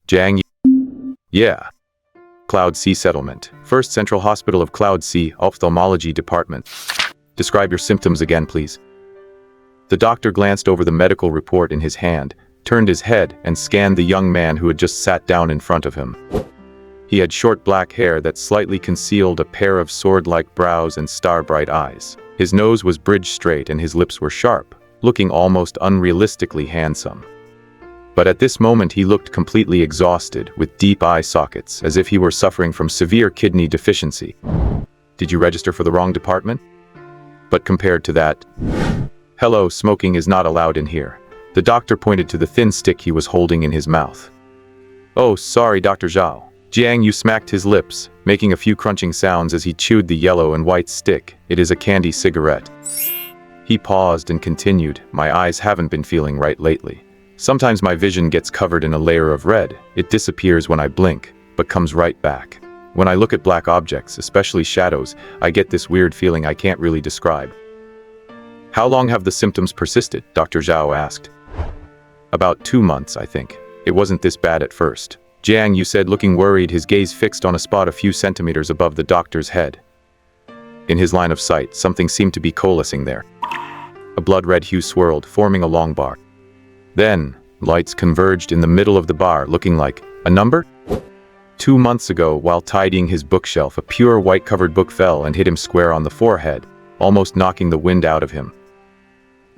Jiang You. Yeah. Cloud C Settlement. First Central Hospital of Cloud C, Ophthalmology Department. Describe your symptoms again, please. The doctor glanced over the medical report in his hand, turned his head, and scanned the young man who had just sat down in front of him. He had short black hair that slightly concealed a pair of sword-like brows and star-bright eyes. His nose was bridge straight and his lips were sharp, looking almost unrealistically handsome. But at this moment he looked completely exhausted, with deep eye sockets, as if he were suffering from severe kidney deficiency. Did you register for the wrong department? But compared to that, hello, smoking is not allowed in here. The doctor pointed to the thin stick he was holding in his mouth. Oh, sorry, Dr. Zhao. Jiang Yu smacked his lips, making a few crunching sounds as he chewed the yellow and white stick. It is a candy cigarette. He paused and continued, my eyes haven't been feeling right lately. Sometimes my vision gets covered in a layer of red. It disappears when I blink, but comes right back. When I look at black objects, especially shadows, I get this weird feeling I can't really describe. How long have the symptoms persisted? Dr. Zhao asked. About 2 months, I think. It wasn't this bad at first. Jiang Yu said, looking worried, his gaze fixed on a spot a few centimeters above the doctor's head. In his line of sight, something seemed to be coalescing there. A blood-red hue swirled, forming a long bar. Then, lights converged in the middle of the bar, looking like a number? 2 months ago, while tidying his bookshelf, a pure white-covered book fell and hit him square on the forehead, almost knocking the wind out of him.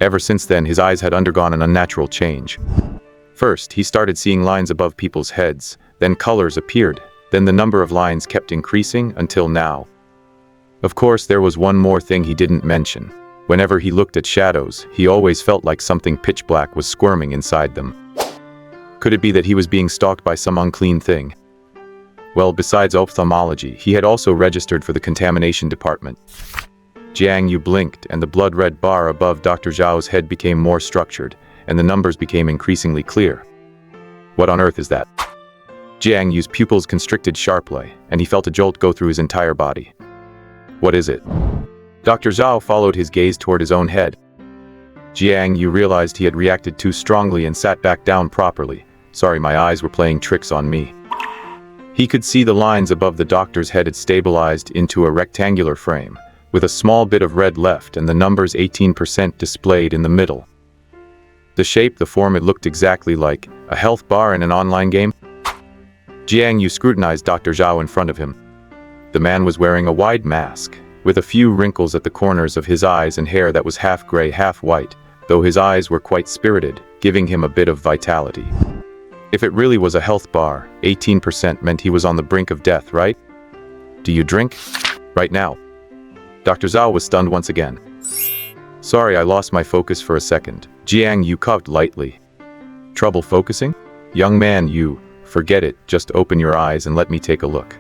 Ever since then, his eyes had undergone an unnatural change. First, he started seeing lines above people's heads, then colors appeared, then the number of lines kept increasing until now. Of course, there was one more thing he didn't mention. Whenever he looked at shadows, he always felt like something pitch black was squirming inside them. Could it be that he was being stalked by some unclean thing? Well, besides ophthalmology, he had also registered for the contamination department. Jiang Yu blinked, and the blood-red bar above Dr. Zhao's head became more structured, and the numbers became increasingly clear. What on earth is that? Jiang Yu's pupils constricted sharply, and he felt a jolt go through his entire body. What is it? Dr. Zhao followed his gaze toward his own head. Jiang Yu realized he had reacted too strongly and sat back down properly. Sorry, my eyes were playing tricks on me. He could see the lines above the doctor's head had stabilized into a rectangular frame, with a small bit of red left and the numbers 18% displayed in the middle. The shape, the form, it looked exactly like a health bar in an online game. Jiang Yu scrutinized Dr. Zhao in front of him. The man was wearing a wide mask, with a few wrinkles at the corners of his eyes and hair that was half gray, half white, though his eyes were quite spirited, giving him a bit of vitality. If it really was a health bar, 18% meant he was on the brink of death, right? Do you drink? Right now. Dr. Zhao was stunned once again. Sorry, I lost my focus for a second. Jiang Yu coughed lightly. Trouble focusing? Young man, you, forget it, just open your eyes and let me take a look.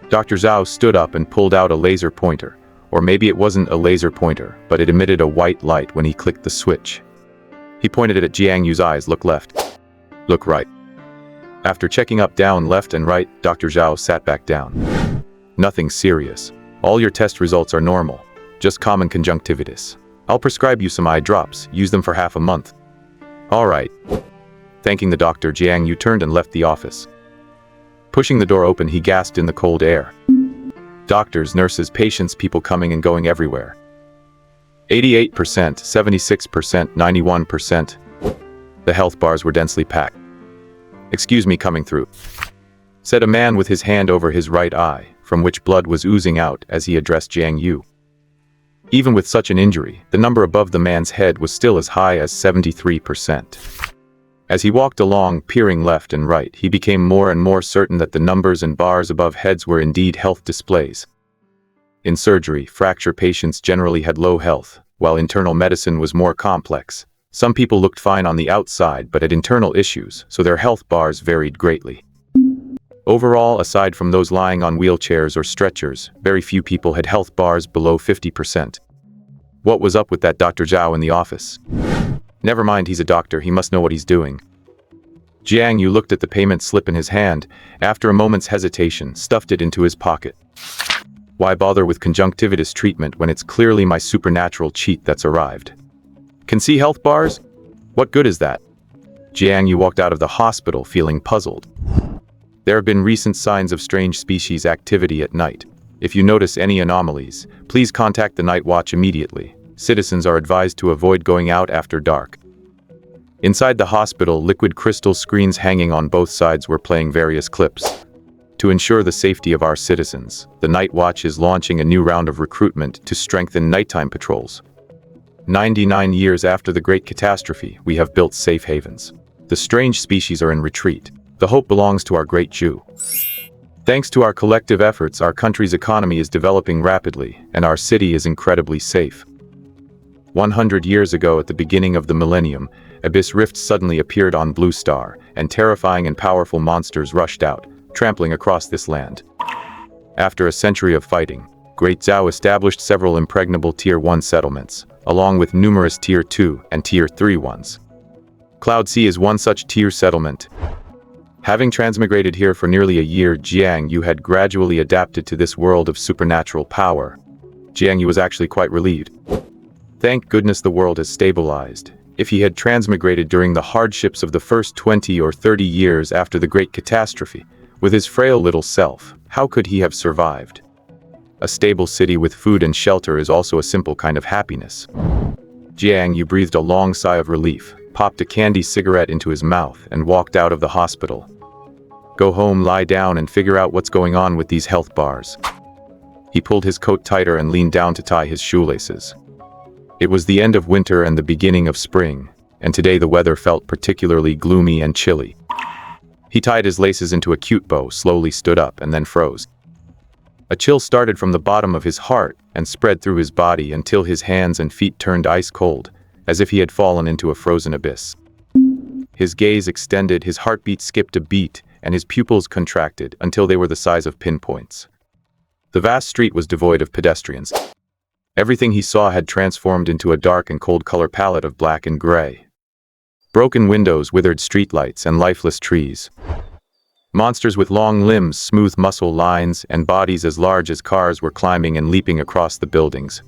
Dr. Zhao stood up and pulled out a laser pointer, or maybe it wasn't a laser pointer, but it emitted a white light when he clicked the switch. He pointed it at Jiang Yu's eyes. Look left. Look right. After checking up, down, left and right, Dr. Zhao sat back down. Nothing serious. All your test results are normal, just common conjunctivitis. I'll prescribe you some eye drops, use them for half a month. All right. Thanking the doctor, Jiang Yu turned and left the office. Pushing the door open, he gasped in the cold air. Doctors, nurses, patients, people coming and going everywhere. 88%, 76%, 91%. The health bars were densely packed. Excuse me, coming through, said a man with his hand over his right eye, from which blood was oozing out as he addressed Jiang Yu. Even with such an injury, the number above the man's head was still as high as 73%. As he walked along, peering left and right, he became more and more certain that the numbers and bars above heads were indeed health displays. In surgery, fracture patients generally had low health, while internal medicine was more complex. Some people looked fine on the outside but had internal issues, so their health bars varied greatly. Overall, aside from those lying on wheelchairs or stretchers, very few people had health bars below 50%. What was up with that Dr. Zhao in the office? Never mind, he's a doctor, he must know what he's doing. Jiang Yu looked at the payment slip in his hand, after a moment's hesitation, stuffed it into his pocket. Why bother with conjunctivitis treatment when it's clearly my supernatural cheat that's arrived? Can see health bars? What good is that? Jiang You walked out of the hospital feeling puzzled. There have been recent signs of strange species activity at night. If you notice any anomalies, please contact the Night Watch immediately. Citizens are advised to avoid going out after dark. Inside the hospital, liquid crystal screens hanging on both sides were playing various clips. To ensure the safety of our citizens, the Night Watch is launching a new round of recruitment to strengthen nighttime patrols. 99 years after the Great Catastrophe, we have built safe havens. The strange species are in retreat. The hope belongs to our great Jew. Thanks to our collective efforts, our country's economy is developing rapidly, and our city is incredibly safe. 100 years ago, at the beginning of the millennium, abyss rifts suddenly appeared on Blue Star, and terrifying and powerful monsters rushed out, trampling across this land. After a century of fighting, Great Zhao established several impregnable Tier 1 settlements, along with numerous Tier 2 and Tier 3 ones. Cloud Sea is one such tier settlement. Having transmigrated here for nearly a year, Jiang You had gradually adapted to this world of supernatural power. Jiang You was actually quite relieved. Thank goodness the world has stabilized. If he had transmigrated during the hardships of the first 20 or 30 years after the Great Catastrophe, with his frail little self, how could he have survived? A stable city with food and shelter is also a simple kind of happiness. Jiang You breathed a long sigh of relief, popped a candy cigarette into his mouth, and walked out of the hospital. Go home, lie down, and figure out what's going on with these health bars. He pulled his coat tighter and leaned down to tie his shoelaces. It was the end of winter and the beginning of spring, and today the weather felt particularly gloomy and chilly. He tied his laces into a cute bow, slowly stood up, and then froze. A chill started from the bottom of his heart and spread through his body until his hands and feet turned ice cold, as if he had fallen into a frozen abyss. His gaze extended, his heartbeat skipped a beat, and his pupils contracted until they were the size of pinpoints. The vast street was devoid of pedestrians. Everything he saw had transformed into a dark and cold color palette of black and gray. Broken windows, withered streetlights, and lifeless trees. Monsters with long limbs, smooth muscle lines, and bodies as large as cars were climbing and leaping across the buildings.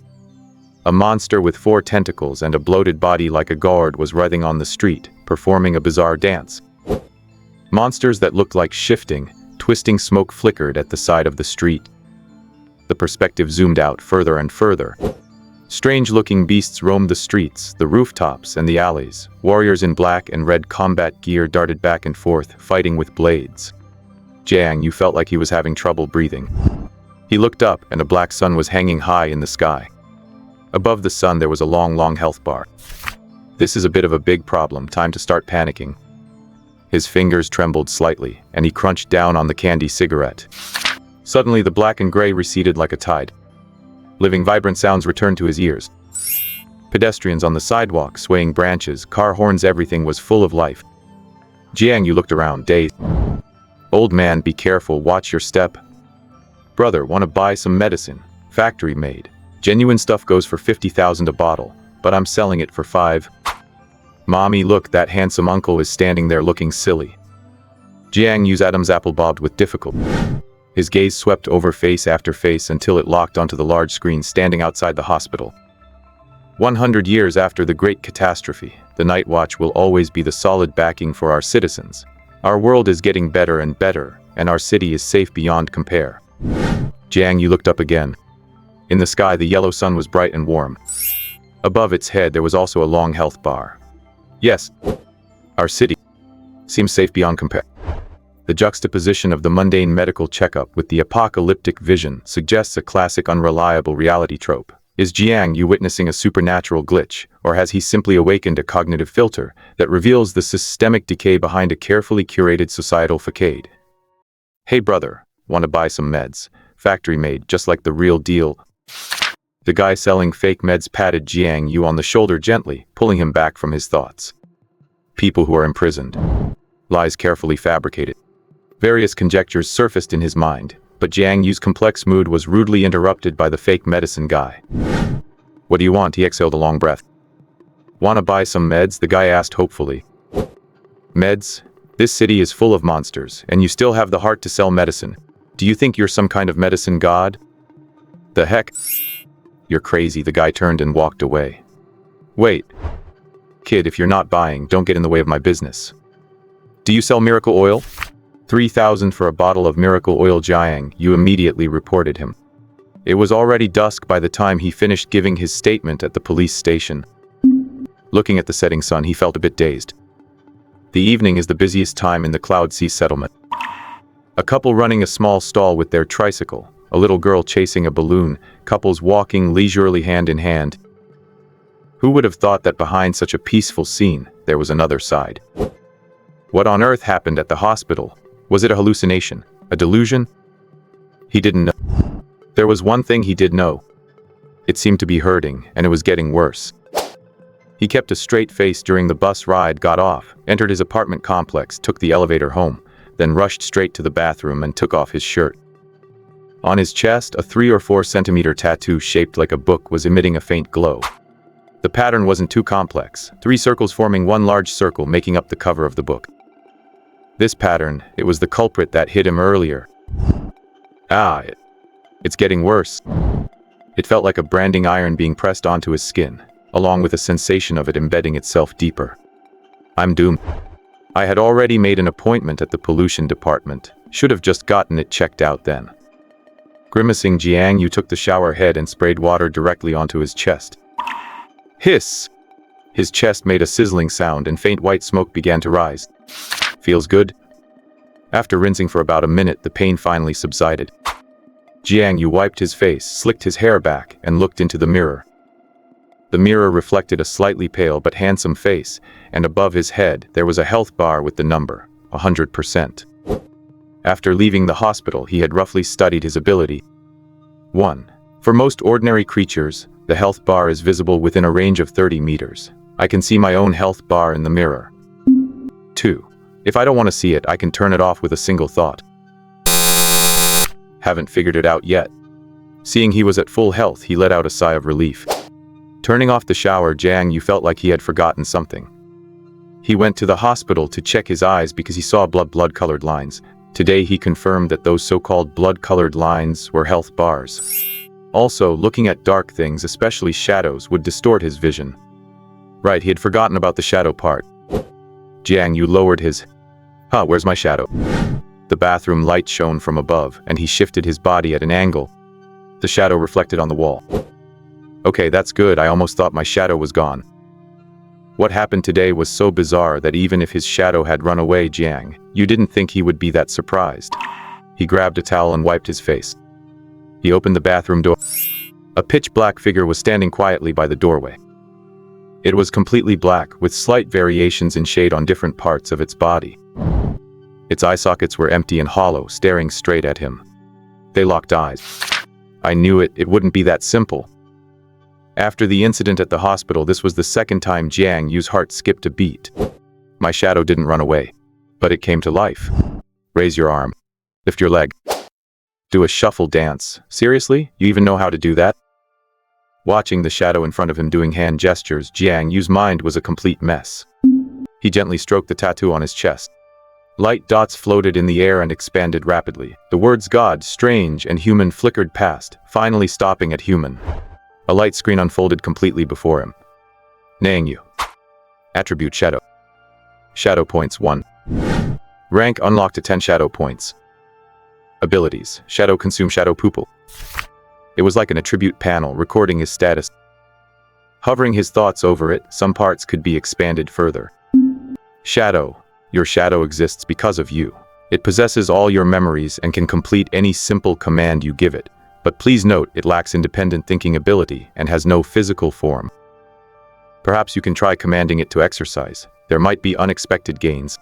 A monster with 4 tentacles and a bloated body like a gourd was writhing on the street, performing a bizarre dance. Monsters that looked like shifting, twisting smoke flickered at the side of the street. The perspective zoomed out further and further. Strange-looking beasts roamed the streets, the rooftops, and the alleys. Warriors in black and red combat gear darted back and forth, fighting with blades. Jiang You felt like he was having trouble breathing. He looked up, and a black sun was hanging high in the sky. Above the sun there was a long health bar. This is a bit of a big problem, time to start panicking. His fingers trembled slightly, and he crunched down on the candy cigarette. Suddenly the black and gray receded like a tide. Living, vibrant sounds returned to his ears. Pedestrians on the sidewalk, swaying branches, car horns, everything was full of life. Jiang You looked around, dazed. Old man, be careful, watch your step. Brother, wanna buy some medicine? Factory made. Genuine stuff goes for 50,000 a bottle, but I'm selling it for 5. Mommy, look, that handsome uncle is standing there looking silly. Jiang Yu's Adam's apple bobbed with difficulty. His gaze swept over face after face until it locked onto the large screen standing outside the hospital. 100 years after the Great Catastrophe, the Night Watch will always be the solid backing for our citizens. Our world is getting better and better, and our city is safe beyond compare. Jiang You looked up again. In the sky, the yellow sun was bright and warm. Above its head, there was also a long health bar. Yes, our city seems safe beyond compare. The juxtaposition of the mundane medical checkup with the apocalyptic vision suggests a classic unreliable reality trope. Is Jiang You witnessing a supernatural glitch, or has he simply awakened a cognitive filter that reveals the systemic decay behind a carefully curated societal facade? Hey brother, wanna buy some meds? Factory made, just like the real deal. The guy selling fake meds patted Jiang You on the shoulder gently, pulling him back from his thoughts. People who are imprisoned. Lies carefully fabricated. Various conjectures surfaced in his mind, but Jiang Yu's complex mood was rudely interrupted by the fake medicine guy. What do you want? He exhaled a long breath. Wanna buy some meds? The guy asked hopefully. Meds? This city is full of monsters, and you still have the heart to sell medicine. Do you think you're some kind of medicine god? The heck? You're crazy. The guy turned and walked away. Wait. Kid, if you're not buying, don't get in the way of my business. Do you sell miracle oil? 3,000 for a bottle of miracle oil. Jiang You immediately reported him. It was already dusk by the time he finished giving his statement at the police station. Looking at the setting sun, he felt a bit dazed. The evening is the busiest time in the Cloud Sea settlement. A couple running a small stall with their tricycle, a little girl chasing a balloon, couples walking leisurely hand in hand. Who would have thought that behind such a peaceful scene, there was another side? What on earth happened at the hospital? Was it a hallucination? A delusion? He didn't know. There was one thing he did know. It seemed to be hurting, and it was getting worse. He kept a straight face during the bus ride, got off, entered his apartment complex, took the elevator home, then rushed straight to the bathroom and took off his shirt. On his chest, a 3 or 4 centimeter tattoo shaped like a book was emitting a faint glow. The pattern wasn't too complex, 3 circles forming one large circle making up the cover of the book. This pattern, it was the culprit that hit him earlier. It's getting worse. It felt like a branding iron being pressed onto his skin, along with a sensation of it embedding itself deeper. I'm doomed. I had already made an appointment at the pollution department. Should have just gotten it checked out then. Grimacing, Jiang You took the shower head and sprayed water directly onto his chest. Hiss! His chest made a sizzling sound and faint white smoke began to rise. Feels good? After rinsing for about a minute, the pain finally subsided. Jiang You wiped his face, slicked his hair back, and looked into the mirror. The mirror reflected a slightly pale but handsome face, and above his head there was a health bar with the number 100%. After leaving the hospital, he had roughly studied his ability. 1. For most ordinary creatures, the health bar is visible within a range of 30 meters. I can see my own health bar in the mirror. 2. If I don't want to see it, I can turn it off with a single thought. Haven't figured it out yet. Seeing he was at full health, he let out a sigh of relief. Turning off the shower, Jiang You felt like he had forgotten something. He went to the hospital to check his eyes because he saw blood-colored lines. Today he confirmed that those so-called blood-colored lines were health bars. Also, looking at dark things, especially shadows, would distort his vision. Right, he had forgotten about the shadow part. Jiang You lowered his... where's my shadow? The bathroom light shone from above, and he shifted his body at an angle. The shadow reflected on the wall. Okay, that's good. I almost thought my shadow was gone. What happened today was so bizarre that even if his shadow had run away, Jiang You didn't think he would be that surprised. He grabbed a towel and wiped his face. He opened the bathroom door. A pitch-black figure was standing quietly by the doorway. It was completely black, with slight variations in shade on different parts of its body. Its eye sockets were empty and hollow, staring straight at him. They locked eyes. I knew it wouldn't be that simple. After the incident at the hospital, this was the second time Jiang Yu's heart skipped a beat. My shadow didn't run away, but it came to life. Raise your arm. Lift your leg. Do a shuffle dance. Seriously? You even know how to do that? Watching the shadow in front of him doing hand gestures, Jiang Yu's mind was a complete mess. He gently stroked the tattoo on his chest. Light dots floated in the air and expanded rapidly. The words God, strange, and human flickered past, finally stopping at human. A light screen unfolded completely before him. Jiang You. Attribute Shadow. Shadow points 1. Rank unlocked to 10 shadow points. Abilities. Shadow Consume Shadow Pupil. It was like an attribute panel recording his status. Hovering his thoughts over it, some parts could be expanded further. Shadow. Your shadow exists because of you. It possesses all your memories and can complete any simple command you give it. But please note, it lacks independent thinking ability and has no physical form. Perhaps you can try commanding it to exercise. There might be unexpected gains.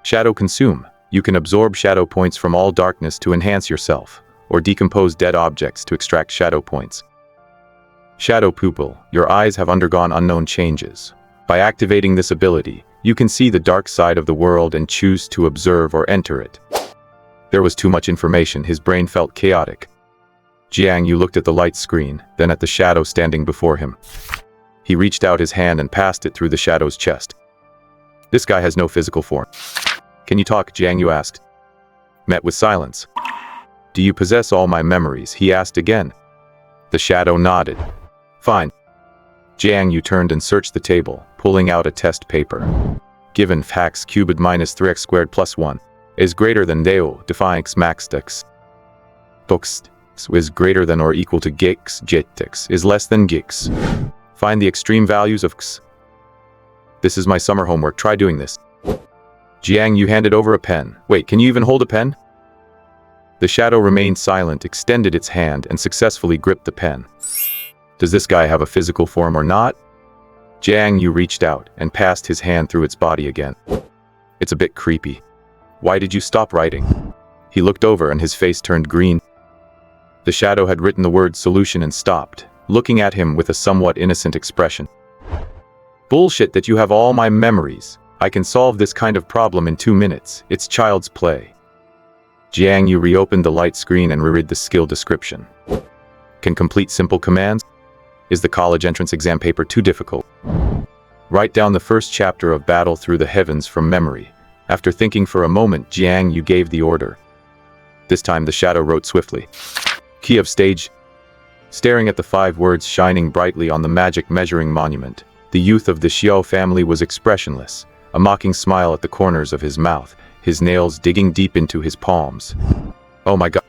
Shadow Consume. You can absorb shadow points from all darkness to enhance yourself, or decompose dead objects to extract shadow points. Shadow Pupil. Your eyes have undergone unknown changes. By activating this ability, you can see the dark side of the world and choose to observe or enter it. There was too much information. His brain felt chaotic. Jiang You looked at the light screen, then at the shadow standing before him. He reached out his hand and passed it through the shadow's chest. This guy has no physical form. Can you talk? Jiang You asked. Met with silence. Do you possess all my memories? He asked again. The shadow nodded. Fine. Jiang You turned and searched the table, pulling out a test paper. Given x cubed minus 3x squared plus 1 is greater than deo, define x max x. X is greater than or equal to gx, x is less than gx. Find the extreme values of x. This is my summer homework, try doing this. Jiang You handed over a pen. Wait, can you even hold a pen? The shadow remained silent, extended its hand, and successfully gripped the pen. Does this guy have a physical form or not? Jiang You reached out and passed his hand through its body again. It's a bit creepy. Why did you stop writing? He looked over and his face turned green. The shadow had written the word solution and stopped, looking at him with a somewhat innocent expression. Bullshit that you have all my memories. I can solve this kind of problem in 2 minutes. It's child's play. Jiang You reopened the light screen and reread the skill description. Can complete simple commands? Is the college entrance exam paper too difficult? Write down the first chapter of Battle Through the Heavens from memory. After thinking for a moment, Jiang You gave the order. This time the shadow wrote swiftly. Key of stage. Staring at the 5 words shining brightly on the magic measuring monument, the youth of the Xiao family was expressionless, a mocking smile at the corners of his mouth, his nails digging deep into his palms. Oh my god.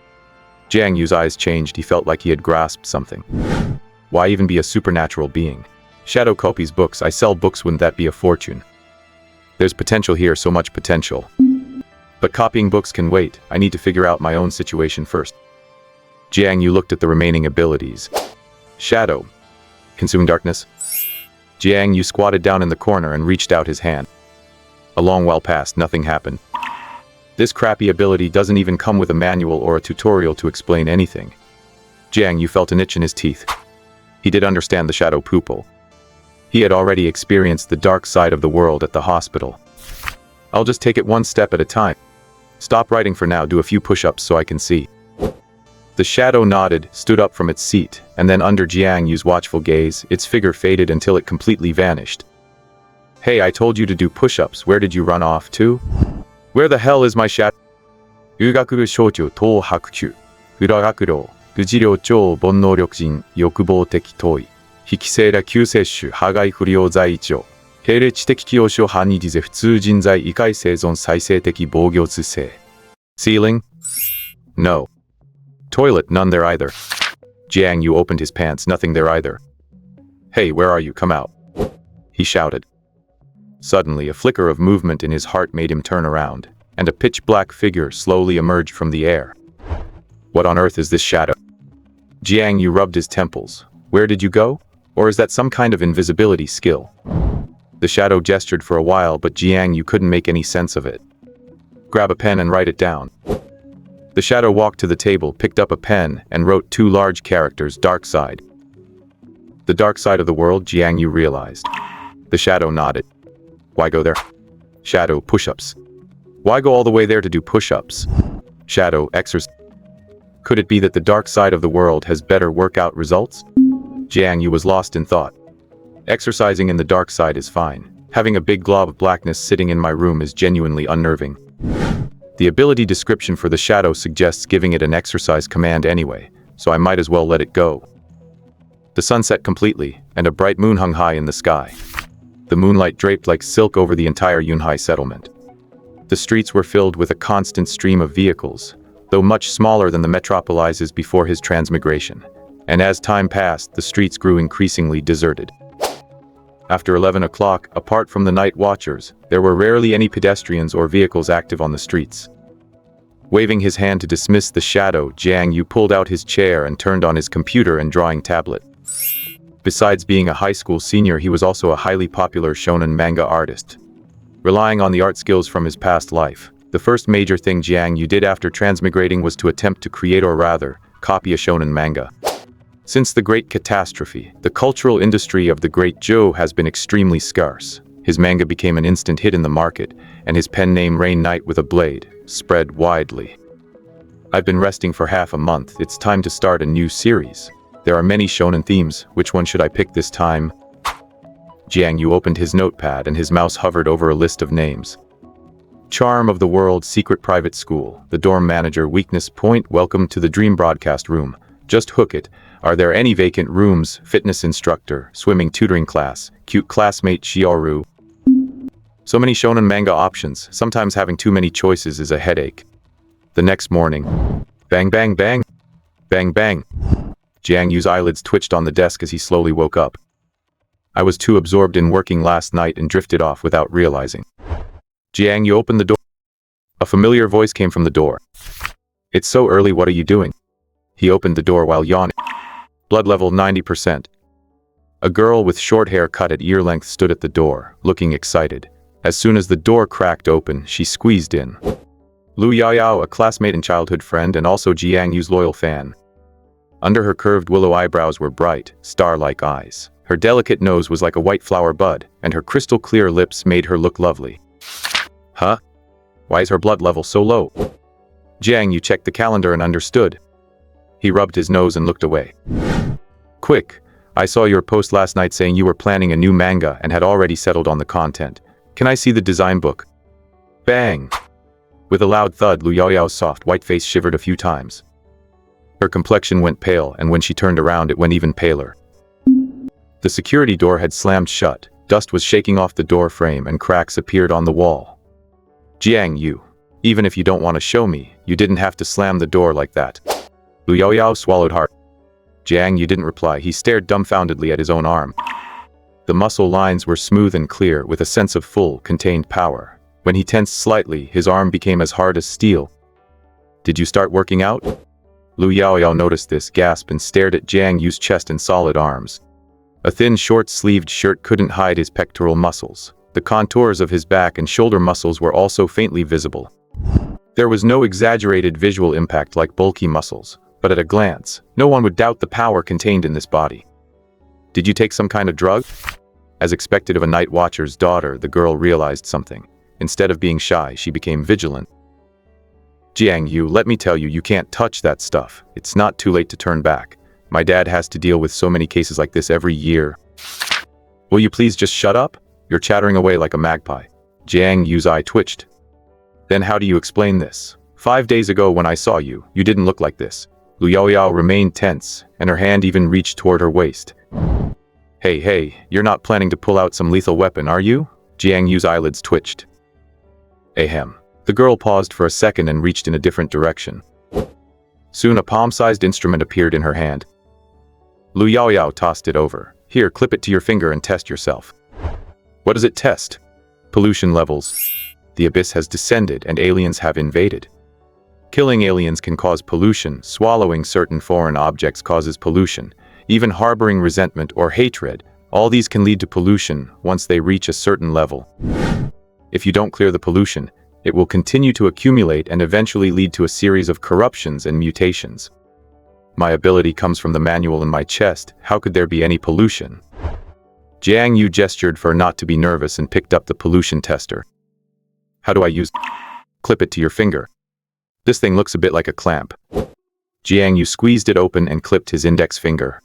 Jiang Yu's eyes changed, he felt like he had grasped something. Why even be a supernatural being? Shadow copies books, I sell books, wouldn't that be a fortune? There's potential here, so much potential. But copying books can wait, I need to figure out my own situation first. Jiang You looked at the remaining abilities. Shadow. Consume darkness. Jiang You squatted down in the corner and reached out his hand. A long while passed, nothing happened. This crappy ability doesn't even come with a manual or a tutorial to explain anything. Jiang You felt an itch in his teeth. He did understand the shadow pupil. He had already experienced the dark side of the world at the hospital. I'll just take it one step at a time. Stop writing for now, do a few push-ups so I can see. The shadow nodded, stood up from its seat, and then under Jiang Yu's watchful gaze, its figure faded until it completely vanished. Hey, I told you to do push-ups, where did you run off to? Where the hell is my shadow? 유가쿠를 쇼주 도하쿠 으라가쿠로 그지료조 본노력진 욕보tek 토이 히키세라 규세슈 하가이 후리오자이죠 해례치tek 기요쇼 하니디제普通人材 이가이 세존 사이세tek 보교즈세. Ceiling? No. Toilet, none there either. Jiang You opened his pants, nothing there either. Hey, where are you? Come out. He shouted. Suddenly, a flicker of movement in his heart made him turn around, and a pitch-black figure slowly emerged from the air. What on earth is this shadow? Jiang You rubbed his temples. Where did you go? Or is that some kind of invisibility skill? The shadow gestured for a while, but Jiang You couldn't make any sense of it. Grab a pen and write it down. The shadow walked to the table, picked up a pen, and wrote 2 large characters, dark side. The dark side of the world, Jiang You realized. The shadow nodded. Why go there? Shadow, push-ups. Why go all the way there to do push-ups? Shadow, exercise. Could it be that the dark side of the world has better workout results? Jiang You was lost in thought. Exercising in the dark side is fine. Having a big glob of blackness sitting in my room is genuinely unnerving. The ability description for the shadow suggests giving it an exercise command anyway, so I might as well let it go. The sun set completely, and a bright moon hung high in the sky. The moonlight draped like silk over the entire Yunhai settlement. The streets were filled with a constant stream of vehicles, though much smaller than the metropolises before his transmigration, and as time passed, the streets grew increasingly deserted. After 11 o'clock, apart from the night watchers, there were rarely any pedestrians or vehicles active on the streets. Waving his hand to dismiss the shadow, Jiang You pulled out his chair and turned on his computer and drawing tablet. Besides being a high school senior, he was also a highly popular shonen manga artist. Relying on the art skills from his past life, the first major thing Jiang You did after transmigrating was to attempt to create, or rather, copy a shonen manga. Since the Great Catastrophe, the cultural industry of the Great Zhou has been extremely scarce. His manga became an instant hit in the market, and his pen name Rain Knight with a Blade spread widely. I've been resting for half a month, it's time to start a new series. There are many shonen themes, which one should I pick this time? Jiang You opened his notepad and his mouse hovered over a list of names. Charm of the World, Secret Private School, The Dorm Manager, Weakness Point, Welcome to the Dream Broadcast Room, Just Hook It, Are there any vacant rooms, Fitness Instructor, Swimming Tutoring Class, cute classmate Shiaru. So many shonen manga options, sometimes having too many choices is a headache. The next morning, bang bang bang, bang bang. Jiang Yu's eyelids twitched on the desk as he slowly woke up. I was too absorbed in working last night and drifted off without realizing. Jiang Yu opened the door. A familiar voice came from the door. It's so early, what are you doing? He opened the door while yawning. Blood level 90%. A girl with short hair cut at ear length stood at the door, looking excited. As soon as the door cracked open, she squeezed in. Lu Yaoyao, a classmate and childhood friend and also Jiang Yu's loyal fan. Under her curved willow eyebrows were bright, star-like eyes. Her delicate nose was like a white flower bud, and her crystal-clear lips made her look lovely. Huh? Why is her blood level so low? Jiang Yu checked the calendar and understood. He rubbed his nose and looked away. Quick, I saw your post last night saying you were planning a new manga and had already settled on the content. Can I see the design book? Bang! With a loud thud, Lu Yaoyao's soft white face shivered a few times. Her complexion went pale, and when she turned around it went even paler. The security door had slammed shut, dust was shaking off the door frame and cracks appeared on the wall. Jiang Yu, even if you don't want to show me, you didn't have to slam the door like that. Lu Yaoyao swallowed hard. Jiang Yu didn't reply, he stared dumbfoundedly at his own arm. The muscle lines were smooth and clear with a sense of full, contained power. When he tensed slightly, his arm became as hard as steel. Did you start working out? Lu Yaoyao noticed this, gasped and stared at Jiang Yu's chest and solid arms. A thin short-sleeved shirt couldn't hide his pectoral muscles. The contours of his back and shoulder muscles were also faintly visible. There was no exaggerated visual impact like bulky muscles, but at a glance, no one would doubt the power contained in this body. Did you take some kind of drug? As expected of a night watcher's daughter, the girl realized something. Instead of being shy, she became vigilant. Jiang Yu, let me tell you, you can't touch that stuff. It's not too late to turn back. My dad has to deal with so many cases like this every year. Will you please just shut up? You're chattering away like a magpie. Jiang Yu's eye twitched. Then how do you explain this? 5 days ago when I saw you, you didn't look like this. Lu Yaoyao remained tense, and her hand even reached toward her waist. Hey, you're not planning to pull out some lethal weapon, are you? Jiang Yu's eyelids twitched. Ahem. The girl paused for a second and reached in a different direction. Soon a palm-sized instrument appeared in her hand. Lu Yaoyao tossed it over. Here, clip it to your finger and test yourself. What does it test? Pollution levels. The abyss has descended and aliens have invaded. Killing aliens can cause pollution. Swallowing certain foreign objects causes pollution. Even harboring resentment or hatred, all these can lead to pollution once they reach a certain level. If you don't clear the pollution, it will continue to accumulate and eventually lead to a series of corruptions and mutations. My ability comes from the manual in my chest. How could there be any pollution? Jiang Yu gestured for not to be nervous and picked up the pollution tester. How do I use? Clip it to your finger. This thing looks a bit like a clamp. Jiang Yu squeezed it open and clipped his index finger.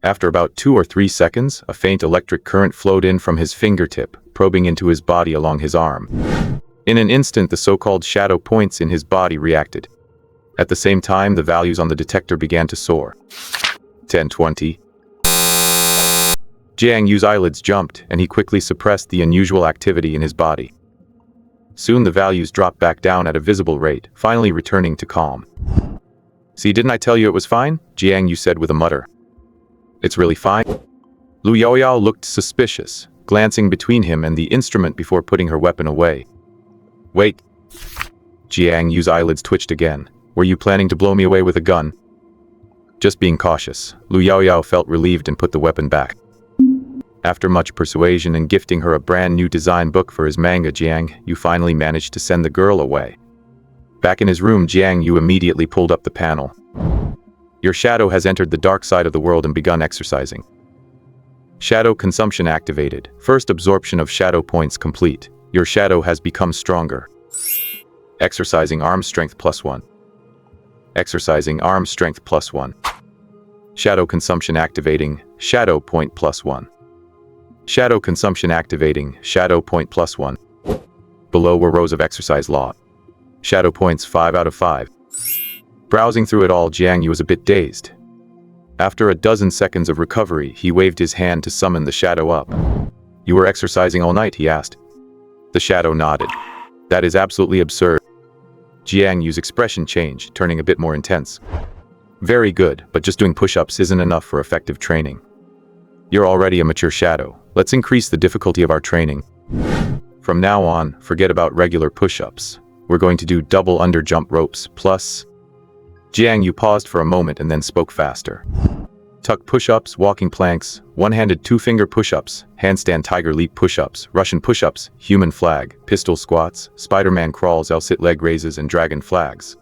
After about 2 or 3 seconds, a faint electric current flowed in from his fingertip, probing into his body along his arm. In an instant, the so-called shadow points in his body reacted. At the same time, the values on the detector began to soar. 1020. Jiang Yu's eyelids jumped, and he quickly suppressed the unusual activity in his body. Soon the values dropped back down at a visible rate, finally returning to calm. See, didn't I tell you it was fine? Jiang Yu said with a mutter. It's really fine? Lu Yaoyao looked suspicious, glancing between him and the instrument before putting her weapon away. Wait. Jiang Yu's eyelids twitched again. Were you planning to blow me away with a gun? Just being cautious. Lu Yaoyao felt relieved and put the weapon back. After much persuasion and gifting her a brand new design book for his manga, Jiang Yu finally managed to send the girl away. Back in his room, Jiang Yu immediately pulled up the panel. Your shadow has entered the dark side of the world and begun exercising. Shadow consumption activated. First absorption of shadow points complete. Your shadow has become stronger. Exercising arm strength +1. Exercising arm strength +1. Shadow consumption activating. Shadow point +1. Shadow consumption activating. Shadow point +1. Below were rows of exercise law. Shadow points 5 out of 5. Browsing through it all, Jiang Yu was a bit dazed. After a dozen seconds of recovery, he waved his hand to summon the shadow up. "You were exercising all night?" he asked. The shadow nodded. "That is absolutely absurd." Jiang Yu's expression changed, turning a bit more intense. "Very good, but just doing push-ups isn't enough for effective training. You're already a mature shadow. Let's increase the difficulty of our training. From now on, forget about regular push-ups. We're going to do double under-jump ropes, plus..." Jiang Yu paused for a moment and then spoke faster. "Tuck push-ups, walking planks, one-handed two-finger push-ups, handstand tiger leap push-ups, Russian push-ups, human flag, pistol squats, Spider-Man crawls, L-sit leg raises, and dragon flags.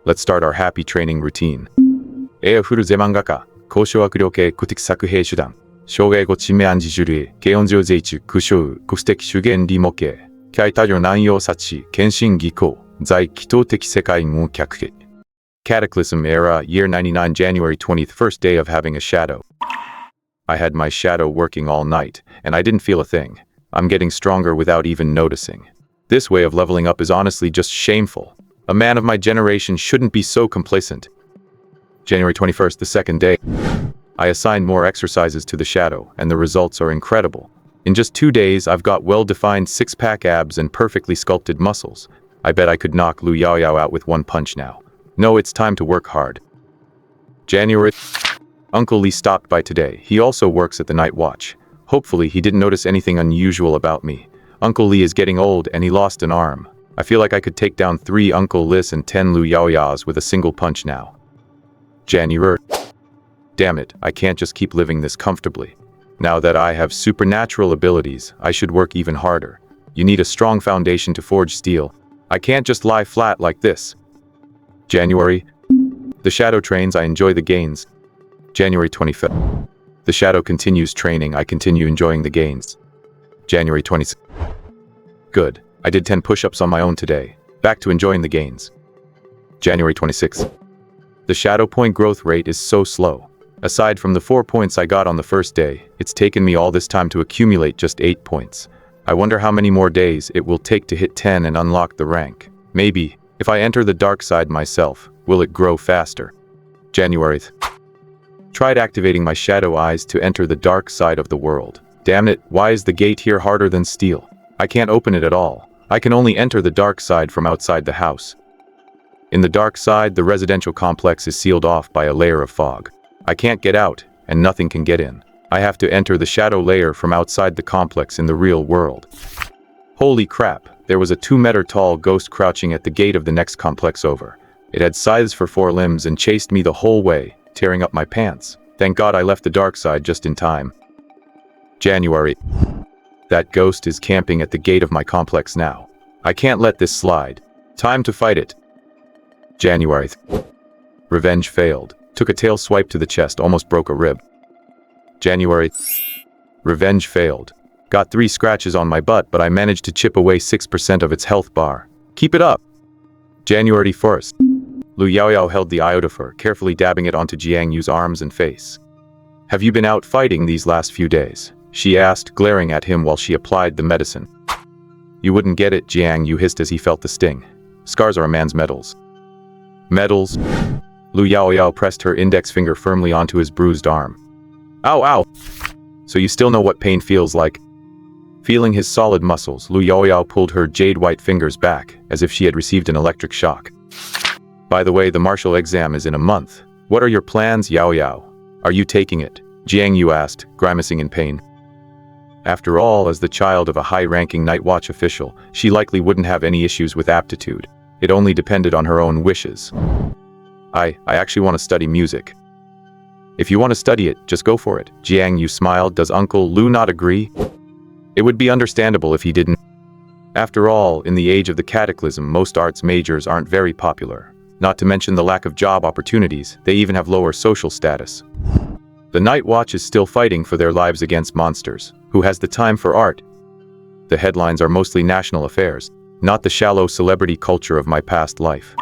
Let's start our happy training routine. 에어후르 제망가가 고쇼학력의 구틱사크해 주당 쇼게고 치매안지주리 개온지오제이츠 구쇼우 국스테키 슈겐 리모케 캬이타조 난요 사치 겐신 기코 자이 기토테키 세카이 무캬크게. Cataclysm era, year 99, January 20th, first day of having a shadow. I had my shadow working all night, and I didn't feel a thing. I'm getting stronger without even noticing. This way of leveling up is honestly just shameful. A man of my generation shouldn't be so complacent. January 21st, the second day. I assigned more exercises to the shadow, and the results are incredible. In just 2 days, I've got well-defined six-pack abs and perfectly sculpted muscles. I bet I could knock Lu Yaoyao out with one punch now. No, it's time to work hard. January. Uncle Lee stopped by today. He also works at the night watch. Hopefully, he didn't notice anything unusual about me. Uncle Lee is getting old and he lost an arm. I feel like I could take down 3 Uncle Lis and 10 Lu Yaoyaos with a single punch now. January. Damn it, I can't just keep living this comfortably. Now that I have supernatural abilities, I should work even harder. You need a strong foundation to forge steel. I can't just lie flat like this. January. The shadow trains, I enjoy the gains. January 25th. The shadow continues training, I continue enjoying the gains. January 26th. Good. I did 10 push-ups on my own today. Back to enjoying the gains. January 26th. The shadow point growth rate is so slow. Aside from the 4 points I got on the first day, it's taken me all this time to accumulate just 8 points. I wonder how many more days it will take to hit 10 and unlock the rank. Maybe, if I enter the dark side myself, will it grow faster? January. Tried activating my shadow eyes to enter the dark side of the world. Damn it, why is the gate here harder than steel? I can't open it at all. I can only enter the dark side from outside the house. In the dark side, the residential complex is sealed off by a layer of fog. I can't get out, and nothing can get in. I have to enter the shadow layer from outside the complex in the real world. Holy crap, there was a 2-meter tall ghost crouching at the gate of the next complex over. It had scythes for 4 limbs and chased me the whole way, tearing up my pants. Thank God I left the dark side just in time. January. That ghost is camping at the gate of my complex now. I can't let this slide. Time to fight it. January. Revenge failed. Took a tail swipe to the chest, almost broke a rib. January. Revenge failed. Got 3 scratches on my butt, but I managed to chip away 6% of its health bar. Keep it up! January 1st. Lu Yaoyao held the iodophor, carefully dabbing it onto Jiang Yu's arms and face. "Have you been out fighting these last few days?" she asked, glaring at him while she applied the medicine. "You wouldn't get it," Jiang Yu hissed as he felt the sting. "Scars are a man's medals." "Medals?" Lu Yaoyao pressed her index finger firmly onto his bruised arm. "Ow, ow! So you still know what pain feels like?" Feeling his solid muscles, Lu Yaoyao pulled her jade-white fingers back, as if she had received an electric shock. "By the way, the martial exam is in a month. What are your plans, Yaoyao? Are you taking it?" Jiang Yu asked, grimacing in pain. After all, as the child of a high-ranking night watch official, she likely wouldn't have any issues with aptitude. It only depended on her own wishes. I actually want to study music." "If you want to study it, just go for it." Jiang Yu smiled. Does Uncle Lu not agree? It would be understandable if he didn't. After all, in the age of the cataclysm, most arts majors aren't very popular. Not to mention the lack of job opportunities, they even have lower social status. The Night Watch is still fighting for their lives against monsters. Who has the time for art? The headlines are mostly national affairs, not the shallow celebrity culture of my past life.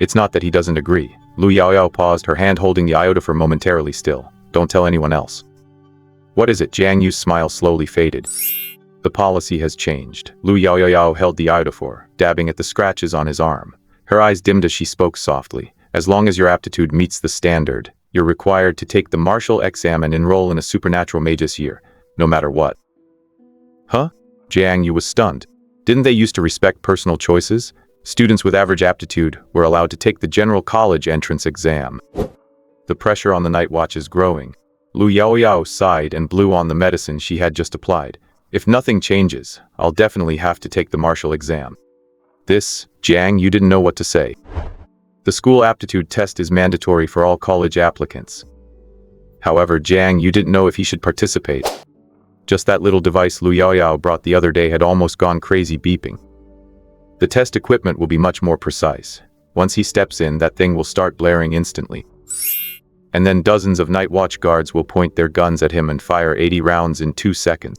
It's not that he doesn't agree. Lu Yaoyao paused, her hand holding the iodophor momentarily still. "Don't tell anyone else." "What is it?" Jiang Yu's smile slowly faded. "The policy has changed." Lu Yaoyao held the iodophor, dabbing at the scratches on his arm. Her eyes dimmed as she spoke softly. "As long as your aptitude meets the standard, You're required to take the martial exam and enroll in a supernatural magus year, no matter what. Huh? Jiang You was stunned. Didn't they used to respect personal choices? Students with average aptitude were allowed to take the general college entrance exam. The pressure on the night watch is growing. Lu Yaoyao sighed and blew on the medicine she had just applied. If nothing changes, I'll definitely have to take the martial exam. Jiang You didn't know what to say. The school aptitude test is mandatory for all college applicants. However, Jiang You didn't know if he should participate. Just that little device Lu Yaoyao brought the other day had almost gone crazy beeping. The test equipment will be much more precise. Once he steps in, that thing will start blaring instantly. And then dozens of night watch guards will point their guns at him and fire 80 rounds in 2 seconds.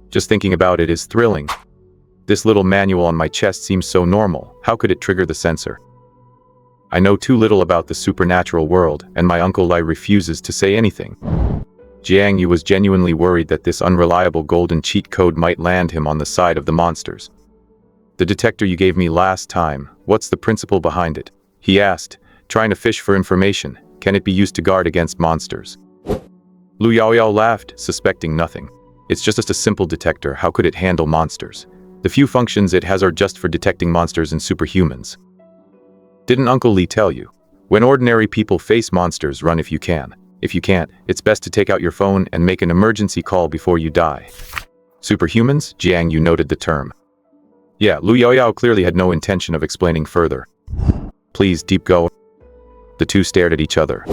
Just thinking about it is thrilling. This little manual on my chest seems so normal. How could it trigger the sensor? I know too little about the supernatural world, and my Uncle Lai refuses to say anything. Jiang You was genuinely worried that this unreliable golden cheat code might land him on the side of the monsters. The detector you gave me last time, what's the principle behind it? He asked, trying to fish for information. Can it be used to guard against monsters? Lu Yaoyao laughed, suspecting nothing. It's just a simple detector. How could it handle monsters? The few functions it has are just for detecting monsters and superhumans. Didn't Uncle Lee tell you? When ordinary people face monsters, run if you can. If you can't, it's best to take out your phone and make an emergency call before you die. Superhumans? Jiang You noted the term. Yeah, Lu Yaoyao clearly had no intention of explaining further. Please, deep go. The two stared at each other.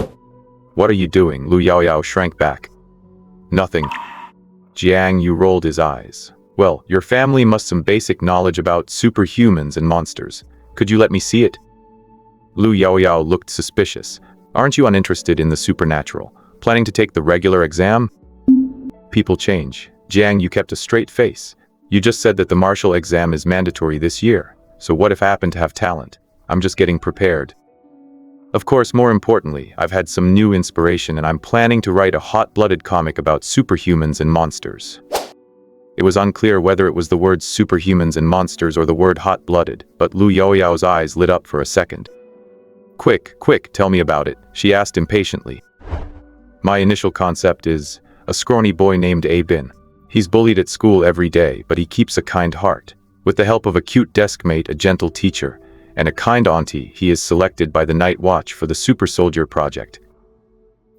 What are you doing? Lu Yaoyao shrank back. Nothing. Jiang You rolled his eyes. Well, your family must some basic knowledge about superhumans and monsters. Could you let me see it? Lu Yaoyao looked suspicious. Aren't you uninterested in the supernatural? Planning to take the regular exam? People change. Jiang You kept a straight face. You just said that the martial exam is mandatory this year. So what if I happen to have talent? I'm just getting prepared. Of course, more importantly, I've had some new inspiration and I'm planning to write a hot-blooded comic about superhumans and monsters. It was unclear whether it was the words superhumans and monsters or the word hot-blooded, but Lu Yaoyao's eyes lit up for a second. Quick, tell me about it, she asked impatiently. My initial concept is a scrawny boy named Bin. He's bullied at school every day, but he keeps a kind heart. With the help of a cute deskmate, a gentle teacher, and a kind auntie, he is selected by the Night Watch for the Super Soldier Project.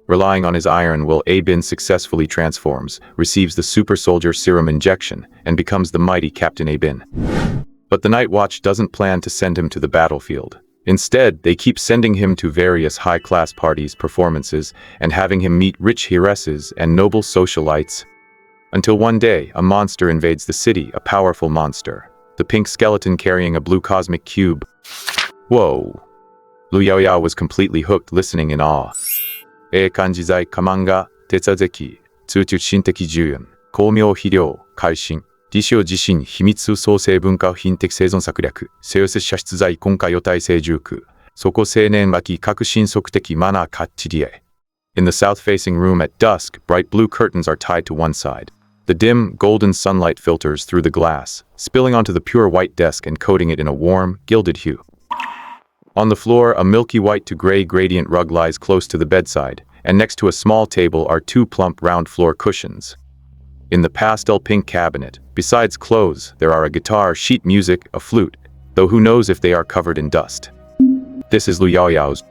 Relying on his iron will, Bin successfully transforms, receives the Super Soldier Serum injection, and becomes the mighty Captain Bin. But the Night Watch doesn't plan to send him to the battlefield. Instead, they keep sending him to various high-class parties, performances, and having him meet rich heiresses and noble socialites. Until one day, a monster invades the city, a powerful monster. The pink skeleton carrying a blue cosmic cube. Whoa! Lu Yaoyao was completely hooked, listening in awe. Kanjizai Kamanga, Tetsazeki, Tsuchu Shinteki Juyon, Koumyo Hiryo, Kaishin, Dishyo Jishin, Himitsu Sousei Bunka Hintek Seizon Sakuryaku, Seose Shashitsuzai Konka Yotai Seijuku, Soko Seinen Maki Kakushin Sokuteki Mana Kachirie. In the south-facing room at dusk, bright blue curtains are tied to one side. The dim, golden sunlight filters through the glass, spilling onto the pure white desk and coating it in a warm, gilded hue. On the floor, a milky white to gray gradient rug lies close to the bedside, and next to a small table are two plump round floor cushions. In the pastel pink cabinet, besides clothes, there are a guitar, sheet music, a flute, though who knows if they are covered in dust. This is Lu Yaoyao's.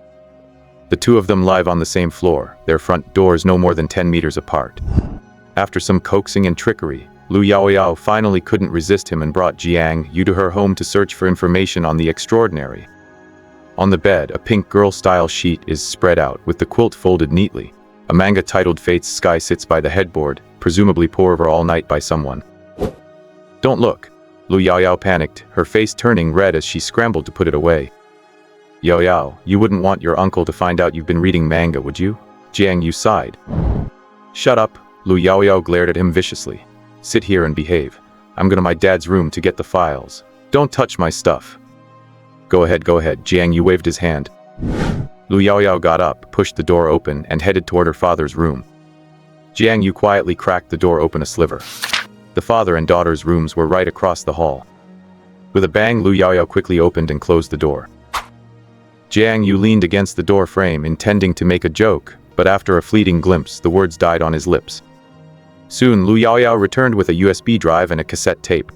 The two of them live on the same floor, their front doors no more than 10 meters apart. After some coaxing and trickery, Lu Yaoyao finally couldn't resist him and brought Jiang You to her home to search for information on the extraordinary. On the bed, a pink girl-style sheet is spread out with the quilt folded neatly. A manga titled Fate's Sky sits by the headboard, presumably poured over all night by someone. Don't look. Lu Yaoyao panicked, her face turning red as she scrambled to put it away. Yaoyao, you wouldn't want your uncle to find out you've been reading manga, would you? Jiang You sighed. Shut up. Lu Yaoyao glared at him viciously. Sit here and behave. I'm going to my dad's room to get the files. Don't touch my stuff. Go ahead, Jiang You waved his hand. Lu Yaoyao got up, pushed the door open, and headed toward her father's room. Jiang You quietly cracked the door open a sliver. The father and daughter's rooms were right across the hall. With a bang, Lu Yaoyao quickly opened and closed the door. Jiang You leaned against the door frame, intending to make a joke, but after a fleeting glimpse, the words died on his lips. Soon, Lu Yaoyao returned with a USB drive and a cassette tape.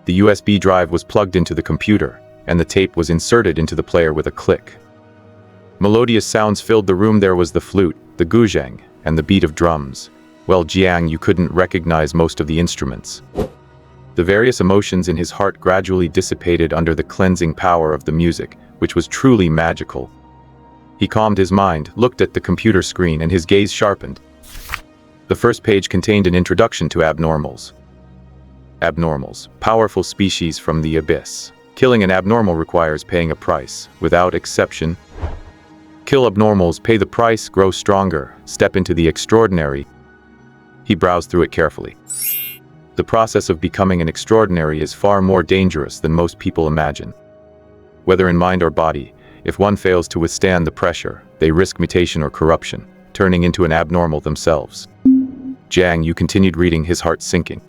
The USB drive was plugged into the computer, and the tape was inserted into the player with a click. Melodious sounds filled the room. There was the flute, the guzheng, and the beat of drums. Well, Jiang You couldn't recognize most of the instruments. The various emotions in his heart gradually dissipated under the cleansing power of the music, which was truly magical. He calmed his mind, looked at the computer screen, and his gaze sharpened. The first page contained an introduction to abnormals. Abnormals, powerful species from the abyss. Killing an abnormal requires paying a price, without exception. Kill abnormals, pay the price, grow stronger, step into the extraordinary. He browsed through it carefully. The process of becoming an extraordinary is far more dangerous than most people imagine. Whether in mind or body, if one fails to withstand the pressure, they risk mutation or corruption, turning into an abnormal themselves. Jiang You continued reading, his heart sinking.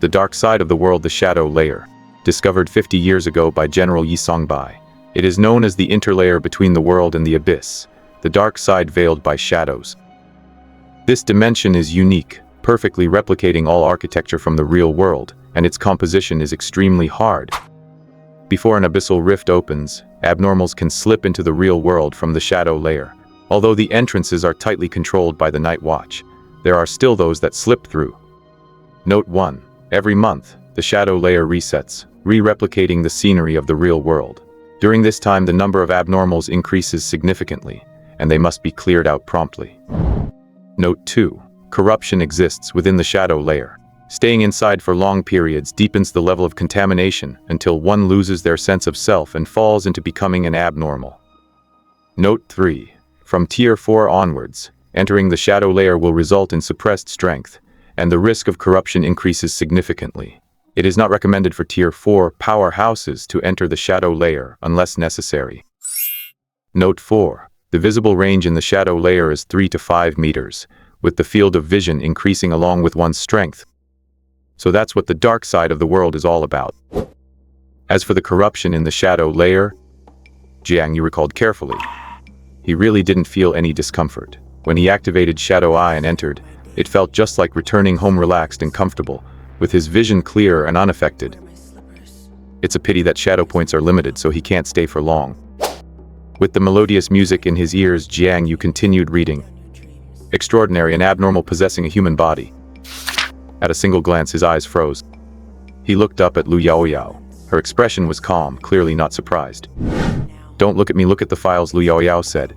The dark side of the world, the shadow layer, discovered 50 years ago by General Yi Songbai. It is known as the interlayer between the world and the abyss, the dark side veiled by shadows. This dimension is unique, perfectly replicating all architecture from the real world, and its composition is extremely hard. Before an abyssal rift opens, abnormals can slip into the real world from the shadow layer. Although the entrances are tightly controlled by the Night Watch, there are still those that slip through. Note 1. Every month, the shadow layer resets, re-replicating the scenery of the real world. During this time, the number of abnormals increases significantly, and they must be cleared out promptly. Note 2. Corruption exists within the shadow layer. Staying inside for long periods deepens the level of contamination until one loses their sense of self and falls into becoming an abnormal. Note 3. From Tier 4 onwards, entering the shadow layer will result in suppressed strength, and the risk of corruption increases significantly. It is not recommended for Tier 4 powerhouses to enter the shadow layer unless necessary. Note 4. The visible range in the shadow layer is 3 to 5 meters, with the field of vision increasing along with one's strength. So that's what the dark side of the world is all about. As for the corruption in the shadow layer, Jiang You recalled carefully. He really didn't feel any discomfort. When he activated Shadow Eye and entered, it felt just like returning home, relaxed and comfortable, with his vision clear and unaffected. It's a pity that shadow points are limited, so he can't stay for long. With the melodious music in his ears, Jiang You continued reading. Extraordinary and abnormal, possessing a human body. At a single glance, his eyes froze. He looked up at Lu Yaoyao. Her expression was calm, clearly not surprised. "Don't look at me, look at the files," Lu Yaoyao said.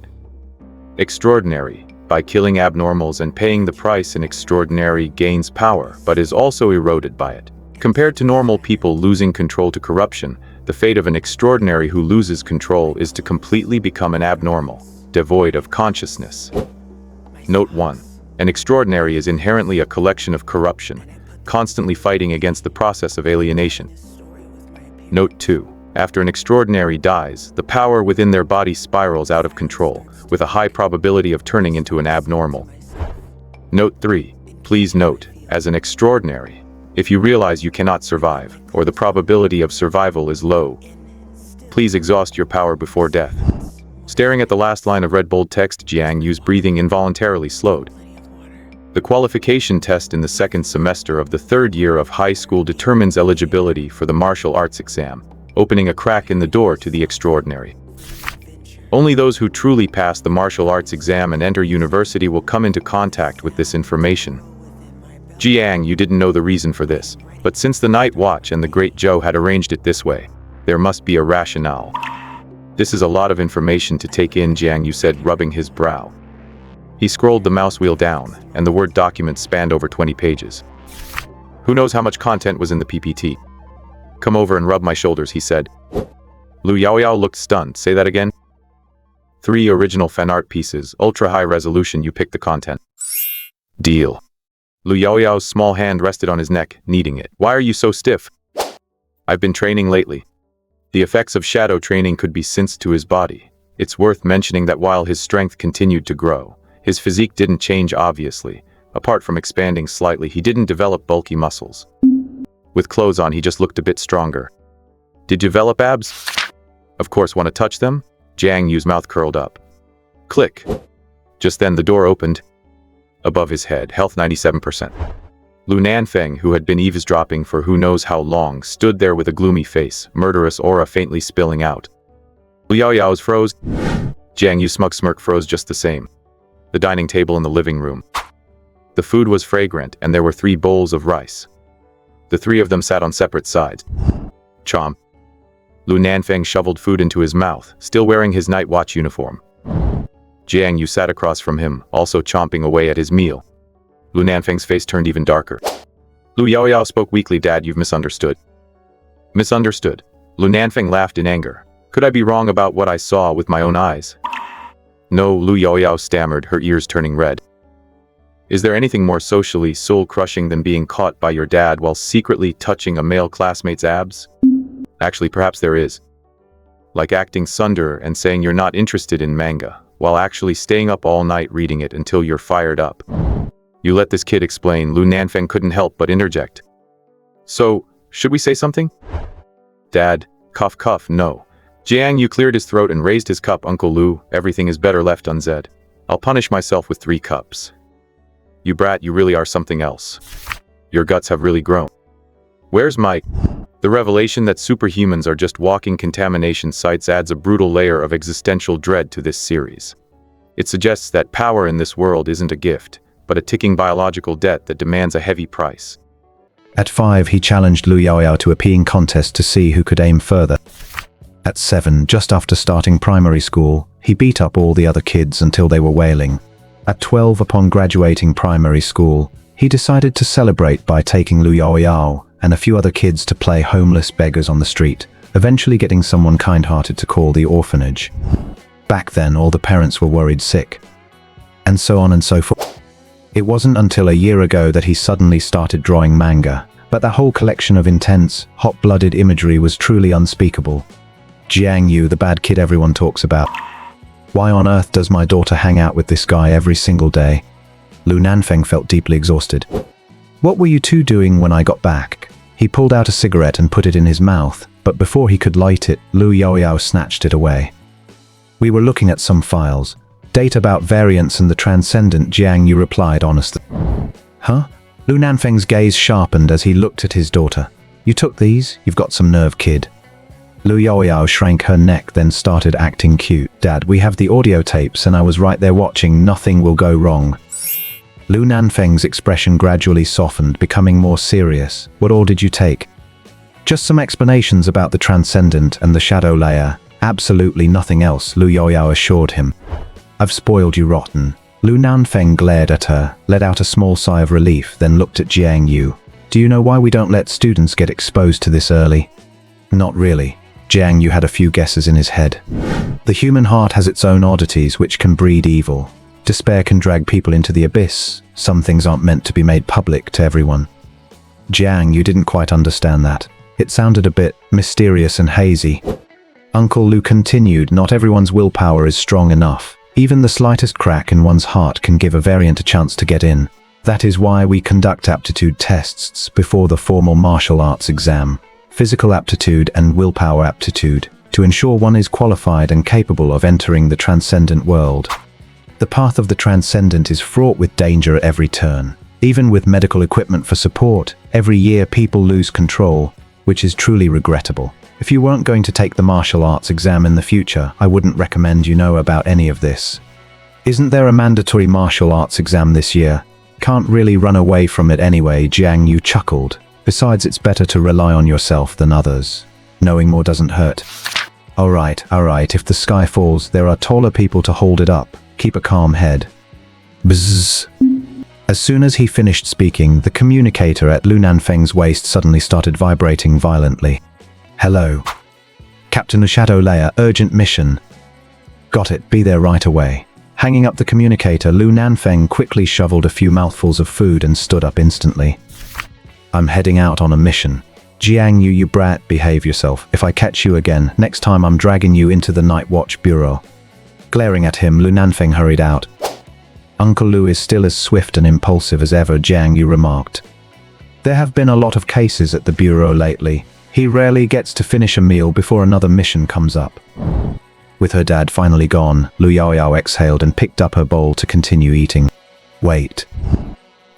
Extraordinary. By killing abnormals and paying the price, an extraordinary gains power, but is also eroded by it. Compared to normal people losing control to corruption, the fate of an extraordinary who loses control is to completely become an abnormal, devoid of consciousness. Note 1. An extraordinary is inherently a collection of corruption, constantly fighting against the process of alienation. Note 2. After an extraordinary dies, the power within their body spirals out of control, with a high probability of turning into an abnormal. Note 3. Please note, as an extraordinary, if you realize you cannot survive, or the probability of survival is low, please exhaust your power before death. Staring at the last line of red bold text, Jiang Yu's breathing involuntarily slowed. The qualification test in the second semester of the third year of high school determines eligibility for the martial arts exam, opening a crack in the door to the extraordinary. Only those who truly pass the martial arts exam and enter university will come into contact with this information. Jiang You didn't know the reason for this, but since the Night Watch and the Great Zhou had arranged it this way, there must be a rationale. This is a lot of information to take in, Jiang You said, rubbing his brow. He scrolled the mouse wheel down, and the Word document spanned over 20 pages. Who knows how much content was in the PPT? Come over and rub my shoulders, he said. Lu Yaoyao looked stunned. Say that again? 3 original fan art pieces, ultra-high resolution. You picked the content. Deal. Lu Yaoyao's small hand rested on his neck, kneading it. Why are you so stiff? I've been training lately. The effects of shadow training could be sensed to his body. It's worth mentioning that while his strength continued to grow, his physique didn't change obviously. Apart from expanding slightly, he didn't develop bulky muscles. With clothes on, he just looked a bit stronger. Did you develop abs? Of course, want to touch them? Jiang Yu's mouth curled up. Click. Just then the door opened. Above his head, health 97%. Lu Nanfeng, who had been eavesdropping for who knows how long, stood there with a gloomy face, murderous aura faintly spilling out. Liao Yao's froze. Jiang Yu's smug smirk froze just the same. The dining table in the living room. The food was fragrant, and there were 3 bowls of rice. The 3 of them sat on separate sides. Chomp. Lu Nanfeng shoveled food into his mouth, still wearing his night watch uniform. Jiang Yu sat across from him, also chomping away at his meal. Lu Nanfeng's face turned even darker. Lu Yaoyao spoke weakly. Dad, you've misunderstood. Misunderstood? Lu Nanfeng laughed in anger. Could I be wrong about what I saw with my own eyes? No, Lu Yaoyao stammered, her ears turning red. Is there anything more socially soul-crushing than being caught by your dad while secretly touching a male classmate's abs? Actually, perhaps there is. Like acting sunder and saying you're not interested in manga, while actually staying up all night reading it until you're fired up. You let this kid explain. Lu Nanfeng couldn't help but interject. So, should we say something? Dad, cough cough, no. Jiang Yu cleared his throat and raised his cup. Uncle Lu, everything is better left unsaid. I'll punish myself with 3 cups. You brat, you really are something else. Your guts have really grown. Where's Mike? The revelation that superhumans are just walking contamination sites adds a brutal layer of existential dread to this series. It suggests that power in this world isn't a gift, but a ticking biological debt that demands a heavy price. At 5, he challenged Lu Yaoyao to a peeing contest to see who could aim further. At 7, just after starting primary school, he beat up all the other kids until they were wailing. At 12, upon graduating primary school, he decided to celebrate by taking Lu Yaoyao and a few other kids to play homeless beggars on the street, eventually getting someone kind-hearted to call the orphanage. Back then, all the parents were worried sick. And so on and so forth. It wasn't until a year ago that he suddenly started drawing manga, but that whole collection of intense, hot-blooded imagery was truly unspeakable. Jiang Yu, the bad kid everyone talks about. Why on earth does my daughter hang out with this guy every single day? Lu Nanfeng felt deeply exhausted. What were you 2 doing when I got back? He pulled out a cigarette and put it in his mouth, but before he could light it, Lu Yaoyao snatched it away. We were looking at some files. Data about variance and the transcendent, Jiang Yu replied honestly. Huh? Lu Nanfeng's gaze sharpened as he looked at his daughter. You took these? You've got some nerve, kid. Lu Yaoyao shrank her neck, then started acting cute. Dad, we have the audio tapes and I was right there watching. Nothing will go wrong. Lu Nanfeng's expression gradually softened, becoming more serious. What all did you take? Just some explanations about the transcendent and the shadow layer. Absolutely nothing else, Lu Yaoyao assured him. I've spoiled you rotten. Lu Nanfeng glared at her, let out a small sigh of relief, then looked at Jiang Yu. Do you know why we don't let students get exposed to this early? Not really. Jiang Yu had a few guesses in his head. The human heart has its own oddities which can breed evil. Despair can drag people into the abyss. Some things aren't meant to be made public to everyone. Jiang Yu didn't quite understand that. It sounded a bit mysterious and hazy. Uncle Lu continued, not everyone's willpower is strong enough. Even the slightest crack in one's heart can give a variant a chance to get in. That is why we conduct aptitude tests before the formal martial arts exam. Physical aptitude and willpower aptitude, to ensure one is qualified and capable of entering the transcendent world. The path of the transcendent is fraught with danger at every turn. Even with medical equipment for support, every year people lose control, which is truly regrettable. If you weren't going to take the martial arts exam in the future, I wouldn't recommend you know about any of this. Isn't there a mandatory martial arts exam this year? Can't really run away from it anyway, Jiang Yu chuckled. Besides, it's better to rely on yourself than others. Knowing more doesn't hurt. Alright, if the sky falls, there are taller people to hold it up. Keep a calm head. Bzzz. As soon as he finished speaking, the communicator at Lu Nanfeng's waist suddenly started vibrating violently. Hello. Captain of Shadow Layer, urgent mission. Got it, be there right away. Hanging up the communicator, Lu Nanfeng quickly shoveled a few mouthfuls of food and stood up instantly. I'm heading out on a mission. Jiang Yu, you brat, behave yourself. If I catch you again, next time I'm dragging you into the Night Watch Bureau. Glaring at him, Lu Nanfeng hurried out. Uncle Lu is still as swift and impulsive as ever, Jiang Yu remarked. There have been a lot of cases at the Bureau lately. He rarely gets to finish a meal before another mission comes up. With her dad finally gone, Lu Yaoyao exhaled and picked up her bowl to continue eating. Wait.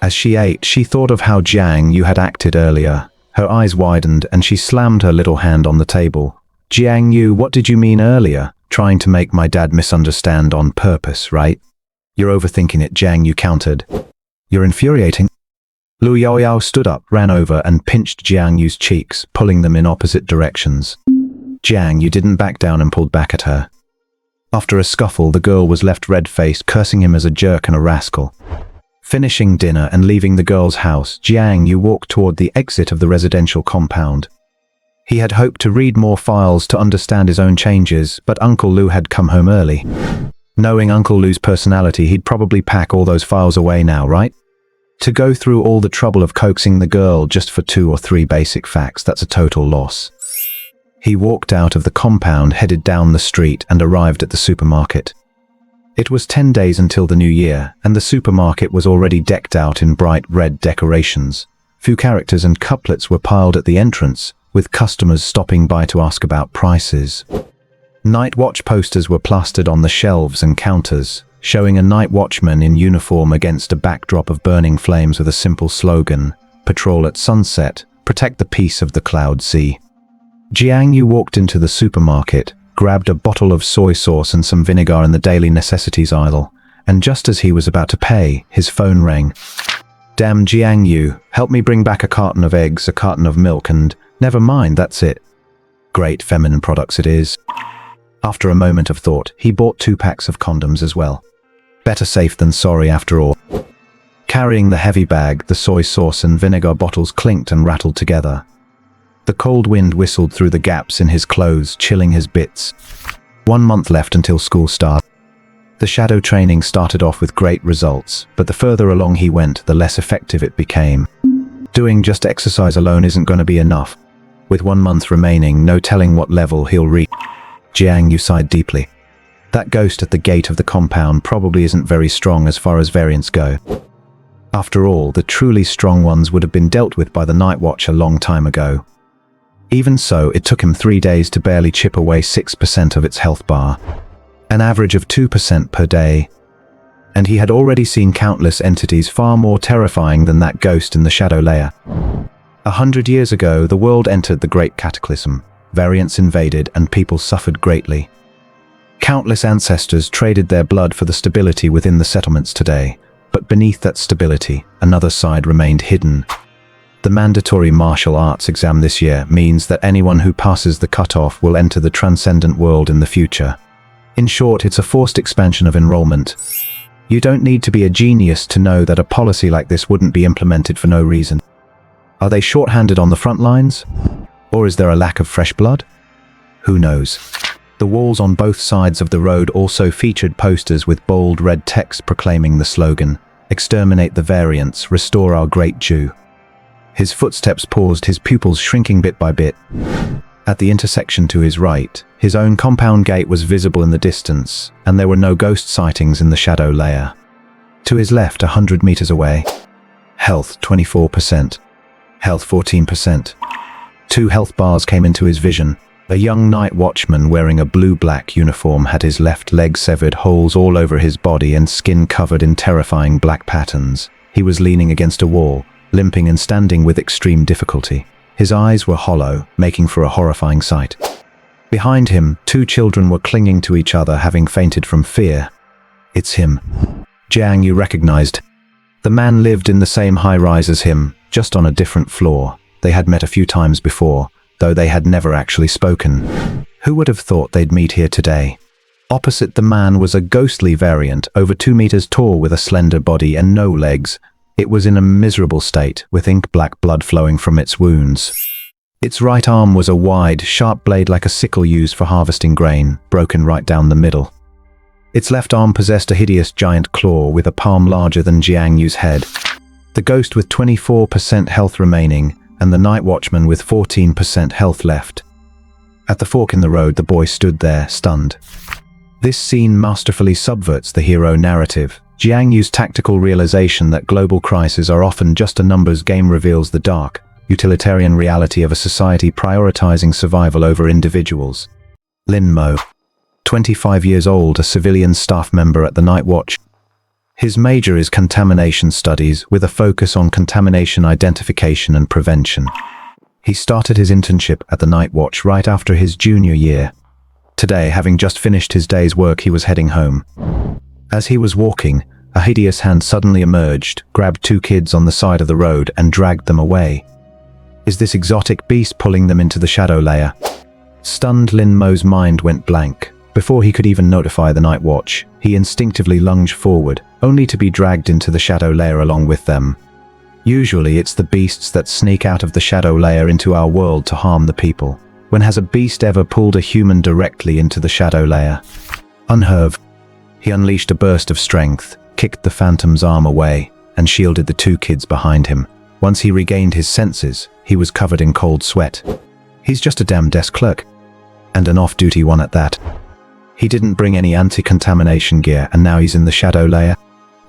As she ate, she thought of how Jiang You had acted earlier. Her eyes widened and she slammed her little hand on the table. Jiang You, what did you mean earlier? Trying to make my dad misunderstand on purpose, right? You're overthinking it, Jiang You countered. You're infuriating. Lu Yaoyao stood up, ran over and pinched Jiang Yu's cheeks, pulling them in opposite directions. Jiang You didn't back down and pulled back at her. After a scuffle, the girl was left red-faced, cursing him as a jerk and a rascal. Finishing dinner and leaving the girl's house, Jiang You walked toward the exit of the residential compound. He had hoped to read more files to understand his own changes, but Uncle Lu had come home early. Knowing Uncle Lu's personality, he'd probably pack all those files away now, right? To go through all the trouble of coaxing the girl just for 2 or 3 basic facts, that's a total loss. He walked out of the compound, headed down the street, and arrived at the supermarket. It was 10 days until the new year, and the supermarket was already decked out in bright red decorations. Few characters and couplets were piled at the entrance, with customers stopping by to ask about prices. Night watch posters were plastered on the shelves and counters, showing a night watchman in uniform against a backdrop of burning flames with a simple slogan, "Patrol at sunset, protect the peace of the Cloud Sea." Jiang You walked into the supermarket, grabbed a bottle of soy sauce and some vinegar in the daily necessities aisle, and just as he was about to pay, his phone rang. "Damn, Jiang You, help me bring back a carton of eggs, a carton of milk, and never mind, that's it." Great feminine products it is. After a moment of thought, he bought 2 packs of condoms as well. Better safe than sorry after all. Carrying the heavy bag, the soy sauce and vinegar bottles clinked and rattled together. The cold wind whistled through the gaps in his clothes, chilling his bits. 1 month left until school started. The shadow training started off with great results, but the further along he went, the less effective it became. Doing just exercise alone isn't going to be enough. With 1 month remaining, no telling what level he'll reach. Jiang You sighed deeply. That ghost at the gate of the compound probably isn't very strong as far as variants go. After all, the truly strong ones would have been dealt with by the Night Watch a long time ago. Even so, it took him 3 days to barely chip away 6% of its health bar, an average of 2% per day. And he had already seen countless entities far more terrifying than that ghost in the shadow layer. 100 years ago, the world entered the Great Cataclysm. Variants invaded and people suffered greatly. Countless ancestors traded their blood for the stability within the settlements today, but beneath that stability, another side remained hidden. The mandatory martial arts exam this year means that anyone who passes the cutoff will enter the transcendent world in the future. In short, it's a forced expansion of enrollment. You don't need to be a genius to know that a policy like this wouldn't be implemented for no reason. Are they short-handed on the front lines? Or is there a lack of fresh blood? Who knows? The walls on both sides of the road also featured posters with bold red text proclaiming the slogan, "Exterminate the variants, restore our great Jew." His footsteps paused, his pupils shrinking bit by bit. At the intersection to his right, his own compound gate was visible in the distance, and there were no ghost sightings in the shadow layer. To his left, 100 meters away, health 24%, health 14%. 2 health bars came into his vision. A young night watchman wearing a blue-black uniform had his left leg severed, holes all over his body and skin covered in terrifying black patterns. He was leaning against a wall, limping and standing with extreme difficulty. His eyes were hollow, making for a horrifying sight. Behind him, 2 children were clinging to each other, having fainted from fear. It's him. Jiang You recognized. The man lived in the same high-rise as him, just on a different floor. They had met a few times before, though they had never actually spoken. Who would have thought they'd meet here today? Opposite the man was a ghostly variant, over 2 meters tall with a slender body and no legs. It was in a miserable state, with ink-black blood flowing from its wounds. Its right arm was a wide, sharp blade like a sickle used for harvesting grain, broken right down the middle. Its left arm possessed a hideous giant claw with a palm larger than Jiang Yu's head. The ghost with 24% health remaining, and the night watchman with 14% health left. At the fork in the road, the boy stood there, stunned. This scene masterfully subverts the hero narrative. Jiang Yu's tactical realization that global crises are often just a numbers game reveals the dark, utilitarian reality of a society prioritizing survival over individuals. Lin Mo. 25 years old, a civilian staff member at the Night Watch. His major is contamination studies with a focus on contamination identification and prevention. He started his internship at the Night Watch right after his junior year. Today, having just finished his day's work, he was heading home. As he was walking, a hideous hand suddenly emerged, grabbed two kids on the side of the road and dragged them away. Is this exotic beast pulling them into the shadow layer? Stunned, Lin Mo's mind went blank. Before he could even notify the Night Watch, he instinctively lunged forward, only to be dragged into the shadow layer along with them. Usually it's the beasts that sneak out of the shadow layer into our world to harm the people. When has a beast ever pulled a human directly into the shadow layer? Unnerved, he unleashed a burst of strength, kicked the phantom's arm away, and shielded the two kids behind him. Once he regained his senses, he was covered in cold sweat. He's just a damn desk clerk. And an off-duty one at that. He didn't bring any anti-contamination gear, and now he's in the shadow layer.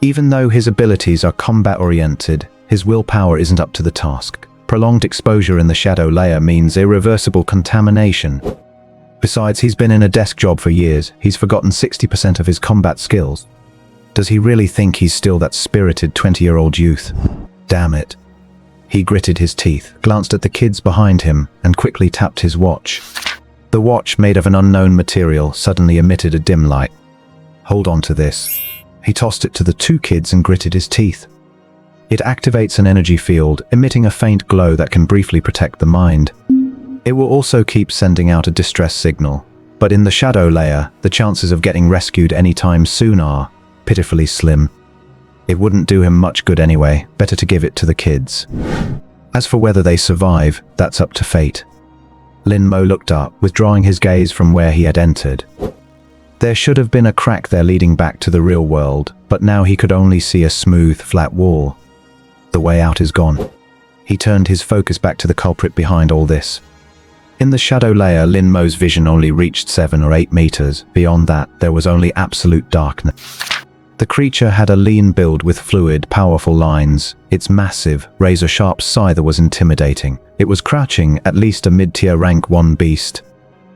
Even though his abilities are combat-oriented, his willpower isn't up to the task. Prolonged exposure in the shadow layer means irreversible contamination. Besides, he's been in a desk job for years. He's forgotten 60% of his combat skills. Does he really think he's still that spirited 20-year-old youth? Damn it. He gritted his teeth, glanced at the kids behind him, and quickly tapped his watch. The watch, made of an unknown material, suddenly emitted a dim light. Hold on to this. He tossed it to the two kids and gritted his teeth. It activates an energy field, emitting a faint glow that can briefly protect the mind. It will also keep sending out a distress signal, but in the shadow layer, the chances of getting rescued anytime soon are pitifully slim. It wouldn't do him much good anyway, better to give it to the kids. As for whether they survive, that's up to fate. Lin Mo looked up, withdrawing his gaze from where he had entered. There should have been a crack there leading back to the real world, but now he could only see a smooth, flat wall. The way out is gone. He turned his focus back to the culprit behind all this. In the shadow layer, Lin Mo's vision only reached 7 or 8 meters. Beyond that, there was only absolute darkness. The creature had a lean build with fluid, powerful lines. Its massive, razor-sharp scythe was intimidating. It was crouching, at least a mid-tier rank 1 beast.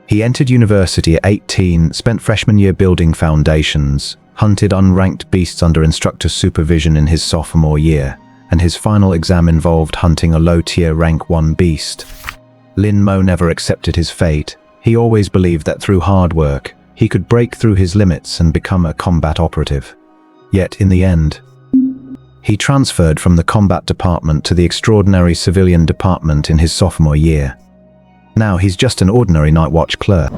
He entered university at 18, spent freshman year building foundations, hunted unranked beasts under instructor supervision in his sophomore year, and his final exam involved hunting a low-tier rank 1 beast. Lin Mo never accepted his fate. He always believed that through hard work, he could break through his limits and become a combat operative. Yet, in the end, he transferred from the combat department to the extraordinary civilian department in his sophomore year. Now he's just an ordinary Night Watch clerk.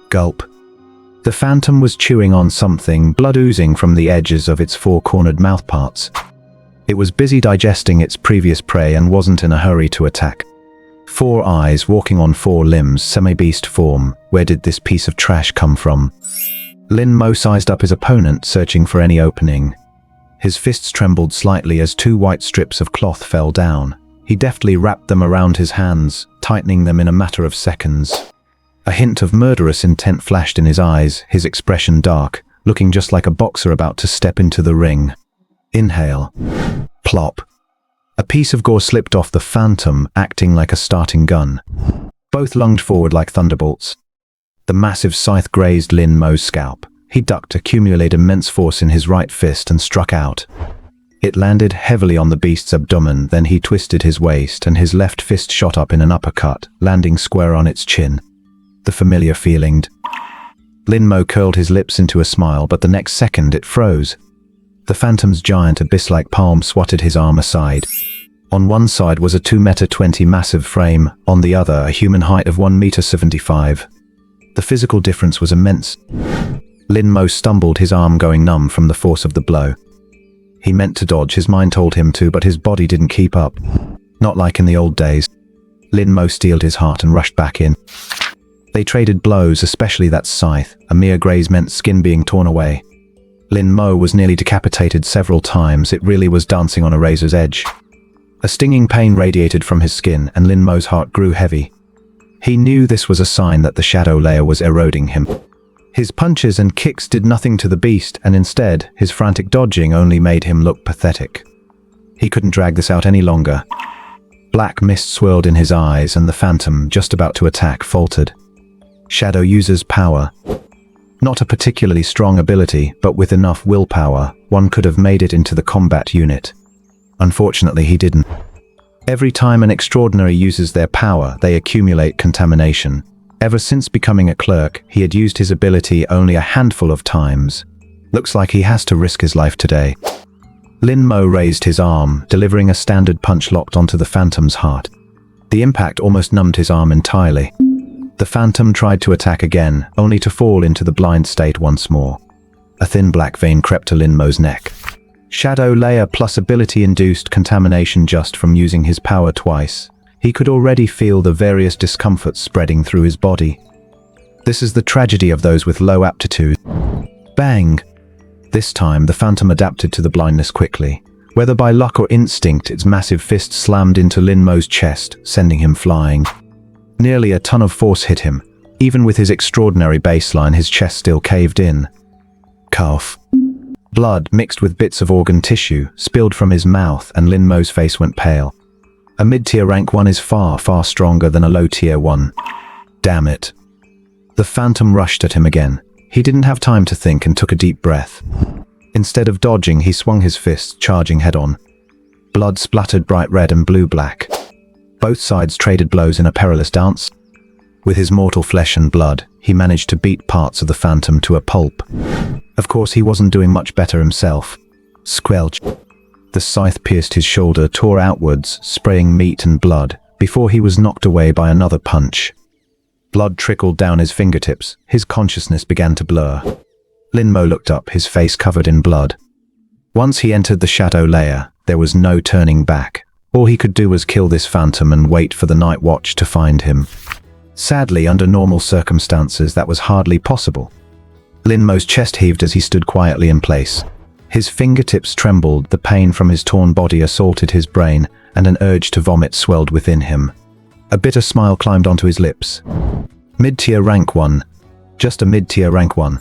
Gulp. The phantom was chewing on something, blood oozing from the edges of its 4-cornered mouthparts. It was busy digesting its previous prey and wasn't in a hurry to attack. 4 eyes walking on 4 limbs, semi-beast form. Where did this piece of trash come from? Lin Mo sized up his opponent, searching for any opening. His fists trembled slightly as 2 white strips of cloth fell down. He deftly wrapped them around his hands, tightening them in a matter of seconds. A hint of murderous intent flashed in his eyes, his expression dark, looking just like a boxer about to step into the ring. Inhale. Plop. A piece of gore slipped off the phantom, acting like a starting gun. Both lunged forward like thunderbolts. The massive scythe grazed Lin Mo's scalp. He ducked, accumulated immense force in his right fist, and struck out. It landed heavily on the beast's abdomen, then he twisted his waist, and his left fist shot up in an uppercut, landing square on its chin. The familiar feeling. Lin Mo curled his lips into a smile, but the next second it froze. The phantom's giant abyss-like palm swatted his arm aside. On one side was a 2.20 m massive frame, on the other a human height of 1.75 m. The physical difference was immense. Lin Mo stumbled, his arm going numb from the force of the blow. He meant to dodge, his mind told him to, but his body didn't keep up. Not like in the old days. Lin Mo steeled his heart and rushed back in. They traded blows, especially that scythe. A mere graze meant skin being torn away. Lin Mo was nearly decapitated several times. It really was dancing on a razor's edge. A stinging pain radiated from his skin, and Lin Mo's heart grew heavy. He knew this was a sign that the shadow layer was eroding him. His punches and kicks did nothing to the beast, and instead, his frantic dodging only made him look pathetic. He couldn't drag this out any longer. Black mist swirled in his eyes, and the phantom, just about to attack, faltered. Shadow user's power. Not a particularly strong ability, but with enough willpower, one could have made it into the combat unit. Unfortunately, he didn't. Every time an extraordinary uses their power, they accumulate contamination. Ever since becoming a clerk, he had used his ability only a handful of times. Looks like he has to risk his life today. Lin Mo raised his arm, delivering a standard punch locked onto the Phantom's heart. The impact almost numbed his arm entirely. The Phantom tried to attack again, only to fall into the blind state once more. A thin black vein crept to Lin Mo's neck. Shadow layer plus ability-induced contamination just from using his power twice. He could already feel the various discomforts spreading through his body. This is the tragedy of those with low aptitude. Bang! This time, the Phantom adapted to the blindness quickly. Whether by luck or instinct, its massive fist slammed into Lin Mo's chest, sending him flying. Nearly a ton of force hit him. Even with his extraordinary baseline, his chest still caved in. Cough. Blood, mixed with bits of organ tissue, spilled from his mouth, and Lin Mo's face went pale. A mid-tier rank 1 is far, far stronger than a low-tier 1. Damn it. The Phantom rushed at him again. He didn't have time to think and took a deep breath. Instead of dodging, he swung his fists, charging head-on. Blood splattered bright red and blue-black. Both sides traded blows in a perilous dance. With his mortal flesh and blood, he managed to beat parts of the Phantom to a pulp. Of course, he wasn't doing much better himself. Squelch. The scythe pierced his shoulder, tore outwards, spraying meat and blood, before he was knocked away by another punch. Blood trickled down his fingertips. His consciousness began to blur. Lin Mo looked up, his face covered in blood. Once he entered the shadow layer, there was no turning back. All he could do was kill this Phantom and wait for the night watch to find him. Sadly, under normal circumstances, that was hardly possible. Lin Mo's chest heaved as he stood quietly in place. His fingertips trembled, the pain from his torn body assaulted his brain, and an urge to vomit swelled within him. A bitter smile climbed onto his lips. Mid-tier rank 1. Just a mid-tier rank 1.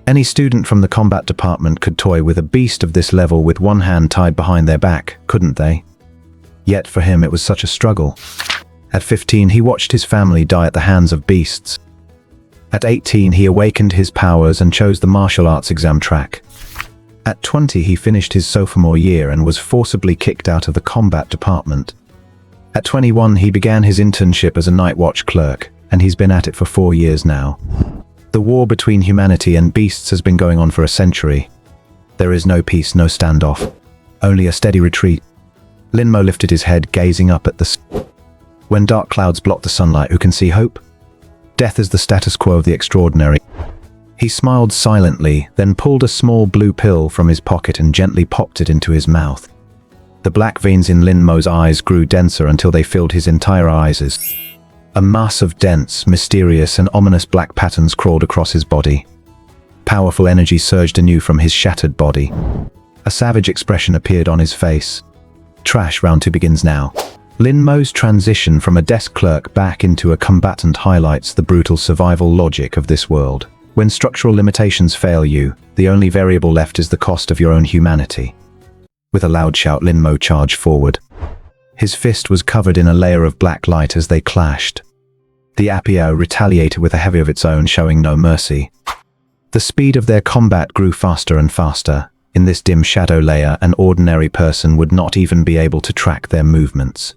Any student from the combat department could toy with a beast of this level with one hand tied behind their back, couldn't they? Yet for him it was such a struggle. At 15 he watched his family die at the hands of beasts. At 18 he awakened his powers and chose the martial arts exam track. At 20 he finished his sophomore year and was forcibly kicked out of the combat department. At 21 he began his internship as a night watch clerk, and he's been at it for 4 years now. The war between humanity and beasts has been going on for a century. There is no peace, no standoff. Only a steady retreat. Lin Mo lifted his head, gazing up at the sky. When dark clouds block the sunlight, who can see hope? Death is the status quo of the extraordinary. He smiled silently, then pulled a small blue pill from his pocket and gently popped it into his mouth. The black veins in Lin Mo's eyes grew denser until they filled his entire eyes. A mass of dense, mysterious and ominous black patterns crawled across his body. Powerful energy surged anew from his shattered body. A savage expression appeared on his face. Trash round 2 begins now. Lin Mo's transition from a desk clerk back into a combatant highlights the brutal survival logic of this world. When structural limitations fail you, the only variable left is the cost of your own humanity. With a loud shout, Lin Mo charged forward. His fist was covered in a layer of black light as they clashed. The Apio retaliated with a heavy of its own, showing no mercy. The speed of their combat grew faster and faster. In this dim shadow layer, an ordinary person would not even be able to track their movements.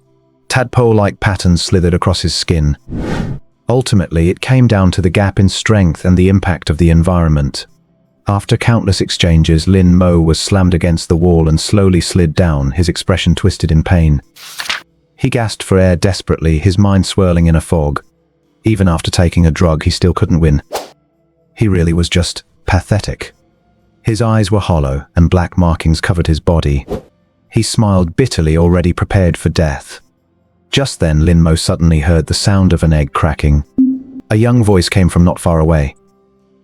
Tadpole-like patterns slithered across his skin. Ultimately, it came down to the gap in strength and the impact of the environment. After countless exchanges, Lin Mo was slammed against the wall and slowly slid down, his expression twisted in pain. He gasped for air desperately, his mind swirling in a fog. Even after taking a drug, he still couldn't win. He really was just pathetic. His eyes were hollow, and black markings covered his body. He smiled bitterly, already prepared for death. Just then, Lin Mo suddenly heard the sound of an egg cracking. A young voice came from not far away.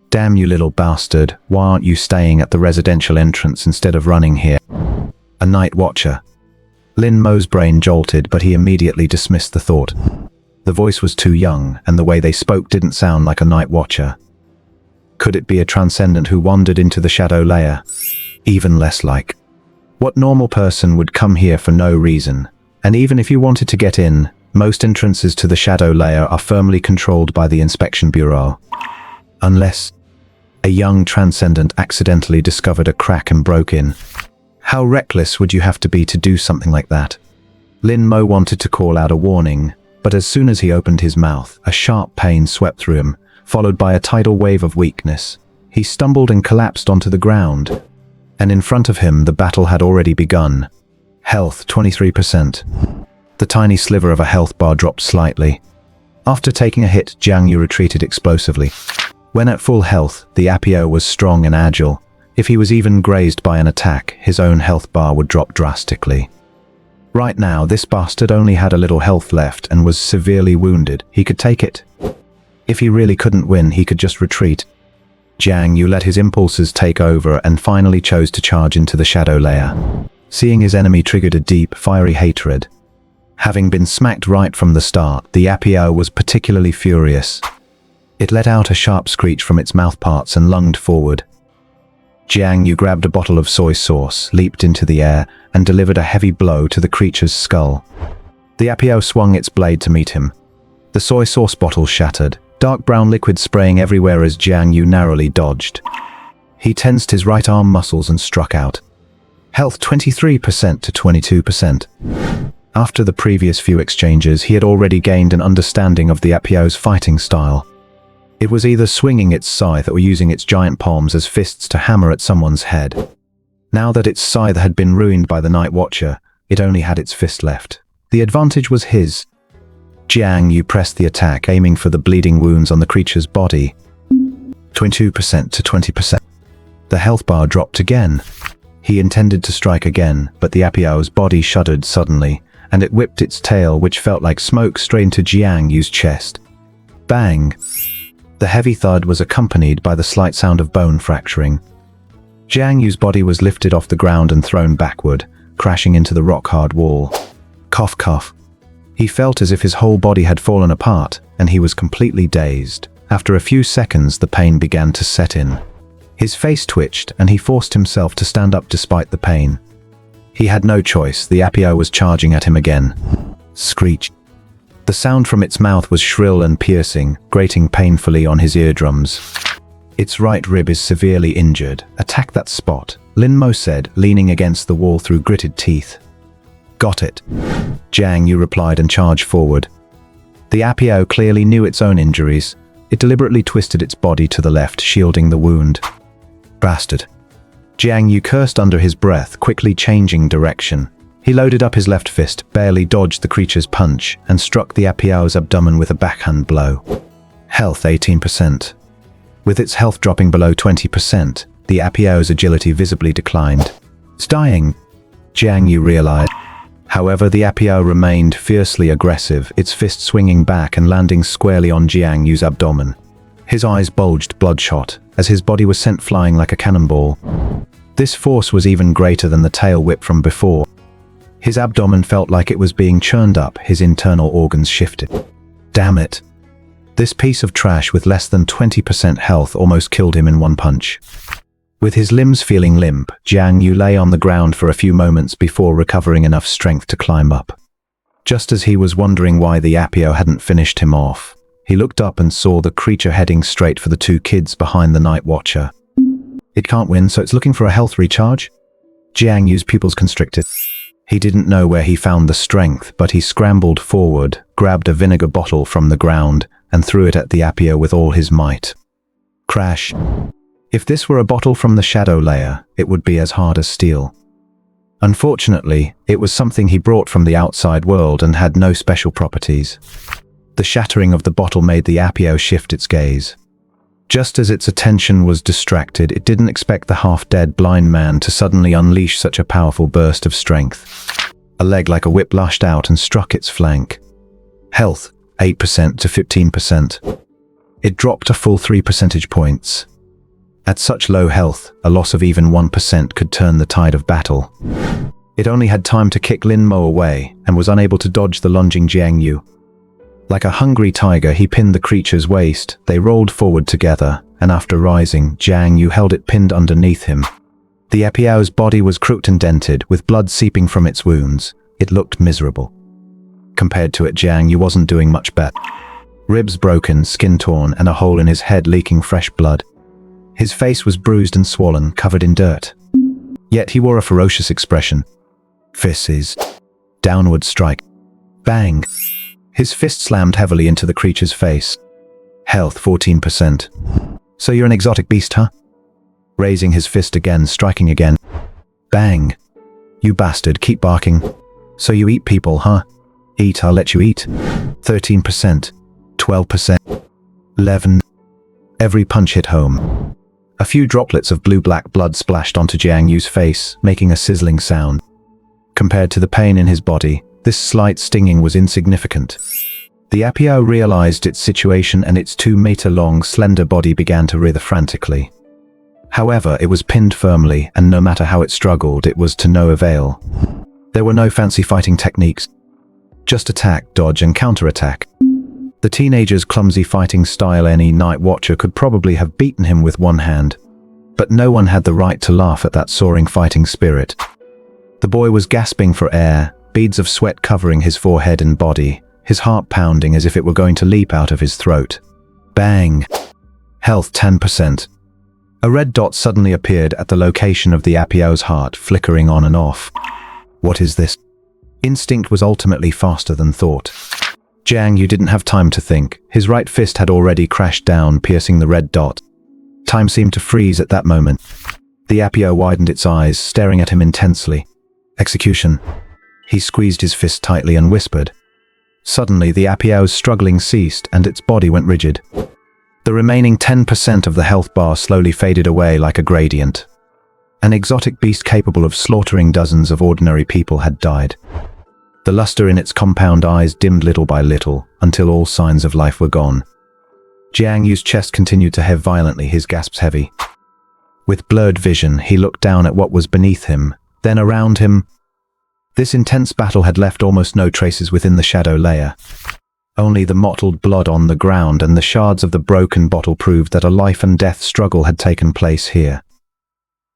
"Damn you little bastard, why aren't you staying at the residential entrance instead of running here?" A night watcher. Lin Mo's brain jolted, but he immediately dismissed the thought. The voice was too young, and the way they spoke didn't sound like a night watcher. Could it be a transcendent who wandered into the shadow layer? Even less like. What normal person would come here for no reason? And even if you wanted to get in, most entrances to the shadow layer are firmly controlled by the inspection bureau. Unless A young transcendent accidentally discovered a crack and broke in. How reckless would you have to be to do something like that? Lin Mo wanted to call out a warning, but as soon as he opened his mouth, a sharp pain swept through him, followed by a tidal wave of weakness. He stumbled and collapsed onto the ground. And in front of him, the battle had already begun. Health 23%. The tiny sliver of a health bar dropped slightly. After taking a hit, Jiang You retreated explosively. When at full health, the Apio was strong and agile. If he was even grazed by an attack, his own health bar would drop drastically. Right now, this bastard only had a little health left and was severely wounded. He could take it. If he really couldn't win, he could just retreat. Jiang You let his impulses take over and finally chose to charge into the shadow layer. Seeing his enemy triggered a deep, fiery hatred. Having been smacked right from the start, the Apio was particularly furious. It let out a sharp screech from its mouthparts and lunged forward. Jiang You grabbed a bottle of soy sauce, leaped into the air, and delivered a heavy blow to the creature's skull. The Apio swung its blade to meet him. The soy sauce bottle shattered, dark brown liquid spraying everywhere as Jiang You narrowly dodged. He tensed his right arm muscles and struck out. Health 23% to 22%. After the previous few exchanges, he had already gained an understanding of the Apio's fighting style. It was either swinging its scythe or using its giant palms as fists to hammer at someone's head. Now that its scythe had been ruined by the Night Watcher, it only had its fist left. The advantage was his. Jiang You pressed the attack, aiming for the bleeding wounds on the creature's body. 22% to 20%. The health bar dropped again. He intended to strike again, but the Apio's body shuddered suddenly, and it whipped its tail, which felt like smoke, straight into Jiang Yu's chest. Bang! The heavy thud was accompanied by the slight sound of bone fracturing. Jiang Yu's body was lifted off the ground and thrown backward, crashing into the rock-hard wall. Cough, cough. He felt as if his whole body had fallen apart, and he was completely dazed. After a few seconds, the pain began to set in. His face twitched, and he forced himself to stand up despite the pain. He had no choice. The Apio was charging at him again. Screech. The sound from its mouth was shrill and piercing, grating painfully on his eardrums. Its right rib is severely injured. Attack that spot, Lin Mo said, leaning against the wall through gritted teeth. Got it. Jiang You replied and charged forward. The Apio clearly knew its own injuries. It deliberately twisted its body to the left, shielding the wound. Bastard. Jiang You cursed under his breath, quickly changing direction. He loaded up his left fist, barely dodged the creature's punch, and struck the Apio's abdomen with a backhand blow. Health 18%. With its health dropping below 20%, the Apio's agility visibly declined. It's dying, Jiang You realized. However, the Apio remained fiercely aggressive, its fist swinging back and landing squarely on Jiang Yu's abdomen. His eyes bulged bloodshot, as his body was sent flying like a cannonball. This force was even greater than the tail whip from before. His abdomen felt like it was being churned up, his internal organs shifted. Damn it. This piece of trash with less than 20% health almost killed him in one punch. With his limbs feeling limp, Jiang You lay on the ground for a few moments before recovering enough strength to climb up. Just as he was wondering why the Apio hadn't finished him off, he looked up and saw the creature heading straight for the two kids behind the Night Watcher. It can't win, so it's looking for a health recharge? Jiang Yu's pupils constricted. He didn't know where he found the strength, but he scrambled forward, grabbed a vinegar bottle from the ground, and threw it at the Apio with all his might. Crash. If this were a bottle from the shadow layer, it would be as hard as steel. Unfortunately, it was something he brought from the outside world and had no special properties. The shattering of the bottle made the Apio shift its gaze. Just as its attention was distracted, it didn't expect the half-dead blind man to suddenly unleash such a powerful burst of strength. A leg like a whip lashed out and struck its flank. Health, 8% to 15%. It dropped a full 3 percentage points. At such low health, a loss of even 1% could turn the tide of battle. It only had time to kick Lin Mo away, and was unable to dodge the lunging Jiang You. Like a hungry tiger, he pinned the creature's waist. They rolled forward together, and after rising, Jiang You held it pinned underneath him. The Apio's body was crooked and dented, with blood seeping from its wounds. It looked miserable. Compared to it, Jiang You wasn't doing much better. Ribs broken, skin torn, and a hole in his head leaking fresh blood. His face was bruised and swollen, covered in dirt. Yet he wore a ferocious expression. Fists. Downward strike. Bang. His fist slammed heavily into the creature's face. Health 14%. So you're an exotic beast, huh? Raising his fist again, striking again. Bang. You bastard, keep barking. So you eat people, huh? Eat, I'll let you eat. 13%. 12%. 11. Every punch hit home. A few droplets of blue-black blood splashed onto Jiang Yu's face, making a sizzling sound. Compared to the pain in his body, this slight stinging was insignificant. The Apio realized its situation and its 2-meter-long, slender body began to writhe frantically. However, it was pinned firmly, and no matter how it struggled, it was to no avail. There were no fancy fighting techniques. Just attack, dodge, and counterattack. The teenager's clumsy fighting style, any night watcher could probably have beaten him with one hand. But no one had the right to laugh at that soaring fighting spirit. The boy was gasping for air, beads of sweat covering his forehead and body, his heart pounding as if it were going to leap out of his throat. Bang! Health 10%. A red dot suddenly appeared at the location of the Apio's heart, flickering on and off. What is this? Instinct was ultimately faster than thought. Jiang You didn't have time to think. His right fist had already crashed down, piercing the red dot. Time seemed to freeze at that moment. The Apio widened its eyes, staring at him intensely. Execution. He squeezed his fist tightly and whispered. Suddenly, the Apio's struggling ceased and its body went rigid. The remaining 10% of the health bar slowly faded away like a gradient. An exotic beast capable of slaughtering dozens of ordinary people had died. The luster in its compound eyes dimmed little by little, until all signs of life were gone. Jiang Yu's chest continued to heave violently, his gasps heavy. With blurred vision, he looked down at what was beneath him, then around him. This intense battle had left almost no traces within the shadow layer. Only the mottled blood on the ground and the shards of the broken bottle proved that a life-and-death struggle had taken place here.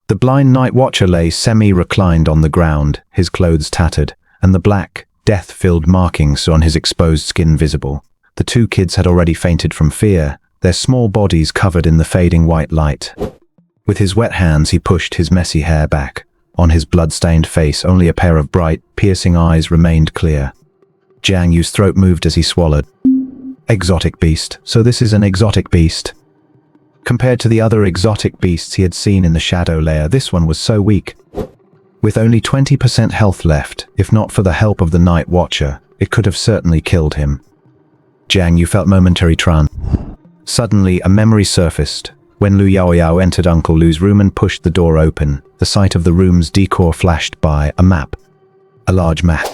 The blind night watcher lay semi-reclined on the ground, his clothes tattered, and the black, death-filled markings on his exposed skin visible. The two kids had already fainted from fear, their small bodies covered in the fading white light. With his wet hands he pushed his messy hair back. On his blood-stained face only a pair of bright, piercing eyes remained clear. Jiang Yu's throat moved as he swallowed. Exotic beast. So this is an exotic beast. Compared to the other exotic beasts he had seen in the shadow layer, this one was so weak. With only 20% health left, if not for the help of the night watcher, it could have certainly killed him. Jiang Yu felt momentary trance. Suddenly, a memory surfaced. When Lu Yaoyao entered Uncle Lu's room and pushed the door open, the sight of the room's decor flashed by. A map. A large map.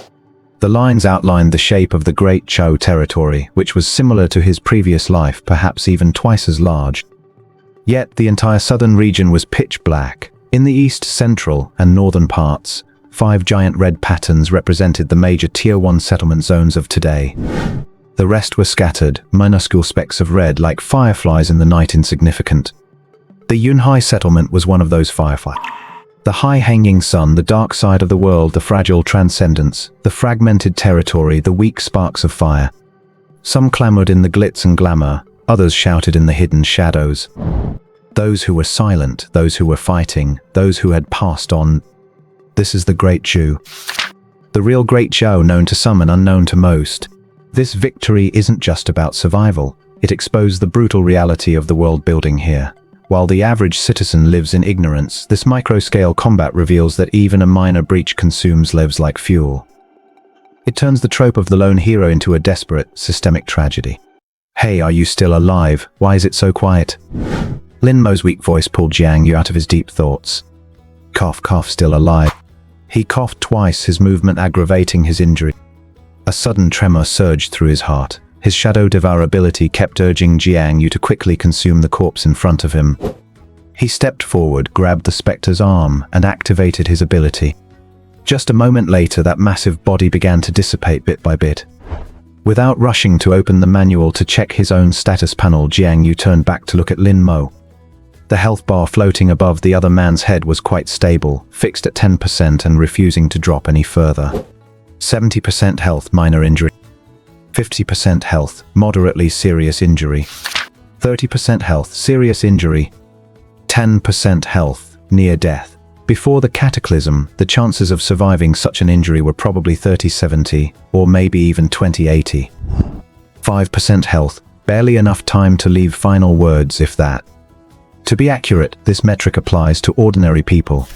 The lines outlined the shape of the Great Chou territory, which was similar to his previous life, perhaps even twice as large. Yet, the entire southern region was pitch black. In the east, central, and northern parts, 5 giant red patterns represented the major Tier 1 settlement zones of today. The rest were scattered, minuscule specks of red like fireflies in the night, insignificant. The Yunhai settlement was one of those fireflies. The high-hanging sun, the dark side of the world, the fragile transcendence, the fragmented territory, the weak sparks of fire. Some clamored in the glitz and glamour, others shouted in the hidden shadows. Those who were silent, those who were fighting, those who had passed on. This is the Great Chou. The real Great Chou, known to some and unknown to most. This victory isn't just about survival. It exposed the brutal reality of the world building here. While the average citizen lives in ignorance, this micro-scale combat reveals that even a minor breach consumes lives like fuel. It turns the trope of the lone hero into a desperate, systemic tragedy. Hey, are you still alive? Why is it so quiet? Lin Mo's weak voice pulled Jiang Yu out of his deep thoughts. Cough, cough, still alive. He coughed twice, his movement aggravating his injury. A sudden tremor surged through his heart. His shadow devourability kept urging Jiang Yu to quickly consume the corpse in front of him. He stepped forward, grabbed the specter's arm, and activated his ability. Just a moment later, that massive body began to dissipate bit by bit. Without rushing to open the manual to check his own status panel, Jiang Yu turned back to look at Lin Mo. The health bar floating above the other man's head was quite stable, fixed at 10% and refusing to drop any further. 70% health, minor injury. 50% health, moderately serious injury. 30% health, serious injury. 10% health, near death. Before the cataclysm, the chances of surviving such an injury were probably 30-70, or maybe even 20-80. 5% health, barely enough time to leave final words if that. To be accurate, this metric applies to ordinary people.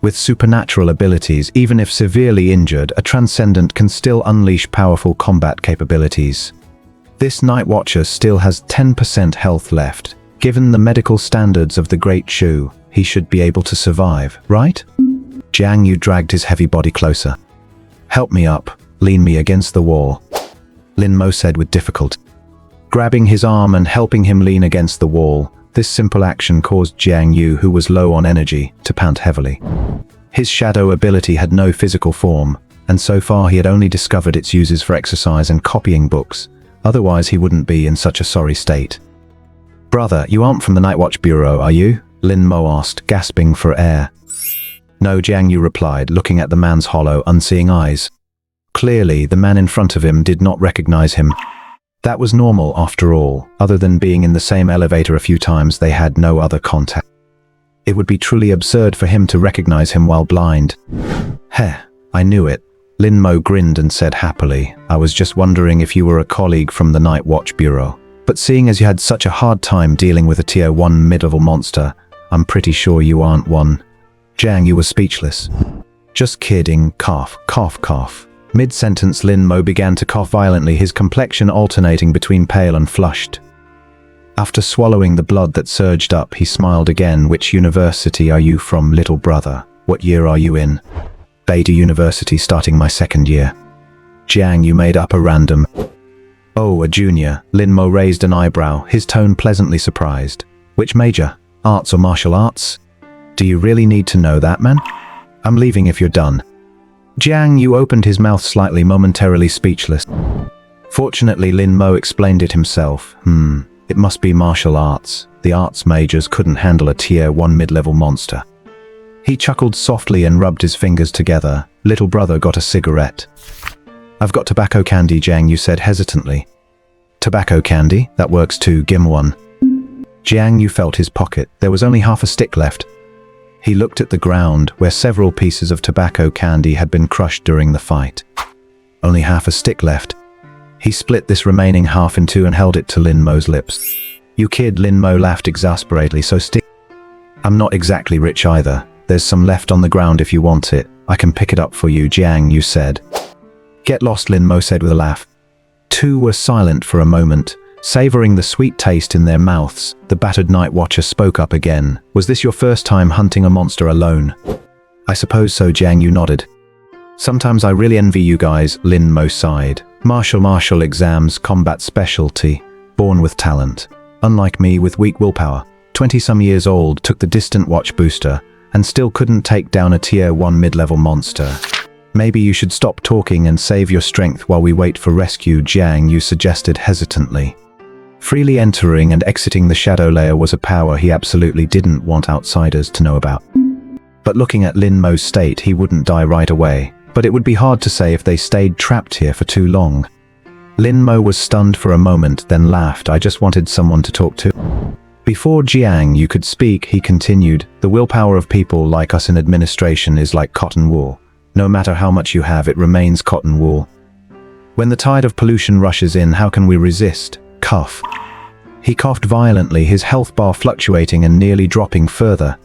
With supernatural abilities, even if severely injured, a transcendent can still unleash powerful combat capabilities. This Night Watcher still has 10% health left. Given the medical standards of the Great Shu, he should be able to survive, right? Jiang You dragged his heavy body closer. "Help me up, lean me against the wall," Lin Mo said with difficulty. Grabbing his arm and helping him lean against the wall, this simple action caused Jiang You, who was low on energy, to pant heavily. His shadow ability had no physical form, and so far he had only discovered its uses for exercise and copying books. Otherwise he wouldn't be in such a sorry state. "Brother, you aren't from the Night Watch Bureau, are you?" Lin Mo asked, gasping for air. "No," Jiang Yu replied, looking at the man's hollow, unseeing eyes. Clearly, the man in front of him did not recognize him. That was normal, after all. Other than being in the same elevator a few times, they had no other contact. It would be truly absurd for him to recognize him while blind. "Heh, I knew it." Lin Mo grinned and said happily, "I was just wondering if you were a colleague from the Night Watch Bureau. But seeing as you had such a hard time dealing with a Tier 1 mid-level monster, I'm pretty sure you aren't one." Jiang Yu was speechless. "Just kidding, cough, cough, cough." Mid-sentence, Lin Mo began to cough violently, his complexion alternating between pale and flushed. After swallowing the blood that surged up, he smiled again. "Which university are you from, little brother? What year are you in?" "Beta University, starting my second year." Jiang Yu made up a random. "Oh, a junior." Lin Mo raised an eyebrow, his tone pleasantly surprised. "Which major? Arts or martial arts?" "Do you really need to know that, man? I'm leaving if you're done." Jiang Yu opened his mouth slightly, momentarily speechless. Fortunately, Lin Mo explained it himself. It must be martial arts. The arts majors couldn't handle a Tier 1 mid-level monster." He chuckled softly and rubbed his fingers together. "Little brother got a cigarette?" "I've got tobacco candy," Jiang Yu said hesitantly. "Tobacco candy? That works too, give one." Jiang Yu felt his pocket. There was only half a stick left. He looked at the ground, where several pieces of tobacco candy had been crushed during the fight. Only half a stick left. He split this remaining half in two and held it to Lin Mo's lips. "You kid," Lin Mo laughed exasperatedly, "so stick." "I'm not exactly rich either. There's some left on the ground if you want it. I can pick it up for you," Jiang Yu said. "Get lost," Lin Mo said with a laugh. Two were silent for a moment, savoring the sweet taste in their mouths. The battered Night Watcher spoke up again. "Was this your first time hunting a monster alone?" "I suppose so," Jiang Yu nodded. "Sometimes I really envy you guys," Lin Mo sighed. Martial exams, combat specialty, born with talent. Unlike me, with weak willpower. 20-some years old, took the distant watch booster, and still couldn't take down a Tier 1 mid-level monster. "Maybe you should stop talking and save your strength while we wait for rescue," Jiang Yu suggested hesitantly. Freely entering and exiting the shadow layer was a power he absolutely didn't want outsiders to know about. But looking at Lin Mo's state, he wouldn't die right away. But it would be hard to say if they stayed trapped here for too long. Lin Mo was stunned for a moment, then laughed. "I just wanted someone to talk to." Before Jiang Yu could speak, he continued, "The willpower of people like us in administration is like cotton wool. No matter how much you have, it remains cotton wool. When the tide of pollution rushes in, how can we resist?" Cough. He coughed violently, his health bar fluctuating and nearly dropping further.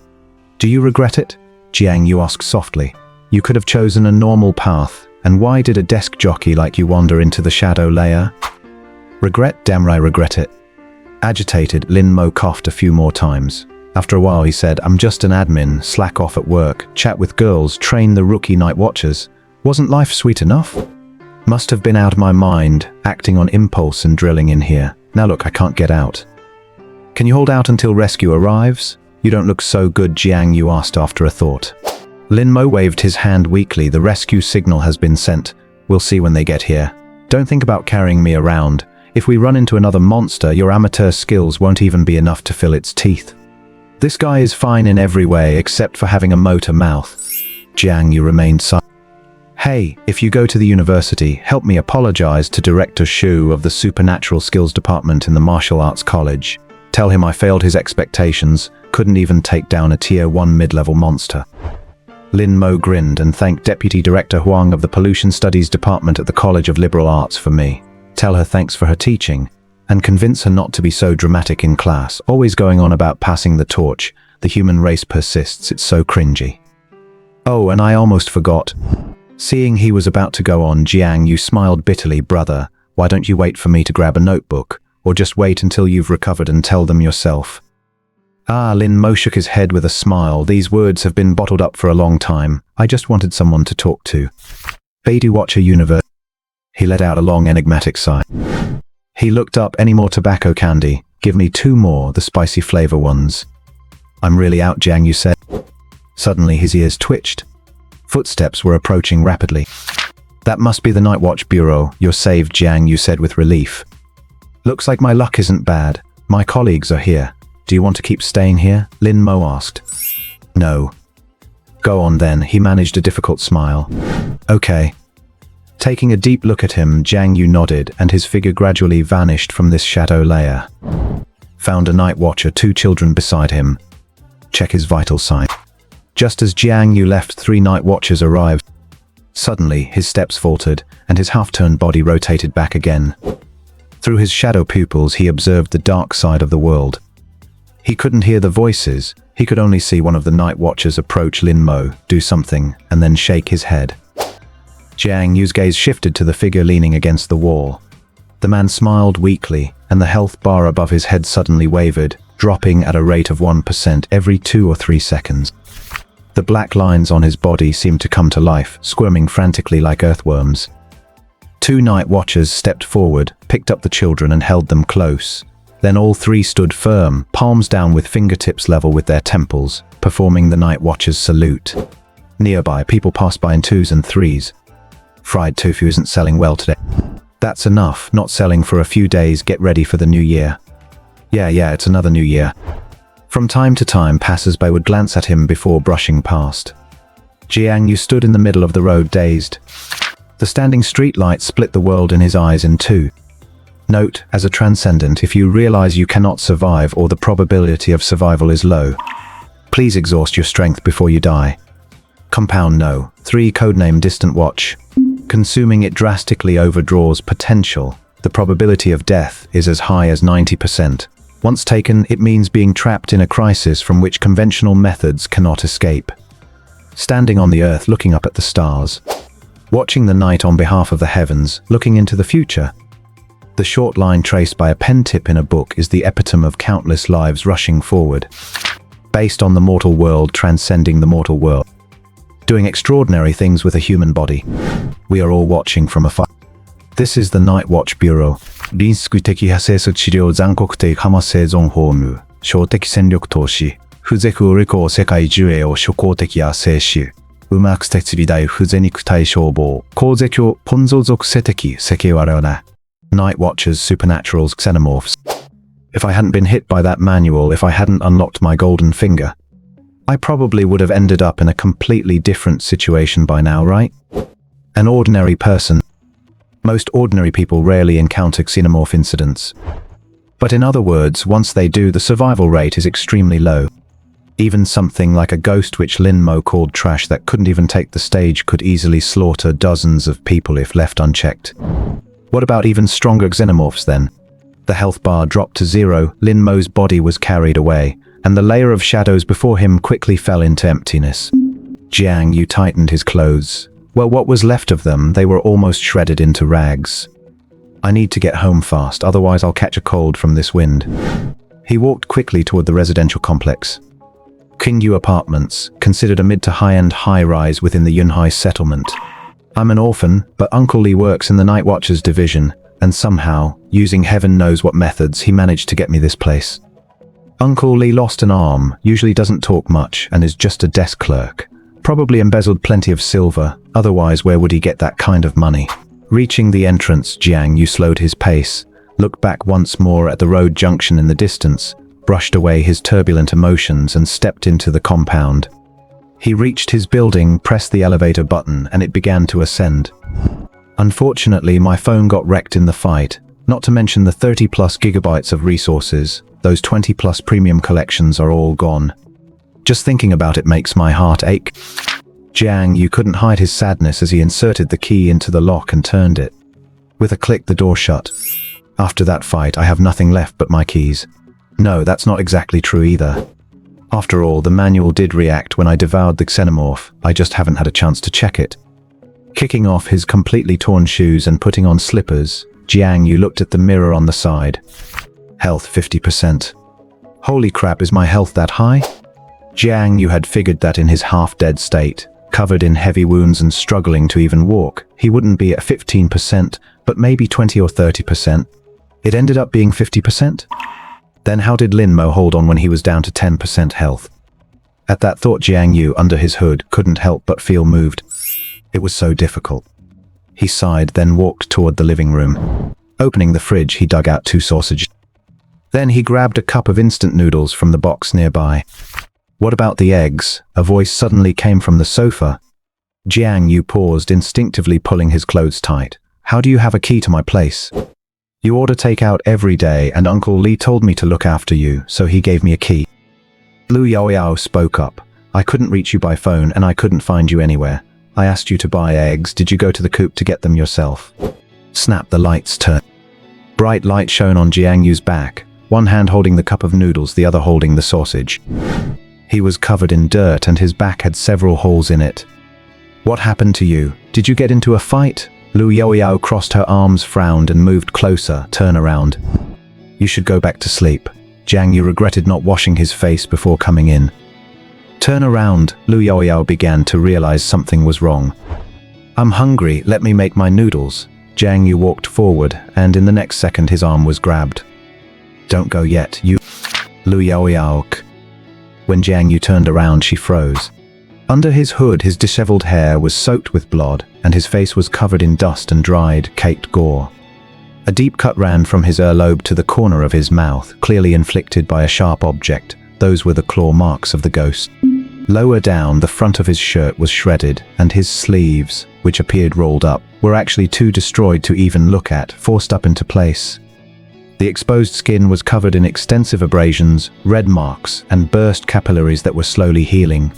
"Do you regret it?" Jiang Yu asked softly. "You could have chosen a normal path, and why did a desk jockey like you wander into the shadow layer?" "Regret? Damn right I regret it." Agitated, Lin Mo coughed a few more times. After a while he said, "I'm just an admin, slack off at work, chat with girls, train the rookie Night Watchers. Wasn't life sweet enough? Must have been out of my mind, acting on impulse and drilling in here. Now look, I can't get out." "Can you hold out until rescue arrives?" "You don't look so good," Jiang Yu asked after a thought. Lin Mo waved his hand weakly. "The rescue signal has been sent. We'll see when they get here. Don't think about carrying me around. If we run into another monster, your amateur skills won't even be enough to fill its teeth. This guy is fine in every way except for having a motor mouth." Jiang Yu remained silent. "Hey, if you go to the university, help me apologize to Director Shu of the Supernatural Skills Department in the Martial Arts College. Tell him I failed his expectations, couldn't even take down a tier 1 mid-level monster. Lin Mo grinned and thanked Deputy Director Huang of the Pollution Studies Department at the College of Liberal Arts for me. Tell her thanks for her teaching, and convince her not to be so dramatic in class, always going on about passing the torch. The human race persists, it's so cringy. Oh, and I almost forgot. Seeing he was about to go on, Jiang You smiled bitterly. Brother, why don't you wait for me to grab a notebook, or just wait until you've recovered and tell them yourself? Ah, Lin Mo shook his head with a smile. These words have been bottled up for a long time. I just wanted someone to talk to. Beidou Watcher Universe. He let out a long enigmatic sigh. He looked up. Any more tobacco candy? Give me 2 more, the spicy flavor ones. I'm really out, Jiang You said. Suddenly his ears twitched. Footsteps were approaching rapidly. That must be the Night Watch Bureau. You're saved, Jiang You said with relief. Looks like my luck isn't bad. My colleagues are here. Do you want to keep staying here? Lin Mo asked. No. Go on then, he managed a difficult smile. Okay. Taking a deep look at him, Jiang You nodded, and his figure gradually vanished from this shadow layer. Found a night watcher, 2 children beside him. Check his vital sign. Just as Jiang You left, 3 night watchers arrived. Suddenly, his steps faltered, and his half-turned body rotated back again. Through his shadow pupils, he observed the dark side of the world. He couldn't hear the voices. He could only see one of the night watchers approach Lin Mo, do something, and then shake his head. Jiang Yu's gaze shifted to the figure leaning against the wall. The man smiled weakly, and the health bar above his head suddenly wavered, dropping at a rate of 1% every 2 or 3 seconds. The black lines on his body seemed to come to life, squirming frantically like earthworms. 2 night watchers stepped forward, picked up the children and held them close. Then all 3 stood firm, palms down with fingertips level with their temples, performing the night watcher's salute. Nearby, people passed by in 2s and 3s. Fried tofu isn't selling well today. That's enough, not selling for a few days, get ready for the new year. Yeah, it's another new year. From time to time, passers-by would glance at him before brushing past. Jiang You stood in the middle of the road, dazed. The standing street light split the world in his eyes in 2. Note, as a transcendent, if you realize you cannot survive or the probability of survival is low, please exhaust your strength before you die. Compound No. 3 codename Distant Watch. Consuming it drastically overdraws potential. The probability of death is as high as 90%. Once taken, it means being trapped in a crisis from which conventional methods cannot escape. Standing on the earth looking up at the stars. Watching the night on behalf of the heavens, looking into the future. The short line traced by a pen tip in a book is the epitome of countless lives rushing forward. Based on the mortal world transcending the mortal world. Doing extraordinary things with a human body. We are all watching from afar. This is the Night Watch Bureau. 臨床的派生素治療残酷的浜生存法務小的戦力投資不絶不履行世界中へを諸公的や静止うまく設備大不全肉体消防公税教本造属性的世界我な Night Watchers, Supernaturals, Xenomorphs. If I hadn't been hit by that manual, if I hadn't unlocked my golden finger, I probably would have ended up in a completely different situation by now, right? An ordinary person. Most ordinary people rarely encounter xenomorph incidents. But in other words, once they do, the survival rate is extremely low. Even something like a ghost which Lin Mo called trash that couldn't even take the stage could easily slaughter dozens of people if left unchecked. What about even stronger xenomorphs then? The health bar dropped to 0, Lin Mo's body was carried away, and the layer of shadows before him quickly fell into emptiness. Jiang You tightened his clothes. Well, what was left of them, they were almost shredded into rags. I need to get home fast, otherwise I'll catch a cold from this wind. He walked quickly toward the residential complex. Qingyu Apartments, considered a mid to high-end high-rise within the Yunhai settlement. I'm an orphan, but Uncle Lee works in the Night Watchers division, and somehow, using heaven knows what methods, he managed to get me this place. Uncle Lee lost an arm, usually doesn't talk much, and is just a desk clerk. Probably embezzled plenty of silver, otherwise where would he get that kind of money? Reaching the entrance, Jiang You slowed his pace, looked back once more at the road junction in the distance, brushed away his turbulent emotions and stepped into the compound. He reached his building, pressed the elevator button, and it began to ascend. Unfortunately, my phone got wrecked in the fight, not to mention the 30+ gigabytes of resources. Those 20+ premium collections are all gone. Just thinking about it makes my heart ache. Jiang You couldn't hide his sadness as he inserted the key into the lock and turned it. With a click, the door shut. After that fight, I have nothing left but my keys. No, that's not exactly true either. After all, the manual did react when I devoured the xenomorph. I just haven't had a chance to check it. Kicking off his completely torn shoes and putting on slippers, Jiang You looked at the mirror on the side. Health 50%. Holy crap, is my health that high? Jiang You had figured that in his half-dead state, covered in heavy wounds and struggling to even walk, he wouldn't be at 15%, but maybe 20 or 30%. It ended up being 50%? Then how did Lin Mo hold on when he was down to 10% health? At that thought, Jiang You, under his hood, couldn't help but feel moved. It was so difficult. He sighed, then walked toward the living room. Opening the fridge, he dug out 2 sausages. Then he grabbed a cup of instant noodles from the box nearby. What about the eggs? A voice suddenly came from the sofa. Jiang You paused, instinctively pulling his clothes tight. How do you have a key to my place? You order takeout every day, and Uncle Lee told me to look after you, so he gave me a key. Lu Yaoyao spoke up. I couldn't reach you by phone, and I couldn't find you anywhere. I asked you to buy eggs. Did you go to the coop to get them yourself? Snap, the lights turned. Bright light shone on Jiang Yu's back, one hand holding the cup of noodles, the other holding the sausage. He was covered in dirt and his back had several holes in it. What happened to you? Did you get into a fight? Lu Yaoyao crossed her arms, frowned and moved closer. Turn around. You should go back to sleep. Jiang You regretted not washing his face before coming in. Turn around. Lu Yaoyao began to realize something was wrong. I'm hungry, let me make my noodles. Jiang You walked forward, and in the next second his arm was grabbed. Don't go yet, you... Lu Yaoyao. When Jiang You turned around, she froze. Under his hood, his disheveled hair was soaked with blood, and his face was covered in dust and dried, caked gore. A deep cut ran from his earlobe to the corner of his mouth, clearly inflicted by a sharp object. Those were the claw marks of the ghost. Lower down, the front of his shirt was shredded, and his sleeves, which appeared rolled up, were actually too destroyed to even look at, forced up into place. The exposed skin was covered in extensive abrasions, red marks, and burst capillaries that were slowly healing.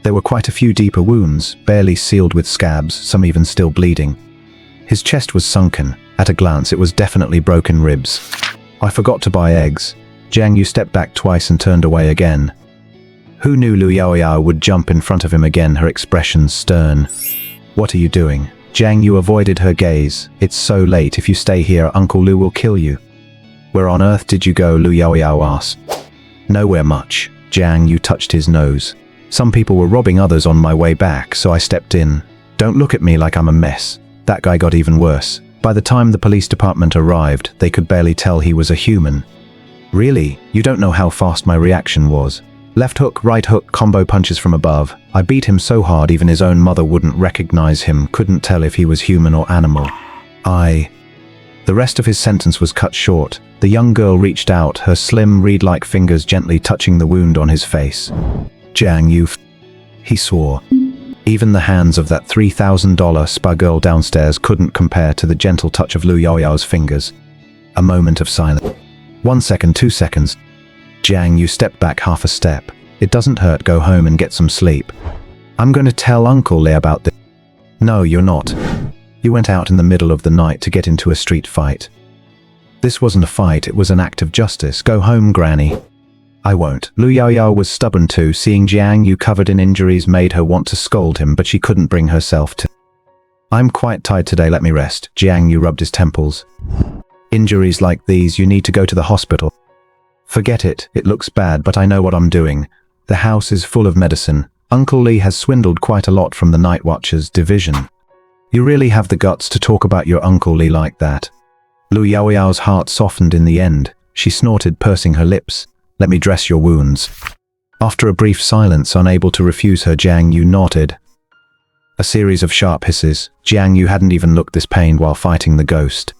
There were quite a few deeper wounds, barely sealed with scabs, some even still bleeding. His chest was sunken. At a glance, it was definitely broken ribs. I forgot to buy eggs. Jiang You stepped back twice and turned away again. Who knew Lu Yaoyao would jump in front of him again, her expression stern. What are you doing? Jiang You avoided her gaze. It's so late. If you stay here, Uncle Lu will kill you. Where on earth did you go? Lu Yaoyao asked. Nowhere much. Jiang You touched his nose. Some people were robbing others on my way back, so I stepped in. Don't look at me like I'm a mess. That guy got even worse. By the time the police department arrived, they could barely tell he was a human. Really? You don't know how fast my reaction was. Left hook, right hook, combo punches from above. I beat him so hard even his own mother wouldn't recognize him, couldn't tell if he was human or animal. The rest of his sentence was cut short. The young girl reached out, her slim, reed-like fingers gently touching the wound on his face. Jiang You, he swore. Even the hands of that $3,000 spa girl downstairs couldn't compare to the gentle touch of Lu Yaoyao's fingers. A moment of silence. 1 second, 2 seconds. Jiang You stepped back half a step. It doesn't hurt, go home and get some sleep. I'm going to tell Uncle Lee about this. No, you're not. You went out in the middle of the night to get into a street fight. This wasn't a fight, it was an act of justice. Go home, Granny. I won't. Lu Yaoyao was stubborn too. Seeing Jiang You covered in injuries made her want to scold him, but she couldn't bring herself to. I'm quite tired today, let me rest. Jiang You rubbed his temples. Injuries like these, you need to go to the hospital. Forget it, it looks bad, but I know what I'm doing. The house is full of medicine. Uncle Lee has swindled quite a lot from the Night Watchers division. You really have the guts to talk about your Uncle Lee like that. Lu Yaoyao's heart softened in the end. She snorted, pursing her lips. Let me dress your wounds. After a brief silence, unable to refuse her, Jiang You nodded. A series of sharp hisses. Jiang You hadn't even looked this pained while fighting the ghost.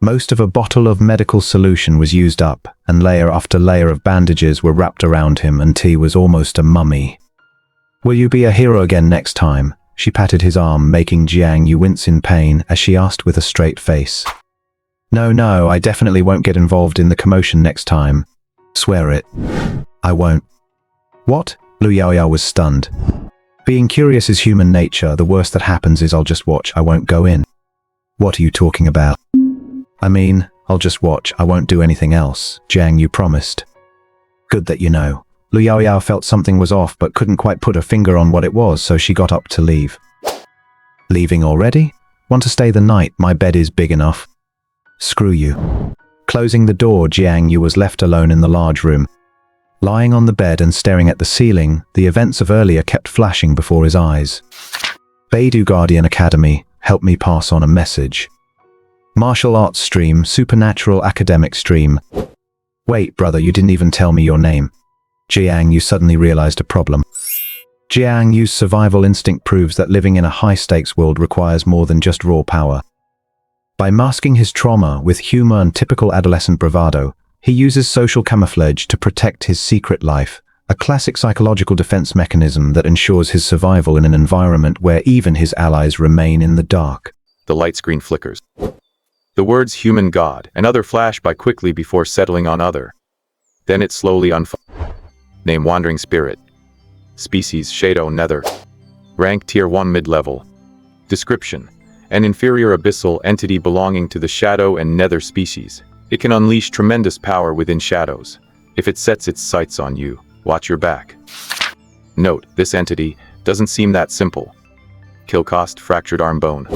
Most of a bottle of medical solution was used up, and layer after layer of bandages were wrapped around him until he was almost a mummy. Will you be a hero again next time? She patted his arm, making Jiang You wince in pain as she asked with a straight face. No, I definitely won't get involved in the commotion next time. Swear it. I won't. What? Lu Yaoyao was stunned. Being curious is human nature. The worst that happens is I'll just watch. I won't go in. What are you talking about? I mean, I'll just watch. I won't do anything else. Jiang You promised. Good that you know. Lu Yaoyao felt something was off but couldn't quite put a finger on what it was, so she got up to leave. Leaving already? Want to stay the night? My bed is big enough. Screw you. Closing the door, Jiang You was left alone in the large room. Lying on the bed and staring at the ceiling, the events of earlier kept flashing before his eyes. Beidou Guardian Academy, help me pass on a message. Martial arts stream, supernatural academic stream. Wait, brother, you didn't even tell me your name. Jiang You suddenly realized a problem. Jiang Yu's survival instinct proves that living in a high-stakes world requires more than just raw power. By masking his trauma with humor and typical adolescent bravado, he uses social camouflage to protect his secret life, a classic psychological defense mechanism that ensures his survival in an environment where even his allies remain in the dark. The light screen flickers. The words human god and other flash by quickly before settling on other. Then it slowly unfolds. Name wandering spirit. Species Shadow Nether. Rank Tier 1 mid-level. Description: an inferior abyssal entity belonging to the Shadow and Nether species. It can unleash tremendous power within shadows. If it sets its sights on you, watch your back. Note, this entity doesn't seem that simple. Kill cost: fractured arm bone.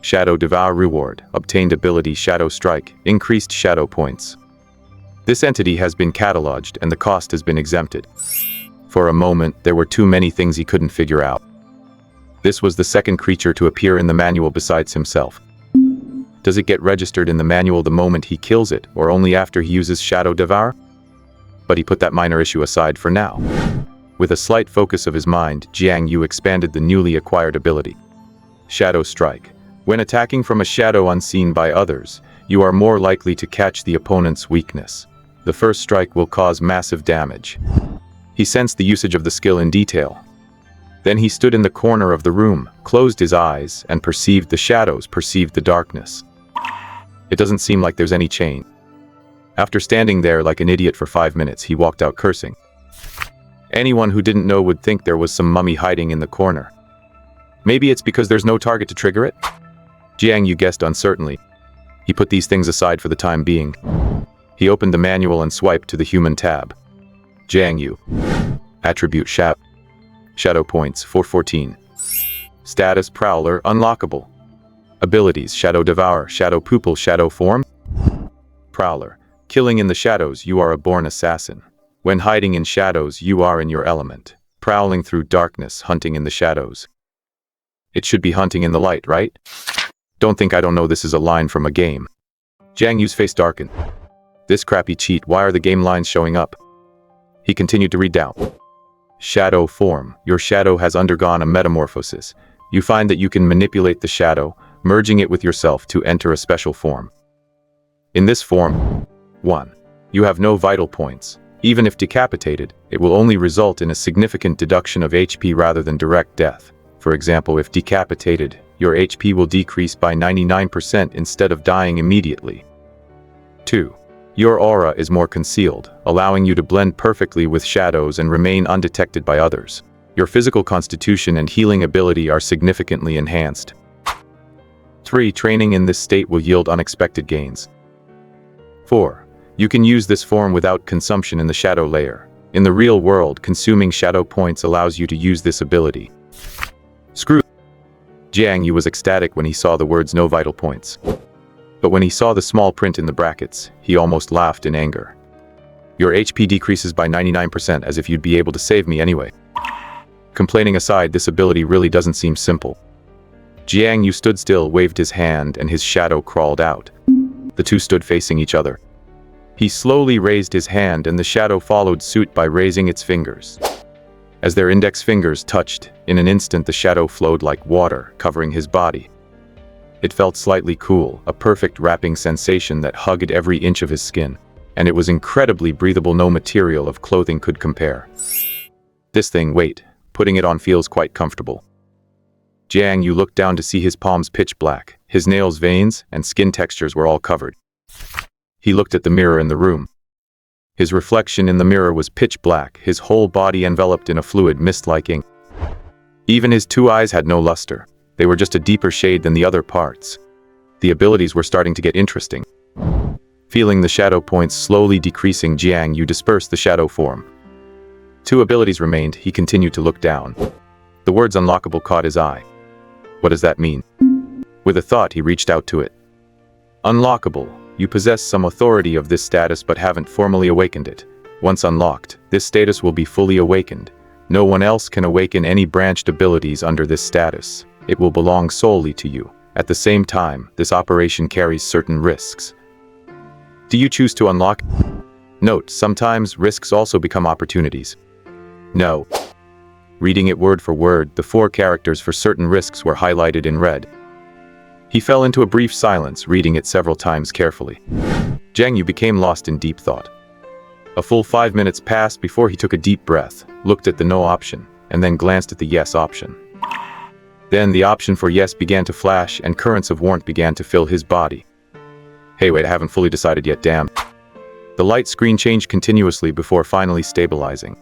Shadow Devour reward: obtained ability Shadow Strike, increased shadow points. This entity has been cataloged and the cost has been exempted. For a moment, there were too many things he couldn't figure out. This was the second creature to appear in the manual besides himself. Does it get registered in the manual the moment he kills it, or only after he uses Shadow Devour? But he put that minor issue aside for now. With a slight focus of his mind, Jiang You expanded the newly acquired ability. Shadow Strike. When attacking from a shadow unseen by others, you are more likely to catch the opponent's weakness. The first strike will cause massive damage. He sensed the usage of the skill in detail. Then he stood in the corner of the room, closed his eyes, and perceived the shadows, perceived the darkness. It doesn't seem like there's any chain. After standing there like an idiot for 5 minutes, he walked out cursing. Anyone who didn't know would think there was some mummy hiding in the corner. Maybe it's because there's no target to trigger it? Jiang You guessed uncertainly. He put these things aside for the time being. He opened the manual and swiped to the human tab. Jiang You. Attribute Shadow points 414. Status Prowler unlockable. Abilities Shadow Devour, Shadow Pupil, Shadow Form. Prowler. Killing in the shadows, you are a born assassin. When hiding in shadows, you are in your element. Prowling through darkness, hunting in the shadows. It should be hunting in the light, right? Don't think I don't know this is a line from a game. Jiang Yu's face darkened. This crappy cheat, why are the game lines showing up? He continued to read down. Shadow form. Your shadow has undergone a metamorphosis. You find that you can manipulate the shadow, merging it with yourself to enter a special form. In this form, 1. You have no vital points. Even if decapitated, it will only result in a significant deduction of HP rather than direct death. For example, if decapitated, your HP will decrease by 99% instead of dying immediately. 2. Your aura is more concealed, allowing you to blend perfectly with shadows and remain undetected by others. Your physical constitution and healing ability are significantly enhanced. 3. Training in this state will yield unexpected gains. 4. You can use this form without consumption in the shadow layer. In the real world, consuming shadow points allows you to use this ability. Screw. Jiang You was ecstatic when he saw the words no vital points. But when he saw the small print in the brackets, he almost laughed in anger. Your HP decreases by 99%, as if you'd be able to save me anyway. Complaining aside, this ability really doesn't seem simple. Jiang You stood still, waved his hand, and his shadow crawled out. The two stood facing each other. He slowly raised his hand and the shadow followed suit by raising its fingers. As their index fingers touched, in an instant the shadow flowed like water, covering his body. It felt slightly cool, a perfect wrapping sensation that hugged every inch of his skin, and it was incredibly breathable. No material of clothing could compare. This thing, wait, putting it on feels quite comfortable. Jiang You looked down to see his palms pitch black. His nails, veins, and skin textures were all covered. He looked at the mirror in the room. His reflection in the mirror was pitch black, his whole body enveloped in a fluid mist-like ink. Even his two eyes had no luster. They were just a deeper shade than the other parts. The abilities were starting to get interesting. Feeling the shadow points slowly decreasing, Jiang You dispersed the shadow form. 2 abilities remained. He continued to look down. The words unlockable caught his eye. What does that mean? With a thought, he reached out to it. Unlockable. You possess some authority of this status but haven't formally awakened it. Once unlocked, this status will be fully awakened. No one else can awaken any branched abilities under this status. It will belong solely to you. At the same time, this operation carries certain risks. Do you choose to unlock? Note, sometimes risks also become opportunities. No. Reading it word for word, the 4 characters for certain risks were highlighted in red. He fell into a brief silence, reading it several times carefully. Jiang You became lost in deep thought. A full 5 minutes passed before he took a deep breath, looked at the no option, and then glanced at the yes option. Then the option for yes began to flash and currents of warmth began to fill his body. Hey wait, I haven't fully decided yet, damn. The light screen changed continuously before finally stabilizing.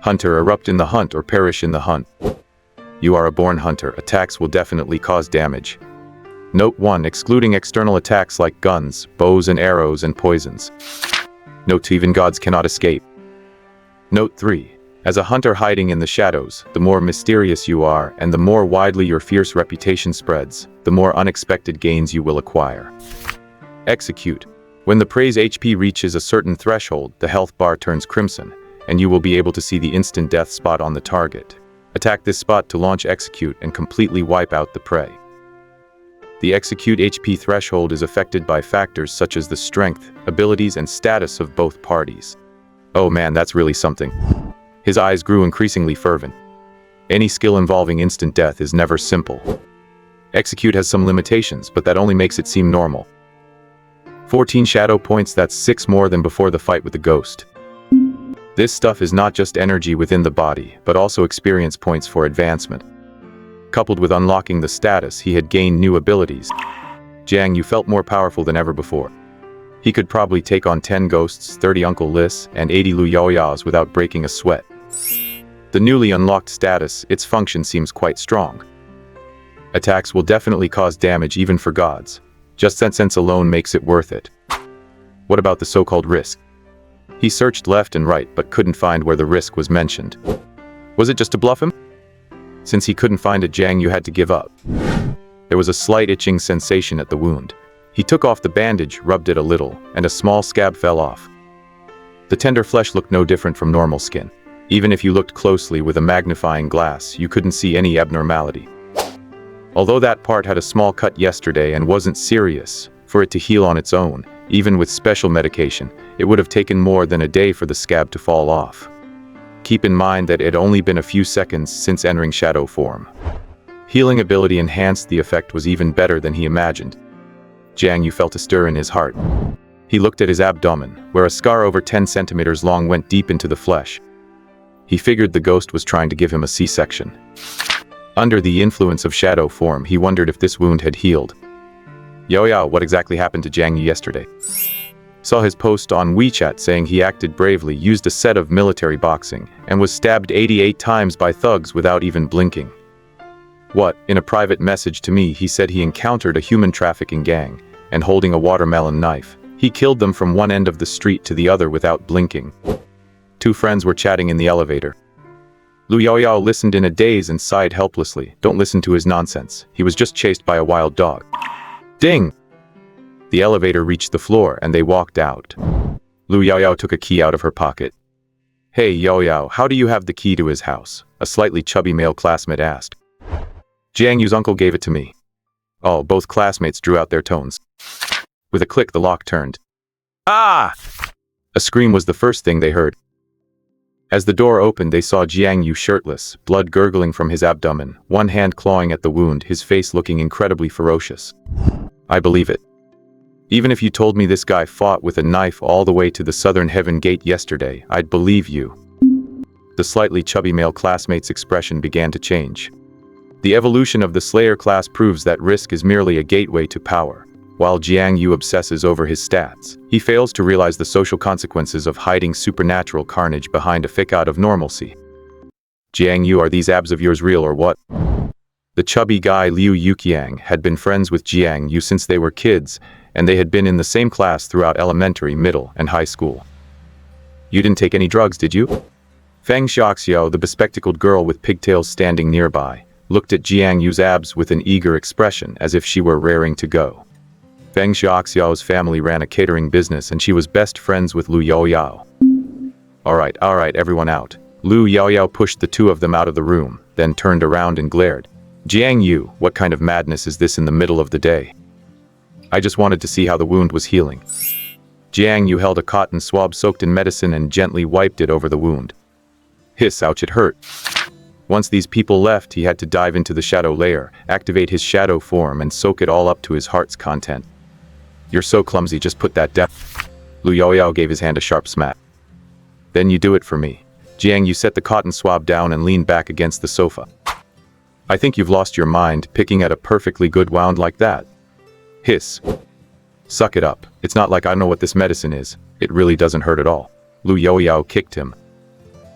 Hunter, erupt in the hunt or perish in the hunt. You are a born hunter. Attacks will definitely cause damage. Note 1. Excluding external attacks like guns, bows and arrows and poisons. Note 2. Even gods cannot escape. Note 3. As a hunter hiding in the shadows, the more mysterious you are and the more widely your fierce reputation spreads, the more unexpected gains you will acquire. Execute. When the prey's HP reaches a certain threshold, the health bar turns crimson, and you will be able to see the instant death spot on the target. Attack this spot to launch execute and completely wipe out the prey. The execute HP threshold is affected by factors such as the strength, abilities, and status of both parties. Oh man, that's really something. His eyes grew increasingly fervent. Any skill involving instant death is never simple. Execute has some limitations, but that only makes it seem normal. 14 shadow points, that's 6 more than before the fight with the ghost. This stuff is not just energy within the body, but also experience points for advancement. Coupled with unlocking the status, he had gained new abilities. Jiang You felt more powerful than ever before. He could probably take on 10 ghosts, 30 Uncle Lis, and 80 Lu Yaoyaos without breaking a sweat. The newly unlocked status, its function seems quite strong. Attacks will definitely cause damage even for gods. Just that sense alone makes it worth it. What about the so-called risk? He searched left and right but couldn't find where the risk was mentioned. Was it just to bluff him? Since he couldn't find it, Jiang You had to give up. There was a slight itching sensation at the wound. He took off the bandage, rubbed it a little, and a small scab fell off. The tender flesh looked no different from normal skin. Even if you looked closely with a magnifying glass, you couldn't see any abnormality. Although that part had a small cut yesterday and wasn't serious, for it to heal on its own, even with special medication, it would have taken more than a day for the scab to fall off. Keep in mind that it had only been a few seconds since entering shadow form. Healing ability enhanced, the effect was even better than he imagined. Jiang You felt a stir in his heart. He looked at his abdomen, where a scar over 10 centimeters long went deep into the flesh. He figured the ghost was trying to give him a C-section. Under the influence of shadow form, he wondered if this wound had healed. Yo, what exactly happened to Jiang You yesterday? Saw his post on WeChat saying he acted bravely, used a set of military boxing, and was stabbed 88 times by thugs without even blinking. What, in a private message to me, he said he encountered a human trafficking gang, and holding a watermelon knife, he killed them from one end of the street to the other without blinking. 2 friends were chatting in the elevator. Lu Yaoyao listened in a daze and sighed helplessly. Don't listen to his nonsense. He was just chased by a wild dog. Ding! The elevator reached the floor and they walked out. Lu Yaoyao took a key out of her pocket. Hey Yaoyao, how do you have the key to his house? A slightly chubby male classmate asked. Jiang Yu's uncle gave it to me. Oh, both classmates drew out their tones. With a click, the lock turned. Ah! A scream was the first thing they heard. As the door opened, they saw Jiang You shirtless, blood gurgling from his abdomen, one hand clawing at the wound, his face looking incredibly ferocious. I believe it. Even if you told me this guy fought with a knife all the way to the southern heaven gate yesterday, I'd believe you. The slightly chubby male classmate's expression began to change. The evolution of the Slayer class proves that risk is merely a gateway to power. While Jiang You obsesses over his stats, he fails to realize the social consequences of hiding supernatural carnage behind a facade of normalcy. Jiang You, are these abs of yours real or what? The chubby guy Liu Yuqiang had been friends with Jiang You since they were kids, and they had been in the same class throughout elementary, middle, and high school. You didn't take any drugs, did you? Feng Xiaoxiao, the bespectacled girl with pigtails standing nearby, looked at Jiang Yu's abs with an eager expression as if she were raring to go. Feng Xiaoxiao's family ran a catering business and she was best friends with Lu Yaoyao. All right, everyone out. Lu Yaoyao pushed the two of them out of the room, then turned around and glared. Jiang You, what kind of madness is this in the middle of the day? I just wanted to see how the wound was healing. Jiang You held a cotton swab soaked in medicine and gently wiped it over the wound. Hiss, ouch, it hurt. Once these people left, he had to dive into the shadow layer, activate his shadow form, and soak it all up to his heart's content. You're so clumsy, just put that down. Lu Yaoyao gave his hand a sharp smack. Then you do it for me. Jiang You set the cotton swab down and leaned back against the sofa. I think you've lost your mind, picking at a perfectly good wound like that. Hiss. Suck it up. It's not like I know what this medicine is. It really doesn't hurt at all. Lu Yaoyao kicked him.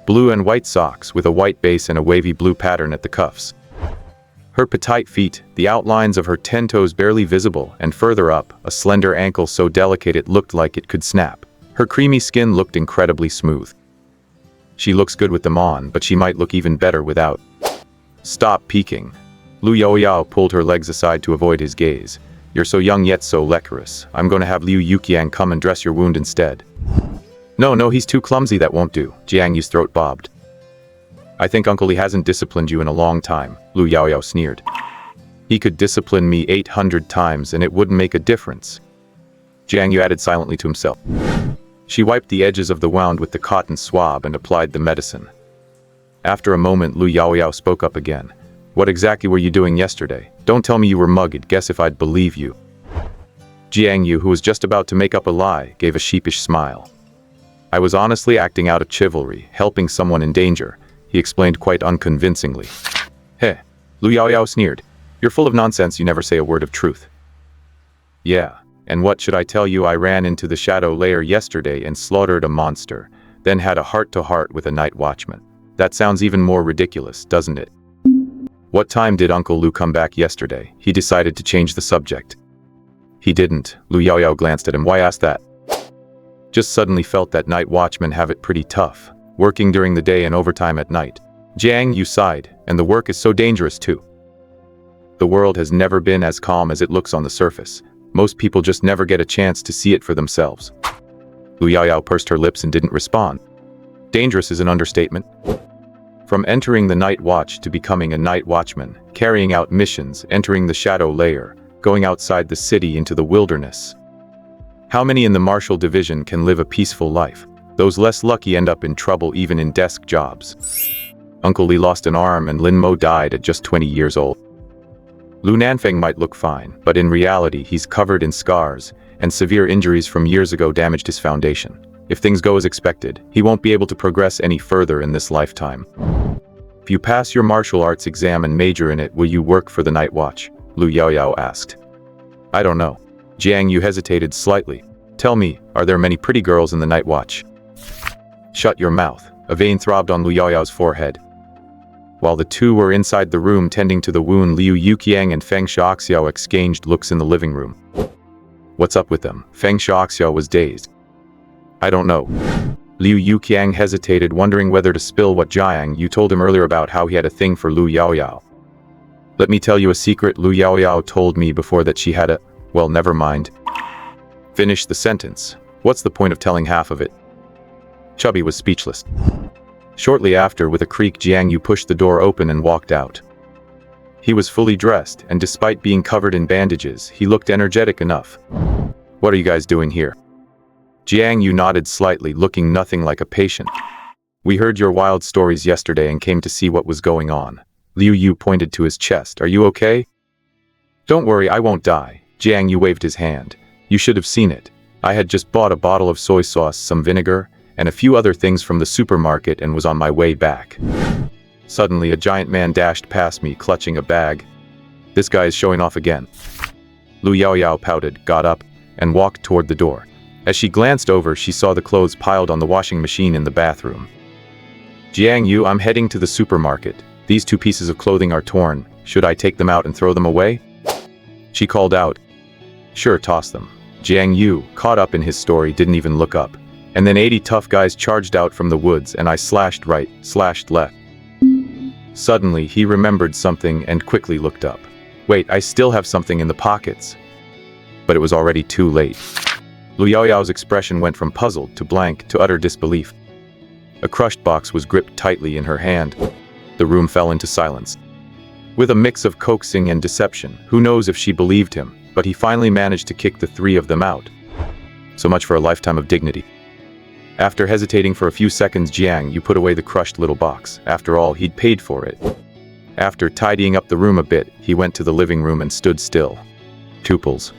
Blue and white socks with a white base and a wavy blue pattern at the cuffs. Her petite feet, the outlines of her 10 toes barely visible, and further up, a slender ankle so delicate it looked like it could snap. Her creamy skin looked incredibly smooth. She looks good with them on, but she might look even better without. Stop peeking. Lu Yaoyao pulled her legs aside to avoid his gaze. You're so young yet so lecherous. I'm going to have Liu Yuqiang come and dress your wound instead. No, he's too clumsy, that won't do. Jiang Yu's throat bobbed. I think Uncle Li hasn't disciplined you in a long time, Lu Yaoyao sneered. He could discipline me 800 times and it wouldn't make a difference. Jiang Yu added silently to himself. She wiped the edges of the wound with the cotton swab and applied the medicine. After a moment, Lu Yaoyao spoke up again. What exactly were you doing yesterday? Don't tell me you were mugged, guess if I'd believe you. Jiang Yu, who was just about to make up a lie, gave a sheepish smile. I was honestly acting out of chivalry, helping someone in danger, he explained quite unconvincingly. Heh, Lu Yaoyao sneered. You're full of nonsense, you never say a word of truth. Yeah, and what should I tell you, I ran into the shadow layer yesterday and slaughtered a monster, then had a heart-to-heart with a night watchman. That sounds even more ridiculous, doesn't it? What time did Uncle Lu come back yesterday? He decided to change the subject. He didn't. Lu Yaoyao glanced at him. Why ask that? Just suddenly felt that night watchmen have it pretty tough, working during the day and overtime at night. Jiang You sighed, and the work is so dangerous too. The world has never been as calm as it looks on the surface. Most people just never get a chance to see it for themselves. Lu Yaoyao pursed her lips and didn't respond. Dangerous is an understatement. From entering the night watch to becoming a night watchman, carrying out missions, entering the shadow layer, going outside the city into the wilderness. How many in the martial division can live a peaceful life? Those less lucky end up in trouble even in desk jobs. Uncle Li lost an arm and Lin Mo died at just 20 years old. Lu Nanfeng might look fine, but in reality he's covered in scars, and severe injuries from years ago damaged his foundation. If things go as expected, he won't be able to progress any further in this lifetime. If you pass your martial arts exam and major in it, will you work for the night watch? Lu Yaoyao asked. I don't know. Jiang Yu hesitated slightly. Tell me, are there many pretty girls in the night watch? Shut your mouth. A vein throbbed on Lu Yaoyao's forehead. While the two were inside the room tending to the wound, Liu Yuqiang and Feng Xiaoxiao exchanged looks in the living room. What's up with them? Feng Xiaoxiao was dazed. I don't know. Liu Yuqiang hesitated, wondering whether to spill what Jiang Yu told him earlier about how he had a thing for Lu Yaoyao. Let me tell you a secret, Lu Yaoyao told me before that she had a... Well, never mind. Finish the sentence. What's the point of telling half of it? Chubby was speechless. Shortly after, with a creak, Jiang Yu pushed the door open and walked out. He was fully dressed, and despite being covered in bandages, he looked energetic enough. What are you guys doing here? Jiang Yu nodded slightly, looking nothing like a patient. We heard your wild stories yesterday and came to see what was going on. Liu Yu pointed to his chest. Are you okay? Don't worry, I won't die. Jiang Yu waved his hand. You should have seen it. I had just bought a bottle of soy sauce, some vinegar, and a few other things from the supermarket and was on my way back. Suddenly, a giant man dashed past me, clutching a bag. This guy is showing off again. Lu Yaoyao pouted, got up, and walked toward the door. As she glanced over, she saw the clothes piled on the washing machine in the bathroom. Jiang You, I'm heading to the supermarket. These 2 pieces of clothing are torn. Should I take them out and throw them away? She called out. Sure, toss them. Jiang You, caught up in his story, didn't even look up. And then 80 tough guys charged out from the woods and I slashed right, slashed left. Suddenly, he remembered something and quickly looked up. Wait, I still have something in the pockets. But it was already too late. Lu Yaoyao's expression went from puzzled to blank to utter disbelief. A crushed box was gripped tightly in her hand. The room fell into silence. With a mix of coaxing and deception, who knows if she believed him, but he finally managed to kick the 3 of them out. So much for a lifetime of dignity. After hesitating for a few seconds, Jiang You put away the crushed little box. After all, he'd paid for it. After tidying up the room a bit, he went to the living room and stood still. Pupils.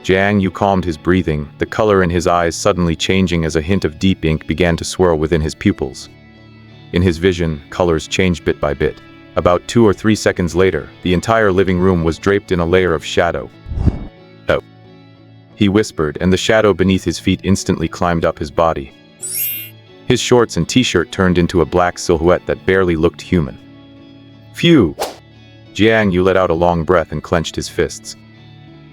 Jiang You calmed his breathing, the color in his eyes suddenly changing as a hint of deep ink began to swirl within his pupils. In his vision, colors changed bit by bit. About 2 or 3 seconds later, the entire living room was draped in a layer of shadow. Oh. He whispered, and the shadow beneath his feet instantly climbed up his body. His shorts and t-shirt turned into a black silhouette that barely looked human. Phew! Jiang You let out a long breath and clenched his fists.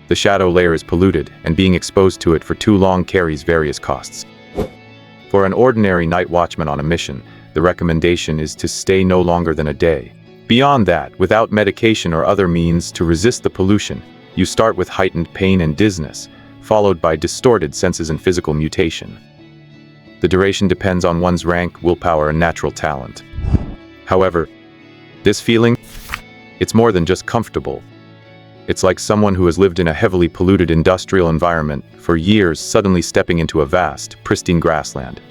The shadow layer is polluted, and being exposed to it for too long carries various costs. For an ordinary night watchman on a mission, the recommendation is to stay no longer than a day. Beyond that, without medication or other means to resist the pollution, you start with heightened pain and dizziness, followed by distorted senses and physical mutation. The duration depends on one's rank, willpower, and natural talent. However, this feeling, it's more than just comfortable. It's like someone who has lived in a heavily polluted industrial environment for years suddenly stepping into a vast, pristine grassland.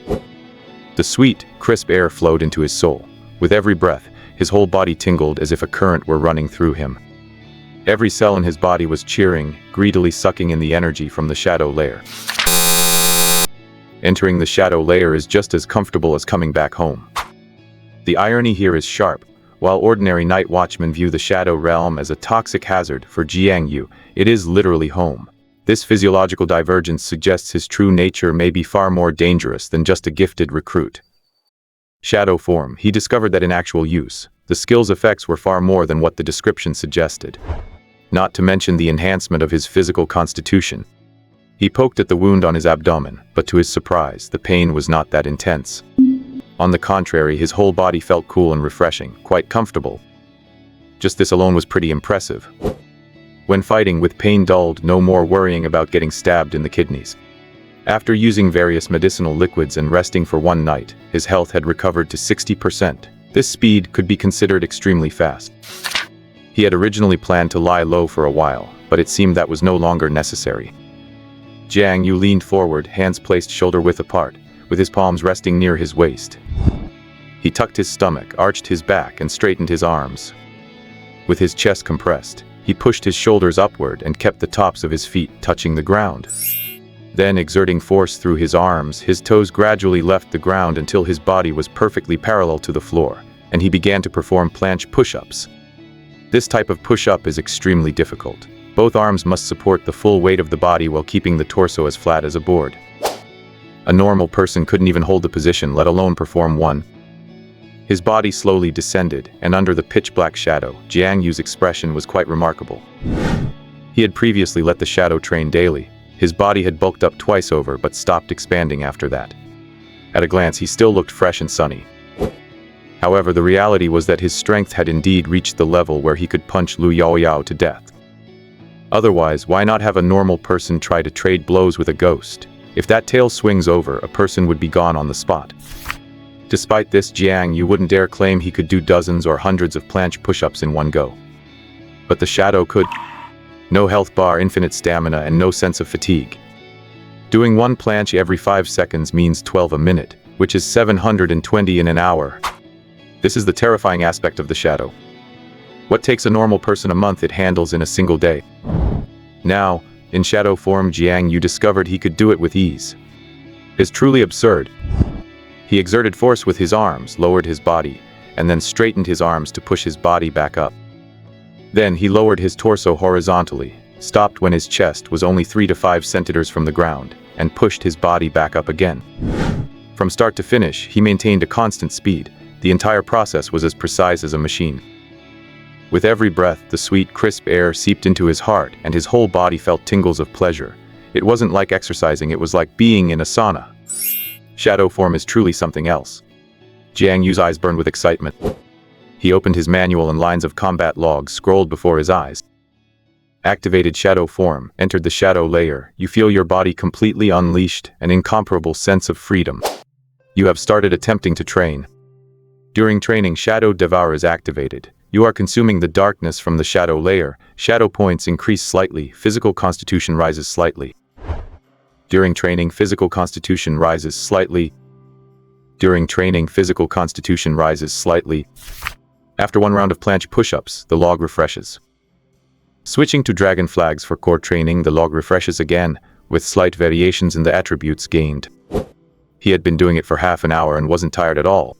The sweet, crisp air flowed into his soul. With every breath, his whole body tingled as if a current were running through him. Every cell in his body was cheering, greedily sucking in the energy from the shadow layer. Entering the shadow layer is just as comfortable as coming back home. The irony here is sharp. While ordinary night watchmen view the shadow realm as a toxic hazard, for Jiang You, it is literally home. This physiological divergence suggests his true nature may be far more dangerous than just a gifted recruit. Shadow form, he discovered that in actual use, the skill's effects were far more than what the description suggested. Not to mention the enhancement of his physical constitution. He poked at the wound on his abdomen, but to his surprise, the pain was not that intense. On the contrary, his whole body felt cool and refreshing, quite comfortable. Just this alone was pretty impressive. When fighting, with pain dulled, no more worrying about getting stabbed in the kidneys. After using various medicinal liquids and resting for 1 night, his health had recovered to 60%. This speed could be considered extremely fast. He had originally planned to lie low for a while, but it seemed that was no longer necessary. Jiang You leaned forward, hands placed shoulder-width apart, with his palms resting near his waist. He tucked his stomach, arched his back, and straightened his arms. With his chest compressed, he pushed his shoulders upward and kept the tops of his feet touching the ground. Then, exerting force through his arms, his toes gradually left the ground until his body was perfectly parallel to the floor, and he began to perform planche push-ups. This type of push-up is extremely difficult. Both arms must support the full weight of the body while keeping the torso as flat as a board. A normal person couldn't even hold the position, let alone perform one. His body slowly descended, and under the pitch-black shadow, Jiang Yu's expression was quite remarkable. He had previously let the shadow train daily. His body had bulked up twice over, but stopped expanding after that. At a glance, he still looked fresh and sunny. However, the reality was that his strength had indeed reached the level where he could punch Lu Yaoyao to death. Otherwise, why not have a normal person try to trade blows with a ghost? If that tail swings over, a person would be gone on the spot. Despite this, Jiang You wouldn't dare claim he could do dozens or hundreds of planche push-ups in one go. But the shadow could. No health bar, infinite stamina, and no sense of fatigue. Doing one planche every 5 seconds means 12 a minute, which is 720 in an hour. This is the terrifying aspect of the shadow. What takes a normal person a month, it handles in a single day. Now, in shadow form, Jiang You discovered he could do it with ease. It's truly absurd. He exerted force with his arms, lowered his body, and then straightened his arms to push his body back up. Then he lowered his torso horizontally, stopped when his chest was only 3 to 5 centimeters from the ground, and pushed his body back up again. From start to finish, he maintained a constant speed. The entire process was as precise as a machine. With every breath, the sweet, crisp air seeped into his heart, and his whole body felt tingles of pleasure. It wasn't like exercising, it was like being in a sauna. Shadow form is truly something else. Jiang Yu's eyes burned with excitement. He opened his manual and lines of combat logs scrolled before his eyes. Activated shadow form, entered the shadow layer. You feel your body completely unleashed, an incomparable sense of freedom. You have started attempting to train. During training, Shadow Devour is activated. You are consuming the darkness from the shadow layer. Shadow points increase slightly, physical constitution rises slightly. During training, physical constitution rises slightly. During training, physical constitution rises slightly. After one round of planche push-ups, the log refreshes. Switching to dragon flags for core training, the log refreshes again, with slight variations in the attributes gained. He had been doing it for half an hour and wasn't tired at all.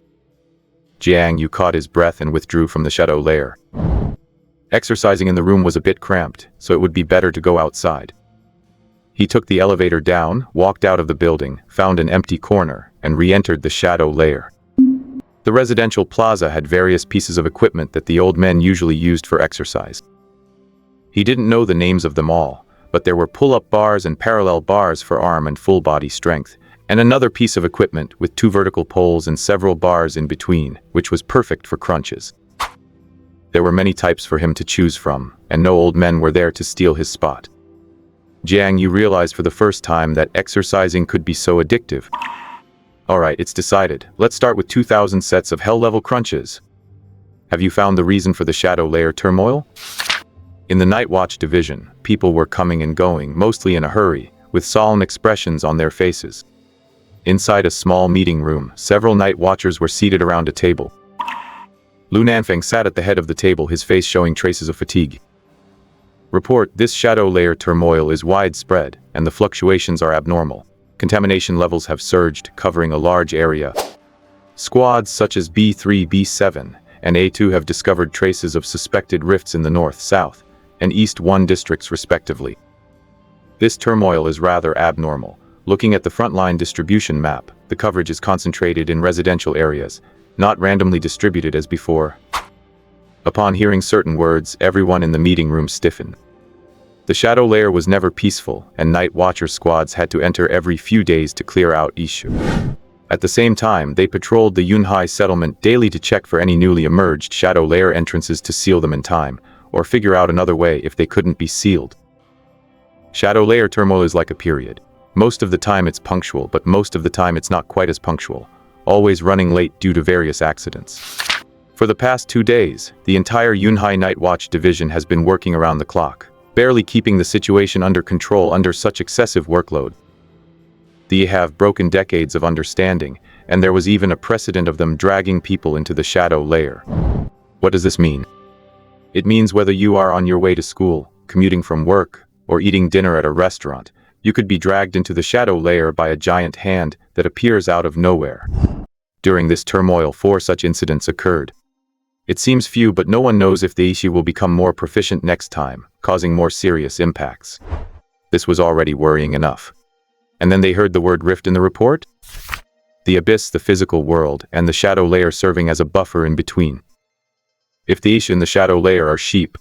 Jiang You caught his breath and withdrew from the shadow layer. Exercising in the room was a bit cramped, so it would be better to go outside. He took the elevator down, walked out of the building, found an empty corner, and re-entered the shadow layer. The residential plaza had various pieces of equipment that the old men usually used for exercise. He didn't know the names of them all, but there were pull-up bars and parallel bars for arm and full body strength, and another piece of equipment with 2 vertical poles and several bars in between, which was perfect for crunches. There were many types for him to choose from, and no old men were there to steal his spot. Jiang You realized for the first time that exercising could be so addictive. Alright, it's decided. Let's start with 2,000 sets of hell-level crunches. Have you found the reason for the shadow layer turmoil? In the Night Watch division, people were coming and going, mostly in a hurry, with solemn expressions on their faces. Inside a small meeting room, several night watchers were seated around a table. Lu Nanfeng sat at the head of the table, his face showing traces of fatigue. Report, this shadow layer turmoil is widespread, and the fluctuations are abnormal. Contamination levels have surged, covering a large area. Squads such as B3, B7, and A2 have discovered traces of suspected rifts in the north, south, and east 1 districts respectively. This turmoil is rather abnormal. Looking at the frontline distribution map, the coverage is concentrated in residential areas, not randomly distributed as before. Upon hearing certain words, everyone in the meeting room stiffened. The shadow layer was never peaceful, and night watcher squads had to enter every few days to clear out issue. At the same time, they patrolled the Yunhai settlement daily to check for any newly emerged shadow layer entrances to seal them in time, or figure out another way if they couldn't be sealed. Shadow layer turmoil is like a period. Most of the time it's punctual, but most of the time it's not quite as punctual, always running late due to various accidents. For the past 2 days, the entire Yunhai Night Watch division has been working around the clock, barely keeping the situation under control under such excessive workload. They have broken decades of understanding, and there was even a precedent of them dragging people into the shadow layer. What does this mean? It means whether you are on your way to school, commuting from work, or eating dinner at a restaurant, you could be dragged into the shadow layer by a giant hand that appears out of nowhere. During this turmoil, 4 such incidents occurred. It seems few, but no one knows if the issue will become more proficient next time, causing more serious impacts. This was already worrying enough. And then they heard the word rift in the report? The abyss, the physical world, and the shadow layer serving as a buffer in between. If the issue in the shadow layer are sheep,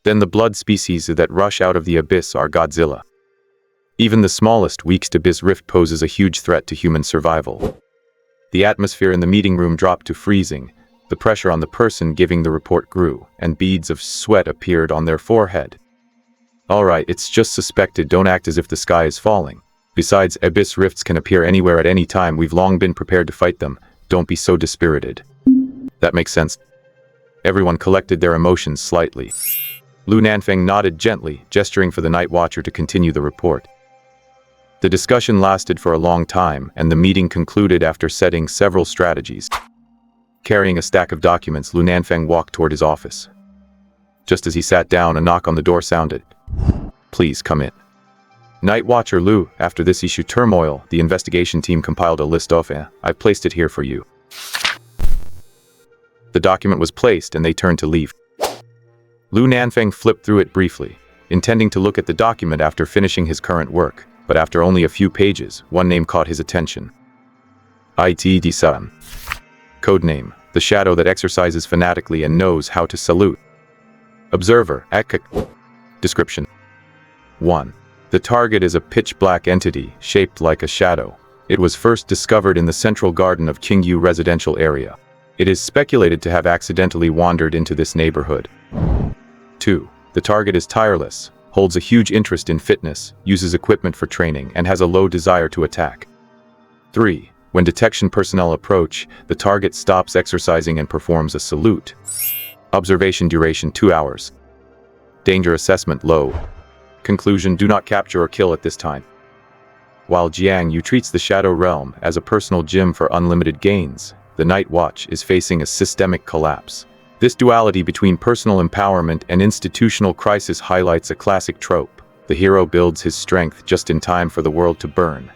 then the blood species that rush out of the abyss are Godzilla. Even the smallest, weakest abyss rift poses a huge threat to human survival. The atmosphere in the meeting room dropped to freezing. The pressure on the person giving the report grew, and beads of sweat appeared on their forehead. Alright, it's just suspected, don't act as if the sky is falling. Besides, abyss rifts can appear anywhere at any time, we've long been prepared to fight them, don't be so dispirited. That makes sense. Everyone collected their emotions slightly. Lu Nanfeng nodded gently, gesturing for the night watcher to continue the report. The discussion lasted for a long time, and the meeting concluded after setting several strategies. Carrying a stack of documents, Lu Nanfeng walked toward his office. Just as he sat down, a knock on the door sounded. Please come in. Night Watcher Lu, after this issue turmoil, the investigation team compiled a list of I've placed it here for you. The document was placed and they turned to leave. Lu Nanfeng flipped through it briefly, intending to look at the document after finishing his current work, but after only a few pages, one name caught his attention. It Di-san. Codename, the shadow that exercises fanatically and knows how to salute. Observer, Akak. Description. 1. The target is a pitch-black entity, shaped like a shadow. It was first discovered in the central garden of Jiang You residential area. It is speculated to have accidentally wandered into this neighborhood. 2. The target is tireless, holds a huge interest in fitness, uses equipment for training, and has a low desire to attack. 3. When detection personnel approach, the target stops exercising and performs a salute. Observation duration 2 hours. Danger assessment low. Conclusion: do not capture or kill at this time. While Jiang You treats the Shadow Realm as a personal gym for unlimited gains, the Night Watch is facing a systemic collapse. This duality between personal empowerment and institutional crisis highlights a classic trope. The hero builds his strength just in time for the world to burn.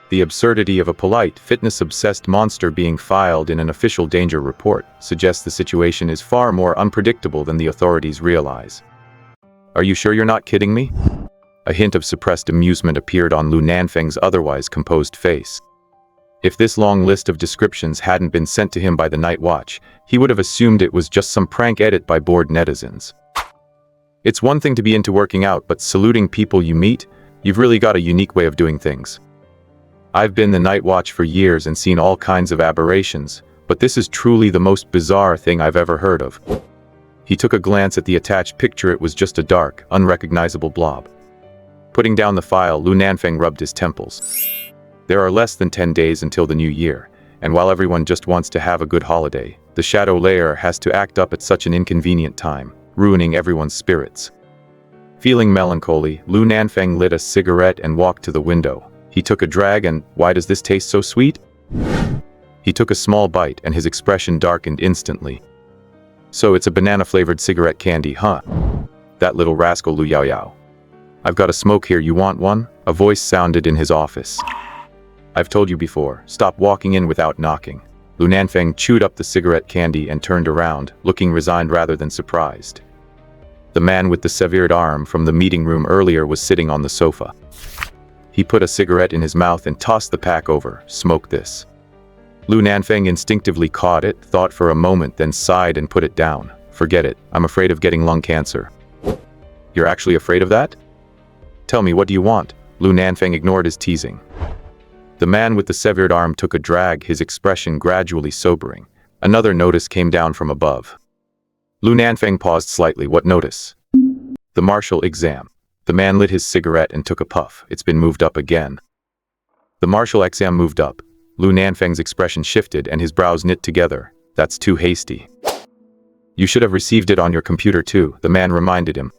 The absurdity of a polite, fitness-obsessed monster being filed in an official danger report suggests the situation is far more unpredictable than the authorities realize. Are you sure you're not kidding me? A hint of suppressed amusement appeared on Lu Nanfeng's otherwise composed face. If this long list of descriptions hadn't been sent to him by the Night Watch, he would have assumed it was just some prank edit by bored netizens. It's one thing to be into working out, but saluting people you meet, you've really got a unique way of doing things. I've been the Night Watch for years and seen all kinds of aberrations, but this is truly the most bizarre thing I've ever heard of. He took a glance at the attached picture. It was just a dark, unrecognizable blob. Putting down the file, Lu Nanfeng rubbed his temples. There are less than 10 days until the new year, and while everyone just wants to have a good holiday, the shadow layer has to act up at such an inconvenient time, ruining everyone's spirits. Feeling melancholy, Lu Nanfeng lit a cigarette and walked to the window. He took a drag and, why does this taste so sweet? He took a small bite and his expression darkened instantly. So it's a banana-flavored cigarette candy, huh? That little rascal Lu Yaoyao. I've got a smoke here, you want one? A voice sounded in his office. I've told you before, stop walking in without knocking. Lu Nanfeng chewed up the cigarette candy and turned around, looking resigned rather than surprised. The man with the severed arm from the meeting room earlier was sitting on the sofa. He put a cigarette in his mouth and tossed the pack over. Smoke this. Lu Nanfeng instinctively caught it, thought for a moment, then sighed and put it down. Forget it, I'm afraid of getting lung cancer. You're actually afraid of that? Tell me, what do you want? Lu Nanfeng ignored his teasing. The man with the severed arm took a drag, his expression gradually sobering. Another notice came down from above. Lu Nanfeng paused slightly. What notice? The martial exam. The man lit his cigarette and took a puff. It's been moved up again. The martial exam moved up. Lu Nanfeng's expression shifted and his brows knit together. That's too hasty. You should have received it on your computer too, the man reminded him.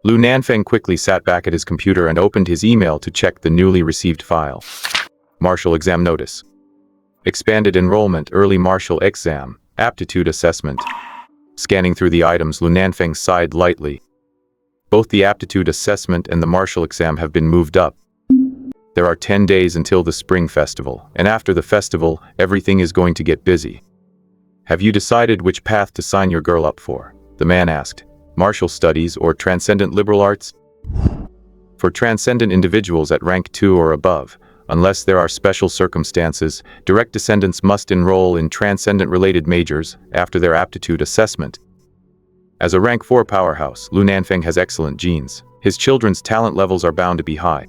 Lu Nanfeng quickly sat back at his computer and opened his email to check the newly received file. Martial exam notice. Expanded enrollment, early martial exam, aptitude assessment. Scanning through the items, Lu Nanfeng sighed lightly. Both the aptitude assessment and the martial exam have been moved up. There are 10 days until the spring festival, and after the festival, everything is going to get busy. Have you decided which path to sign your girl up for? The man asked. Martial studies or transcendent liberal arts? For transcendent individuals at rank 2 or above, unless there are special circumstances, direct descendants must enroll in transcendent-related majors after their aptitude assessment. As a rank 4 powerhouse, Lu Nanfeng has excellent genes. His children's talent levels are bound to be high.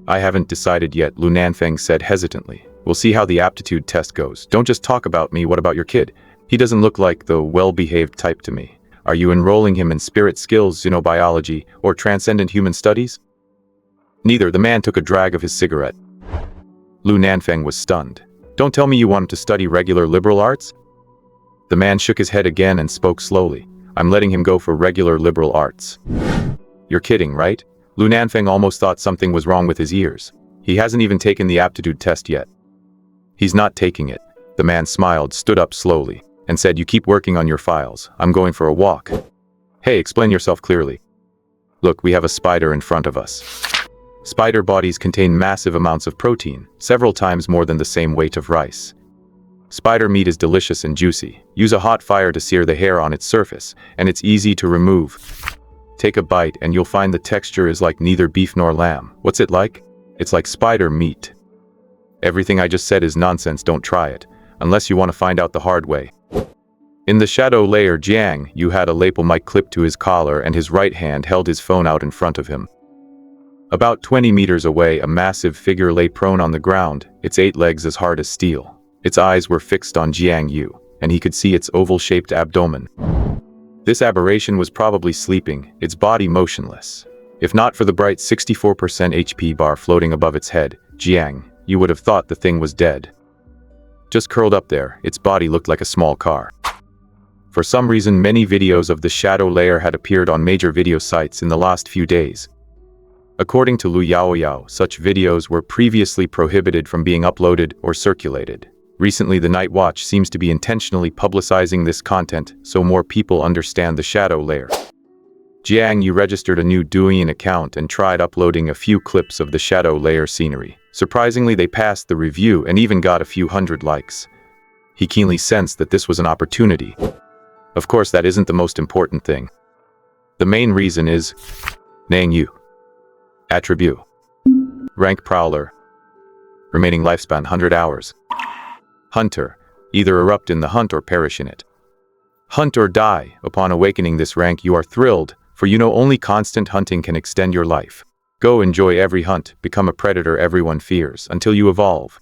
I haven't decided yet, Lu Nanfeng said hesitantly. We'll see how the aptitude test goes. Don't just talk about me, what about your kid? He doesn't look like the well-behaved type to me. Are you enrolling him in spirit skills, xenobiology, or transcendent human studies? Neither. The man took a drag of his cigarette. Lu Nanfeng was stunned. Don't tell me you want him to study regular liberal arts? The man shook his head again and spoke slowly. I'm letting him go for regular liberal arts. You're kidding, right? Lu Nanfeng almost thought something was wrong with his ears. He hasn't even taken the aptitude test yet. He's not taking it. The man smiled, stood up slowly, and said, you keep working on your files. I'm going for a walk. Hey, explain yourself clearly. Look, we have a spider in front of us. Spider bodies contain massive amounts of protein, several times more than the same weight of rice. Spider meat is delicious and juicy. Use a hot fire to sear the hair on its surface, and it's easy to remove. Take a bite and you'll find the texture is like neither beef nor lamb. What's it like? It's like spider meat. Everything I just said is nonsense, don't try it, unless you want to find out the hard way. In the shadow layer, Jiang You had a lapel mic clipped to his collar and his right hand held his phone out in front of him. About 20 meters away, a massive figure lay prone on the ground, its 8 legs as hard as steel. Its eyes were fixed on Jiang You, and he could see its oval-shaped abdomen. This aberration was probably sleeping, its body motionless. If not for the bright 64% HP bar floating above its head, Jiang You would have thought the thing was dead. Just curled up there, its body looked like a small car. For some reason, many videos of the shadow layer had appeared on major video sites in the last few days. According to Lu Yaoyao, such videos were previously prohibited from being uploaded or circulated. Recently, the Night Watch seems to be intentionally publicizing this content so more people understand the shadow layer. Jiang You registered a new Douyin account and tried uploading a few clips of the shadow layer scenery. Surprisingly, they passed the review and even got a few hundred likes. He keenly sensed that this was an opportunity. Of course, that isn't the most important thing. The main reason is Jiang You. Attribute. Rank Prowler. Remaining lifespan 100 hours. Hunter. Either erupt in the hunt or perish in it. Hunt or die. Upon awakening this rank, you are thrilled, for you know only constant hunting can extend your life. Go enjoy every hunt, become a predator everyone fears, until you evolve.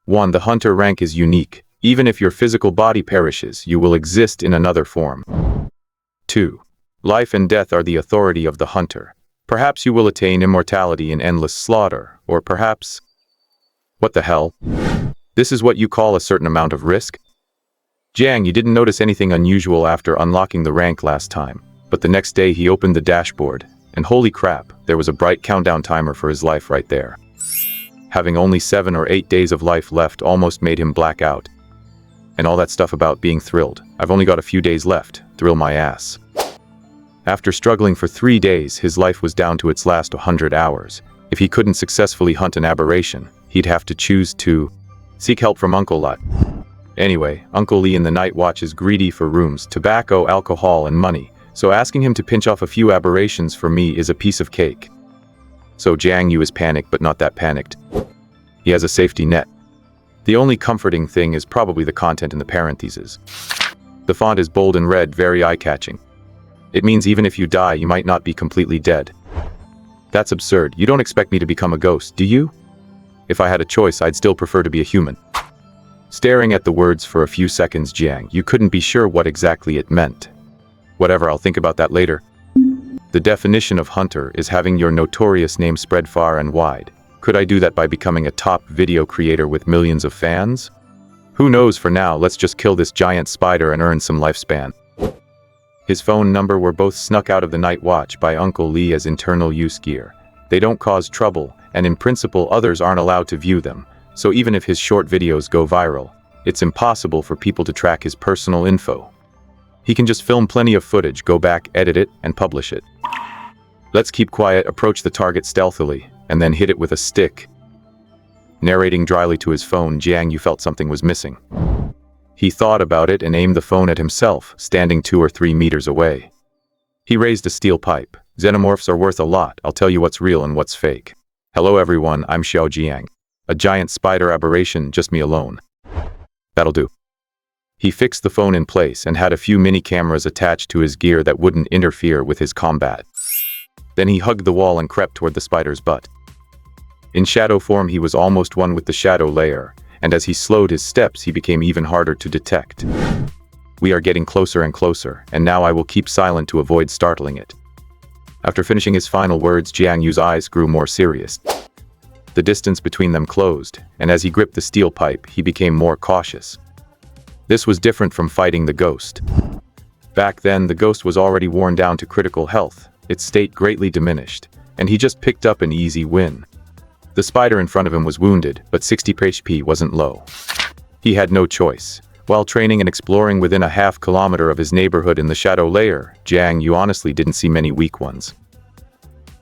1. The hunter rank is unique. Even if your physical body perishes, you will exist in another form. 2. Life and death are the authority of the hunter. Perhaps you will attain immortality in endless slaughter, or perhaps... What the hell? This is what you call a certain amount of risk? Jiang You didn't notice anything unusual after unlocking the rank last time, but the next day he opened the dashboard, and holy crap, there was a bright countdown timer for his life right there. Having only 7 or 8 days of life left almost made him black out. And all that stuff about being thrilled. I've only got a few days left. Thrill my ass. After struggling for 3 days, his life was down to its last 100 hours. If he couldn't successfully hunt an aberration, he'd have to choose to seek help from Uncle Lot. Anyway, Uncle Lee in the Night Watch is greedy for rooms, tobacco, alcohol, and money, so asking him to pinch off a few aberrations for me is a piece of cake. So Jiang You is panicked, but not that panicked. He has a safety net. The only comforting thing is probably the content in the parentheses. The font is bold and red, very eye-catching. It means even if you die, you might not be completely dead. That's absurd. You don't expect me to become a ghost, do you? If I had a choice, I'd still prefer to be a human. Staring at the words for a few seconds, Jiang You couldn't be sure what exactly it meant. Whatever, I'll think about that later. The definition of hunter is having your notorious name spread far and wide. Could I do that by becoming a top video creator with millions of fans? Who knows. For now, let's just kill this giant spider and earn some lifespan. His phone number were both snuck out of the Night Watch by Uncle Lee as internal use gear. They don't cause trouble, and in principle others aren't allowed to view them, so even if his short videos go viral, it's impossible for people to track his personal info. He can just film plenty of footage, go back, edit it, and publish it. Let's keep quiet, approach the target stealthily, and then hit it with a stick. Narrating dryly to his phone, Jiang You felt something was missing. He thought about it and aimed the phone at himself, standing 2 or 3 meters away. He raised a steel pipe. Xenomorphs are worth a lot. I'll tell you what's real and what's fake. Hello everyone, I'm Xiao Jiang. A giant spider aberration, just me alone. That'll do. He fixed the phone in place and had a few mini cameras attached to his gear that wouldn't interfere with his combat. Then he hugged the wall and crept toward the spider's butt. In shadow form, he was almost one with the shadow layer, and as he slowed his steps, he became even harder to detect. We are getting closer and closer, and now I will keep silent to avoid startling it. After finishing his final words, Jiang Yu's eyes grew more serious. The distance between them closed, and as he gripped the steel pipe, he became more cautious. This was different from fighting the ghost. Back then, the ghost was already worn down to critical health, its state greatly diminished, and he just picked up an easy win. The spider in front of him was wounded, but 60 HP wasn't low. He had no choice. While training and exploring within a half-kilometer of his neighborhood in the shadow layer, Jiang You honestly didn't see many weak ones.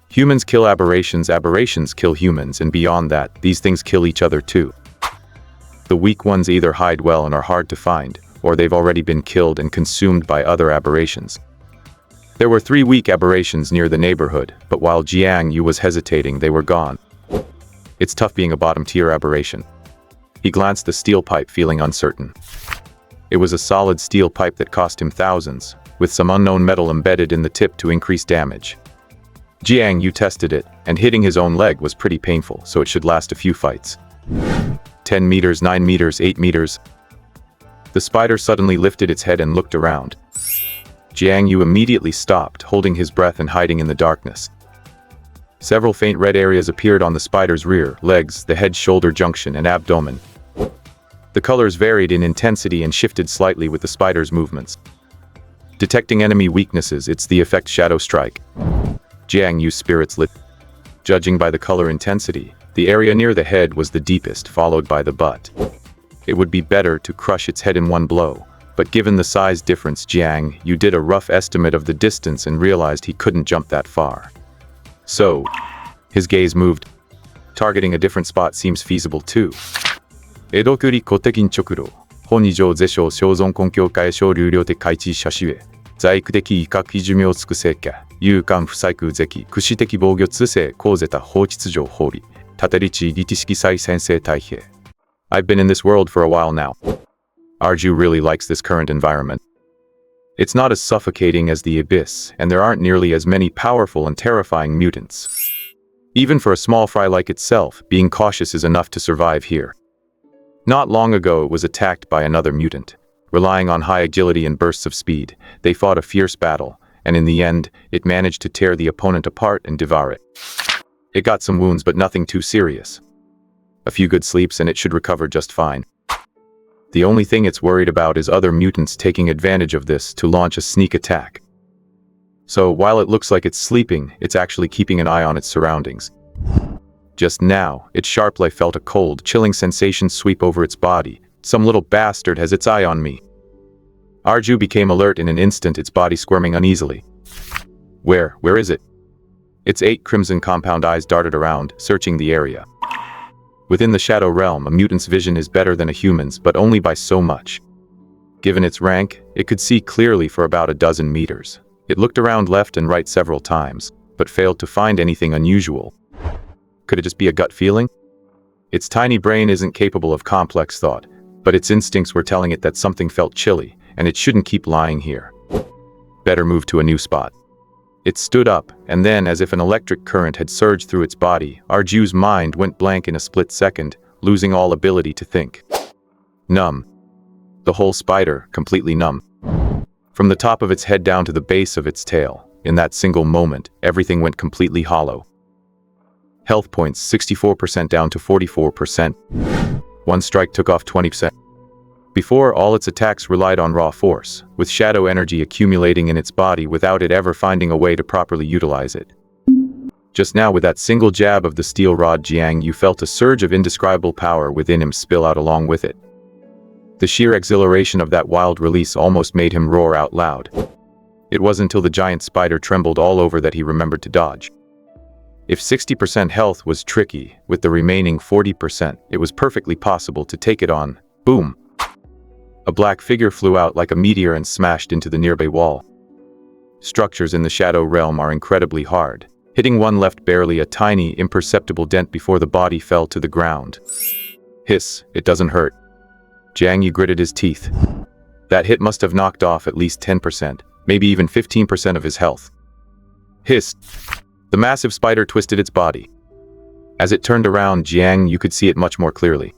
Humans kill aberrations, aberrations kill humans, and beyond that, these things kill each other too. The weak ones either hide well and are hard to find, or they've already been killed and consumed by other aberrations. There were 3 weak aberrations near the neighborhood, but while Jiang You was hesitating, they were gone. It's tough being a bottom-tier aberration. He glanced the steel pipe, feeling uncertain. It was a solid steel pipe that cost him thousands, with some unknown metal embedded in the tip to increase damage. Jiang You tested it, and hitting his own leg was pretty painful, so it should last a few fights. 10 meters, 9 meters, 8 meters. The spider suddenly lifted its head and looked around. Jiang You immediately stopped, holding his breath and hiding in the darkness. Several faint red areas appeared on the spider's rear, legs, the head-shoulder junction, and abdomen. The colors varied in intensity and shifted slightly with the spider's movements. Detecting enemy weaknesses, it's the effect Shadow Strike. Jiang Yu's spirits lit. Judging by the color intensity, the area near the head was the deepest, followed by the butt. It would be better to crush its head in one blow, but given the size difference, Jiang Yu did a rough estimate of the distance and realized he couldn't jump that far. So, his gaze moved. Targeting a different spot seems feasible too. 江戸区里古的直路本二条是小生存境界小流量的開智者主へ在区的威嚇寿命つくせか勇敢不細工ぜき屈指的防御通性講ぜた法秩序法理立り地立式再先生体系 I've been in this world for a while now. Arju really likes this current environment. It's not as suffocating as the abyss, and there aren't nearly as many powerful and terrifying mutants. Even for a small fry like itself, being cautious is enough to survive here. Not long ago it was attacked by another mutant. Relying on high agility and bursts of speed, they fought a fierce battle, and in the end, it managed to tear the opponent apart and devour it. It got some wounds but nothing too serious. A few good sleeps and it should recover just fine. The only thing it's worried about is other mutants taking advantage of this to launch a sneak attack. So while it looks like it's sleeping, it's actually keeping an eye on its surroundings. Just now, its sharp eye felt a cold, chilling sensation sweep over its body. Some little bastard has its eye on me. Arju became alert in an instant, its body squirming uneasily. Where is it? Its 8 crimson compound eyes darted around, searching the area. Within the shadow realm, a mutant's vision is better than a human's, but only by so much. Given its rank, it could see clearly for about a dozen meters. It looked around left and right several times, but failed to find anything unusual. Could it just be a gut feeling? Its tiny brain isn't capable of complex thought, but its instincts were telling it that something felt chilly, and it shouldn't keep lying here. Better move to a new spot. It stood up, and then, as if an electric current had surged through its body, Arju's mind went blank in a split second, losing all ability to think. Numb. The whole spider, completely numb. From the top of its head down to the base of its tail, in that single moment, everything went completely hollow. Health points 64% down to 44%. One strike took off 20%. Before, all its attacks relied on raw force, with shadow energy accumulating in its body without it ever finding a way to properly utilize it. Just now, with that single jab of the steel rod, Jiang You felt a surge of indescribable power within him spill out along with it. The sheer exhilaration of that wild release almost made him roar out loud. It wasn't until the giant spider trembled all over that he remembered to dodge. If 60% health was tricky, with the remaining 40%, it was perfectly possible to take it on. Boom! A black figure flew out like a meteor and smashed into the nearby wall. Structures in the shadow realm are incredibly hard. Hitting one left barely a tiny, imperceptible dent before the body fell to the ground. Hiss, it doesn't hurt. Jiang Yu gritted his teeth. That hit must have knocked off at least 10%, maybe even 15% of his health. Hiss. The massive spider twisted its body. As it turned around, Jiang Yu could see it much more clearly.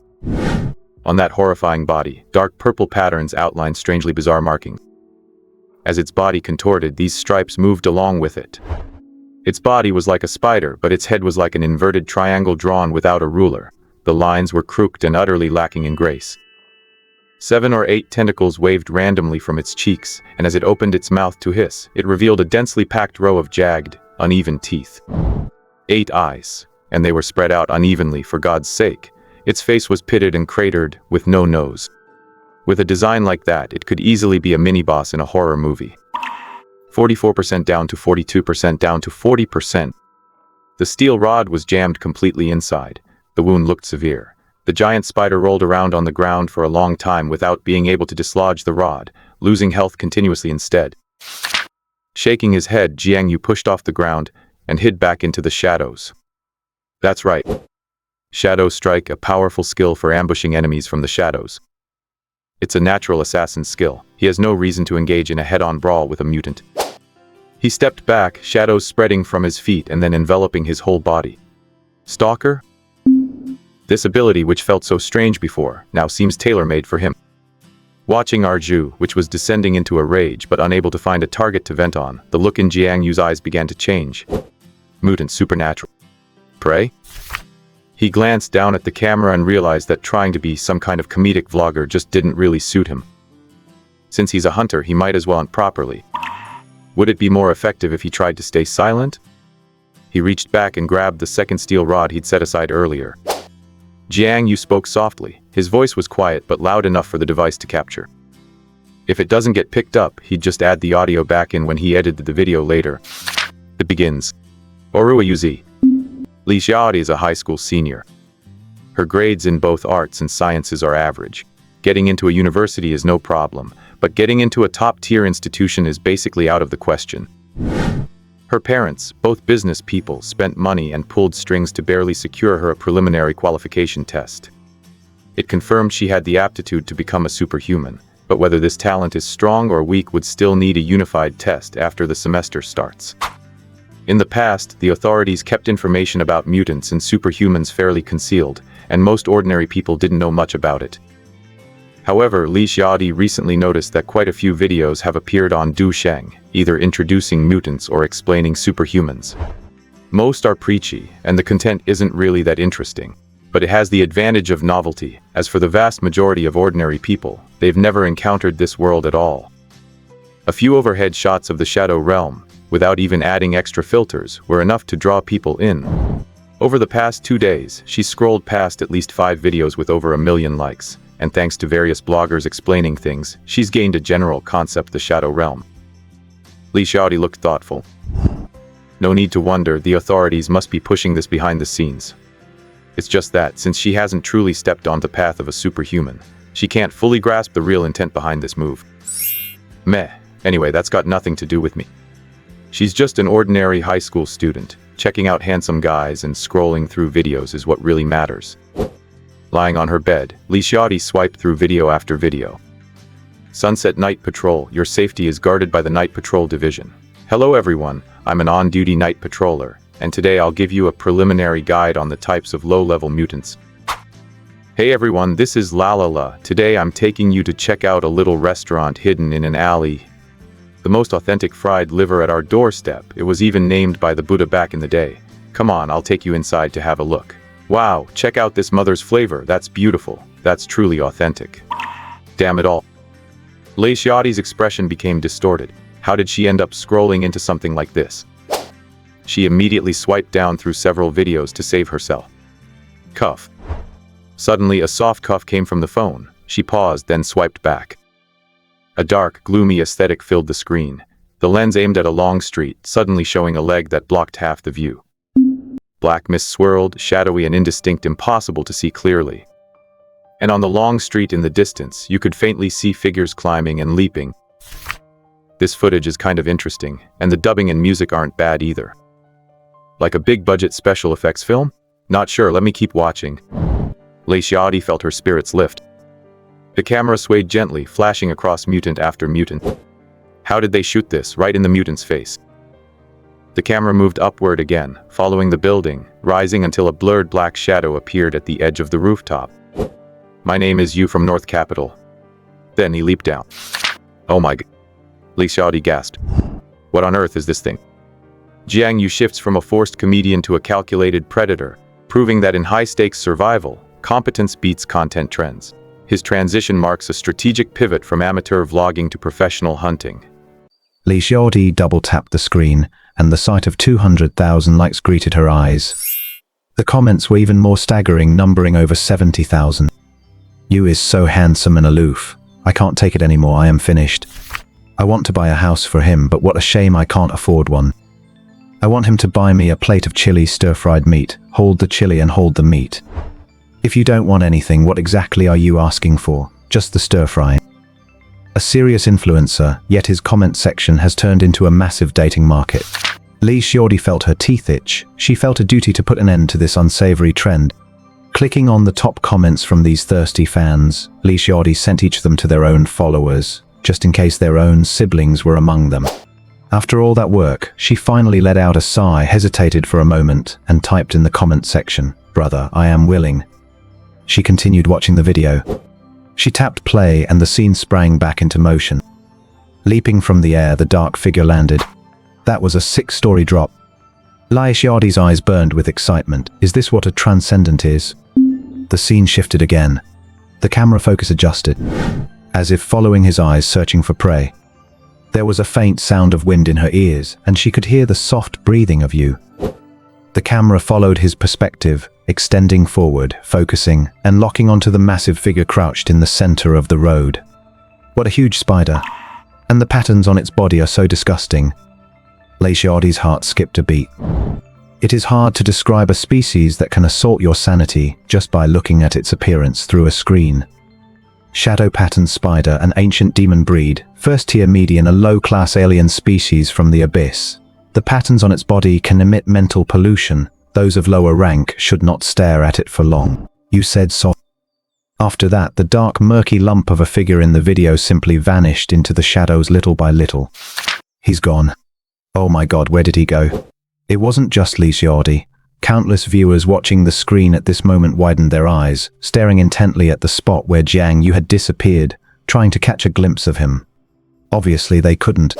On that horrifying body, dark purple patterns outlined strangely bizarre markings. As its body contorted, these stripes moved along with it. Its body was like a spider, but its head was like an inverted triangle drawn without a ruler. The lines were crooked and utterly lacking in grace. 7 or 8 tentacles waved randomly from its cheeks, and as it opened its mouth to hiss, it revealed a densely packed row of jagged, uneven teeth. 8 eyes, and they were spread out unevenly, for God's sake. Its face was pitted and cratered, with no nose. With a design like that, it could easily be a mini-boss in a horror movie. 44% down to 42% down to 40%. The steel rod was jammed completely inside. The wound looked severe. The giant spider rolled around on the ground for a long time without being able to dislodge the rod, losing health continuously instead. Shaking his head, Jiang You pushed off the ground and hid back into the shadows. That's right. Shadow Strike, a powerful skill for ambushing enemies from the shadows. It's a natural assassin's skill. He has no reason to engage in a head-on brawl with a mutant. He stepped back, shadows spreading from his feet and then enveloping his whole body. Stalker? This ability, which felt so strange before, now seems tailor-made for him. Watching Arju, which was descending into a rage but unable to find a target to vent on, the look in Jiang Yu's eyes began to change. Mutant supernatural. Prey? He glanced down at the camera and realized that trying to be some kind of comedic vlogger just didn't really suit him. Since he's a hunter, he might as well hunt properly. Would it be more effective if he tried to stay silent? He reached back and grabbed the second steel rod he'd set aside earlier. Jiang You spoke softly. His voice was quiet but loud enough for the device to capture. If it doesn't get picked up, he'd just add the audio back in when he edited the video later. It begins. Orua Yuzi. Li Xiaodi is a high school senior. Her grades in both arts and sciences are average. Getting into a university is no problem, but getting into a top-tier institution is basically out of the question. Her parents, both business people, spent money and pulled strings to barely secure her a preliminary qualification test. It confirmed she had the aptitude to become a superhuman, but whether this talent is strong or weak would still need a unified test after the semester starts. In the past, the authorities kept information about mutants and superhumans fairly concealed, and most ordinary people didn't know much about it. However, Li Xiaodi recently noticed that quite a few videos have appeared on Du Sheng, either introducing mutants or explaining superhumans. Most are preachy, and the content isn't really that interesting, but it has the advantage of novelty. As for the vast majority of ordinary people, they've never encountered this world at all. A few overhead shots of the Shadow Realm, without even adding extra filters, were enough to draw people in. Over the past 2 days, she scrolled past at least 5 videos with over 1 million likes, and thanks to various bloggers explaining things, she's gained a general concept of the Shadow Realm. Li Xiaodi looked thoughtful. No need to wonder, the authorities must be pushing this behind the scenes. It's just that, since she hasn't truly stepped on the path of a superhuman, she can't fully grasp the real intent behind this move. Meh. Anyway, that's got nothing to do with me. She's just an ordinary high school student. Checking out handsome guys and scrolling through videos is what really matters. Lying on her bed, Li Xiaodi swiped through video after video. Sunset Night Patrol, your safety is guarded by the Night Patrol Division. Hello everyone, I'm an on-duty night patroller, and today I'll give you a preliminary guide on the types of low-level mutants. Hey everyone, this is Lalala. Today I'm taking you to check out a little restaurant hidden in an alley. The most authentic fried liver at our doorstep. It was even named by the Buddha back in the day. Come on, I'll take you inside to have a look. Wow, check out this mother's flavor. That's beautiful. That's truly authentic. Damn it all. Li Xiaodi's expression became distorted. How did she end up scrolling into something like this? She immediately swiped down through several videos to save herself. Cuff. Suddenly, a soft cuff came from the phone. She paused, then swiped back. A dark, gloomy aesthetic filled the screen. The lens aimed at a long street, suddenly showing a leg that blocked half the view. Black mist swirled, shadowy and indistinct, impossible to see clearly. And on the long street in the distance, you could faintly see figures climbing and leaping. This footage is kind of interesting, and the dubbing and music aren't bad either. Like a big-budget special effects film? Not sure, let me keep watching. Li Xiaodi felt her spirits lift. The camera swayed gently, flashing across mutant after mutant. How did they shoot this, right in the mutant's face? The camera moved upward again, following the building, rising until a blurred black shadow appeared at the edge of the rooftop. My name is Yu from North Capital. Then he leaped down. Oh my god. Li Xiaodi gasped. What on earth is this thing? Jiang Yu shifts from a forced comedian to a calculated predator, proving that in high-stakes survival, competence beats content trends. His transition marks a strategic pivot from amateur vlogging to professional hunting. Li Xiaodi double-tapped the screen, and the sight of 200,000 likes greeted her eyes. The comments were even more staggering, numbering over 70,000. Yu is so handsome and aloof. I can't take it anymore, I am finished. I want to buy a house for him, but what a shame I can't afford one. I want him to buy me a plate of chili stir-fried meat, hold the chili and hold the meat. If you don't want anything, what exactly are you asking for? Just the stir-frying. A serious influencer, yet his comment section has turned into a massive dating market. Lee Xiaodi felt her teeth itch. She felt a duty to put an end to this unsavory trend. Clicking on the top comments from these thirsty fans, Lee Xiaodi sent each of them to their own followers, just in case their own siblings were among them. After all that work, she finally let out a sigh, hesitated for a moment, and typed in the comment section, "Brother, I am willing." She continued watching the video. She tapped play and the scene sprang back into motion. Leaping from the air, the dark figure landed. That was a 6-story drop. Lee Xiaodi's eyes burned with excitement. Is this what a transcendent is? The scene shifted again. The camera focus adjusted, as if following his eyes, searching for prey. There was a faint sound of wind in her ears, and she could hear the soft breathing of you. The camera followed his perspective, extending forward, focusing, and locking onto the massive figure crouched in the center of the road. What a huge spider! And the patterns on its body are so disgusting. Lee Xiaodi's heart skipped a beat. It is hard to describe a species that can assault your sanity just by looking at its appearance through a screen. Shadow pattern spider, an ancient demon breed, first-tier median, a low-class alien species from the abyss. The patterns on its body can emit mental pollution. Those of lower rank should not stare at it for long. You said so. After that, the dark, murky lump of a figure in the video simply vanished into the shadows little by little. He's gone. Oh my god, where did he go? It wasn't just Lee Xiaodi. Countless viewers watching the screen at this moment widened their eyes, staring intently at the spot where Jiang You had disappeared, trying to catch a glimpse of him. Obviously, they couldn't.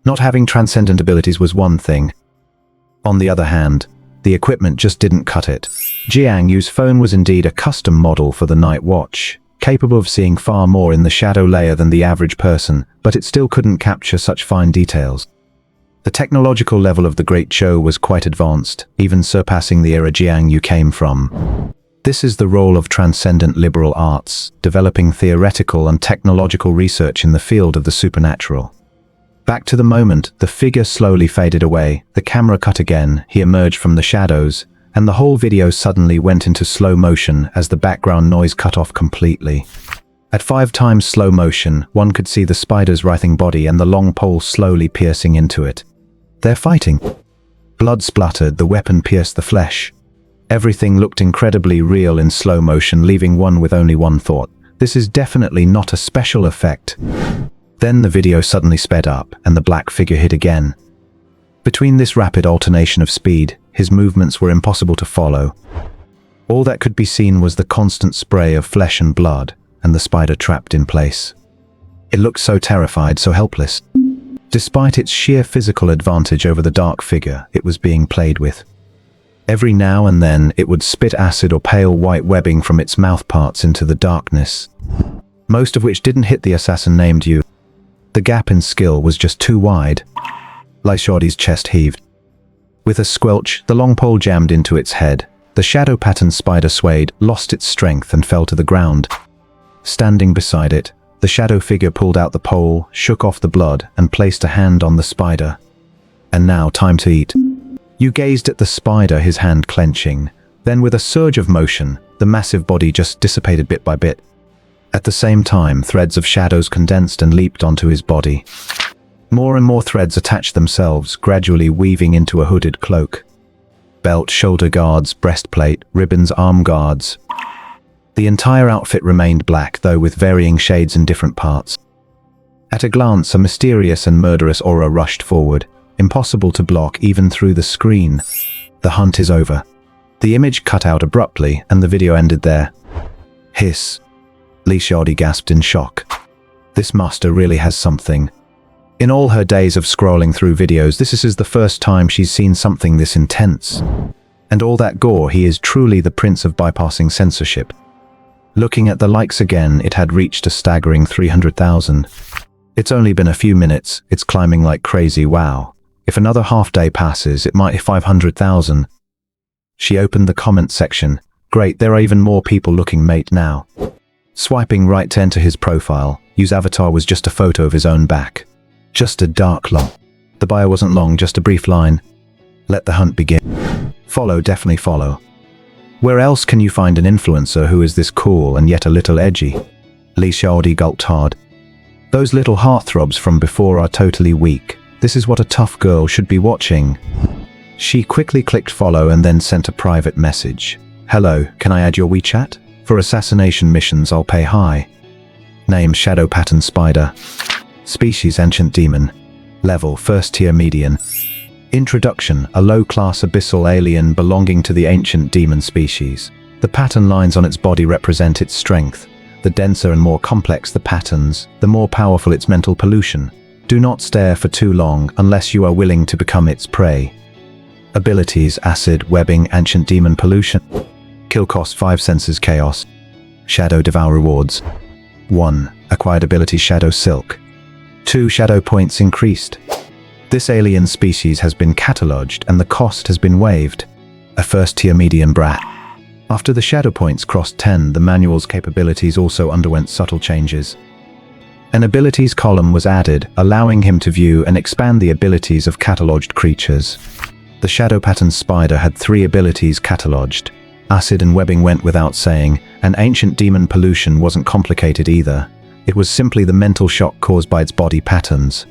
Not having transcendent abilities was one thing. On the other hand, the equipment just didn't cut it. Jiang Yu's phone was indeed a custom model for the night watch, capable of seeing far more in the shadow layer than the average person, but it still couldn't capture such fine details. The technological level of the Great Show was quite advanced, even surpassing the era Jiang You came from. This is the role of transcendent liberal arts, developing theoretical and technological research in the field of the supernatural. Back to the moment, the figure slowly faded away, the camera cut again, he emerged from the shadows, and the whole video suddenly went into slow motion as the background noise cut off completely. At 5 times slow motion, one could see the spider's writhing body and the long pole slowly piercing into it. They're fighting. Blood splattered, the weapon pierced the flesh. Everything looked incredibly real in slow motion, leaving one with only one thought. This is definitely not a special effect. Then the video suddenly sped up, and the black figure hid again. Between this rapid alternation of speed, his movements were impossible to follow. All that could be seen was the constant spray of flesh and blood, and the spider trapped in place. It looked so terrified, so helpless. Despite its sheer physical advantage over the dark figure, it was being played with. Every now and then, it would spit acid or pale white webbing from its mouthparts into the darkness, most of which didn't hit the assassin named You. The gap in skill was just too wide. Lee Xiaodi's chest heaved. With a squelch, the long pole jammed into its head. The shadow pattern spider swayed, lost its strength, and fell to the ground. Standing beside it, the shadow figure pulled out the pole, shook off the blood, and placed a hand on the spider. And now, time to eat. You gazed at the spider, his hand clenching. Then with a surge of motion, the massive body just dissipated bit by bit. At the same time, threads of shadows condensed and leaped onto his body. More and more threads attached themselves, gradually weaving into a hooded cloak. Belt, shoulder guards, breastplate, ribbons, arm guards. The entire outfit remained black, though with varying shades in different parts. At a glance, a mysterious and murderous aura rushed forward, impossible to block even through the screen. The hunt is over. The image cut out abruptly, and the video ended there. Hiss. Lee Xiaodi gasped in shock. This master really has something. In all her days of scrolling through videos, this is the first time she's seen something this intense. And all that gore, he is truly the prince of bypassing censorship. Looking at the likes again, it had reached a staggering 300,000. It's only been a few minutes, it's climbing like crazy, wow. If another half day passes, it might hit 500,000. She opened the comment section. Great, there are even more people looking mate now. Swiping right to enter his profile, Yu's avatar was just a photo of his own back. Just a dark lump. The bio wasn't long, just a brief line. Let the hunt begin. Follow, definitely follow. Where else can you find an influencer who is this cool and yet a little edgy? Li Xiaodi gulped hard. Those little heartthrobs from before are totally weak. This is what a tough girl should be watching. She quickly clicked follow and then sent a private message. Hello, can I add your WeChat? For assassination missions I'll pay high. Name Shadow Pattern Spider. Species Ancient Demon. Level First Tier Median. Introduction, a low-class abyssal alien belonging to the ancient demon species. The pattern lines on its body represent its strength. The denser and more complex the patterns, the more powerful its mental pollution. Do not stare for too long unless you are willing to become its prey. Abilities: Acid, Webbing, Ancient Demon Pollution. Kill cost 5 senses Chaos. Shadow Devour rewards. 1. Acquired ability Shadow Silk. 2. Shadow points increased. This alien species has been catalogued and the cost has been waived. A first tier median brat. After the shadow points crossed 10, the manual's capabilities also underwent subtle changes. An abilities column was added, allowing him to view and expand the abilities of catalogued creatures. The Shadow Pattern Spider had 3 abilities catalogued. Acid and Webbing went without saying, and Ancient Demon Pollution wasn't complicated either. It was simply the mental shock caused by its body patterns.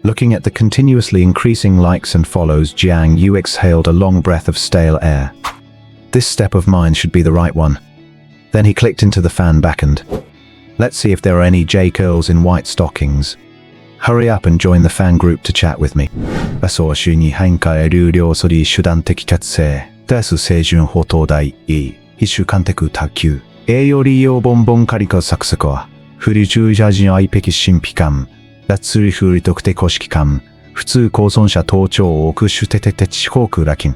Looking at the continuously increasing likes and follows, Jiang You exhaled a long breath of stale air. This step of mine should be the right one. Then he clicked into the fan backend. Let's see if there are any J-girls in white stockings. Hurry up and join the fan group to chat with me. 場所週に変化へ流量処理手段的活性。出す清準法東大 E。必主観的卓球。栄養利用ボンボンカリカサクサコア。フリチュージャージアイペキ神秘感。脱リフリ特定公式感。普通高損者盗聴を置く主テテテチ航空ラキン。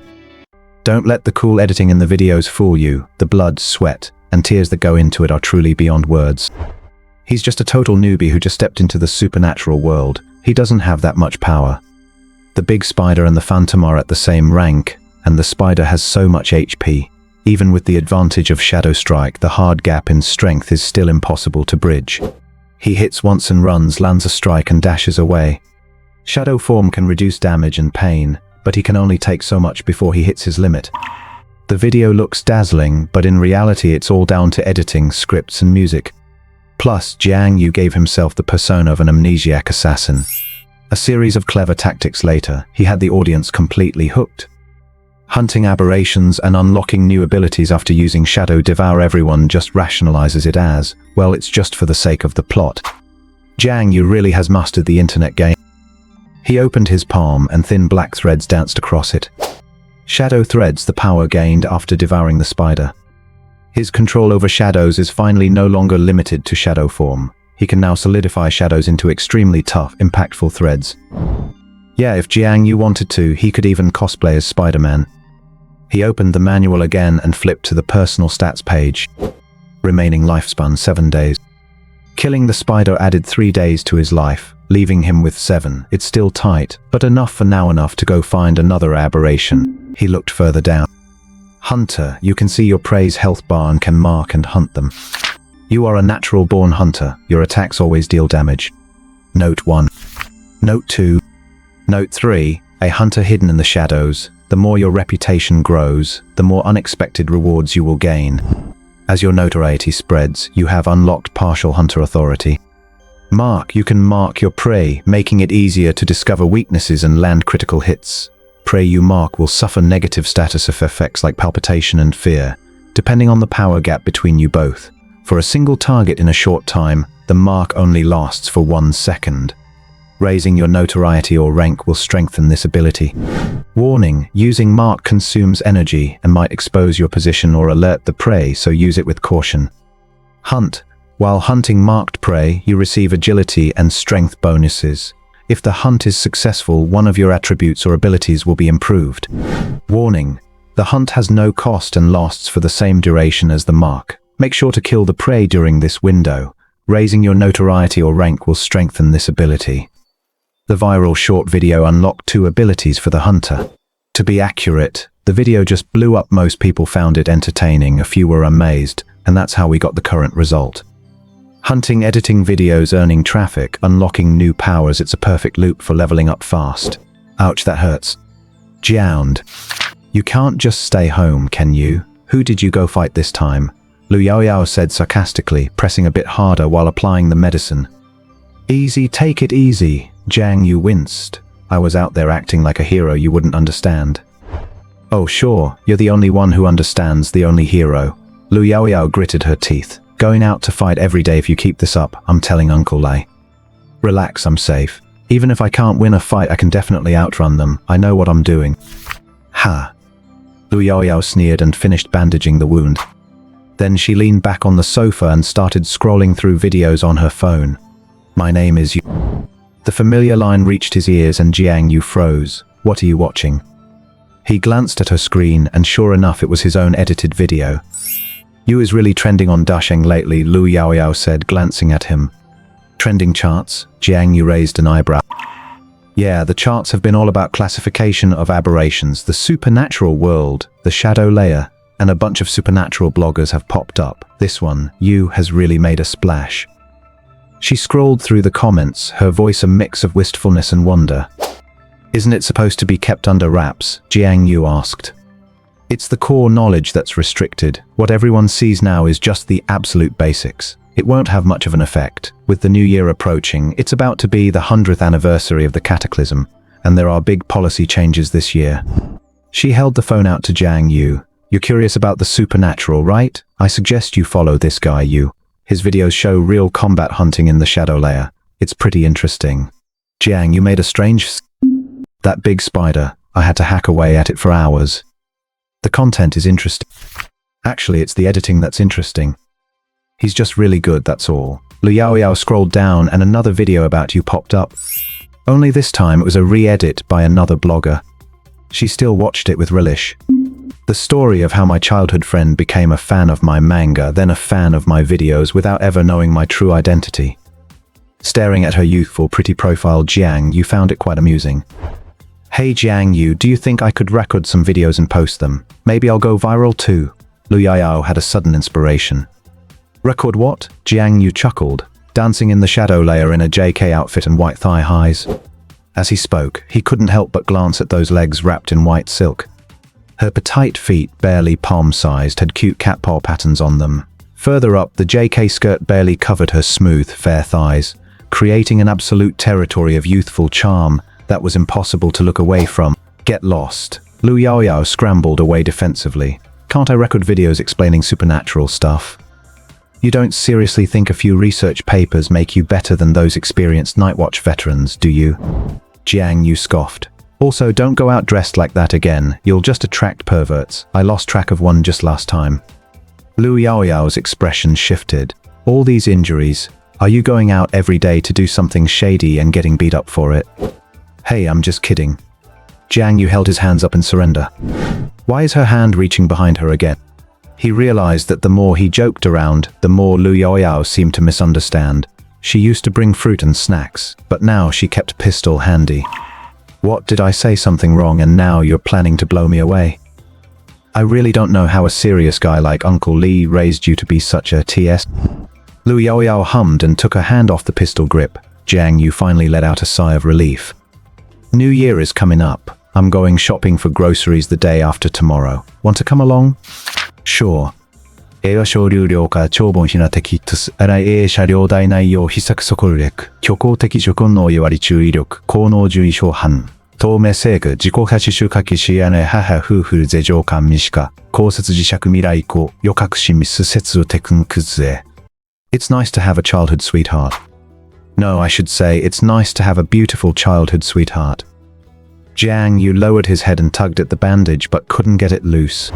Don't let the cool editing in the videos fool you. The blood, sweat, and tears that go into it are truly beyond words. He's just a total newbie who just stepped into the supernatural world. He doesn't have that much power. The big spider and the phantom are at the same rank, and the spider has so much HP. Even with the advantage of Shadow Strike, the hard gap in strength is still impossible to bridge. He hits once and runs, lands a strike and dashes away. Shadow form can reduce damage and pain, but he can only take so much before he hits his limit. The video looks dazzling, but in reality it's all down to editing, scripts and music. Plus, Jiang You gave himself the persona of an amnesiac assassin. A series of clever tactics later, he had the audience completely hooked. Hunting aberrations and unlocking new abilities after using Shadow Devour everyone just rationalizes it as, well, it's just for the sake of the plot. Jiang You really has mastered the internet game. He opened his palm and thin black threads danced across it. Shadow threads the power gained after devouring the spider. His control over shadows is finally no longer limited to shadow form. He can now solidify shadows into extremely tough, impactful threads. Yeah, if Jiang You wanted to, he could even cosplay as Spider-Man. He opened the manual again and flipped to the personal stats page. Remaining lifespan 7 days. Killing the spider added 3 days to his life, leaving him with 7. It's still tight, but enough for now, enough to go find another aberration. He looked further down. Hunter, you can see your prey's health bar and can mark and hunt them. You are a natural-born hunter. Your attacks always deal damage. Note 1. Note 2. Note 3. A hunter hidden in the shadows. The more your reputation grows, the more unexpected rewards you will gain. As your notoriety spreads, you have unlocked partial hunter authority. Mark, you can mark your prey, making it easier to discover weaknesses and land critical hits. Prey you mark will suffer negative status effects like palpitation and fear, depending on the power gap between you both. For a single target in a short time, the mark only lasts for 1 second. Raising your notoriety or rank will strengthen this ability. Warning, using mark consumes energy and might expose your position or alert the prey, so use it with caution. Hunt. While hunting marked prey, you receive agility and strength bonuses. If the hunt is successful, one of your attributes or abilities will be improved. Warning, the hunt has no cost and lasts for the same duration as the mark. Make sure to kill the prey during this window. Raising your notoriety or rank will strengthen this ability. The viral short video unlocked 2 abilities for the hunter. To be accurate, the video just blew up. Most people found it entertaining, a few were amazed, and that's how we got the current result. Hunting, editing videos, earning traffic, unlocking new powers, it's a perfect loop for leveling up fast. Ouch, that hurts. Jiang, you can't just stay home, can you? Who did you go fight this time? Lu Yaoyao said sarcastically, pressing a bit harder while applying the medicine. Easy, take it easy. Jiang You winced. I was out there acting like a hero you wouldn't understand. Oh sure, you're the only one who understands, the only hero. Lu Yaoyao gritted her teeth. Going out to fight every day if you keep this up, I'm telling Uncle Lei. Relax, I'm safe. Even if I can't win a fight, I can definitely outrun them. I know what I'm doing. Ha. Lu Yaoyao sneered and finished bandaging the wound. Then she leaned back on the sofa and started scrolling through videos on her phone. My name is You. The familiar line reached his ears and Jiang You froze. What are you watching? He glanced at her screen and sure enough it was his own edited video. You is really trending on Dasheng lately, Lu Yaoyao said, glancing at him. Trending charts? Jiang You raised an eyebrow. Yeah, the charts have been all about classification of aberrations, the supernatural world, the shadow layer, and a bunch of supernatural bloggers have popped up. This one, You, has really made a splash. She scrolled through the comments, her voice a mix of wistfulness and wonder. Isn't it supposed to be kept under wraps? Jiang You asked. It's the core knowledge that's restricted. What everyone sees now is just the absolute basics. It won't have much of an effect. With the new year approaching, it's about to be the 100th anniversary of the cataclysm, and there are big policy changes this year. She held the phone out to Jiang You. You're curious about the supernatural, right? I suggest you follow this guy, You. His videos show real combat hunting in the shadow layer. It's pretty interesting. Jiang, you made a strange... That big spider. I had to hack away at it for hours. The content is interesting. Actually, it's the editing that's interesting. He's just really good, that's all. Lu Yaoyao scrolled down and another video about You popped up. Only this time it was a re-edit by another blogger. She still watched it with relish. The story of how my childhood friend became a fan of my manga, then a fan of my videos without ever knowing my true identity. Staring at her youthful, pretty profile, Jiang You found it quite amusing. Hey Jiang You, do you think I could record some videos and post them? Maybe I'll go viral too. Lu Yaoyao had a sudden inspiration. Record what? Jiang You chuckled, dancing in the shadow layer in a JK outfit and white thigh highs. As he spoke, he couldn't help but glance at those legs wrapped in white silk. Her petite feet, barely palm-sized, had cute cat paw patterns on them. Further up, the JK skirt barely covered her smooth, fair thighs, creating an absolute territory of youthful charm that was impossible to look away from. Get lost. Lu Yaoyao scrambled away defensively. Can't I record videos explaining supernatural stuff? You don't seriously think a few research papers make you better than those experienced Nightwatch veterans, do you? Jiang You scoffed. Also, don't go out dressed like that again. You'll just attract perverts. I lost track of one just last time. Lu Yaoyao's expression shifted. All these injuries. Are you going out every day to do something shady and getting beat up for it? Hey, I'm just kidding. Jiang You held his hands up in surrender. Why is her hand reaching behind her again? He realized that the more he joked around, the more Lu Yaoyao seemed to misunderstand. She used to bring fruit and snacks, but now she kept pistol handy. What, did I say something wrong and now you're planning to blow me away? I really don't know how a serious guy like Uncle Lee raised you to be such a TS. Lu Yaoyao hummed and took her hand off the pistol grip. Jiang You finally let out a sigh of relief. New Year is coming up. I'm going shopping for groceries the day after tomorrow. Want to come along? Sure. 映画小流量化超凡ひな的トス、荒い映車両大内容秘策速力、虚構的諸君の弱り注意力、高能注意小犯、透明性具、自己価値周書きしやね母夫婦是情感未死化、公設磁石未来以予確信ミス節テクンクズへ。It's nice to have a childhood sweetheart. No, I should say, it's nice to have a beautiful childhood sweetheart. Jiang You lowered his head and tugged at the bandage but couldn't get it loose.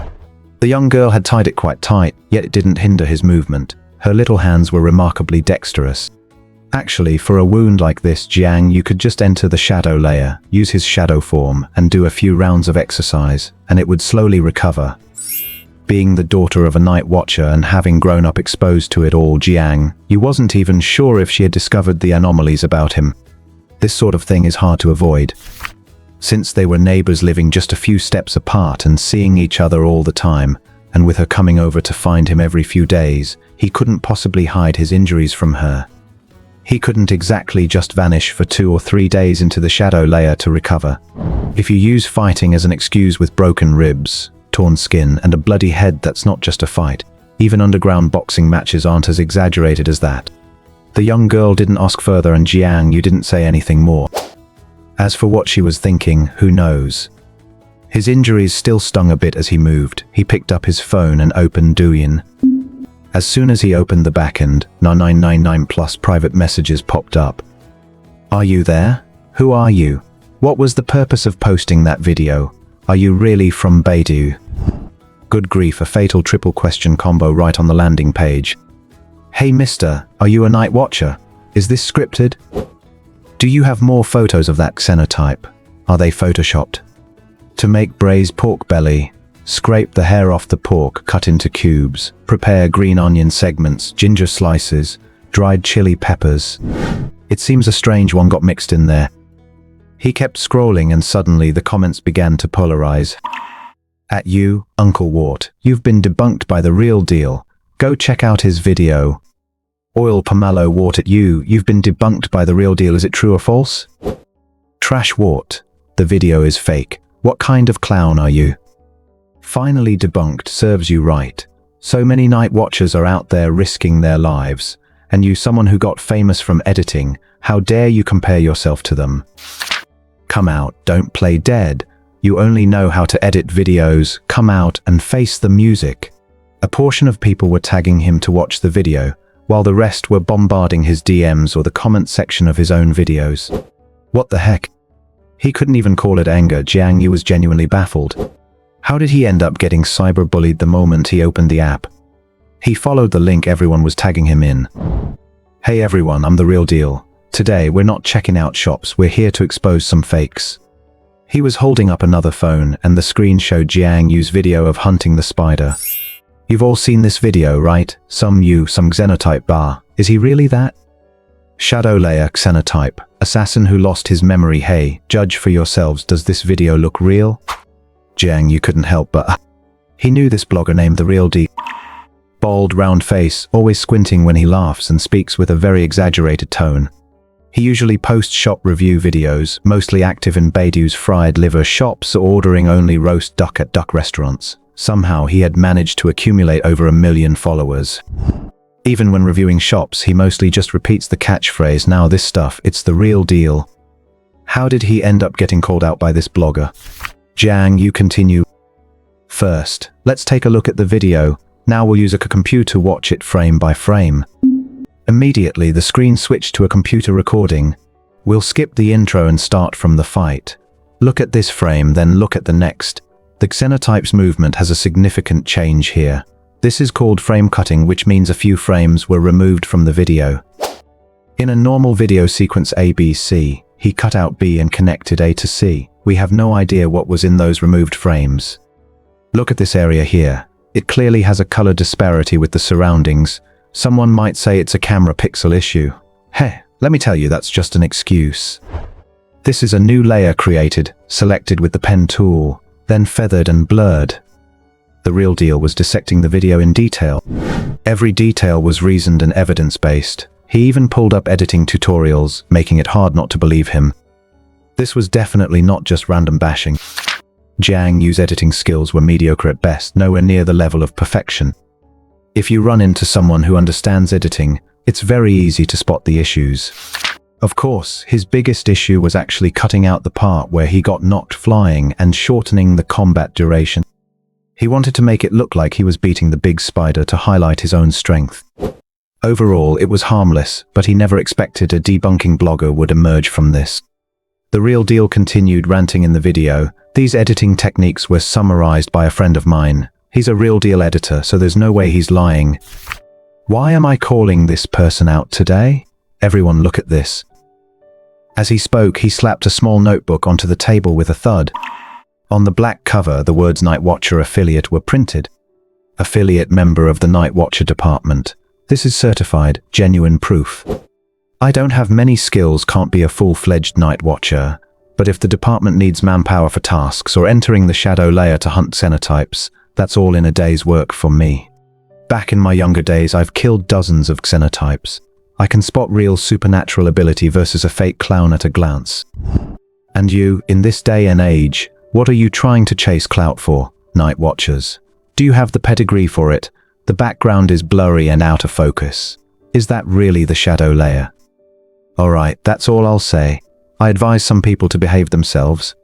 The young girl had tied it quite tight, yet it didn't hinder his movement. Her little hands were remarkably dexterous. Actually, for a wound like this, Jiang You could just enter the shadow layer, use his shadow form, and do a few rounds of exercise, and it would slowly recover. Being the daughter of a night watcher and having grown up exposed to it all, Jiang You wasn't even sure if she had discovered the anomalies about him. This sort of thing is hard to avoid. Since they were neighbors living just a few steps apart and seeing each other all the time, and with her coming over to find him every few days, he couldn't possibly hide his injuries from her. He couldn't exactly just vanish for 2 or 3 days into the shadow layer to recover. If you use fighting as an excuse with broken ribs, torn skin, and a bloody head that's not just a fight. Even underground boxing matches aren't as exaggerated as that. The young girl didn't ask further, and Jiang You didn't say anything more. As for what she was thinking, who knows? His injuries still stung a bit as he moved. He picked up his phone and opened Douyin. As soon as he opened the backend, 9999 plus private messages popped up. Are you there? Who are you? What was the purpose of posting that video? Are you really from Beidou? Good grief, a fatal triple question combo right on the landing page. Hey mister, are you a night watcher? Is this scripted? Do you have more photos of that xenotype? Are they photoshopped? To make braised pork belly, scrape the hair off the pork, cut into cubes. Prepare green onion segments, ginger slices, dried chili peppers. It seems a strange one got mixed in there. He kept scrolling, and suddenly the comments began to polarize. At you, Uncle Wart, you've been debunked by the real deal. Go check out his video. Oil Pomelo Wart, at you, you've been debunked by the real deal. Is it true or false? Trash Wart, the video is fake. What kind of clown are you? Finally debunked, serves you right. So many night watchers are out there risking their lives. And you, someone who got famous from editing, how dare you compare yourself to them? Come out, don't play dead. You only know how to edit videos. Come out and face the music. A portion of people were tagging him to watch the video, while the rest were bombarding his DMs or the comment section of his own videos. What the heck? He couldn't even call it anger. Jiang You was genuinely baffled. How did he end up getting cyberbullied the moment he opened the app? He followed the link everyone was tagging him in. Hey everyone, I'm the real deal. Today we're not checking out shops, we're here to expose some fakes. He was holding up another phone, and the screen showed Jiang Yu's video of hunting the spider. You've all seen this video, right? Some xenotype bar. Is he really that? Shadow layer xenotype, assassin who lost his memory. Hey, judge for yourselves, does this video look real? Jiang You couldn't help but he knew this blogger named The Real D. Bald, round face, always squinting when he laughs, and speaks with a very exaggerated tone. He usually posts shop review videos, mostly active in Beidou's fried liver shops or ordering only roast duck at duck restaurants. Somehow he had managed to accumulate over 1 million followers. Even when reviewing shops, he mostly just repeats the catchphrase, now this stuff, it's the real deal. How did he end up getting called out by this blogger? Jiang You continue. First, let's take a look at the video. Now we'll use a computer watch it frame by frame. Immediately the screen switched to a computer recording. We'll skip the intro and start from the fight. Look at this frame, then look at the next. The xenotype's movement has a significant change here. This is called frame cutting, which means a few frames were removed from the video. In a normal video sequence ABC, he cut out B and connected A to C. We have no idea what was in those removed frames. Look at this area here. It clearly has a color disparity with the surroundings. Someone might say it's a camera pixel issue. Hey, let me tell you, that's just an excuse. This is a new layer created, selected with the pen tool, then feathered and blurred. The real deal was dissecting the video in detail. Every detail was reasoned and evidence-based. He even pulled up editing tutorials, making it hard not to believe him. This was definitely not just random bashing. Jiang Yu's editing skills were mediocre at best, nowhere near the level of perfection. If you run into someone who understands editing, it's very easy to spot the issues. Of course, his biggest issue was actually cutting out the part where he got knocked flying and shortening the combat duration. He wanted to make it look like he was beating the big spider to highlight his own strength. Overall, it was harmless, but he never expected a debunking blogger would emerge from this. The real deal continued ranting in the video. These editing techniques were summarized by a friend of mine. He's a real deal editor, so there's no way he's lying. Why am I calling this person out today? Everyone look at this. As he spoke, he slapped a small notebook onto the table with a thud. On the black cover, the words Night Watcher Affiliate were printed. Affiliate member of the Night Watcher department. This is certified, genuine proof. I don't have many skills, can't be a full-fledged Night Watcher, but if the department needs manpower for tasks or entering the shadow layer to hunt xenotypes, that's all in a day's work for me. Back in my younger days, I've killed dozens of xenotypes. I can spot real supernatural ability versus a fake clown at a glance. And you, in this day and age, what are you trying to chase clout for? Night Watchers. Do you have the pedigree for it? The background is blurry and out of focus. Is that really the shadow layer? Alright, that's all I'll say. I advise some people to behave themselves.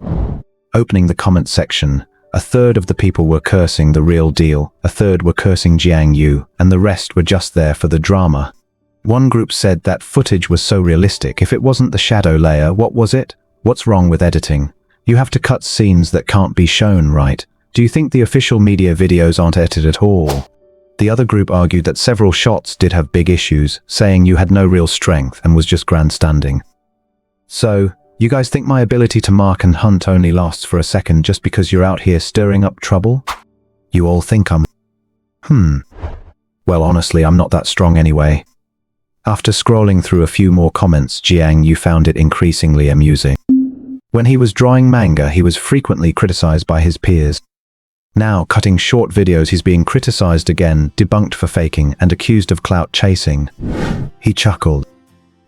Opening the comment section, a third of the people were cursing the real deal, a third were cursing Jiang You, and the rest were just there for the drama. One group said that footage was so realistic. If it wasn't the shadow layer, what was it? What's wrong with editing? You have to cut scenes that can't be shown, right? Do you think the official media videos aren't edited at all? The other group argued that several shots did have big issues, saying you had no real strength and was just grandstanding. So, you guys think my ability to mark and hunt only lasts for a second just because you're out here stirring up trouble? You all think I'm... Well, honestly, I'm not that strong anyway. After scrolling through a few more comments, Jiang You found it increasingly amusing. When he was drawing manga, he was frequently criticized by his peers. Now, cutting short videos, he's being criticized again, debunked for faking, and accused of clout chasing. He chuckled.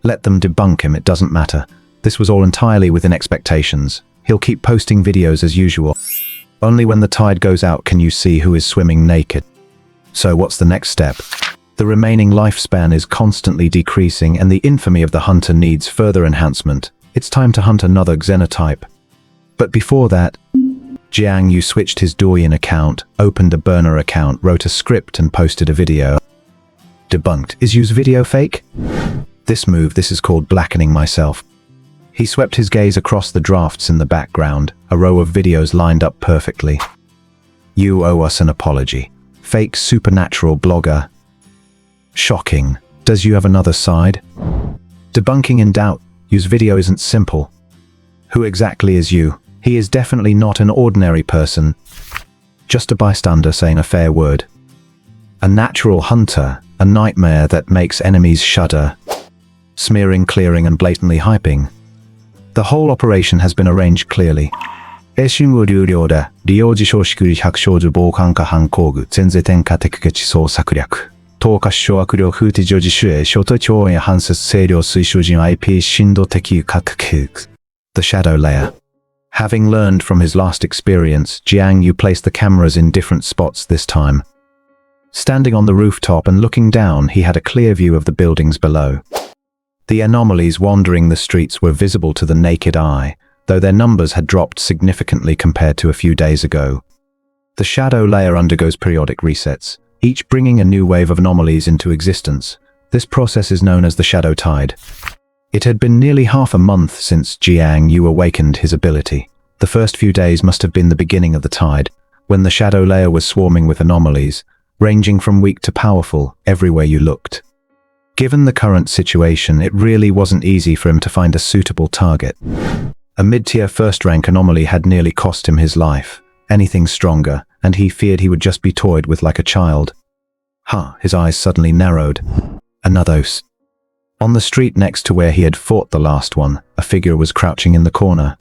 Let them debunk him, it doesn't matter. This was all entirely within expectations. He'll keep posting videos as usual. Only when the tide goes out can you see who is swimming naked. So what's the next step? The remaining lifespan is constantly decreasing and the infamy of the hunter needs further enhancement. It's time to hunt another xenotype. But before that, Jiang You switched his Douyin account, opened a burner account, wrote a script and posted a video. Debunked. Is use video fake? This is called blackening myself. He swept his gaze across the drafts in the background, a row of videos lined up perfectly. You owe us an apology. Fake supernatural blogger. Shocking. Does you have another side? Debunking in doubt. Use video isn't simple. Who exactly is you? He is definitely not an ordinary person. Just a bystander saying a fair word. A natural hunter, a nightmare that makes enemies shudder. Smearing, clearing, and blatantly hyping. The whole operation has been arranged clearly. 新語流量で利用事象しくり百少女傍観化犯行具全然天下的下地総策略等下主張悪量風地上自主へ小都超音や反節清涼推奨人 IP 深度的各級 The shadow layer. Having learned from his last experience, Jiang You placed the cameras in different spots this time. Standing on the rooftop and looking down, he had a clear view of the buildings below. The anomalies wandering the streets were visible to the naked eye, though their numbers had dropped significantly compared to a few days ago. The shadow layer undergoes periodic resets, each bringing a new wave of anomalies into existence. This process is known as the shadow tide. It had been nearly half a month since Jiang You awakened his ability. The first few days must have been the beginning of the tide, when the shadow layer was swarming with anomalies, ranging from weak to powerful everywhere you looked. Given the current situation, it really wasn't easy for him to find a suitable target. A mid-tier first-rank anomaly had nearly cost him his life. Anything stronger, and he feared he would just be toyed with like a child. His eyes suddenly narrowed. Another. On the street next to where he had fought the last one, a figure was crouching in the corner.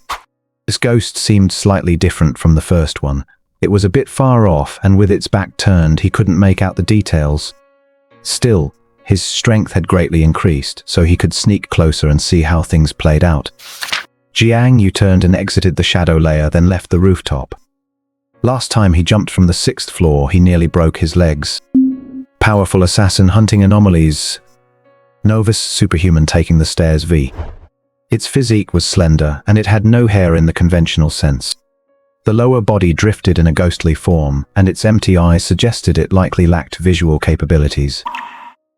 This ghost seemed slightly different from the first one. It was a bit far off, and with its back turned, he couldn't make out the details. Still, his strength had greatly increased, so he could sneak closer and see how things played out. Jiang You turned and exited the shadow layer, then left the rooftop. Last time he jumped from the 6th floor, he nearly broke his legs. Powerful assassin hunting anomalies. Novice superhuman taking the stairs V. Its physique was slender, and it had no hair in the conventional sense. The lower body drifted in a ghostly form, and its empty eyes suggested it likely lacked visual capabilities.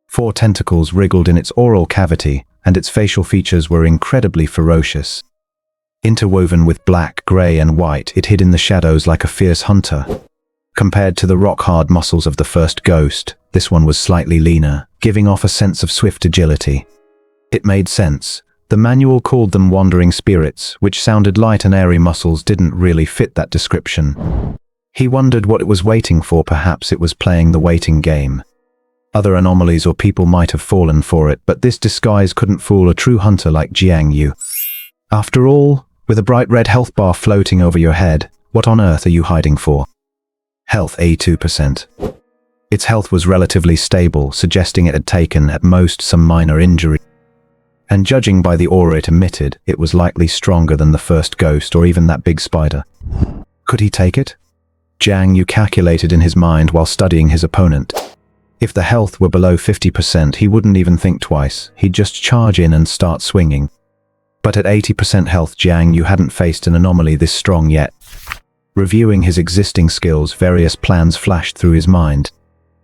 4 tentacles wriggled in its oral cavity, and its facial features were incredibly ferocious. Interwoven with black, grey, and white, it hid in the shadows like a fierce hunter. Compared to the rock-hard muscles of the first ghost, this one was slightly leaner, giving off a sense of swift agility. It made sense. The manual called them wandering spirits, which sounded light, and airy muscles didn't really fit that description. He wondered what it was waiting for. Perhaps it was playing the waiting game. Other anomalies or people might have fallen for it, but this disguise couldn't fool a true hunter like Jiang You. After all, with a bright red health bar floating over your head, what on earth are you hiding for? Health 82%. Its health was relatively stable, suggesting it had taken, at most, some minor injury. And judging by the aura it emitted, it was likely stronger than the first ghost or even that big spider. Could he take it? Jiang Yu calculated in his mind while studying his opponent. If the health were below 50%, he wouldn't even think twice. He'd just charge in and start swinging. But at 80% health, Jiang Yu hadn't faced an anomaly this strong yet. Reviewing his existing skills, various plans flashed through his mind.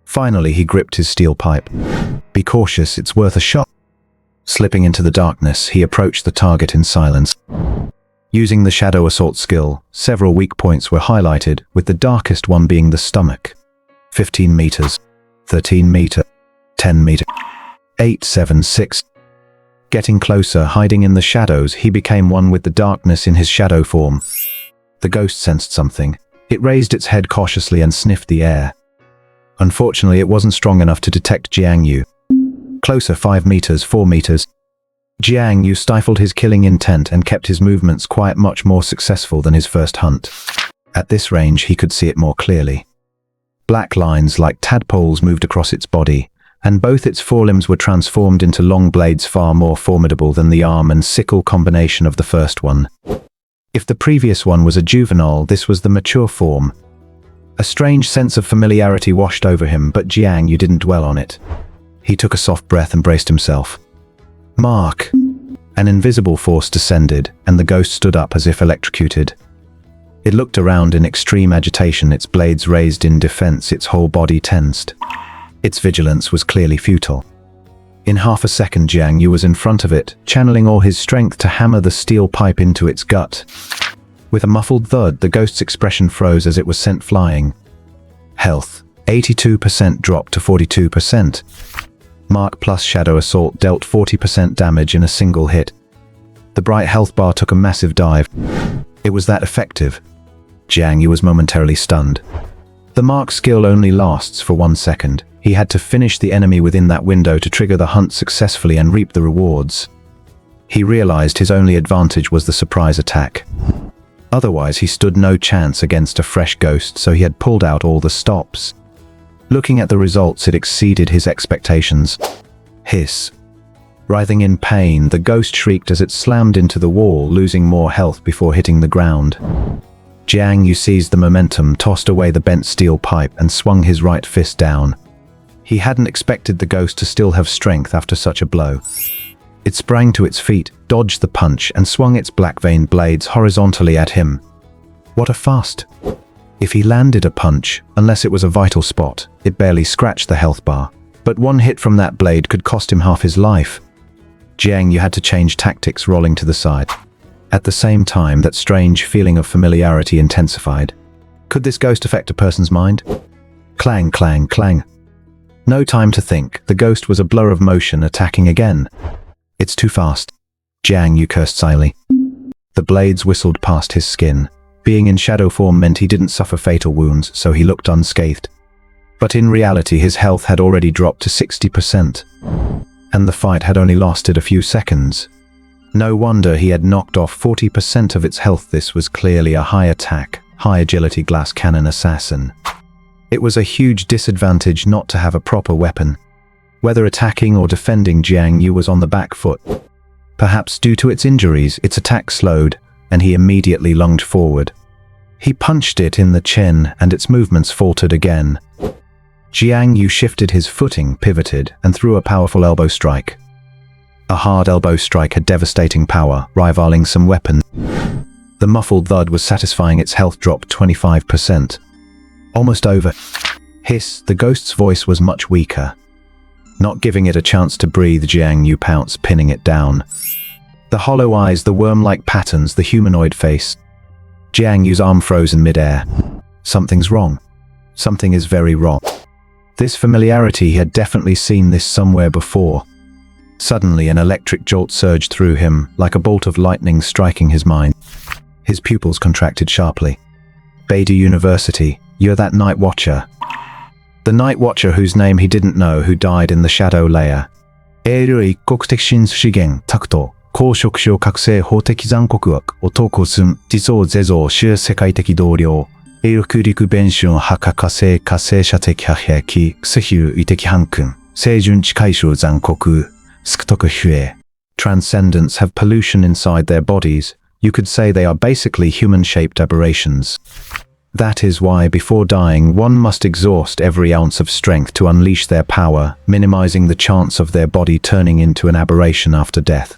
Finally, he gripped his steel pipe. Be cautious, it's worth a shot. Slipping into the darkness, he approached the target in silence. Using the shadow assault skill, several weak points were highlighted, with the darkest one being the stomach. 15 meters, 13 meter, 10 meter, 8, 7, 6. Getting closer, hiding in the shadows, he became one with the darkness in his shadow form. The ghost sensed something. It raised its head cautiously and sniffed the air. Unfortunately, it wasn't strong enough to detect Jiang Yu. Closer, 5 meters, 4 meters. Jiang Yu stifled his killing intent and kept his movements quite much more successful than his first hunt. At this range, he could see it more clearly. Black lines like tadpoles moved across its body, and both its forelimbs were transformed into long blades far more formidable than the arm and sickle combination of the first one. If the previous one was a juvenile, this was the mature form. A strange sense of familiarity washed over him, but Jiang Yu didn't dwell on it. He took a soft breath and braced himself. Mark! An invisible force descended, and the ghost stood up as if electrocuted. It looked around in extreme agitation, its blades raised in defense, its whole body tensed. Its vigilance was clearly futile. In half a second, Jiang Yu was in front of it, channeling all his strength to hammer the steel pipe into its gut. With a muffled thud, the ghost's expression froze as it was sent flying. Health, 82% dropped to 42%. Mark plus Shadow Assault dealt 40% damage in a single hit. The bright health bar took a massive dive. It was that effective. Jiang Yu was momentarily stunned. The Mark skill only lasts for 1 second. He had to finish the enemy within that window to trigger the hunt successfully and reap the rewards. He realized his only advantage was the surprise attack. Otherwise, he stood no chance against a fresh ghost, so he had pulled out all the stops. Looking at the results, it exceeded his expectations. Hiss. Writhing in pain, the ghost shrieked as it slammed into the wall, losing more health before hitting the ground. Jiang Yu seized the momentum, tossed away the bent steel pipe, and swung his right fist down. He hadn't expected the ghost to still have strength after such a blow. It sprang to its feet, dodged the punch, and swung its black-veined blades horizontally at him. What a fast! If he landed a punch, unless it was a vital spot, it barely scratched the health bar. But one hit from that blade could cost him half his life. Jiang Yu had to change tactics, rolling to the side. At the same time, that strange feeling of familiarity intensified. Could this ghost affect a person's mind? Clang, clang, clang. No time to think. The ghost was a blur of motion, attacking again. It's too fast. Jiang Yu cursed silently. The blades whistled past his skin. Being in shadow form meant he didn't suffer fatal wounds, so he looked unscathed. But in reality, his health had already dropped to 60%. And the fight had only lasted a few seconds. No wonder he had knocked off 40% of its health. This was clearly a high attack, high agility glass cannon assassin. It was a huge disadvantage not to have a proper weapon. Whether attacking or defending, Jiang Yu was on the back foot. Perhaps due to its injuries, its attack slowed, and he immediately lunged forward. He punched it in the chin, and its movements faltered again. Jiang Yu shifted his footing, pivoted, and threw a powerful elbow strike. A hard elbow strike had devastating power, rivaling some weapon. The muffled thud was satisfying. Its health dropped 25%. Almost over. Hiss, the ghost's voice was much weaker. Not giving it a chance to breathe, Jiang Yu pounced, pinning it down. The hollow eyes, the worm-like patterns, the humanoid face. Jiang Yu's arm froze in midair. Something's wrong. Something is very wrong. This familiarity, he had definitely seen this somewhere before. Suddenly, an electric jolt surged through him, like a bolt of lightning striking his mind. His pupils contracted sharply. Beidou University, you're that night watcher. The night watcher whose name he didn't know, who died in the shadow layer. 英類国的新資源タクト公職種覚醒法的残酷悪男寸自造ゼ造周世界的同僚英力陸弁春破火火星火星射的破兵器クヒュー異的反君清純地回収残酷スクトクヒュエ Transcendents have pollution inside their bodies. You could say they are basically human-shaped aberrations. That is why before dying, one must exhaust every ounce of strength to unleash their power, minimizing the chance of their body turning into an aberration after death.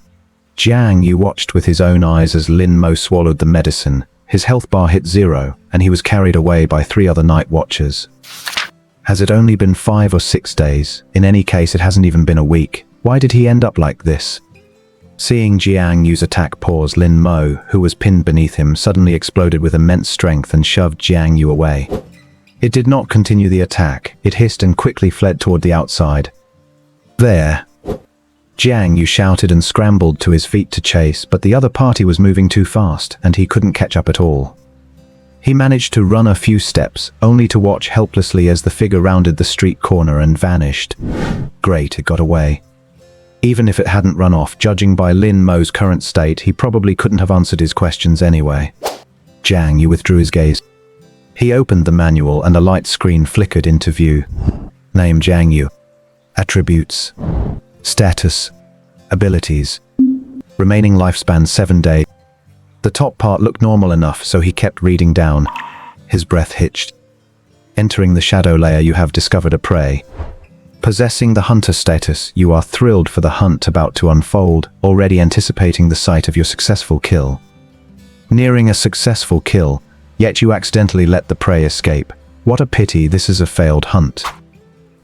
Jiang You watched with his own eyes as Lin Mo swallowed the medicine. His health bar hit 0, and he was carried away by 3 other night watchers. Has it only been 5 or 6 days? In any case, it hasn't even been a week. Why did he end up like this? Seeing Jiang Yu's attack pause, Lin Mo, who was pinned beneath him, suddenly exploded with immense strength and shoved Jiang Yu away. It did not continue the attack. It hissed and quickly fled toward the outside. There! Jiang Yu shouted and scrambled to his feet to chase, but the other party was moving too fast, and he couldn't catch up at all. He managed to run a few steps, only to watch helplessly as the figure rounded the street corner and vanished. Great, it got away. Even if it hadn't run off, judging by Lin Mo's current state, he probably couldn't have answered his questions anyway. Jiang Yu withdrew his gaze. He opened the manual and a light screen flickered into view. Name Jiang Yu. Attributes. Status. Abilities. Remaining lifespan 7 days. The top part looked normal enough, so he kept reading down. His breath hitched. Entering the shadow layer, you have discovered a prey. Possessing the hunter status, you are thrilled for the hunt about to unfold, already anticipating the sight of your successful kill. Nearing a successful kill, yet you accidentally let the prey escape. What a pity, this is a failed hunt.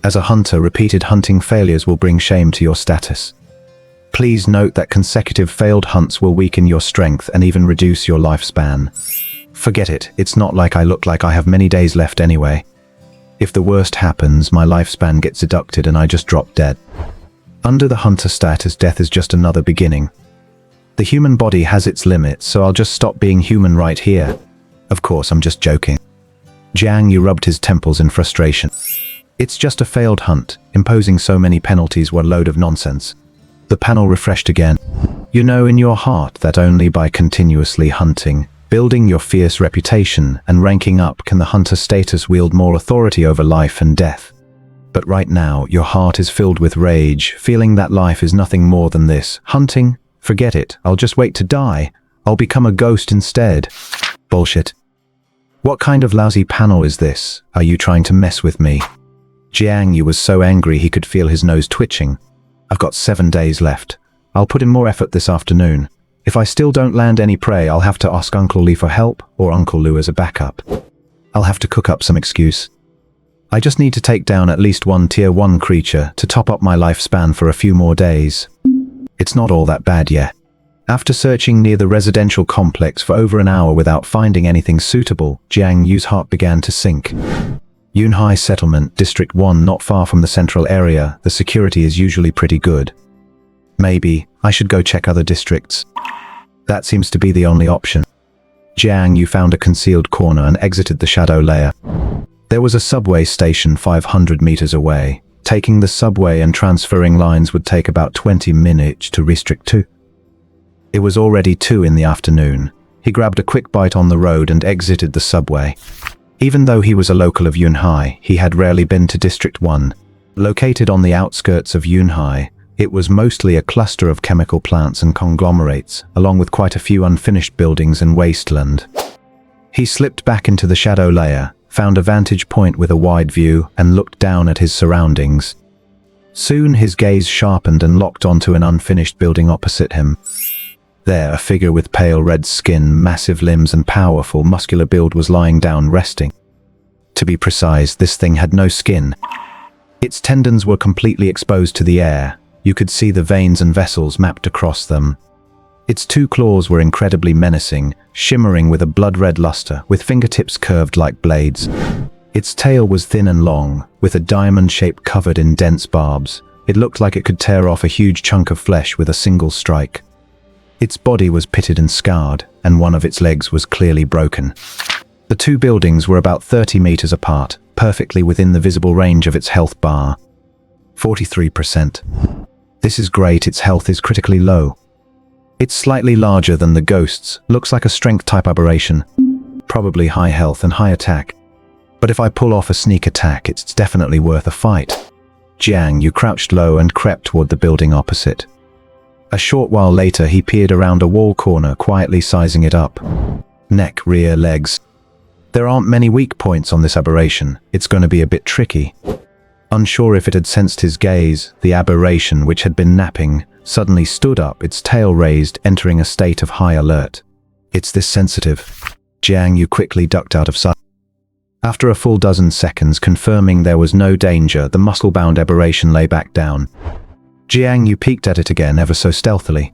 As a hunter, repeated hunting failures will bring shame to your status. Please note that consecutive failed hunts will weaken your strength and even reduce your lifespan. Forget it, it's not like I look like I have many days left anyway. If the worst happens, my lifespan gets deducted and I just drop dead. Under the hunter status, death is just another beginning. The human body has its limits, so I'll just stop being human right here. Of course, I'm just joking. Jiang Yu rubbed his temples in frustration. It's just a failed hunt. Imposing so many penalties were a load of nonsense. The panel refreshed again. You know in your heart that only by continuously hunting, building your fierce reputation, and ranking up can the hunter status wield more authority over life and death. But right now, your heart is filled with rage, feeling that life is nothing more than this. Hunting? Forget it. I'll just wait to die. I'll become a ghost instead. Bullshit. What kind of lousy panel is this? Are you trying to mess with me? Jiang Yu was so angry he could feel his nose twitching. I've got 7 days left. I'll put in more effort this afternoon. If I still don't land any prey, I'll have to ask Uncle Lee for help, or Uncle Lou as a backup. I'll have to cook up some excuse. I just need to take down at least one tier 1 creature to top up my lifespan for a few more days. It's not all that bad yet. After searching near the residential complex for over an hour without finding anything suitable, Jiang Yu's heart began to sink. Yunhai Settlement, District 1, not far from the central area. The security is usually pretty good. Maybe I should go check other districts. That seems to be the only option. Jiang Yu found a concealed corner and exited the shadow layer. There was a subway station 500 meters away. Taking the subway and transferring lines would take about 20 minutes to District 2. It was already 2 in the afternoon. He grabbed a quick bite on the road and exited the subway. Even though he was a local of Yunhai, he had rarely been to District 1. Located on the outskirts of Yunhai, it was mostly a cluster of chemical plants and conglomerates, along with quite a few unfinished buildings and wasteland. He slipped back into the shadow layer, found a vantage point with a wide view, and looked down at his surroundings. Soon his gaze sharpened and locked onto an unfinished building opposite him. There, a figure with pale red skin, massive limbs, and powerful muscular build was lying down, resting. To be precise, this thing had no skin. Its tendons were completely exposed to the air. You could see the veins and vessels mapped across them. Its 2 claws were incredibly menacing, shimmering with a blood-red luster, with fingertips curved like blades. Its tail was thin and long, with a diamond shape covered in dense barbs. It looked like it could tear off a huge chunk of flesh with a single strike. Its body was pitted and scarred, and one of its legs was clearly broken. The 2 buildings were about 30 meters apart, perfectly within the visible range of its health bar. 43%. This is great, its health is critically low. It's slightly larger than the ghosts, looks like a strength-type aberration. Probably high health and high attack. But if I pull off a sneak attack, it's definitely worth a fight. Jiang Yu crouched low and crept toward the building opposite. A short while later, he peered around a wall corner, quietly sizing it up. Neck, rear, legs. There aren't many weak points on this aberration. It's going to be a bit tricky. Unsure if it had sensed his gaze, the aberration, which had been napping, suddenly stood up, its tail raised, entering a state of high alert. It's this sensitive. Jiang You quickly ducked out of sight. After a full dozen seconds confirming there was no danger, the muscle-bound aberration lay back down. Jiang You peeked at it again ever so stealthily.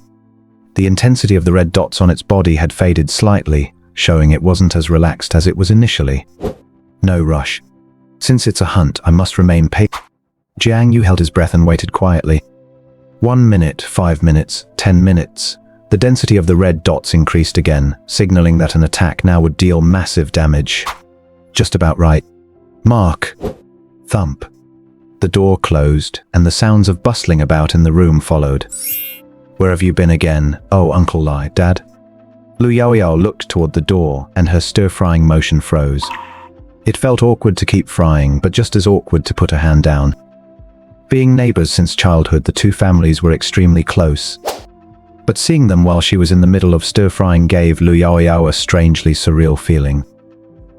The intensity of the red dots on its body had faded slightly, showing it wasn't as relaxed as it was initially. No rush. Since it's a hunt, I must remain patient. Jiang You held his breath and waited quietly. 1 minute, 5 minutes, 10 minutes. The density of the red dots increased again, signaling that an attack now would deal massive damage. Just about right. Mark. Thump. The door closed, and the sounds of bustling about in the room followed. Where have you been again? Oh, Uncle Lai, Dad? Lu Yaoyao looked toward the door, and her stir-frying motion froze. It felt awkward to keep frying, but just as awkward to put her hand down. Being neighbors since childhood, the two families were extremely close. But seeing them while she was in the middle of stir-frying gave Lu Yaoyao a strangely surreal feeling.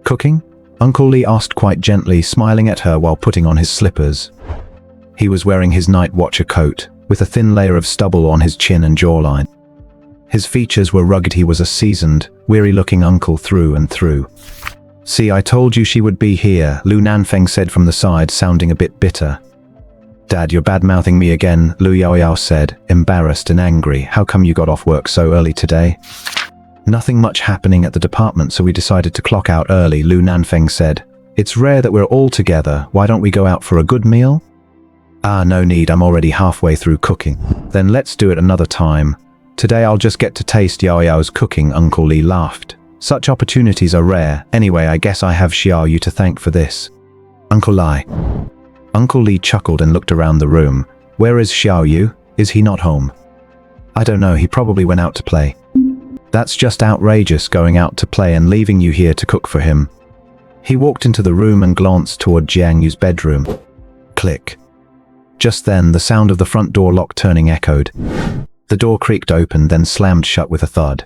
Cooking? Uncle Li asked quite gently, smiling at her while putting on his slippers. He was wearing his night watcher coat, with a thin layer of stubble on his chin and jawline. His features were rugged. He was a seasoned, weary-looking uncle through and through. See, I told you she would be here, Lu Nanfeng said from the side, sounding a bit bitter. Dad, you're bad-mouthing me again, Lu Yaoyao said, embarrassed and angry. How come you got off work so early today? Nothing much happening at the department, so we decided to clock out early, Lu Nanfeng said. It's rare that we're all together. Why don't we go out for a good meal? Ah, no need, I'm already halfway through cooking. Then let's do it another time. Today I'll just get to taste Yaoyao's cooking, Uncle Li laughed. Such opportunities are rare. Anyway, I guess I have Jiang You to thank for this. Uncle Lai. Uncle Li chuckled and looked around the room. Where is Jiang You? Is he not home? I don't know, he probably went out to play. That's just outrageous, going out to play and leaving you here to cook for him. He walked into the room and glanced toward Jiang Yu's bedroom. Click. Just then, the sound of the front door lock turning echoed. The door creaked open, then slammed shut with a thud.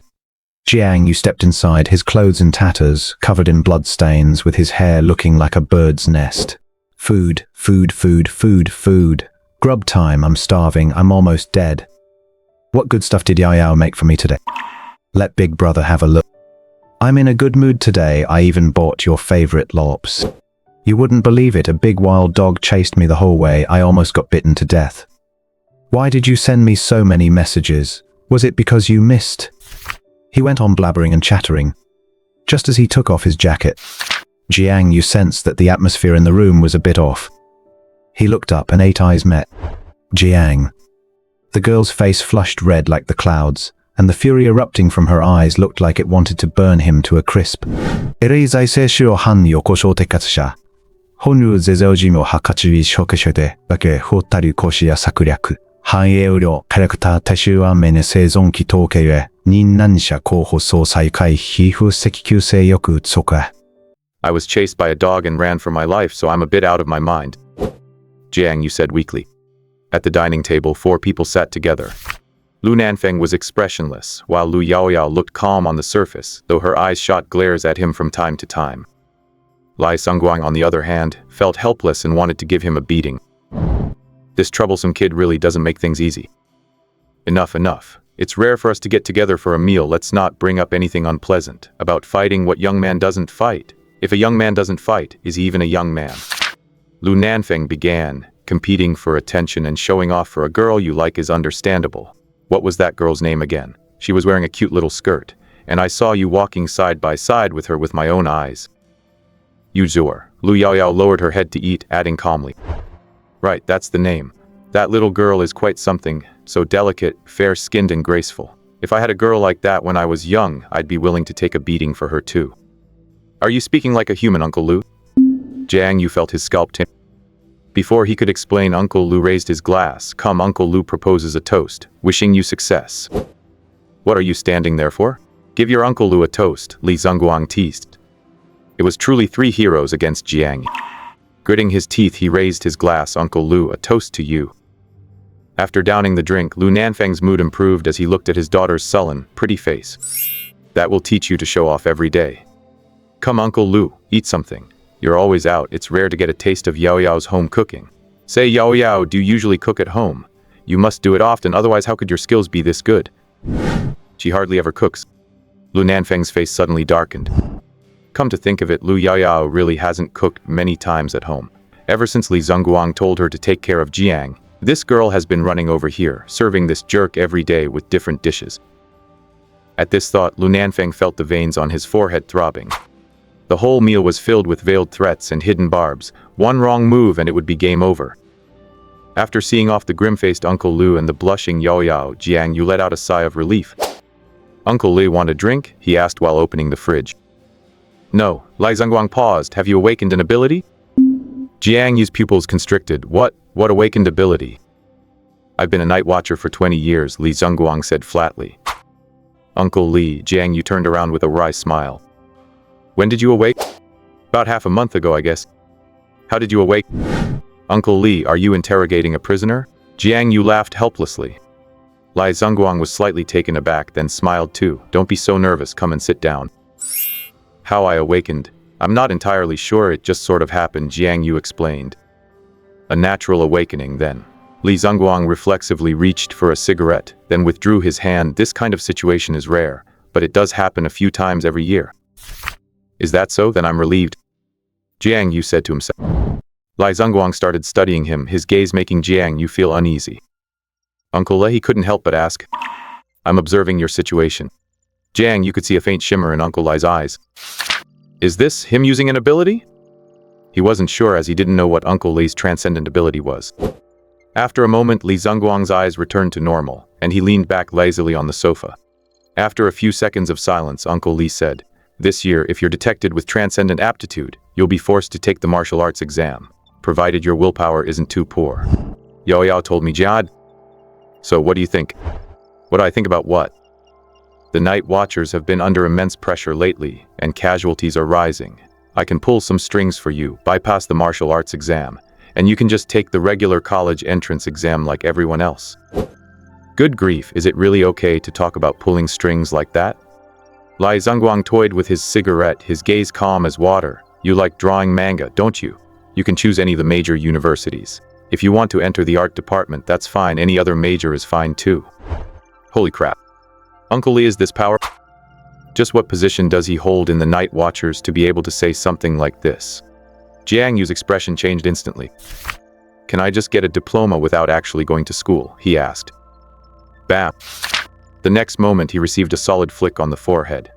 Jiang Yu stepped inside, his clothes in tatters, covered in bloodstains, with his hair looking like a bird's nest. Food, food, food, food, food. Grub time, I'm starving, I'm almost dead. What good stuff did Yaoyao make for me today? Let Big Brother have a look. I'm in a good mood today, I even bought your favorite lollipops. You wouldn't believe it, a big wild dog chased me the whole way, I almost got bitten to death. Why did you send me so many messages? Was it because you missed? He went on blabbering and chattering. Just as he took off his jacket, Jiang You sensed that the atmosphere in the room was a bit off. He looked up and 8 eyes met. Jiang. The girl's face flushed red like the clouds, and the fury erupting from her eyes looked like it wanted to burn him to a crisp. I was chased by a dog and ran for my life, so I'm a bit out of my mind. Jiang You said weakly. At the dining table, 4 people sat together. Lu Nanfeng was expressionless, while Lu Yaoyao looked calm on the surface, though her eyes shot glares at him from time to time. Lai Sungguang, on the other hand, felt helpless and wanted to give him a beating. This troublesome kid really doesn't make things easy. Enough, enough. It's rare for us to get together for a meal. Let's not bring up anything unpleasant about fighting. What young man doesn't fight? If a young man doesn't fight, is he even a young man? Lu Nanfeng began. Competing for attention and showing off for a girl you like is understandable. What was that girl's name again? She was wearing a cute little skirt, and I saw you walking side by side with her with my own eyes. Yuzur. Lu Yaoyao lowered her head to eat, adding calmly. Right, that's the name. That little girl is quite something, so delicate, fair-skinned and graceful. If I had a girl like that when I was young, I'd be willing to take a beating for her too. Are you speaking like a human, Uncle Lu? Jiang You felt his scalp tingle. Before he could explain, Uncle Lu raised his glass. Come, Uncle Lu proposes a toast, wishing you success. What are you standing there for? Give your Uncle Lu a toast, Li Zhongguang teased. It was truly 3 heroes against Jiang You. Gritting his teeth, he raised his glass. Uncle Lu, a toast to you. After downing the drink, Lu Nanfeng's mood improved as he looked at his daughter's sullen, pretty face. That will teach you to show off every day. Come Uncle Lu, eat something. You're always out, it's rare to get a taste of Yao Yao's home cooking. Say Yao Yao, do you usually cook at home? You must do it often, otherwise how could your skills be this good? She hardly ever cooks. Lu Nanfeng's face suddenly darkened. Come to think of it, Lu Yao really hasn't cooked many times at home. Ever since Li Zongguang told her to take care of Jiang, this girl has been running over here, serving this jerk every day with different dishes. At this thought, Lu Nanfeng felt the veins on his forehead throbbing. The whole meal was filled with veiled threats and hidden barbs. One wrong move and it would be game over. After seeing off the grim-faced Uncle Lu and the blushing Yao Yao, Jiang You let out a sigh of relief. Uncle Li, want a drink? He asked while opening the fridge. No. Li Zongguang paused. Have you awakened an ability? Jiang Yu's pupils constricted. What awakened ability? I've been a night watcher for 20 years, Li Zongguang said flatly. Uncle Li, Jiang Yu turned around with a wry smile. When did you awake? About half a month ago, I guess. How did you awake? Uncle Li, are you interrogating a prisoner? Jiang Yu laughed helplessly. Li Zongguang was slightly taken aback, then smiled too. Don't be so nervous, come and sit down. How I awakened? I'm not entirely sure, it just sort of happened, Jiang Yu explained. A natural awakening, then. Li Zongguang reflexively reached for a cigarette, then withdrew his hand. This kind of situation is rare, but it does happen a few times every year. Is that so? Then I'm relieved. Jiang Yu said to himself. Li Zongguang started studying him, his gaze making Jiang Yu feel uneasy. Uncle Li, he couldn't help but ask. I'm observing your situation. Jiang Yu could see a faint shimmer in Uncle Li's eyes. Is this him using an ability? He wasn't sure as he didn't know what Uncle Li's transcendent ability was. After a moment, Li Zongguang's eyes returned to normal, and he leaned back lazily on the sofa. After a few seconds of silence, Uncle Li said, This year, if you're detected with transcendent aptitude, you'll be forced to take the martial arts exam, provided your willpower isn't too poor. Yao Yao told me, Jihad. So what do you think? What do I think about what? The night watchers have been under immense pressure lately, and casualties are rising. I can pull some strings for you, bypass the martial arts exam, and you can just take the regular college entrance exam like everyone else. Good grief, is it really okay to talk about pulling strings like that? Li Zongguang toyed with his cigarette, his gaze calm as water. You like drawing manga, don't you? You can choose any of the major universities. If you want to enter the art department, that's fine, any other major is fine too. Holy crap. Uncle Li, is this power? Just what position does he hold in the Night Watchers to be able to say something like this? Jiang Yu's expression changed instantly. Can I just get a diploma without actually going to school? He asked. Bam. The next moment he received a solid flick on the forehead.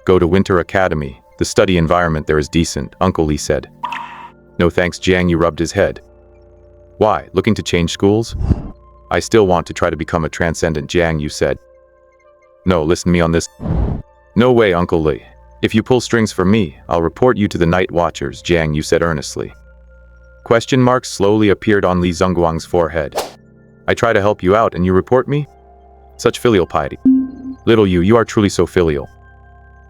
Go to Winter Academy. The study environment there is decent, Uncle Li said. No thanks, Jiang Yu rubbed his head. Why, looking to change schools? I still want to try to become a transcendent, Jiang Yu said. No, listen to me on this. No way, Uncle Li. If you pull strings for me, I'll report you to the Night Watchers, Jiang Yu said earnestly. Question marks slowly appeared on Li Zongguang's forehead. I try to help you out and you report me? Such filial piety. Little you, you are truly so filial.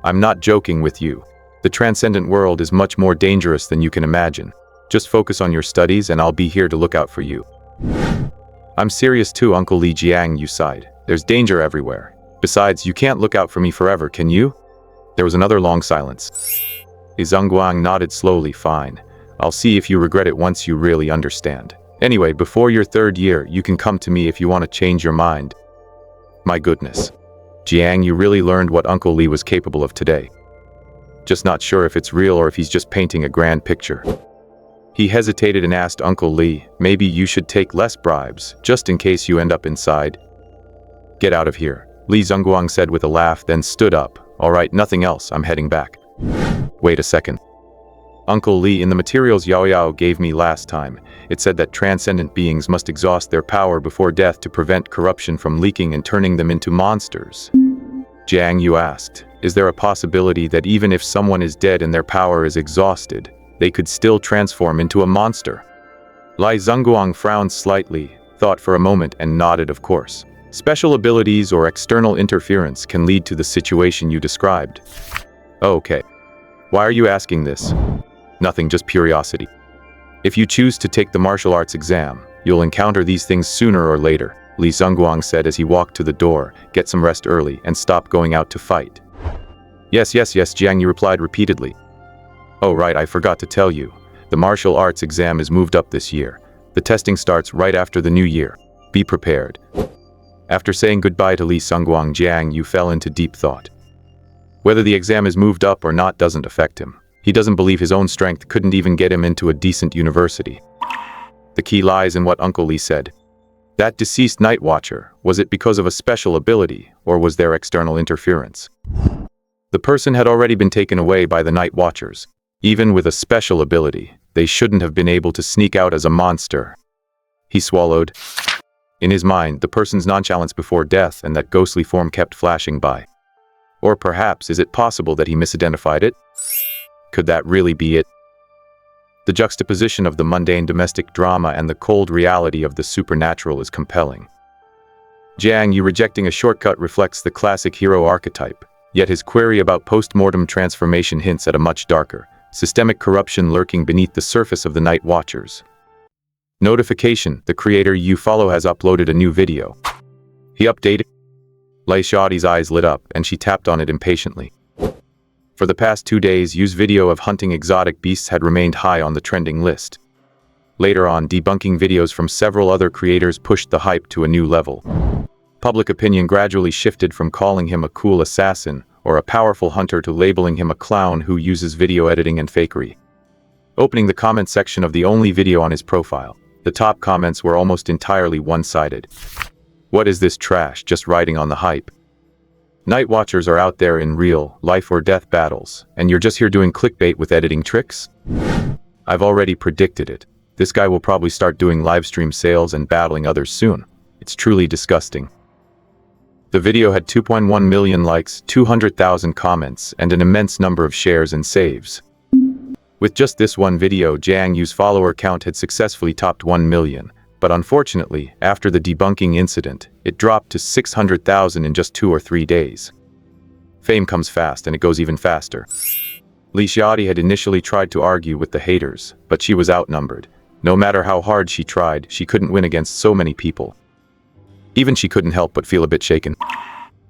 I'm not joking with you. The transcendent world is much more dangerous than you can imagine. Just focus on your studies and I'll be here to look out for you. I'm serious too, Uncle Li, Jiang Yu sighed. There's danger everywhere. Besides, you can't look out for me forever, can you? There was another long silence. Li Zongguang nodded slowly. Fine. I'll see if you regret it once you really understand. Anyway, before your third year, you can come to me if you want to change your mind. My goodness. Jiang, you really learned what Uncle Li was capable of today. Just not sure if it's real or if he's just painting a grand picture. He hesitated and asked Uncle Li, maybe you should take less bribes, just in case you end up inside. Get out of here, Li Zongguang said with a laugh, then stood up. All right, nothing else, I'm heading back. Wait a second. Uncle Li, in the materials Yao Yao gave me last time, it said that transcendent beings must exhaust their power before death to prevent corruption from leaking and turning them into monsters. Jiang Yu asked, is there a possibility that even if someone is dead and their power is exhausted, they could still transform into a monster? Li Zongguang frowned slightly, thought for a moment and nodded of course. Special abilities or external interference can lead to the situation you described. Oh, okay. Why are you asking this? Nothing, just curiosity. If you choose to take the martial arts exam, you'll encounter these things sooner or later, Li Zongguang said as he walked to the door. Get some rest early and stop going out to fight. Yes, yes, yes, Jiang Yu replied repeatedly. Oh right, I forgot to tell you. The martial arts exam is moved up this year. The testing starts right after the new year. Be prepared. After saying goodbye to Li Sungguang, Jiang Yu fell into deep thought. Whether the exam is moved up or not doesn't affect him. He doesn't believe his own strength couldn't even get him into a decent university. The key lies in what Uncle Li said. That deceased night watcher, was it because of a special ability, or was there external interference? The person had already been taken away by the night watchers. Even with a special ability, they shouldn't have been able to sneak out as a monster. He swallowed. In his mind, the person's nonchalance before death and that ghostly form kept flashing by. Or perhaps, is it possible that he misidentified it? Could that really be it? The juxtaposition of the mundane domestic drama and the cold reality of the supernatural is compelling. Jiang Yu rejecting a shortcut reflects the classic hero archetype, yet his query about post-mortem transformation hints at a much darker, systemic corruption lurking beneath the surface of the Night Watchers. Notification: the creator you follow has uploaded a new video. He updated. Lei Xiaoti's eyes lit up, and she tapped on it impatiently. For the past 2 days, Yu's video of hunting exotic beasts had remained high on the trending list. Later on, debunking videos from several other creators pushed the hype to a new level. Public opinion gradually shifted from calling him a cool assassin or a powerful hunter to labeling him a clown who uses video editing and fakery. Opening the comment section of the only video on his profile, the top comments were almost entirely one-sided. What is this trash, just riding on the hype? Night Watchers are out there in real, life-or-death battles, and you're just here doing clickbait with editing tricks? I've already predicted it. This guy will probably start doing livestream sales and battling others soon. It's truly disgusting. The video had 2.1 million likes, 200,000 comments, and an immense number of shares and saves. With just this one video, Jiang Yu's follower count had successfully topped 1 million, but unfortunately, after the debunking incident, it dropped to 600,000 in just 2 or 3 days. Fame comes fast, and it goes even faster. Li Xiaoti had initially tried to argue with the haters, but she was outnumbered. No matter how hard she tried, she couldn't win against so many people. Even she couldn't help but feel a bit shaken.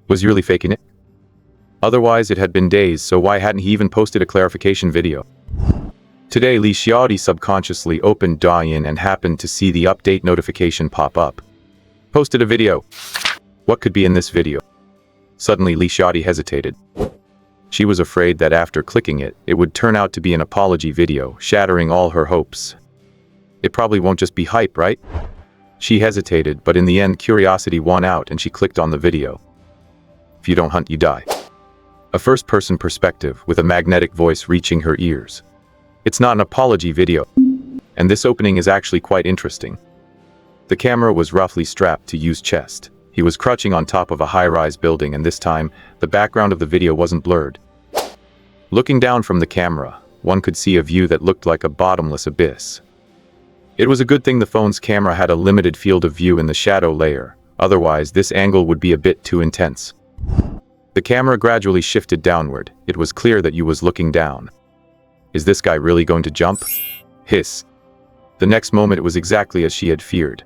Was he really faking it? Otherwise, it had been days, so why hadn't he even posted a clarification video? Today, Li Xiaoti subconsciously opened Douyin and happened to see the update notification pop up. Posted a video. What could be in this video? Suddenly, Li Xiaoti hesitated. She was afraid that after clicking it, it would turn out to be an apology video, shattering all her hopes. It probably won't just be hype, right? She hesitated, but in the end, curiosity won out and she clicked on the video. If you don't hunt, you die. A first-person perspective with a magnetic voice reaching her ears. It's not an apology video, and this opening is actually quite interesting. The camera was roughly strapped to Yu's chest. He was crouching on top of a high-rise building, and this time, the background of the video wasn't blurred. Looking down from the camera, one could see a view that looked like a bottomless abyss. It was a good thing the phone's camera had a limited field of view in the shadow layer, otherwise this angle would be a bit too intense. The camera gradually shifted downward. It was clear that Yu was looking down. Is this guy really going to jump? Hiss. The next moment it was exactly as she had feared.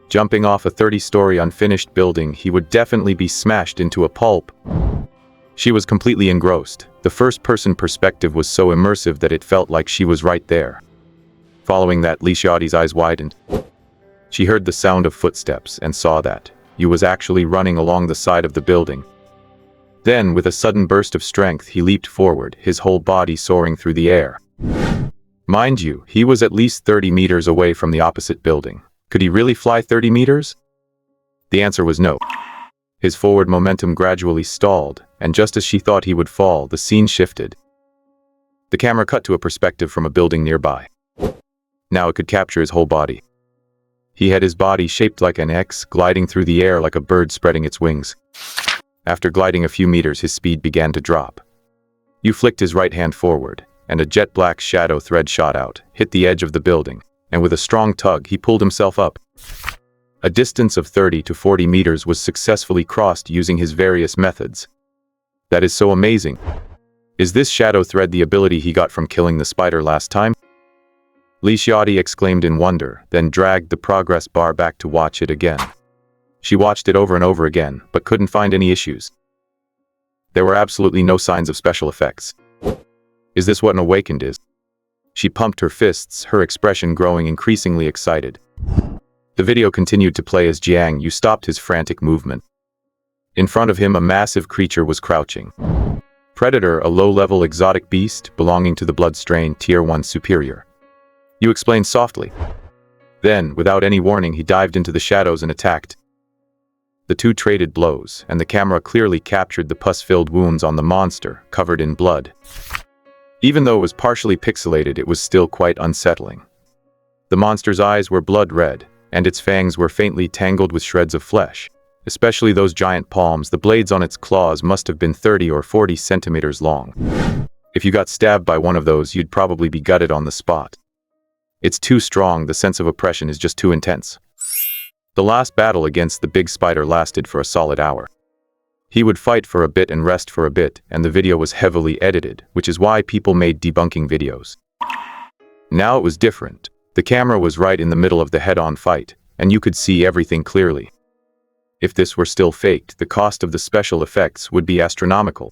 Jumping off a 30-story unfinished building, he would definitely be smashed into a pulp. She was completely engrossed. The first-person perspective was so immersive that it felt like she was right there. Following that, Li Xiaoti's eyes widened. She heard the sound of footsteps and saw that Yu was actually running along the side of the building. Then, with a sudden burst of strength, he leaped forward, his whole body soaring through the air. Mind you, he was at least 30 meters away from the opposite building. Could he really fly 30 meters? The answer was no. His forward momentum gradually stalled, and just as she thought he would fall, the scene shifted. The camera cut to a perspective from a building nearby. Now it could capture his whole body. He had his body shaped like an X, gliding through the air like a bird spreading its wings. After gliding a few meters, his speed began to drop. Yu flicked his right hand forward, and a jet-black shadow thread shot out, hit the edge of the building, and with a strong tug, he pulled himself up. A distance of 30 to 40 meters was successfully crossed using his various methods. That is so amazing. Is this shadow thread the ability he got from killing the spider last time? Li Xiaoti exclaimed in wonder, then dragged the progress bar back to watch it again. She watched it over and over again, but couldn't find any issues. There were absolutely no signs of special effects. Is this what an awakened is? She pumped her fists, her expression growing increasingly excited. The video continued to play as Jiang You stopped his frantic movement. In front of him, a massive creature was crouching. Predator, a low-level exotic beast belonging to the blood-strained Tier 1 superior. You explained softly. Then, without any warning, he dived into the shadows and attacked. The two traded blows, and the camera clearly captured the pus-filled wounds on the monster, covered in blood. Even though it was partially pixelated, it was still quite unsettling. The monster's eyes were blood red, and its fangs were faintly tangled with shreds of flesh. Especially those giant palms, the blades on its claws must have been 30 or 40 centimeters long. If you got stabbed by one of those, you'd probably be gutted on the spot. It's too strong, the sense of oppression is just too intense. The last battle against the big spider lasted for a solid hour. He would fight for a bit and rest for a bit, and the video was heavily edited, which is why people made debunking videos. Now it was different. The camera was right in the middle of the head-on fight, and you could see everything clearly. If this were still faked, the cost of the special effects would be astronomical.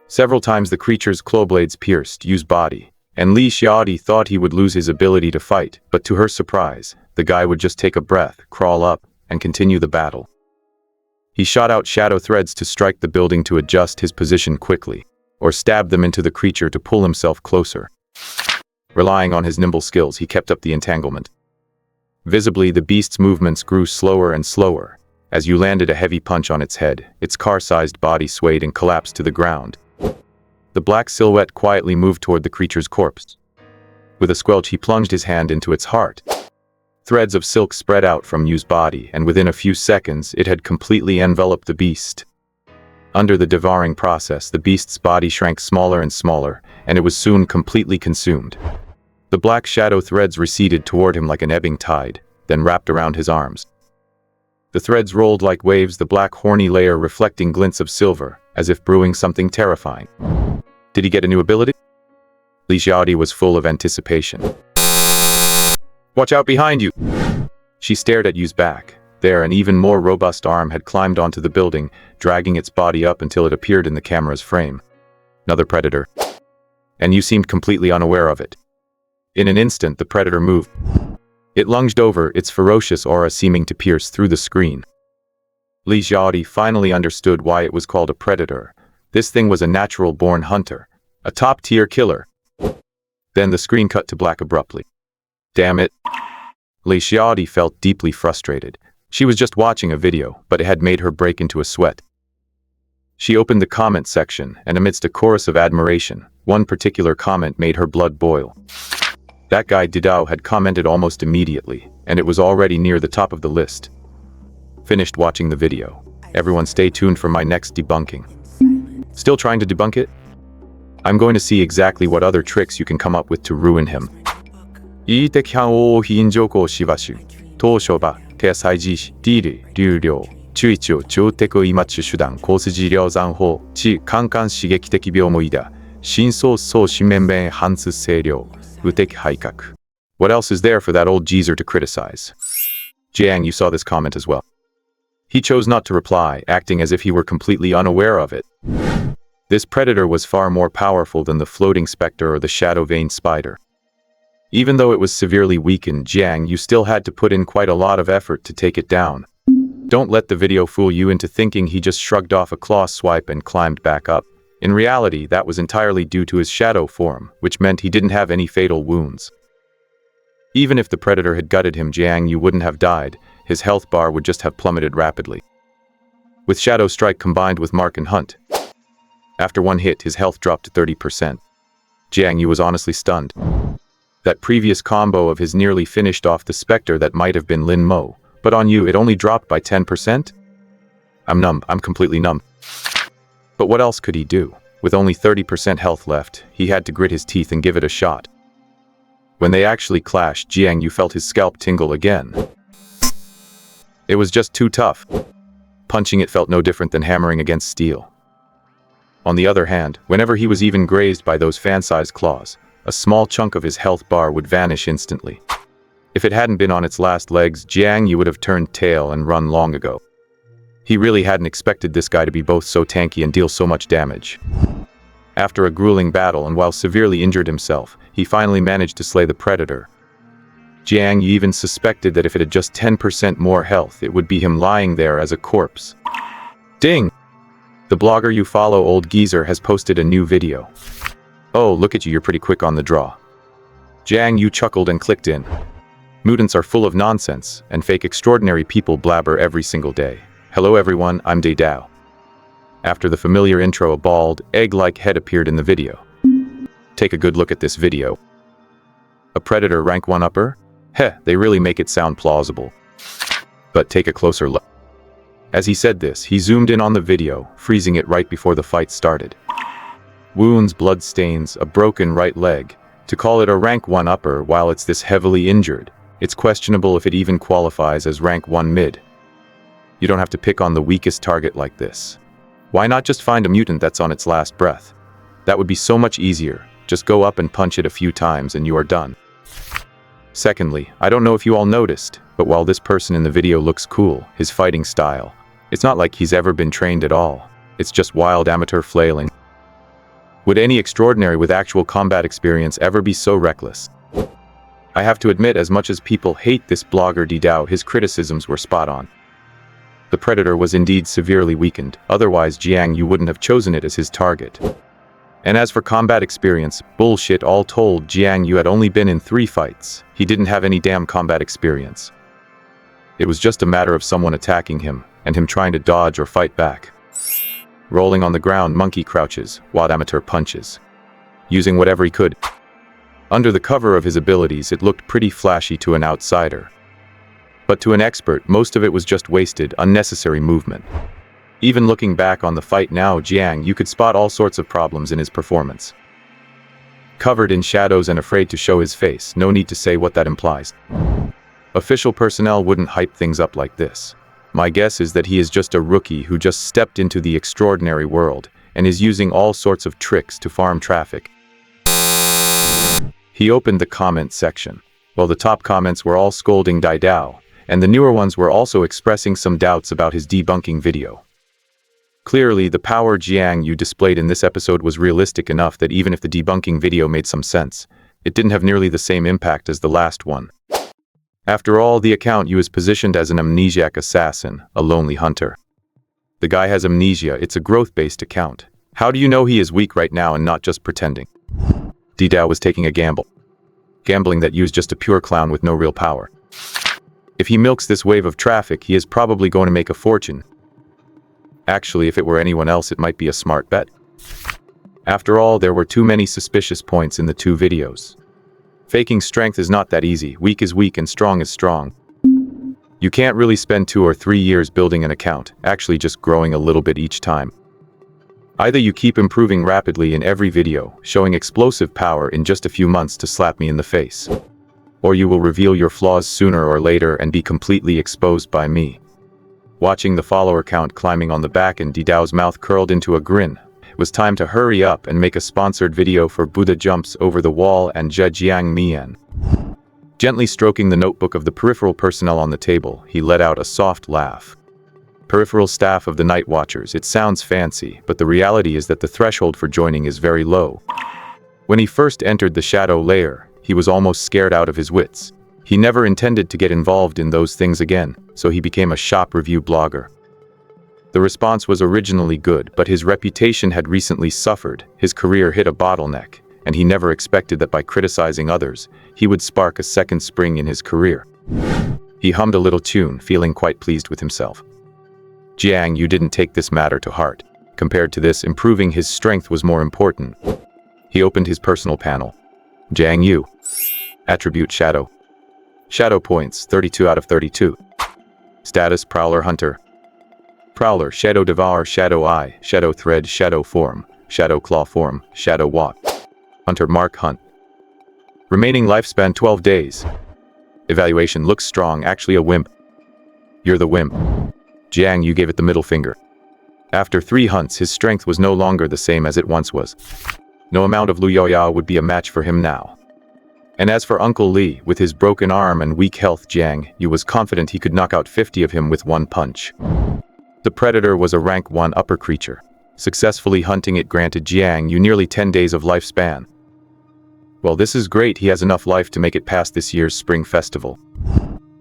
Several times the creature's claw blades pierced Yu's body, and Li Xiaodi thought he would lose his ability to fight, but to her surprise, the guy would just take a breath, crawl up, and continue the battle. He shot out shadow threads to strike the building to adjust his position quickly, or stab them into the creature to pull himself closer. Relying on his nimble skills, he kept up the entanglement. Visibly, the beast's movements grew slower and slower. As you landed a heavy punch on its head, its car-sized body swayed and collapsed to the ground. The black silhouette quietly moved toward the creature's corpse. With a squelch, he plunged his hand into its heart. Threads of silk spread out from Yu's body, and within a few seconds, it had completely enveloped the beast. Under the devouring process, the beast's body shrank smaller and smaller, and it was soon completely consumed. The black shadow threads receded toward him like an ebbing tide, then wrapped around his arms. The threads rolled like waves, the black horny layer reflecting glints of silver, as if brewing something terrifying. Did he get a new ability? Li Xiaodi was full of anticipation. Watch out behind you! She stared at Yu's back. There, an even more robust arm had climbed onto the building, dragging its body up until it appeared in the camera's frame. Another predator. And Yu seemed completely unaware of it. In an instant, the predator moved. It lunged over, its ferocious aura seeming to pierce through the screen. Li Xiaodi finally understood why it was called a predator. This thing was a natural-born hunter. A top-tier killer. Then the screen cut to black abruptly. Damn it. Li Xiaodi felt deeply frustrated. She was just watching a video, but it had made her break into a sweat. She opened the comment section, and amidst a chorus of admiration, one particular comment made her blood boil. That guy Didao had commented almost immediately, and it was already near the top of the list. Finished watching the video. Everyone stay tuned for my next debunking. Still trying to debunk it? I'm going to see exactly what other tricks you can come up with to ruin him. 이택향오 희인조고 시바슈 도쇼바 대사이지 디리 류료 주이치오 조테크 이마츠 슈당 고스지려상호 지 칸칸 시게키테키 묘모이다 신소 소신멘뱅 한스 세료 우택 하이카크. What else is there for that old geezer to criticize? Jiang, you saw this comment as well. He chose not to reply, acting as if he were completely unaware of it. This predator was far more powerful than the floating specter or the shadow-veined spider. Even though it was severely weakened, Jiang, you still had to put in quite a lot of effort to take it down. Don't let the video fool you into thinking he just shrugged off a claw swipe and climbed back up. In reality, that was entirely due to his shadow form, which meant he didn't have any fatal wounds. Even if the predator had gutted him, Jiang Yu wouldn't have died. His health bar would just have plummeted rapidly. With Shadow Strike combined with Mark and Hunt, after one hit, his health dropped to 30%. Jiang Yu was honestly stunned. That previous combo of his nearly finished off the Spectre that might have been Lin Mo, but on you it only dropped by 10%? I'm numb, I'm completely numb. But what else could he do? With only 30% health left, he had to grit his teeth and give it a shot. When they actually clashed, Jiang Yu felt his scalp tingle again. It was just too tough. Punching it felt no different than hammering against steel. On the other hand, whenever he was even grazed by those fan-sized claws, a small chunk of his health bar would vanish instantly. If it hadn't been on its last legs, Jiang Yu would have turned tail and run long ago. He really hadn't expected this guy to be both so tanky and deal so much damage. After a grueling battle and while severely injured himself, he finally managed to slay the predator. Jiang You even suspected that if it had just 10% more health, it would be him lying there as a corpse. Ding! The blogger you follow, Old Geezer, has posted a new video. Oh, look at you, you're pretty quick on the draw. Jiang You chuckled and clicked in. Mutants are full of nonsense, and fake extraordinary people blabber every single day. Hello everyone, I'm Dao. After the familiar intro, a bald, egg-like head appeared in the video. Take a good look at this video. A predator rank 1-upper? Heh, they really make it sound plausible. But take a closer look. As he said this, he zoomed in on the video, freezing it right before the fight started. Wounds, blood stains, a broken right leg. To call it a rank 1-upper while it's this heavily injured, it's questionable if it even qualifies as rank 1 mid. You don't have to pick on the weakest target like this. Why not just find a mutant that's on its last breath? That would be so much easier. Just go up and punch it a few times and you are done. Secondly, I don't know if you all noticed, but while this person in the video looks cool, his fighting style, it's not like he's ever been trained at all. It's just wild amateur flailing. Would any extraordinary with actual combat experience ever be so reckless? I have to admit, as much as people hate this blogger Dao, his criticisms were spot on. The predator was indeed severely weakened, otherwise Jiang You wouldn't have chosen it as his target. And as for combat experience, bullshit all told, Jiang You had only been in 3 fights. He didn't have any damn combat experience. It was just a matter of someone attacking him, and him trying to dodge or fight back. Rolling on the ground, monkey crouches, wild amateur punches. Using whatever he could. Under the cover of his abilities, it looked pretty flashy to an outsider. But to an expert, most of it was just wasted, unnecessary movement. Even looking back on the fight now, Jiang You could spot all sorts of problems in his performance. Covered in shadows and afraid to show his face, no need to say what that implies. Official personnel wouldn't hype things up like this. My guess is that he is just a rookie who just stepped into the extraordinary world and is using all sorts of tricks to farm traffic. He opened the comment section. Well, the top comments were all scolding Dao, and the newer ones were also expressing some doubts about his debunking video. Clearly, the power Jiang You displayed in this episode was realistic enough that even if the debunking video made some sense, it didn't have nearly the same impact as the last one. After all, the account you is positioned as an amnesiac assassin, a lonely hunter. The guy has amnesia, it's a growth-based account. How do you know he is weak right now and not just pretending? Dao was taking a gamble. Gambling that used just a pure clown with no real power. If he milks this wave of traffic, he is probably going to make a fortune. Actually, if it were anyone else, it might be a smart bet. After all, there were too many suspicious points in the 2 videos. Faking strength is not that easy. Weak is weak and strong is strong. You can't really spend 2 or 3 years building an account, actually just growing a little bit each time. Either you keep improving rapidly in every video, showing explosive power in just a few months to slap me in the face. Or you will reveal your flaws sooner or later and be completely exposed by me. Watching the follower count climbing on the back and Dao's mouth curled into a grin, it was time to hurry up and make a sponsored video for Buddha Jumps Over the Wall and Zhejiang Mian. Gently stroking the notebook of the peripheral personnel on the table, he let out a soft laugh. Peripheral staff of the Night Watchers, it sounds fancy, but the reality is that the threshold for joining is very low. When he first entered the shadow layer, he was almost scared out of his wits. He never intended to get involved in those things again, so he became a shop review blogger. The response was originally good, but his reputation had recently suffered, his career hit a bottleneck, and he never expected that by criticizing others, he would spark a second spring in his career. He hummed a little tune, feeling quite pleased with himself. Jiang You didn't take this matter to heart. Compared to this, improving his strength was more important. He opened his personal panel. Jiang You. Attribute Shadow. Shadow points, 32 out of 32. Status, Prowler Hunter. Prowler, Shadow Devour, Shadow Eye, Shadow Thread, Shadow Form, Shadow Claw Form, Shadow Walk. Hunter Mark Hunt. Remaining lifespan 12 days. Evaluation looks strong, actually a wimp. You're the wimp. Jiang You gave it the middle finger. After 3 hunts, his strength was no longer the same as it once was. No amount of Lu Yaoyao would be a match for him now. And as for Uncle Li, with his broken arm and weak health, Jiang You was confident he could knock out 50 of him with 1 punch. The predator was a rank 1 upper creature. Successfully hunting it granted Jiang You nearly 10 days of lifespan. Well, this is great, he has enough life to make it past this year's spring festival.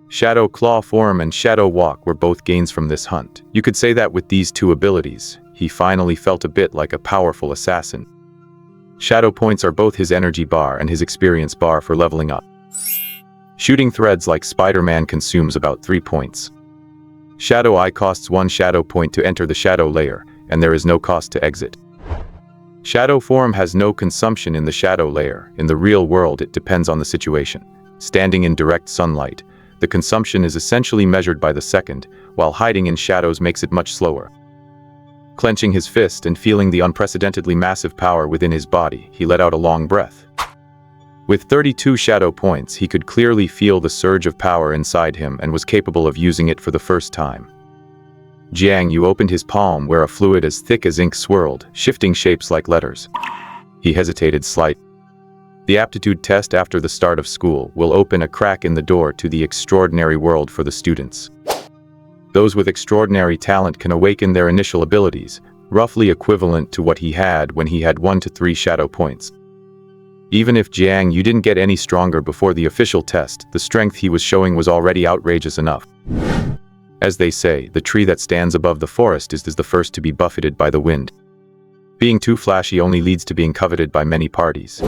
Shadow Claw Form and Shadow Walk were both gains from this hunt. You could say that with these two abilities, he finally felt a bit like a powerful assassin. Shadow points are both his energy bar and his experience bar for leveling up. Shooting threads like Spider-Man consumes about 3 points. Shadow Eye costs 1 shadow point to enter the shadow layer, and there is no cost to exit. Shadow Form has no consumption in the shadow layer. In the real world, it depends on the situation. Standing in direct sunlight, the consumption is essentially measured by the second, while hiding in shadows makes it much slower. Clenching his fist and feeling the unprecedentedly massive power within his body, he let out a long breath. With 32 shadow points, he could clearly feel the surge of power inside him and was capable of using it for the first time. Jiang You opened his palm where a fluid as thick as ink swirled, shifting shapes like letters. He hesitated slightly. The aptitude test after the start of school will open a crack in the door to the extraordinary world for the students. Those with extraordinary talent can awaken their initial abilities, roughly equivalent to what he had when he had 1 to 3 shadow points. Even if Jiang You didn't get any stronger before the official test, the strength he was showing was already outrageous enough. As they say, the tree that stands above the forest is the first to be buffeted by the wind. Being too flashy only leads to being coveted by many parties.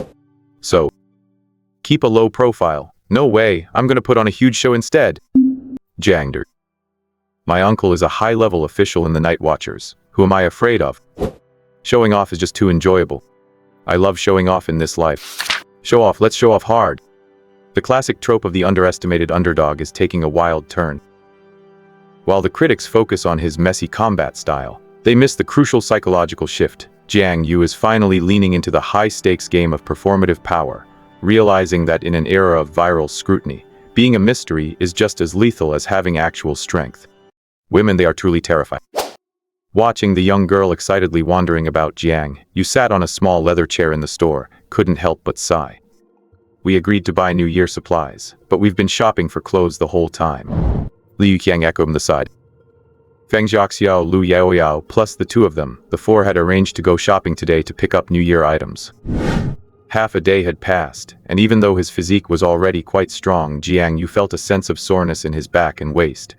So, keep a low profile. No way, I'm gonna put on a huge show instead. Jiang. My uncle is a high-level official in the Night Watchers. Who am I afraid of? Showing off is just too enjoyable. I love showing off in this life. Show off, let's show off hard. The classic trope of the underestimated underdog is taking a wild turn. While the critics focus on his messy combat style, they miss the crucial psychological shift. Jiang You is finally leaning into the high-stakes game of performative power, realizing that in an era of viral scrutiny, being a mystery is just as lethal as having actual strength. Women, they are truly terrifying. Watching the young girl excitedly wandering about, Jiang You sat on a small leather chair in the store, couldn't help but sigh. We agreed to buy New Year supplies, but we've been shopping for clothes the whole time. Liu Qiang echoed on the side. Feng Jiaxiao, Lu Yaoyao, plus the two of them, the four had arranged to go shopping today to pick up New Year items. Half a day had passed, and even though his physique was already quite strong, Jiang You felt a sense of soreness in his back and waist.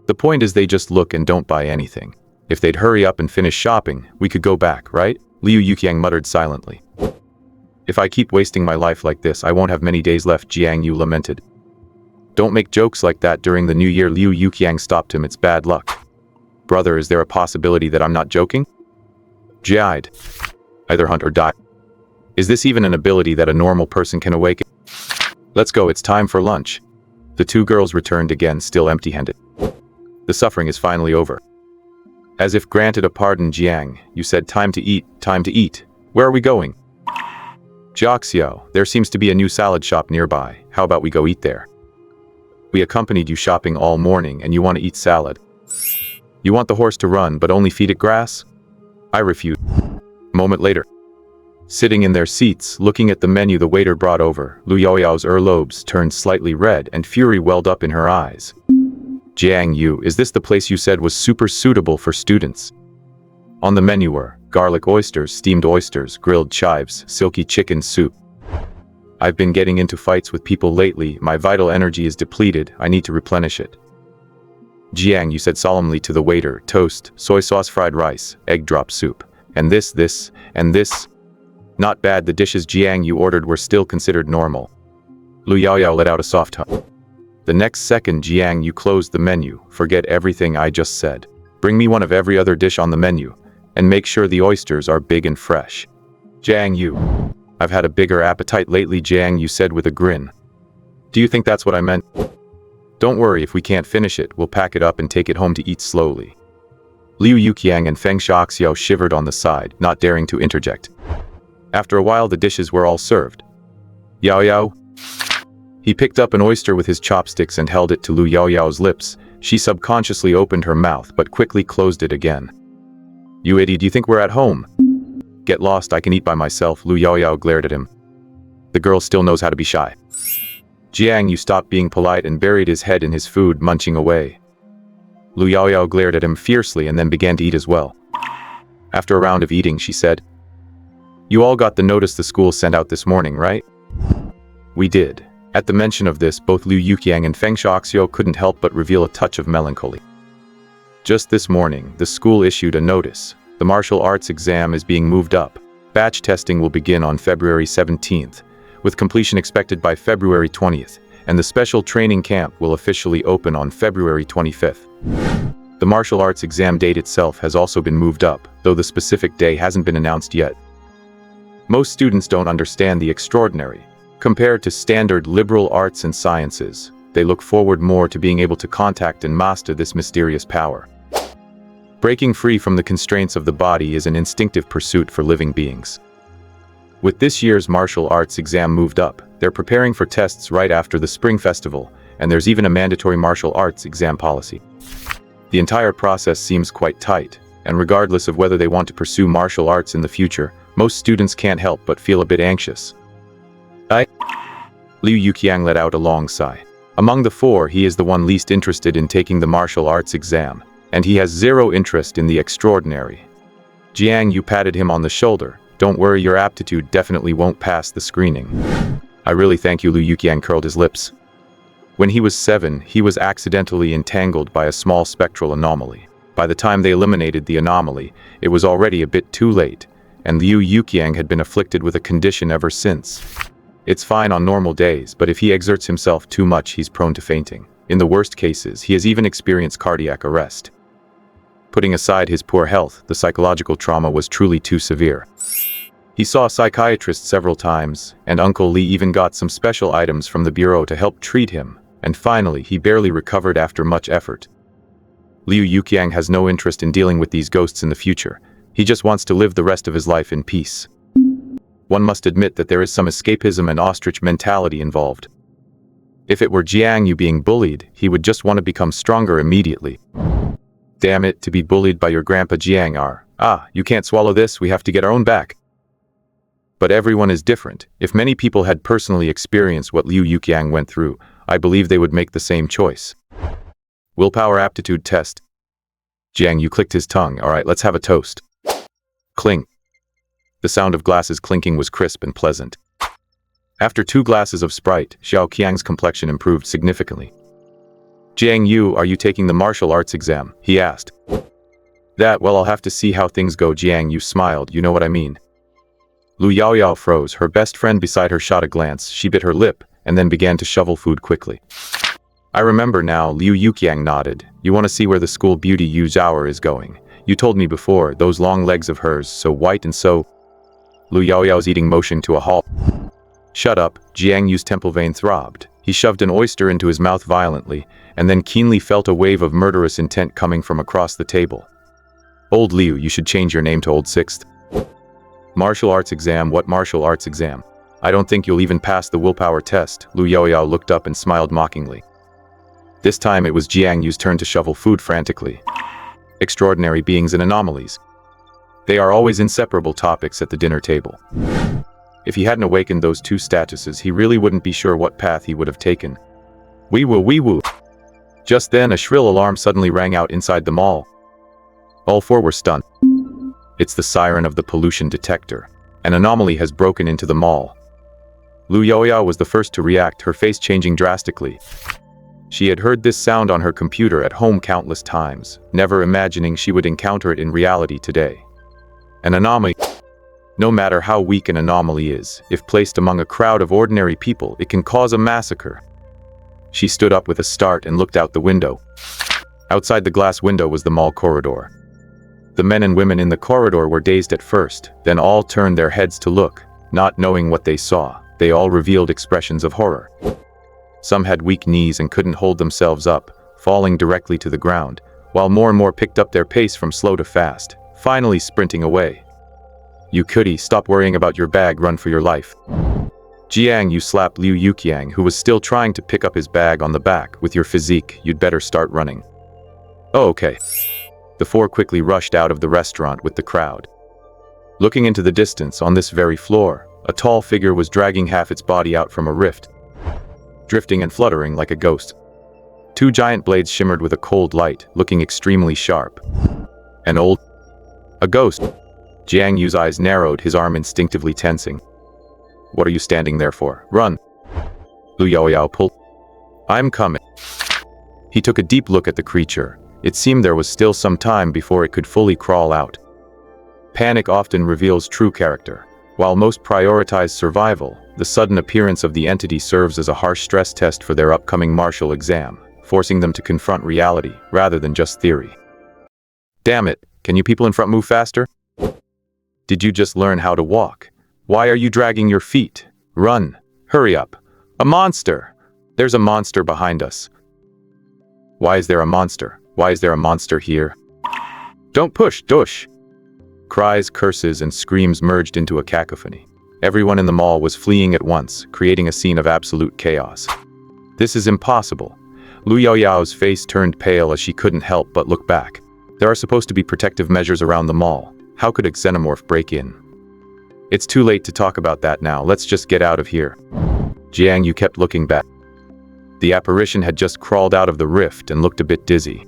The point is they just look and don't buy anything. If they'd hurry up and finish shopping, we could go back, right? Liu Yuqiang muttered silently. If I keep wasting my life like this, I won't have many days left, Jiang You lamented. Don't make jokes like that during the New Year, Liu Yuqiang stopped him, it's bad luck. Brother, is there a possibility that I'm not joking? Jiade. Either hunt or die. Is this even an ability that a normal person can awaken? Let's go, it's time for lunch. The two girls returned again, still empty-handed. The suffering is finally over. As if granted a pardon, Jiang You said, time to eat, time to eat. Where are we going? Jiaxiao, there seems to be a new salad shop nearby. How about we go eat there? We accompanied you shopping all morning and you want to eat salad. You want the horse to run but only feed it grass? I refuse. A moment later. Sitting in their seats, looking at the menu the waiter brought over, Lu Yaoyao's earlobes turned slightly red and fury welled up in her eyes. Jiang You, is this the place you said was super suitable for students? On the menu were garlic oysters, steamed oysters, grilled chives, silky chicken soup. I've been getting into fights with people lately, my vital energy is depleted, I need to replenish it. Jiang You said solemnly to the waiter, toast, soy sauce fried rice, egg drop soup, and this, and this. Not bad, the dishes Jiang You ordered were still considered normal. Lu Yaoyao let out a soft hum. The next second Jiang You closed the menu, forget everything I just said. Bring me one of every other dish on the menu, and make sure the oysters are big and fresh. Jiang You. I've had a bigger appetite lately, Jiang You said with a grin. Do you think that's what I meant? Don't worry, if we can't finish it, we'll pack it up and take it home to eat slowly. Liu Yuqiang and Feng Shaoxiao shivered on the side, not daring to interject. After a while the dishes were all served. Yao Yao. He picked up an oyster with his chopsticks and held it to Lu Yaoyao's lips. She subconsciously opened her mouth but quickly closed it again. You idiot, do you think we're at home? Get lost, I can eat by myself, Lu Yaoyao glared at him. The girl still knows how to be shy. Jiang You stopped being polite and buried his head in his food, munching away. Lu Yaoyao glared at him fiercely and then began to eat as well. After a round of eating, she said, "You all got the notice the school sent out this morning, right?" "We did." At the mention of this, both Liu Yuqiang and Feng Shaoxiu couldn't help but reveal a touch of melancholy. Just this morning, the school issued a notice. The martial arts exam is being moved up. Batch testing will begin on February 17th, with completion expected by February 20th, and the special training camp will officially open on February 25th. The martial arts exam date itself has also been moved up, though the specific day hasn't been announced yet. Most students don't understand the extraordinary. Compared to standard liberal arts and sciences, they look forward more to being able to contact and master this mysterious power. Breaking free from the constraints of the body is an instinctive pursuit for living beings. With this year's martial arts exam moved up, they're preparing for tests right after the Spring Festival, and there's even a mandatory martial arts exam policy. The entire process seems quite tight, and regardless of whether they want to pursue martial arts in the future, most students can't help but feel a bit anxious. Liu Yuqiang let out a long sigh. Among the four, he is the one least interested in taking the martial arts exam, and he has zero interest in the extraordinary. Jiang You patted him on the shoulder. "Don't worry, your aptitude definitely won't pass the screening." "I really thank you." Liu Yuqiang curled his lips. When he was 7, he was accidentally entangled by a small spectral anomaly. By the time they eliminated the anomaly, it was already a bit too late, and Liu Yuqiang had been afflicted with a condition ever since. It's fine on normal days, but if he exerts himself too much, he's prone to fainting. In the worst cases, he has even experienced cardiac arrest. Putting aside his poor health, the psychological trauma was truly too severe. He saw a psychiatrist several times, and Uncle Li even got some special items from the bureau to help treat him, and finally, he barely recovered after much effort. Liu Yuqiang has no interest in dealing with these ghosts in the future. He just wants to live the rest of his life in peace. One must admit that there is some escapism and ostrich mentality involved. If it were Jiang You being bullied, he would just want to become stronger immediately. Damn it, to be bullied by your grandpa Jiang are. You can't swallow this, we have to get our own back. But everyone is different. If many people had personally experienced what Liu Yuqiang went through, I believe they would make the same choice. Willpower aptitude test. Jiang You clicked his tongue. Alright, let's have a toast. Clink. The sound of glasses clinking was crisp and pleasant. After 2 glasses of Sprite, Xiao Qiang's complexion improved significantly. "Jiang You, are you taking the martial arts exam?" he asked. Well, I'll have to see how things go." Jiang You smiled. "You know what I mean." Lu Yaoyao froze. Her best friend beside her shot a glance. She bit her lip, and then began to shovel food quickly. "I remember now." Liu Yuqiang nodded. "You want to see where the school beauty Yu Zhao is going. You told me before, those long legs of hers, so white and so..." Lu Yaoyao's eating motion to a halt. "Shut up." Jiang Yu's temple vein throbbed. He shoved an oyster into his mouth violently, and then keenly felt a wave of murderous intent coming from across the table. "Old Liu, you should change your name to Old Sixth." "Martial arts exam? What martial arts exam? I don't think you'll even pass the willpower test." Lu Yaoyao looked up and smiled mockingly. This time it was Jiang Yu's turn to shovel food frantically. Extraordinary beings and anomalies. They are always inseparable topics at the dinner table. If he hadn't awakened those 2 statuses, he really wouldn't be sure what path he would have taken. Wee woo wee woo. Just then, a shrill alarm suddenly rang out inside the mall. All 4 were stunned. It's the siren of the pollution detector. An anomaly has broken into the mall. Lu Yaoyao was the first to react, her face changing drastically. She had heard this sound on her computer at home countless times, never imagining she would encounter it in reality today. An anomaly. No matter how weak an anomaly is, if placed among a crowd of ordinary people, it can cause a massacre. She stood up with a start and looked out the window. Outside the glass window was the mall corridor. The men and women in the corridor were dazed at first, then all turned their heads to look. Not knowing what they saw, they all revealed expressions of horror. Some had weak knees and couldn't hold themselves up, falling directly to the ground, while more and more picked up their pace from slow to fast, finally sprinting away. "You cutie, stop worrying about your bag, run for your life." Jiang You slapped Liu Yuqiang, who was still trying to pick up his bag, on the back. "With your physique, you'd better start running." "Oh, okay." The 4 quickly rushed out of the restaurant with the crowd. Looking into the distance, on this very floor, a tall figure was dragging half its body out from a rift, drifting and fluttering like a ghost. Two giant blades shimmered with a cold light, looking extremely sharp. A ghost. Jiang Yu's eyes narrowed, his arm instinctively tensing. What are you standing there for? Run! Lu Yaoyao pulled. I'm coming. He took a deep look at the creature. It seemed there was still some time before it could fully crawl out. Panic often reveals true character. While most prioritize survival, the sudden appearance of the entity serves as a harsh stress test for their upcoming martial exam, forcing them to confront reality rather than just theory. Damn it, can you people in front move faster? Did you just learn how to walk? Why are you dragging your feet? Run! Hurry up! A monster! There's a monster behind us. Why is there a monster? Why is there a monster here? Don't push, dush! Cries, curses, and screams merged into a cacophony. Everyone in the mall was fleeing at once, creating a scene of absolute chaos. This is impossible. Lu Yaoyao's face turned pale as she couldn't help but look back. There are supposed to be protective measures around the mall. How could a xenomorph break in? It's too late to talk about that now, let's just get out of here. Jiang You kept looking back. The apparition had just crawled out of the rift and looked a bit dizzy.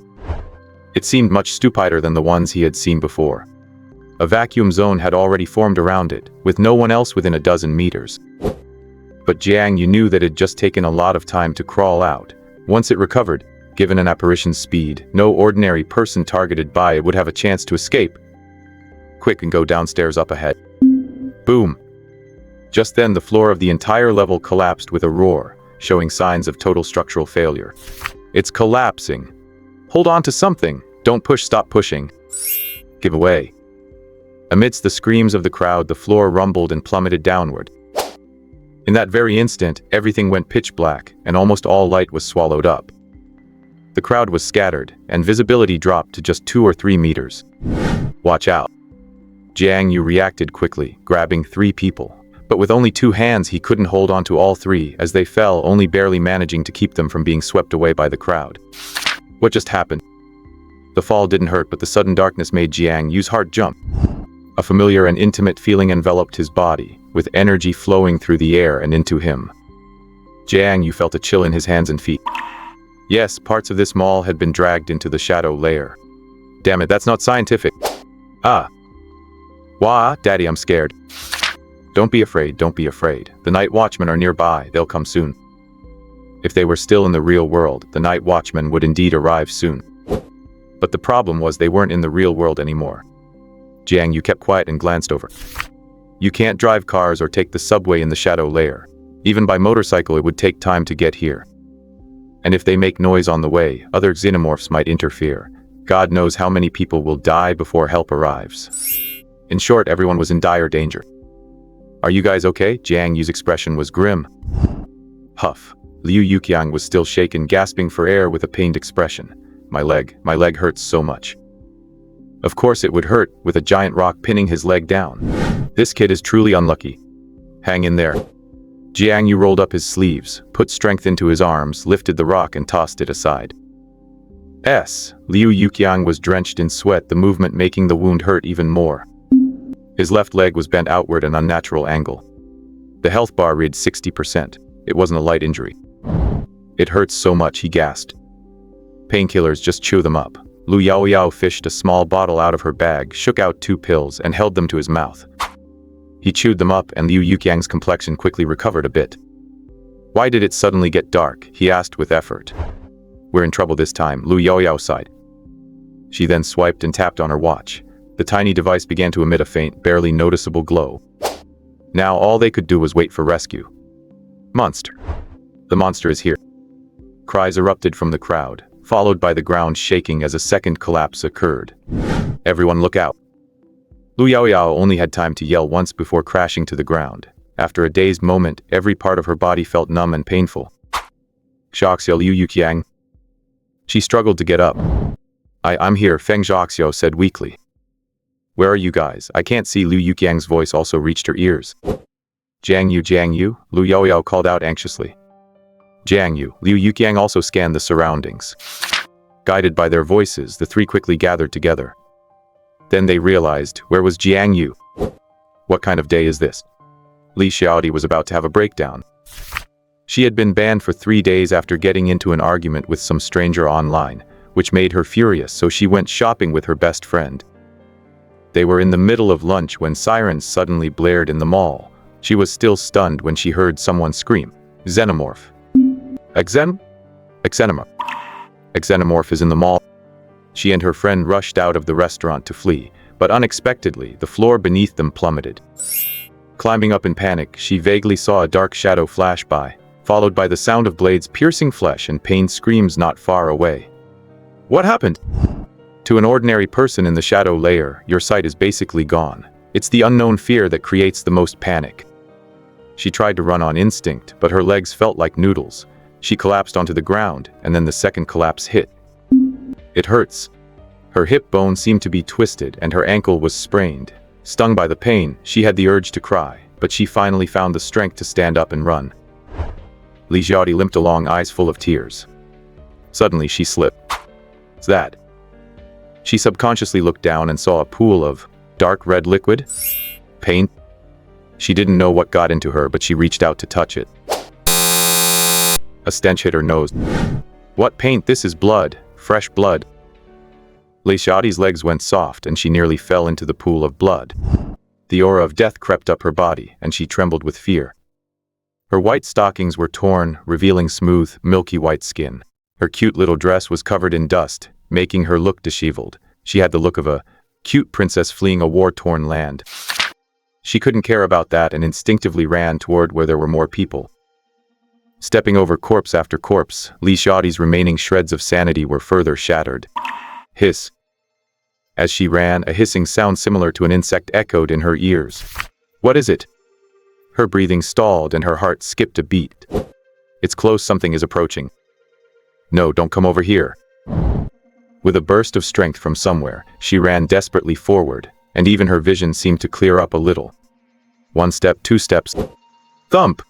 It seemed much stupider than the ones he had seen before. A vacuum zone had already formed around it, with no one else within a dozen meters. But Jiang You knew that it had just taken a lot of time to crawl out. Once it recovered, given an apparition's speed, no ordinary person targeted by it would have a chance to escape. Quick and go downstairs up ahead. Boom! Just then the floor of the entire level collapsed with a roar, showing signs of total structural failure. It's collapsing. Hold on to something. Don't push, stop pushing. Give away. Amidst the screams of the crowd, the floor rumbled and plummeted downward. In that very instant, everything went pitch black, and almost all light was swallowed up. The crowd was scattered, and visibility dropped to just 2 or 3 meters. Watch out. Jiang You reacted quickly, grabbing 3 people. But with only 2 hands, he couldn't hold on to all 3, as they fell, only barely managing to keep them from being swept away by the crowd. What just happened? The fall didn't hurt, but the sudden darkness made Jiang Yu's heart jump. A familiar and intimate feeling enveloped his body, with energy flowing through the air and into him. Jiang Yu felt a chill in his hands and feet. Yes, parts of this mall had been dragged into the shadow layer. Damn it, that's not scientific. Ah. Wah, Daddy, I'm scared. Don't be afraid, don't be afraid. The night watchmen are nearby, they'll come soon. If they were still in the real world, the night watchmen would indeed arrive soon. But the problem was they weren't in the real world anymore. Jiang Yu kept quiet and glanced over. You can't drive cars or take the subway in the shadow layer. Even by motorcycle it would take time to get here. And if they make noise on the way, other xenomorphs might interfere. God knows how many people will die before help arrives. In short, everyone was in dire danger. Are you guys okay? Jiang Yu's expression was grim. Huff. Liu Yuqiang was still shaken, gasping for air with a pained expression. My leg hurts so much. Of course it would hurt, with a giant rock pinning his leg down. This kid is truly unlucky. Hang in there. Jiang Yu rolled up his sleeves, put strength into his arms, lifted the rock and tossed it aside. Liu Yuqiang was drenched in sweat, the movement making the wound hurt even more. His left leg was bent outward an unnatural angle. The health bar read 60%. It wasn't a light injury. It hurts so much, he gasped. Painkillers, just chew them up. Lu Yaoyao fished a small bottle out of her bag, shook out 2 pills, and held them to his mouth. He chewed them up, and Liu Yuqiang's complexion quickly recovered a bit. Why did it suddenly get dark? He asked with effort. We're in trouble this time, Lu Yaoyao sighed. She then swiped and tapped on her watch. The tiny device began to emit a faint, barely noticeable glow. Now all they could do was wait for rescue. Monster. The monster is here. Cries erupted from the crowd, followed by the ground shaking as a second collapse occurred. Everyone look out. Lu Yaoyao only had time to yell once before crashing to the ground. After a dazed moment, every part of her body felt numb and painful. Zhaoxiao Liu Yuqiang. She struggled to get up. I'm here, Feng Zhaoxiao said weakly. Where are you guys? I can't see. Liu Yuqiang's voice also reached her ears. Jiang You, Lu Yaoyao called out anxiously. Jiang You, Liu Yuqiang also scanned the surroundings. Guided by their voices, the 3 quickly gathered together. Then they realized, where was Jiang You? What kind of day is this? Li Xiaodi was about to have a breakdown. She had been banned for 3 days after getting into an argument with some stranger online, which made her furious, so she went shopping with her best friend. They were in the middle of lunch when sirens suddenly blared in the mall. She was still stunned when she heard someone scream, "Xenomorph! Xenomorph! Xenomorph is in the mall." She and her friend rushed out of the restaurant to flee, but unexpectedly, the floor beneath them plummeted. Climbing up in panic, she vaguely saw a dark shadow flash by, followed by the sound of blades piercing flesh and pained screams not far away. What happened? To an ordinary person in the shadow layer, your sight is basically gone. It's the unknown fear that creates the most panic. She tried to run on instinct, but her legs felt like noodles. She collapsed onto the ground, and then the second collapse hit. It hurts. Her hip bone seemed to be twisted, and her ankle was sprained. Stung by the pain, she had the urge to cry, but she finally found the strength to stand up and run. Li Xiaodi limped along, eyes full of tears. Suddenly, she slipped. What's that? She subconsciously looked down and saw a pool of dark red liquid? Paint? She didn't know what got into her, but she reached out to touch it. A stench hit her nose. What paint? This is blood. Fresh blood. Li Xiaodi's legs went soft and she nearly fell into the pool of blood. The aura of death crept up her body and she trembled with fear. Her white stockings were torn, revealing smooth, milky white skin. Her cute little dress was covered in dust, making her look disheveled. She had the look of a cute princess fleeing a war-torn land. She couldn't care about that and instinctively ran toward where there were more people. Stepping over corpse after corpse, Li Xiaodi's remaining shreds of sanity were further shattered. Hiss. As she ran, a hissing sound similar to an insect echoed in her ears. What is it? Her breathing stalled and her heart skipped a beat. It's close, something is approaching. No, don't come over here. With a burst of strength from somewhere, she ran desperately forward, and even her vision seemed to clear up a little. 1 step, 2 steps. Thump!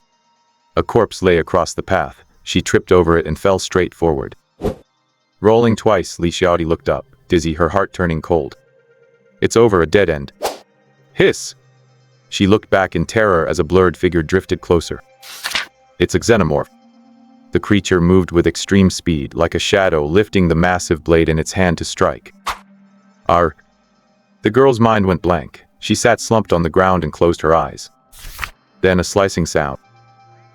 A corpse lay across the path. She tripped over it and fell straight forward. Rolling twice, Li Xiaodi looked up, dizzy, her heart turning cold. It's over, a dead end. Hiss! She looked back in terror as a blurred figure drifted closer. It's a xenomorph. The creature moved with extreme speed, like a shadow, lifting the massive blade in its hand to strike. The girl's mind went blank. She sat slumped on the ground and closed her eyes. Then a slicing sound.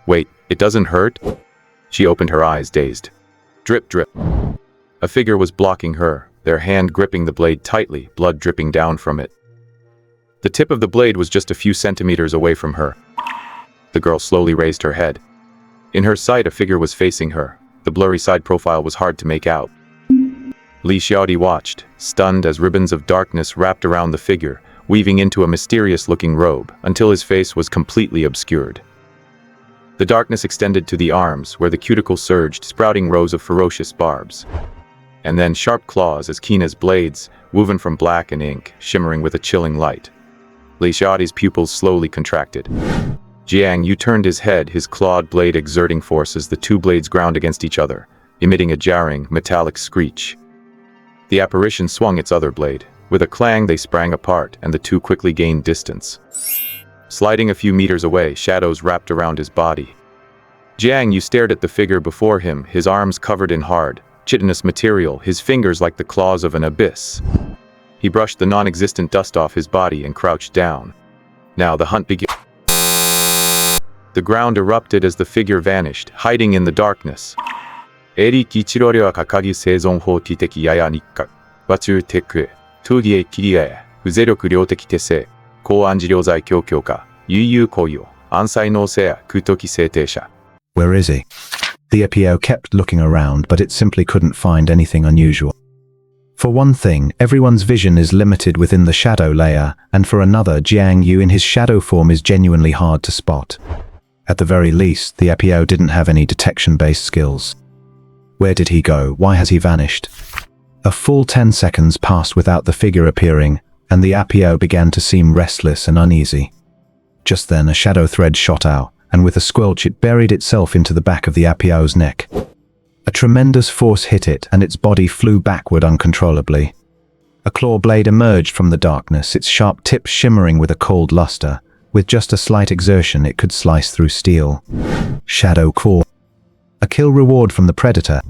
Wait, it doesn't hurt? She opened her eyes, dazed. Drip, drip. A figure was blocking her, their hand gripping the blade tightly, blood dripping down from it. The tip of the blade was just a few centimeters away from her. The girl slowly raised her head. In her sight, a figure was facing her. The blurry side profile was hard to make out. Li Xiaodi watched, stunned as ribbons of darkness wrapped around the figure, weaving into a mysterious-looking robe, until his face was completely obscured. The darkness extended to the arms, where the cuticles surged, sprouting rows of ferocious barbs. And then sharp claws as keen as blades, woven from black and ink, shimmering with a chilling light. Li Xiaodi's pupils slowly contracted. Jiang You turned his head, his clawed blade exerting force as the two blades ground against each other, emitting a jarring, metallic screech. The apparition swung its other blade. With a clang, they sprang apart, and the two quickly gained distance. Sliding a few meters away, shadows wrapped around his body. Jiang You stared at the figure before him, his arms covered in hard, chitinous material, his fingers like the claws of an abyss. He brushed the non-existent dust off his body and crouched down. Now the hunt began. The ground erupted as the figure vanished, hiding in the darkness. 에리 기치로려 각각이 생존 티텍이 야야니까 와출 테크 투기의 길이에 후제력 료테키 테세 고안지료자의 교교가 유유 고요 안사이노세야 그토키 세테샤. Where is he? The EPO kept looking around, but it simply couldn't find anything unusual. For one thing, everyone's vision is limited within the shadow layer, and for another, Jiang You in his shadow form is genuinely hard to spot. At the very least, the EPO didn't have any detection-based skills. Where did he go? Why has he vanished? A full 10 seconds passed without the figure appearing, and the EPO began to seem restless and uneasy. Just then, a shadow thread shot out, and with a squelch it buried itself into the back of the EPO's neck. A tremendous force hit it, and its body flew backward uncontrollably. A claw blade emerged from the darkness, its sharp tip shimmering with a cold luster, With just a slight exertion, it could slice through steel. Shadow Claw. A kill reward from the predator.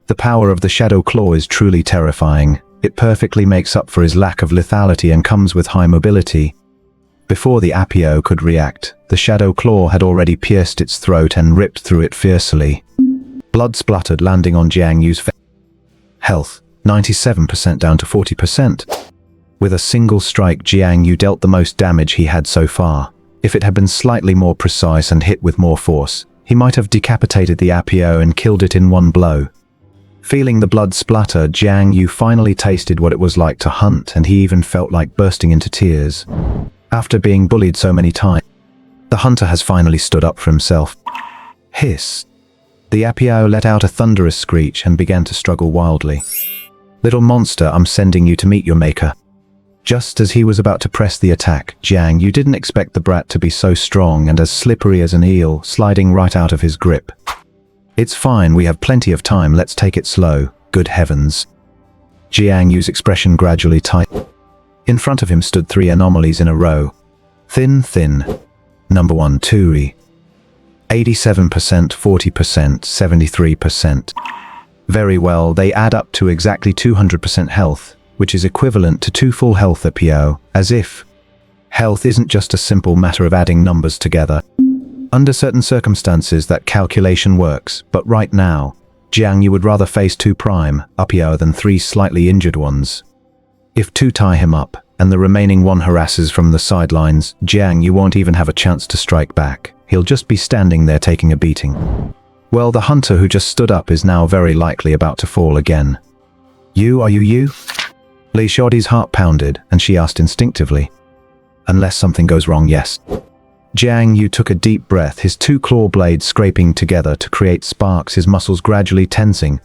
The power of the Shadow Claw is truly terrifying. It perfectly makes up for his lack of lethality and comes with high mobility. Before the Apio could react, the Shadow Claw had already pierced its throat and ripped through it fiercely. Blood spluttered, landing on Jiang Yu's face. Health, 97% down to 40%. With a single strike, Jiang Yu dealt the most damage he had so far. If it had been slightly more precise and hit with more force, he might have decapitated the Apio and killed it in one blow. Feeling the blood splatter, Jiang Yu finally tasted what it was like to hunt, and he even felt like bursting into tears. After being bullied so many times, the hunter has finally stood up for himself. Hiss. The Apio let out a thunderous screech and began to struggle wildly. Little monster, I'm sending you to meet your maker. Just as he was about to press the attack, Jiang Yu didn't expect the brat to be so strong and as slippery as an eel, sliding right out of his grip. It's fine, we have plenty of time, let's take it slow. Good heavens. Jiang Yu's expression gradually tightened. In front of him stood 3 anomalies in a row. Thin. Number 1, Turi. 87%, 40%, 73%. Very well, they add up to exactly 200% health, which is equivalent to 2 full health APO, as if health isn't just a simple matter of adding numbers together. Under certain circumstances that calculation works, but right now, Jiang Yu would rather face 2 prime APO than 3 slightly injured ones. If 2 tie him up, and the remaining 1 harasses from the sidelines, Jiang Yu won't even have a chance to strike back. He'll just be standing there taking a beating. Well, the hunter who just stood up is now very likely about to fall again. Are you you? Li Xiaodi's heart pounded, and she asked instinctively. Unless something goes wrong, yes. Jiang Yu took a deep breath, his 2 claw blades scraping together to create sparks, his muscles gradually tensing.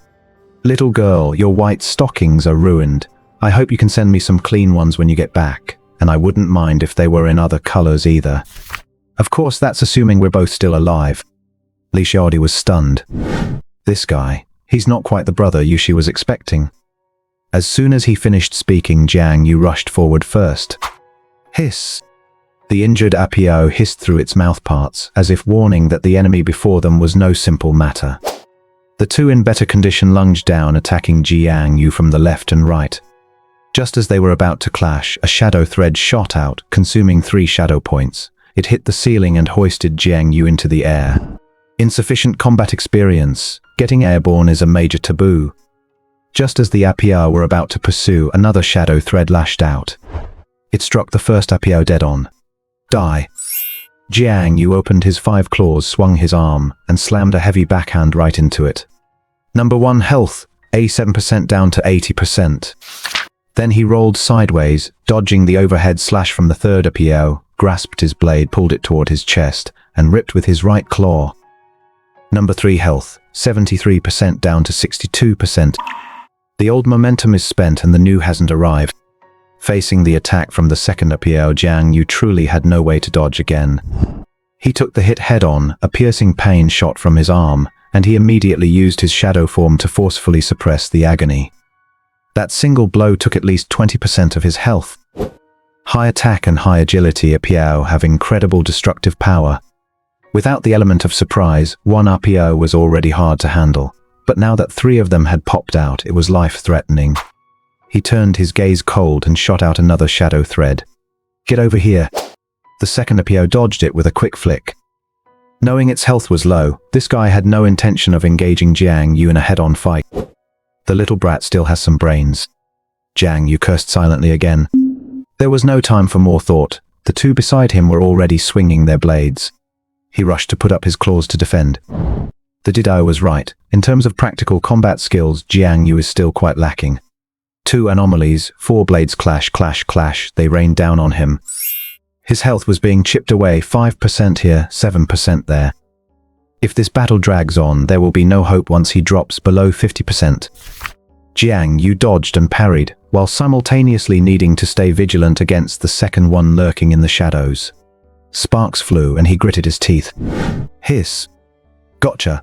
Little girl, your white stockings are ruined. I hope you can send me some clean ones when you get back, and I wouldn't mind if they were in other colors either. Of course, that's assuming we're both still alive. Li Xiaodi was stunned. This guy, he's not quite the brother Yushi was expecting. As soon as he finished speaking, Jiang Yu rushed forward first. Hiss. The injured Apio hissed through its mouthparts, as if warning that the enemy before them was no simple matter. The 2 in better condition lunged down, attacking Jiang Yu from the left and right. Just as they were about to clash, a shadow thread shot out, consuming 3 shadow points. It hit the ceiling and hoisted Jiang Yu into the air. Insufficient combat experience. Getting airborne is a major taboo. Just as the Apio were about to pursue, another shadow thread lashed out. It struck the first Apio dead on. Die. Jiang Yu opened his 5 claws, swung his arm, and slammed a heavy backhand right into it. Number 1 health, 87% down to 80%. Then he rolled sideways, dodging the overhead slash from the third Apio, grasped his blade, pulled it toward his chest, and ripped with his right claw. Number 3 health, 73% down to 62%. The old momentum is spent and the new hasn't arrived. Facing the attack from the second Apio, Jiang Yu truly had no way to dodge again. He took the hit head-on, a piercing pain shot from his arm, and he immediately used his shadow form to forcefully suppress the agony. That single blow took at least 20% of his health. High attack and high agility Apio have incredible destructive power. Without the element of surprise, 1 Apio was already hard to handle, but now that 3 of them had popped out, it was life-threatening. He turned his gaze cold and shot out another shadow thread. Get over here. The second Apio dodged it with a quick flick. Knowing its health was low, this guy had no intention of engaging Jiang Yu in a head-on fight. The little brat still has some brains. Jiang Yu cursed silently again. There was no time for more thought. The 2 beside him were already swinging their blades. He rushed to put up his claws to defend. The Didao was right. In terms of practical combat skills, Jiang Yu is still quite lacking. 2 anomalies, 4 blades clash, clash, clash, they rained down on him. His health was being chipped away, 5% here, 7% there. If this battle drags on, there will be no hope once he drops below 50%. Jiang Yu dodged and parried, while simultaneously needing to stay vigilant against the second one lurking in the shadows. Sparks flew and he gritted his teeth. Hiss. Gotcha.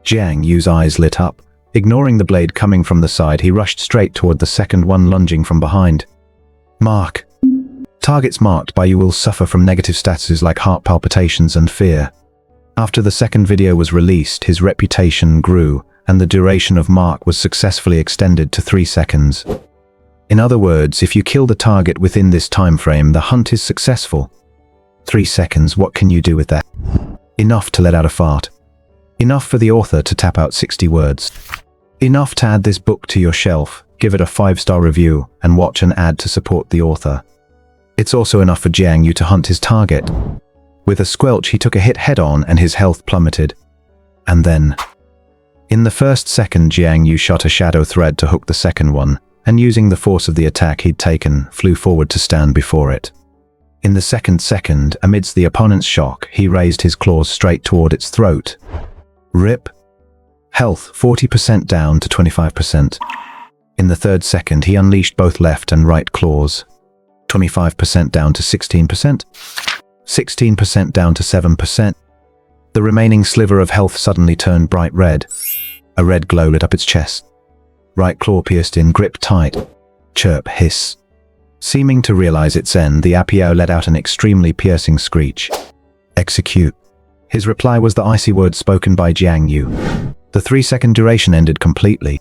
Jiang Yu's eyes lit up. Ignoring the blade coming from the side, he rushed straight toward the second one lunging from behind. Mark. Targets marked by you will suffer from negative statuses like heart palpitations and fear. After the second video was released, his reputation grew, and the duration of mark was successfully extended to 3 seconds. In other words, if you kill the target within this time frame, the hunt is successful. 3 seconds, what can you do with that? Enough to let out a fart. Enough for the author to tap out 60 words. Enough to add this book to your shelf, give it a 5-star review, and watch an ad to support the author. It's also enough for Jiang You to hunt his target. With a squelch, he took a hit head-on and his health plummeted. And then, in the first second, Jiang You shot a shadow thread to hook the second one, and using the force of the attack he'd taken, flew forward to stand before it. In the second, amidst the opponent's shock, he raised his claws straight toward its throat. Rip. Health 40% down to 25%. In the third second, he unleashed both left and right claws. 25% down to 16%. 16% down to 7%. The remaining sliver of health suddenly turned bright red. A red glow lit up its chest. Right claw pierced in, grip tight. Chirp, hiss. Seeming to realize its end, the Apiao let out an extremely piercing screech. Execute. His reply was the icy words spoken by Jiang You. The 3-second duration ended completely.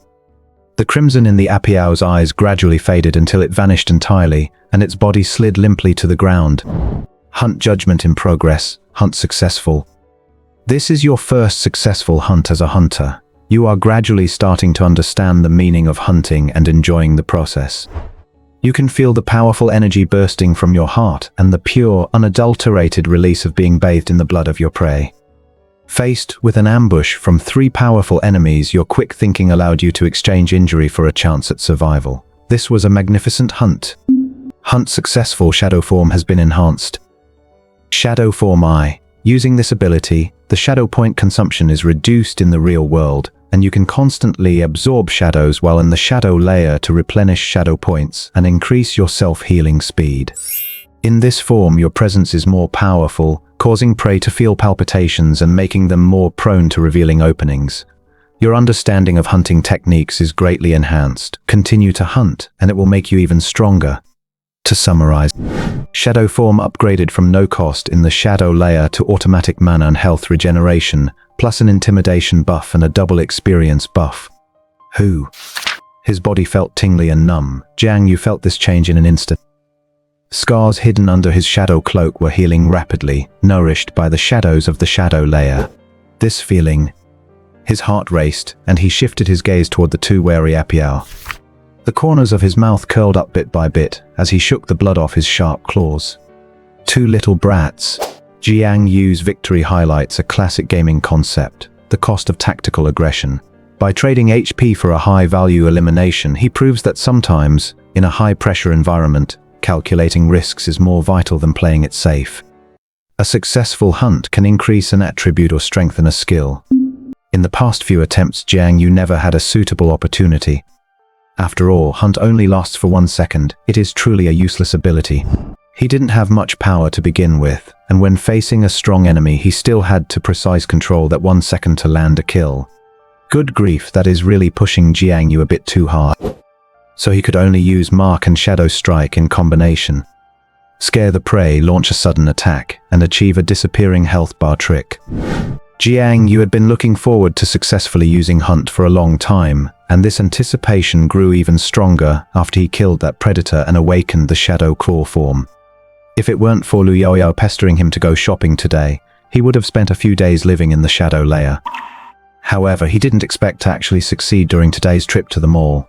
The crimson in the Apiao's eyes gradually faded until it vanished entirely, and its body slid limply to the ground. Hunt judgment in progress. Hunt successful. This is your first successful hunt as a hunter. You are gradually starting to understand the meaning of hunting and enjoying the process. You can feel the powerful energy bursting from your heart and the pure, unadulterated release of being bathed in the blood of your prey. Faced with an ambush from 3 powerful enemies, your quick thinking allowed you to exchange injury for a chance at survival. This was a magnificent hunt. Hunt successful. Shadow form has been enhanced. Shadow form I. Using this ability, the shadow point consumption is reduced in the real world, and you can constantly absorb shadows while in the shadow layer to replenish shadow points and increase your self-healing speed. In this form, your presence is more powerful, causing prey to feel palpitations and making them more prone to revealing openings. Your understanding of hunting techniques is greatly enhanced. Continue to hunt, and it will make you even stronger. To summarize, shadow form upgraded from no cost in the shadow layer to automatic mana and health regeneration, plus an intimidation buff and a double experience buff. Who? His body felt tingly and numb. Jiang You felt this change in an instant. Scars hidden under his shadow cloak were healing rapidly, nourished by the shadows of the shadow layer. This feeling, his heart raced, and he shifted his gaze toward the 2 wary Apiao. The corners of his mouth curled up bit by bit as he shook the blood off his sharp claws. 2 little brats. Jiang Yu's victory highlights a classic gaming concept, the cost of tactical aggression. By trading HP for a high-value elimination, he proves that sometimes, in a high-pressure environment, calculating risks is more vital than playing it safe. A successful hunt can increase an attribute or strengthen a skill. In the past few attempts, Jiang You never had a suitable opportunity. After all, hunt only lasts for 1 second. It is truly a useless ability. He didn't have much power to begin with, and when facing a strong enemy, he still had to precise control that 1 second to land a kill. Good grief, that is really pushing Jiang You a bit too hard. So he could only use Mark and Shadow Strike in combination. Scare the prey, launch a sudden attack, and achieve a disappearing health bar trick. Jiang You had been looking forward to successfully using Hunt for a long time, and this anticipation grew even stronger after he killed that predator and awakened the Shadow Claw form. If it weren't for Lu Yaoyao pestering him to go shopping today, he would have spent a few days living in the shadow layer. However, he didn't expect to actually succeed during today's trip to the mall.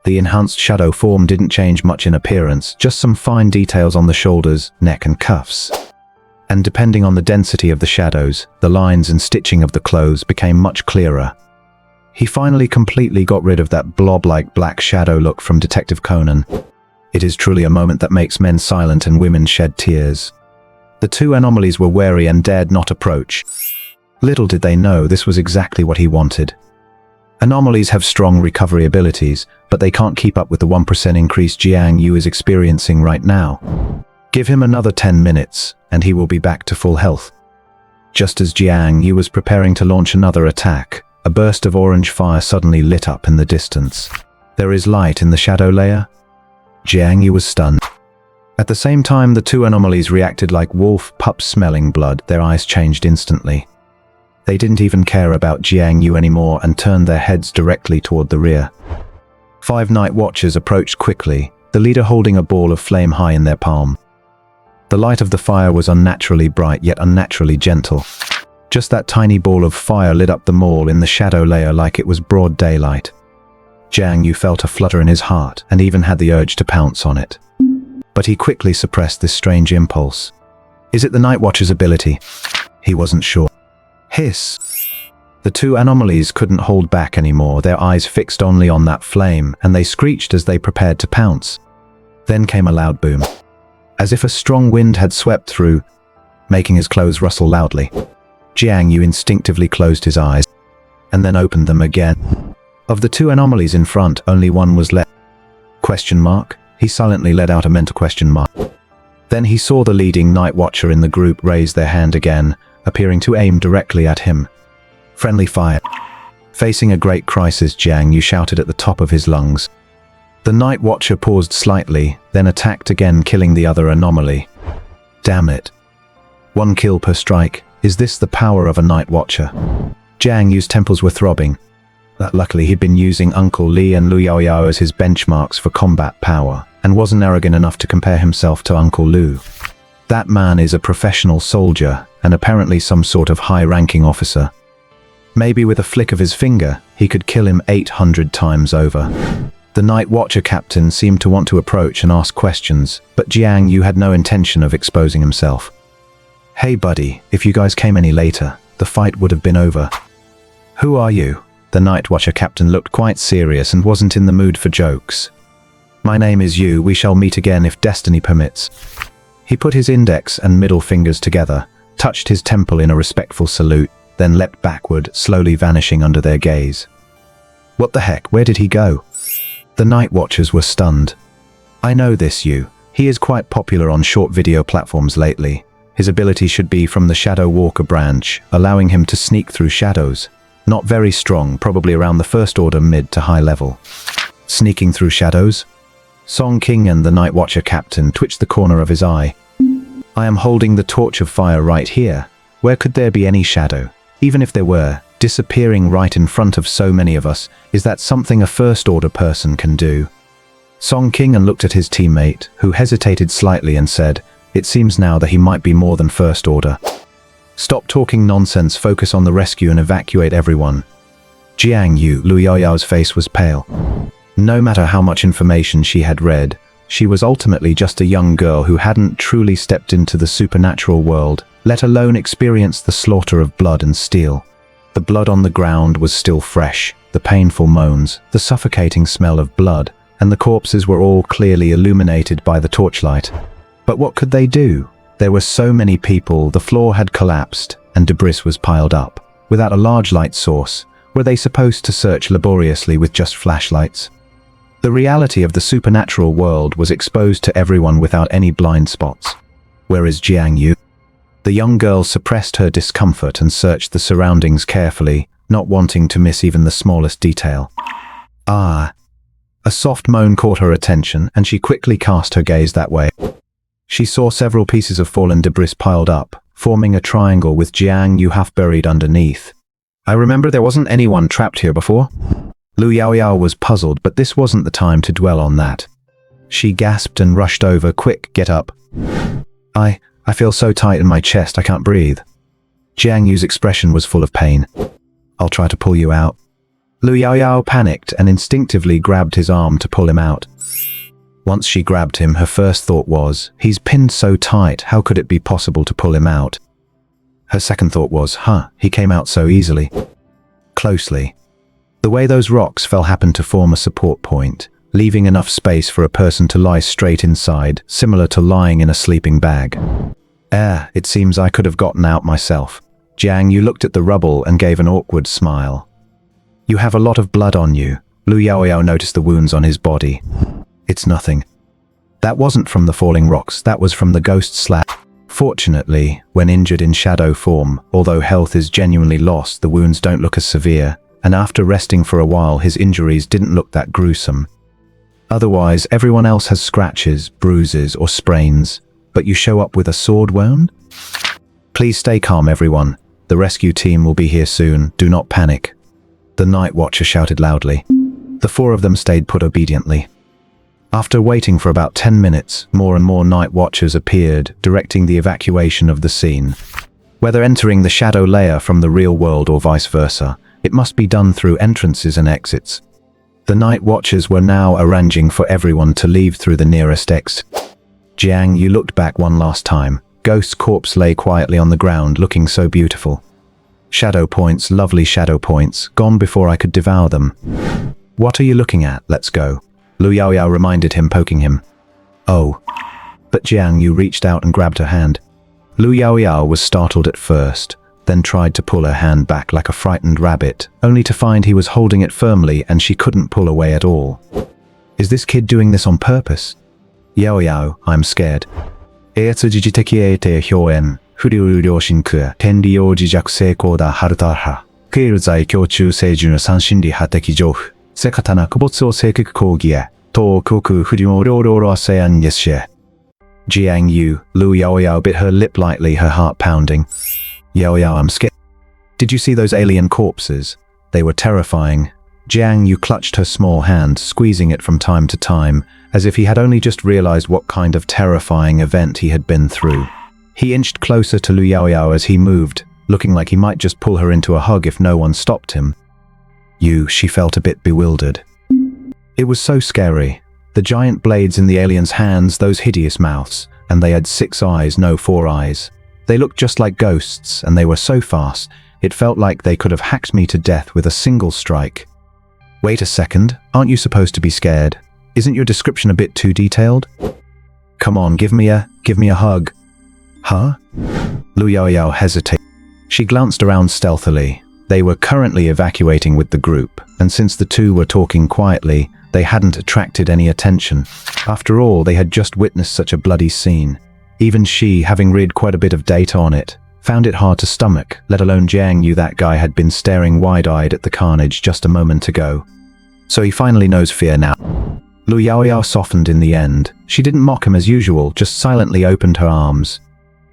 The enhanced shadow form didn't change much in appearance, just some fine details on the shoulders, neck and cuffs. And depending on the density of the shadows, the lines and stitching of the clothes became much clearer. He finally completely got rid of that blob-like black shadow look from Detective Conan. It is truly a moment that makes men silent and women shed tears. The 2 anomalies were wary and dared not approach. Little did they know this was exactly what he wanted. Anomalies have strong recovery abilities, but they can't keep up with the 1% increase Jiang You is experiencing right now. Give him another 10 minutes, and he will be back to full health. Just as Jiang You was preparing to launch another attack, a burst of orange fire suddenly lit up in the distance. There is light in the shadow layer? Jiang You was stunned. At the same time, the two anomalies reacted like wolf pups smelling blood. Their eyes changed instantly. They didn't even care about Jiang You anymore and turned their heads directly toward the rear. 5 night watchers approached quickly, the leader holding a ball of flame high in their palm. The light of the fire was unnaturally bright yet unnaturally gentle. Just that tiny ball of fire lit up the mall in the shadow layer like it was broad daylight. Jiang You felt a flutter in his heart and even had the urge to pounce on it. But he quickly suppressed this strange impulse. Is it the Night Watcher's ability? He wasn't sure. Hiss! The two anomalies couldn't hold back anymore, their eyes fixed only on that flame, and they screeched as they prepared to pounce. Then came a loud boom, as if a strong wind had swept through, making his clothes rustle loudly. Jiang You instinctively closed his eyes, and then opened them again. Of the two anomalies in front, only one was left. Question mark? He silently let out a mental question mark. Then he saw the leading Night Watcher in the group raise their hand again, appearing to aim directly at him. Friendly fire. Facing a great crisis, Jiang You shouted at the top of his lungs. The Night Watcher paused slightly, then attacked again, killing the other anomaly. Damn it. 1 kill per strike. Is this the power of a Night Watcher? Jiang Yu's temples were throbbing. Luckily, he'd been using Uncle Li and Lu Yaoyao as his benchmarks for combat power, and wasn't arrogant enough to compare himself to Uncle Lu. That man is a professional soldier, and apparently some sort of high-ranking officer. Maybe with a flick of his finger, he could kill him 800 times over. The Night Watcher captain seemed to want to approach and ask questions, but Jiang You had no intention of exposing himself. Hey buddy, if you guys came any later, the fight would have been over. Who are you? The Night Watcher captain looked quite serious and wasn't in the mood for jokes. My name is Yu, we shall meet again if destiny permits. He put his index and middle fingers together, touched his temple in a respectful salute, then leapt backward, slowly vanishing under their gaze. What the heck, where did he go? The Night Watchers were stunned. I know this Yu. He is quite popular on short video platforms lately. His ability should be from the Shadow Walker branch, allowing him to sneak through shadows. Not very strong, probably around the first order mid to high level. Sneaking through shadows? Song King and the Night Watcher captain twitched the corner of his eye. I am holding the torch of fire right here. Where could there be any shadow? Even if there were, disappearing right in front of so many of us, is that something a first order person can do? Song King looked at his teammate, who hesitated slightly and said, it seems now that he might be more than first order. Stop talking nonsense, focus on the rescue and evacuate everyone. Jiang You, Lu Yaoyao's face was pale. No matter how much information she had read, she was ultimately just a young girl who hadn't truly stepped into the supernatural world, let alone experienced the slaughter of blood and steel. The blood on the ground was still fresh, the painful moans, the suffocating smell of blood, and the corpses were all clearly illuminated by the torchlight. But what could they do? There were so many people, the floor had collapsed, and debris was piled up. Without a large light source, were they supposed to search laboriously with just flashlights? The reality of the supernatural world was exposed to everyone without any blind spots. Where is Jiang You? The young girl suppressed her discomfort and searched the surroundings carefully, not wanting to miss even the smallest detail. Ah! A soft moan caught her attention, and she quickly cast her gaze that way. She saw several pieces of fallen debris piled up, forming a triangle with Jiang You half buried underneath. I remember there wasn't anyone trapped here before. Lu Yaoyao was puzzled, but this wasn't the time to dwell on that. She gasped and rushed over. Quick, get up. I feel so tight in my chest I can't breathe. Jiang Yu's expression was full of pain. I'll try to pull you out. Lu Yaoyao panicked and instinctively grabbed his arm to pull him out. Once she grabbed him, her first thought was, he's pinned so tight, how could it be possible to pull him out? Her second thought was, he came out so easily. Closely. The way those rocks fell happened to form a support point, leaving enough space for a person to lie straight inside, similar to lying in a sleeping bag. It seems I could have gotten out myself. Jiang You looked at the rubble and gave an awkward smile. You have a lot of blood on you. Lu Yaoyao noticed the wounds on his body. It's nothing. That wasn't from the falling rocks, that was from the ghost slap. Fortunately, when injured in shadow form, although health is genuinely lost, the wounds don't look as severe, and after resting for a while his injuries didn't look that gruesome. Otherwise, everyone else has scratches, bruises, or sprains, but you show up with a sword wound? Please stay calm, everyone. The rescue team will be here soon. Do not panic. The night watcher shouted loudly. The four of them stayed put obediently. After waiting for about 10 minutes, more and more night watchers appeared, directing the evacuation of the scene. Whether entering the shadow layer from the real world or vice versa, it must be done through entrances and exits. The night watchers were now arranging for everyone to leave through the nearest exit. Jiang You looked back one last time. Ghost's corpse lay quietly on the ground, looking so beautiful. Shadow points, lovely shadow points, gone before I could devour them. What are you looking at? Let's go. Lu Yaoyao reminded him, poking him. Oh. But Jiang You reached out and grabbed her hand. Lu Yaoyao was startled at first, then tried to pull her hand back like a frightened rabbit, only to find he was holding it firmly and she couldn't pull away at all. Is this kid doing this on purpose? Yaoyao, I'm scared. 英圧自治的英帝表演、不良良心区、天理用自弱成功だハルタハ、ケール在胸中清純三心理派的情婦、せかたなく没を正極講義へ、東国不良両々はせんですし。Jiang You, Lu Yaoyao bit her lip lightly, her heart pounding. Yaoyao, I'm scared. Did you see those alien corpses? They were terrifying. Jiang You clutched her small hand, squeezing it from time to time, as if he had only just realized what kind of terrifying event he had been through. He inched closer to Lu Yaoyao as he moved, looking like he might just pull her into a hug if no one stopped him. She felt a bit bewildered. It was so scary. The giant blades in the alien's hands, those hideous mouths, and they had 6 eyes, no 4 eyes. They looked just like ghosts, and they were so fast, it felt like they could have hacked me to death with a single strike. Wait a second, aren't you supposed to be scared? Isn't your description a bit too detailed? Come on, give me a hug. Huh? Lu Yaoyao hesitated. She glanced around stealthily. They were currently evacuating with the group, and since the two were talking quietly, they hadn't attracted any attention. After all, they had just witnessed such a bloody scene. Even she, having read quite a bit of data on it, found it hard to stomach, let alone Jiang You. That guy had been staring wide-eyed at the carnage just a moment ago. So he finally knows fear now. Lu Yaoyao softened in the end. She didn't mock him as usual, just silently opened her arms.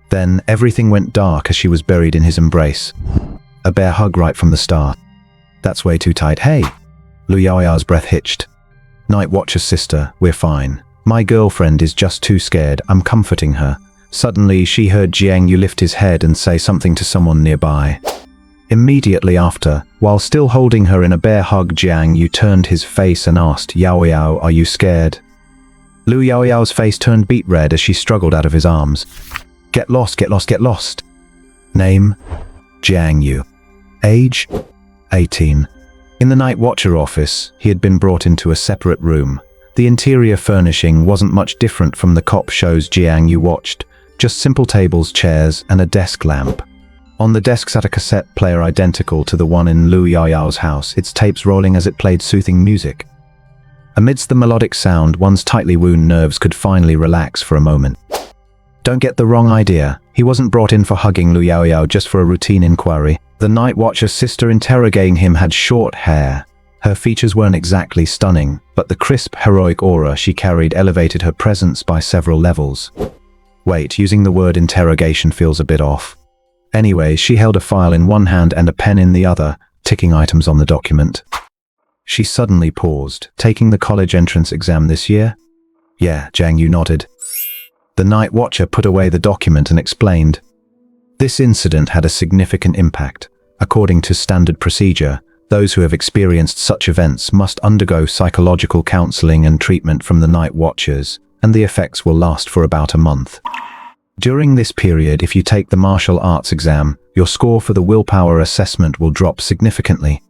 Then everything went dark as she was buried in his embrace. A bear hug right from the start. That's way too tight. Hey! Lu Yaoyao's breath hitched. Night Watcher's sister, we're fine. My girlfriend is just too scared. I'm comforting her. Suddenly, she heard Jiang You lift his head and say something to someone nearby. Immediately after, while still holding her in a bear hug, Jiang You turned his face and asked, Yaoyao, are you scared? Lu Yaoyao's face turned beet red as she struggled out of his arms. Get lost, get lost, get lost. Name? Jiang You. Age? 18. In the Night Watcher office, he had been brought into a separate room. The interior furnishing wasn't much different from the cop shows Jiang You watched, just simple tables, chairs, and a desk lamp. On the desk sat a cassette player identical to the one in Lu Yaoyao's house, its tapes rolling as it played soothing music. Amidst the melodic sound, one's tightly wound nerves could finally relax for a moment. Don't get the wrong idea. He wasn't brought in for hugging Lu Yaoyao just for a routine inquiry. The Night Watcher's sister interrogating him had short hair. Her features weren't exactly stunning, but the crisp, heroic aura she carried elevated her presence by several levels. Wait, using the word interrogation feels a bit off. Anyway, she held a file in one hand and a pen in the other, ticking items on the document. She suddenly paused. Taking the college entrance exam this year? Yeah, Jiang You nodded. The Night Watcher put away the document and explained. This incident had a significant impact. According to standard procedure, those who have experienced such events must undergo psychological counseling and treatment from the Night Watchers, and the effects will last for about a month. During this period, if you take the martial arts exam, your score for the willpower assessment will drop significantly.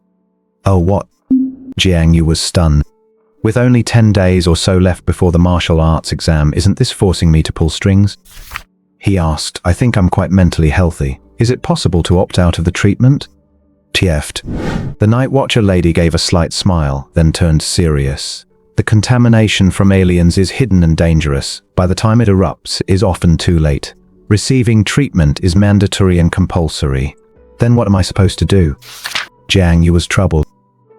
Oh, what? Jiang You was stunned. With only 10 days or so left before the martial arts exam, isn't this forcing me to pull strings? He asked, I think I'm quite mentally healthy. Is it possible to opt out of the treatment? TF'd. The Night Watcher lady gave a slight smile, then turned serious. The contamination from aliens is hidden and dangerous. By the time it erupts, it is often too late. Receiving treatment is mandatory and compulsory. Then what am I supposed to do? Jiang You was troubled.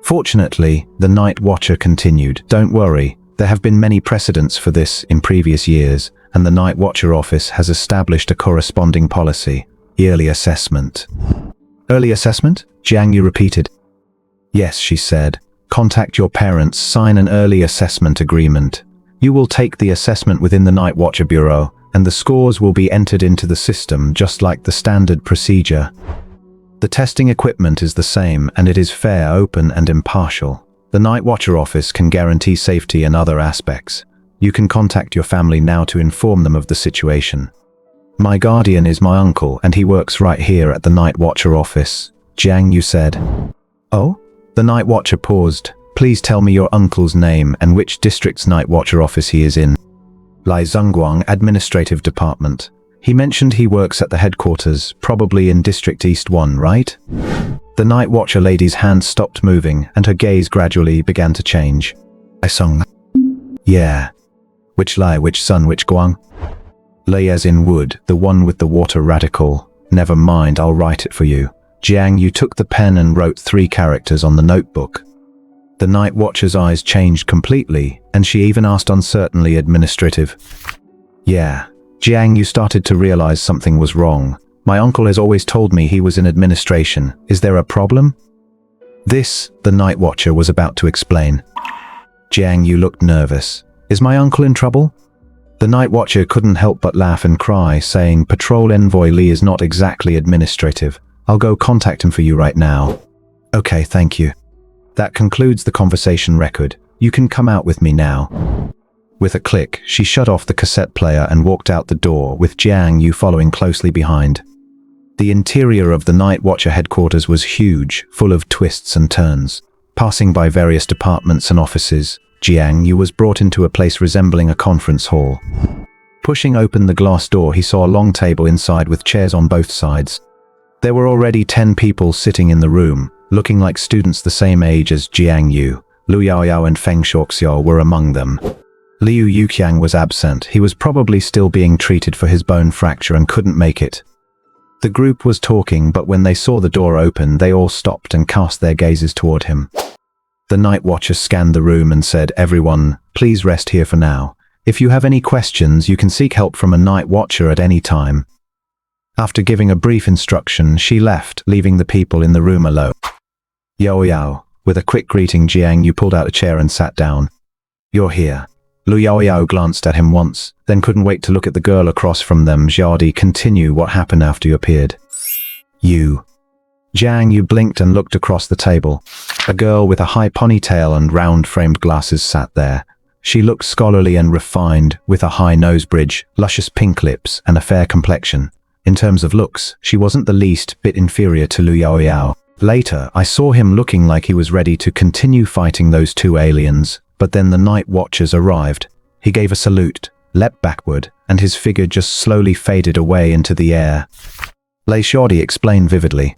Fortunately, the Night Watcher continued, don't worry, There have been many precedents for this in previous years, and the Night Watcher office has established a corresponding policy, yearly assessment. Early assessment? Jiang You repeated. Yes, she said. Contact your parents, sign an early assessment agreement. You will take the assessment within the Night Watcher Bureau, and the scores will be entered into the system just like the standard procedure. The testing equipment is the same, and it is fair, open, and impartial. The Night Watcher office can guarantee safety and other aspects. You can contact your family now to inform them of the situation. My guardian is my uncle, and he works right here at the Night Watcher office, Jiang You said. Oh? The Night Watcher paused. Please tell me your uncle's name and which district's Night Watcher office he is in. Lai Zhongguang Administrative Department. He mentioned he works at the headquarters, probably in District East 1, right? The Night Watcher lady's hand stopped moving, and her gaze gradually began to change. I sung. Yeah. Which Lai, which Sun, which Guang? Lai as in wood, the one with the water radical. Never mind, I'll write it for you. Jiang You took the pen and wrote 3 characters on the notebook. The Night Watcher's eyes changed completely, and she even asked uncertainly administrative. Yeah. Jiang You started to realize something was wrong. My uncle has always told me he was in administration. Is there a problem? This, the Night Watcher was about to explain. Jiang You looked nervous. Is my uncle in trouble? The Night Watcher couldn't help but laugh and cry, saying, Patrol Envoy Li is not exactly administrative. I'll go contact him for you right now. Okay, thank you. That concludes the conversation record. You can come out with me now. With a click, she shut off the cassette player and walked out the door, with Jiang You following closely behind. The interior of the Night Watcher headquarters was huge, full of twists and turns. Passing by various departments and offices, Jiang You was brought into a place resembling a conference hall. Pushing open the glass door, he saw a long table inside with chairs on both sides. There were already 10 people sitting in the room, looking like students the same age as Jiang You. Liu Yaoyao and Feng Shuoxiao were among them. Liu Yuqiang was absent. He was probably still being treated for his bone fracture and couldn't make it. The group was talking, but when they saw the door open, they all stopped and cast their gazes toward him. The Night Watcher scanned the room and said, Everyone, please rest here for now. If you have any questions, you can seek help from a Night Watcher at any time. After giving a brief instruction, she left, leaving the people in the room alone. Yaoyao, with a quick greeting, Jiang You pulled out a chair and sat down. You're here. Liu Yaoyao glanced at him once, then couldn't wait to look at the girl across from them. Xiaodi, continue what happened after you appeared. You. Jiang You blinked and looked across the table. A girl with a high ponytail and round-framed glasses sat there. She looked scholarly and refined, with a high nose bridge, luscious pink lips, and a fair complexion. In terms of looks, she wasn't the least bit inferior to Liu Yaoyao. Later, I saw him looking like he was ready to continue fighting those 2 aliens, but then the Night Watchers arrived. He gave a salute, leapt backward, and his figure just slowly faded away into the air. Lei Xiaodi explained vividly.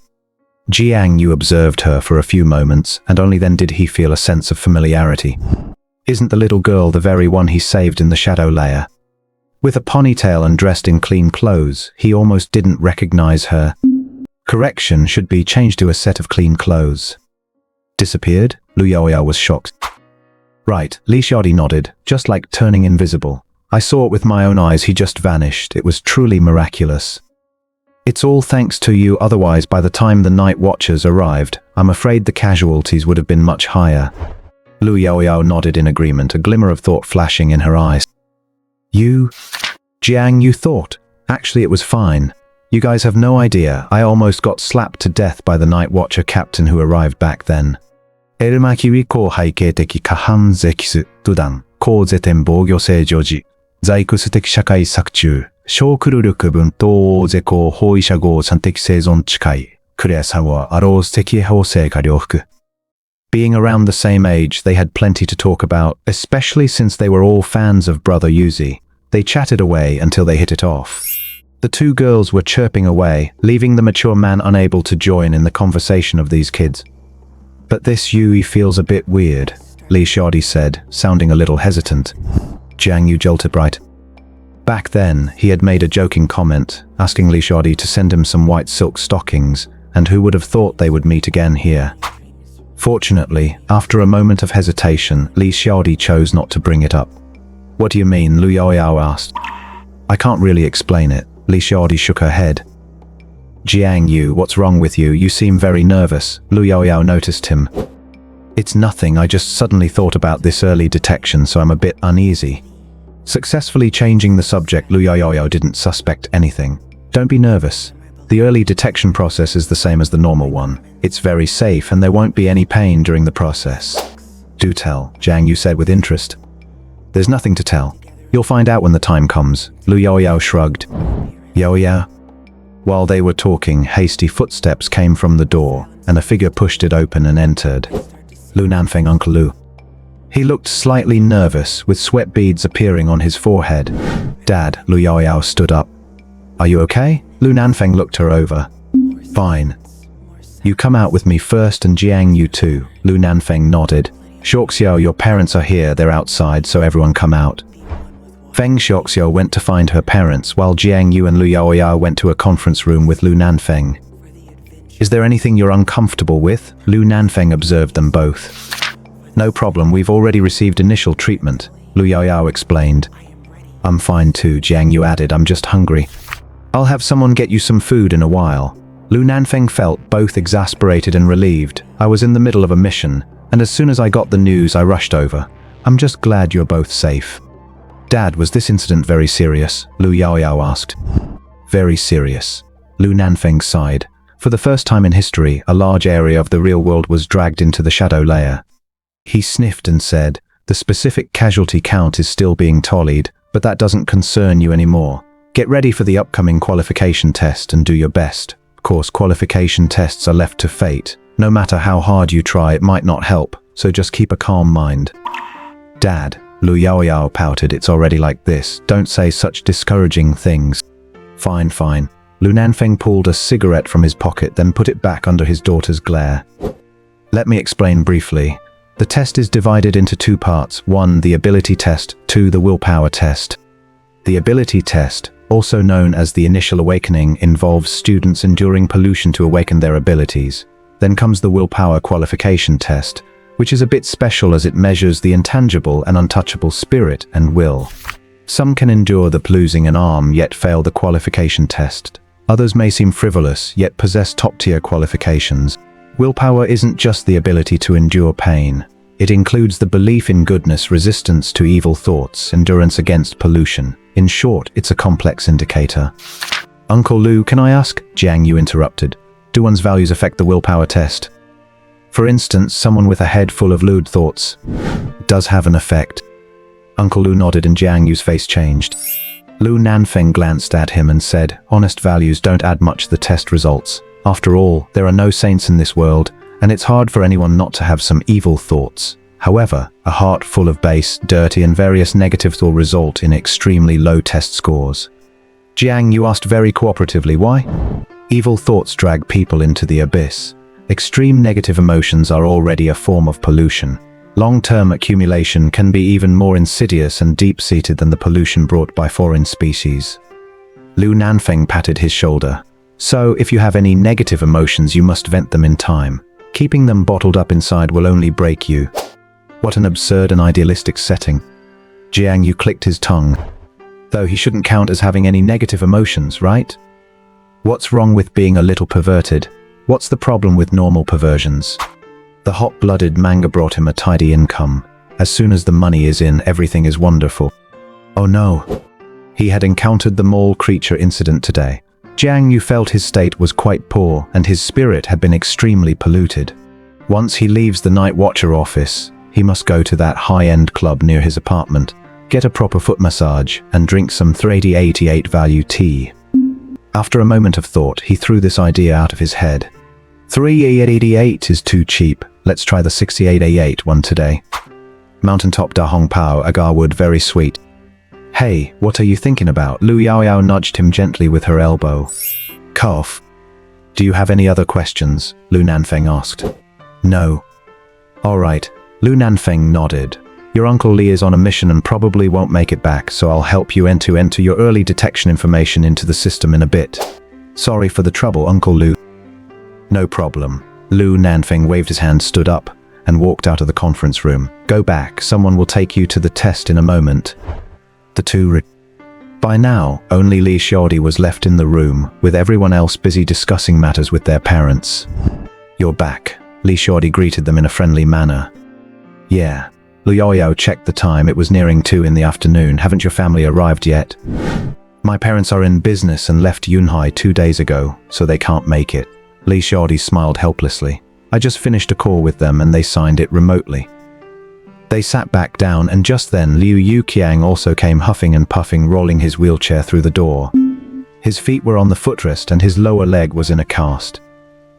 Jiang You observed her for a few moments, and only then did he feel a sense of familiarity. Isn't the little girl the very one he saved in the shadow layer? With a ponytail and dressed in clean clothes, he almost didn't recognize her. Correction should be changed to a set of clean clothes. Disappeared? Liu Yaoyao was shocked. Right, Li Xiaodi nodded, just like turning invisible. I saw it with my own eyes, he just vanished. It was truly miraculous. It's all thanks to you, otherwise by the time the Night Watchers arrived, I'm afraid the casualties would have been much higher. Liu Yaoyao nodded in agreement, a glimmer of thought flashing in her eyes. You? Jiang You thought. Actually, it was fine. You guys have no idea, I almost got slapped to death by the Night Watcher captain who arrived back then. Elmakiri ko haikeiteki kahan zekisu, dudan, ko zeten bogyo seijoji, zaikus teki shakai sakchu, shokuru ryuku buntou zeko hoisha go santeki seizon chikai, kureasa wa aros teki hosei ka ryofuku. Being around the same age, they had plenty to talk about, especially since they were all fans of Brother Yuzi. They chatted away until they hit it off. The 2 girls were chirping away, leaving the mature man unable to join in the conversation of these kids. But this Yui feels a bit weird, Li Xiaodi said, sounding a little hesitant. Jiang You jolted right. Back then, he had made a joking comment, asking Li Xiaodi to send him some white silk stockings, and who would have thought they would meet again here. Fortunately, after a moment of hesitation, Li Xiaodi chose not to bring it up. What do you mean? Lu Yaoyao asked. I can't really explain it. Li Xiaodi shook her head. Jiang You, what's wrong with you? You seem very nervous. Lu Yaoyao noticed him. It's nothing, I just suddenly thought about this early detection, so I'm a bit uneasy. Successfully changing the subject, Lu Yaoyao didn't suspect anything. Don't be nervous. The early detection process is the same as the normal one. It's very safe and there won't be any pain during the process. Do tell, Jiang You said with interest. There's nothing to tell. You'll find out when the time comes. Lu Yaoyao shrugged. Yaoyao? While they were talking, hasty footsteps came from the door, and a figure pushed it open and entered. Lu Nanfeng, Uncle Lu. He looked slightly nervous, with sweat beads appearing on his forehead. Dad, Lu Yaoyao stood up. Are you okay? Lu Nanfeng looked her over. Fine. You come out with me first and Jiang You too. Lu Nanfeng nodded. Xiaoxiao, your parents are here, they're outside, so everyone come out. Feng Xiaoxiao went to find her parents, while Jiang You and Lu Yaoyao went to a conference room with Lu Nanfeng. Is there anything you're uncomfortable with? Lu Nanfeng observed them both. No problem, we've already received initial treatment, Lu Yaoyao explained. I'm fine too, Jiang You added, I'm just hungry. I'll have someone get you some food in a while. Lu Nanfeng felt both exasperated and relieved. I was in the middle of a mission, and as soon as I got the news, I rushed over. I'm just glad you're both safe. Dad, was this incident very serious? Lu Yaoyao asked. Very serious. Lu Nanfeng sighed. For the first time in history, a large area of the real world was dragged into the shadow layer. He sniffed and said, the specific casualty count is still being tallied, but that doesn't concern you anymore. Get ready for the upcoming qualification test and do your best. Of course, qualification tests are left to fate. No matter how hard you try, it might not help, so just keep a calm mind. Dad, Lu Yaoyao pouted, it's already like this. Don't say such discouraging things. Fine, fine. Lu Nanfeng pulled a cigarette from his pocket, then put it back under his daughter's glare. Let me explain briefly. The test is divided into two parts. 1, the ability test. 2, the willpower test. The ability test, also known as the initial awakening, involves students enduring pollution to awaken their abilities. Then comes the willpower qualification test, which is a bit special as it measures the intangible and untouchable spirit and will. Some can endure the losing an arm yet fail the qualification test. Others may seem frivolous yet possess top-tier qualifications. Willpower isn't just the ability to endure pain. It includes the belief in goodness, resistance to evil thoughts, endurance against pollution. In short, it's a complex indicator. Uncle Lu, can I ask? Jiang You interrupted. Do one's values affect the willpower test? For instance, someone with a head full of lewd thoughts does have an effect. Uncle Lu nodded and Jiang Yu's face changed. Lu Nanfeng glanced at him and said, honest values don't add much to the test results. After all, there are no saints in this world, and it's hard for anyone not to have some evil thoughts. However, a heart full of base, dirty and various negatives will result in extremely low test scores. Jiang You asked very cooperatively, why? Evil thoughts drag people into the abyss. Extreme negative emotions are already a form of pollution. Long-term accumulation can be even more insidious and deep-seated than the pollution brought by foreign species. Lu Nanfeng patted his shoulder. So, if you have any negative emotions, you must vent them in time. Keeping them bottled up inside will only break you. What an absurd and idealistic setting. Jiang You clicked his tongue. Though he shouldn't count as having any negative emotions, right? What's wrong with being a little perverted? What's the problem with normal perversions? The hot-blooded manga brought him a tidy income. As soon as the money is in, everything is wonderful. Oh no. He had encountered the mole creature incident today. Jiang You felt his state was quite poor and his spirit had been extremely polluted. Once he leaves the night watcher office, he must go to that high-end club near his apartment, get a proper foot massage, and drink some 388 value tea. After a moment of thought, he threw this idea out of his head. 388 is too cheap. Let's try the 6888 one today. Mountaintop da Hong Pao, agar wood, very sweet. Hey, what are you thinking about? Lu Yaoyao nudged him gently with her elbow. Cough. Do you have any other questions? Lu Nanfeng asked. No. All right. Lu Nanfeng nodded. Your Uncle Li is on a mission and probably won't make it back, so I'll help you enter your early detection information into the system in a bit. Sorry for the trouble, Uncle Lu. No problem. Lu Nanfeng waved his hand, stood up. and walked out of the conference room. Go back, someone will take you to the test in a moment. The two By now, only Li Xiaodi was left in the room, with everyone else busy discussing matters with their parents. You're back, Li Xiaodi greeted them in a friendly manner. Yeah. Liu Yaoyao checked the time, it was nearing 2 in the afternoon. Haven't your family arrived yet? My parents are in business and left Yunhai 2 days ago, so they can't make it. Li Xiaodi smiled helplessly. I just finished a call with them and they signed it remotely. They sat back down and just then Liu Yuqiang also came huffing and puffing, rolling his wheelchair through the door. His feet were on the footrest and his lower leg was in a cast.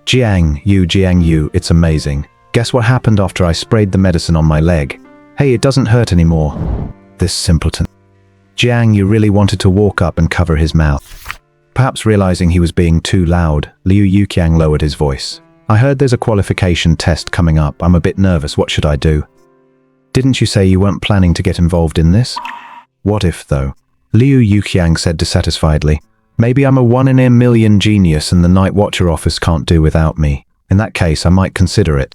Jiang You, it's amazing. Guess what happened after I sprayed the medicine on my leg? Hey, it doesn't hurt anymore. This simpleton. Jiang You really wanted to walk up and cover his mouth. Perhaps realizing he was being too loud, Liu Yuqiang lowered his voice. I heard there's a qualification test coming up. I'm a bit nervous. What should I do? Didn't you say you weren't planning to get involved in this? What if, though? Liu Yuqiang said dissatisfiedly. Maybe I'm a 1 in a million genius and the Night Watcher office can't do without me. In that case, I might consider it.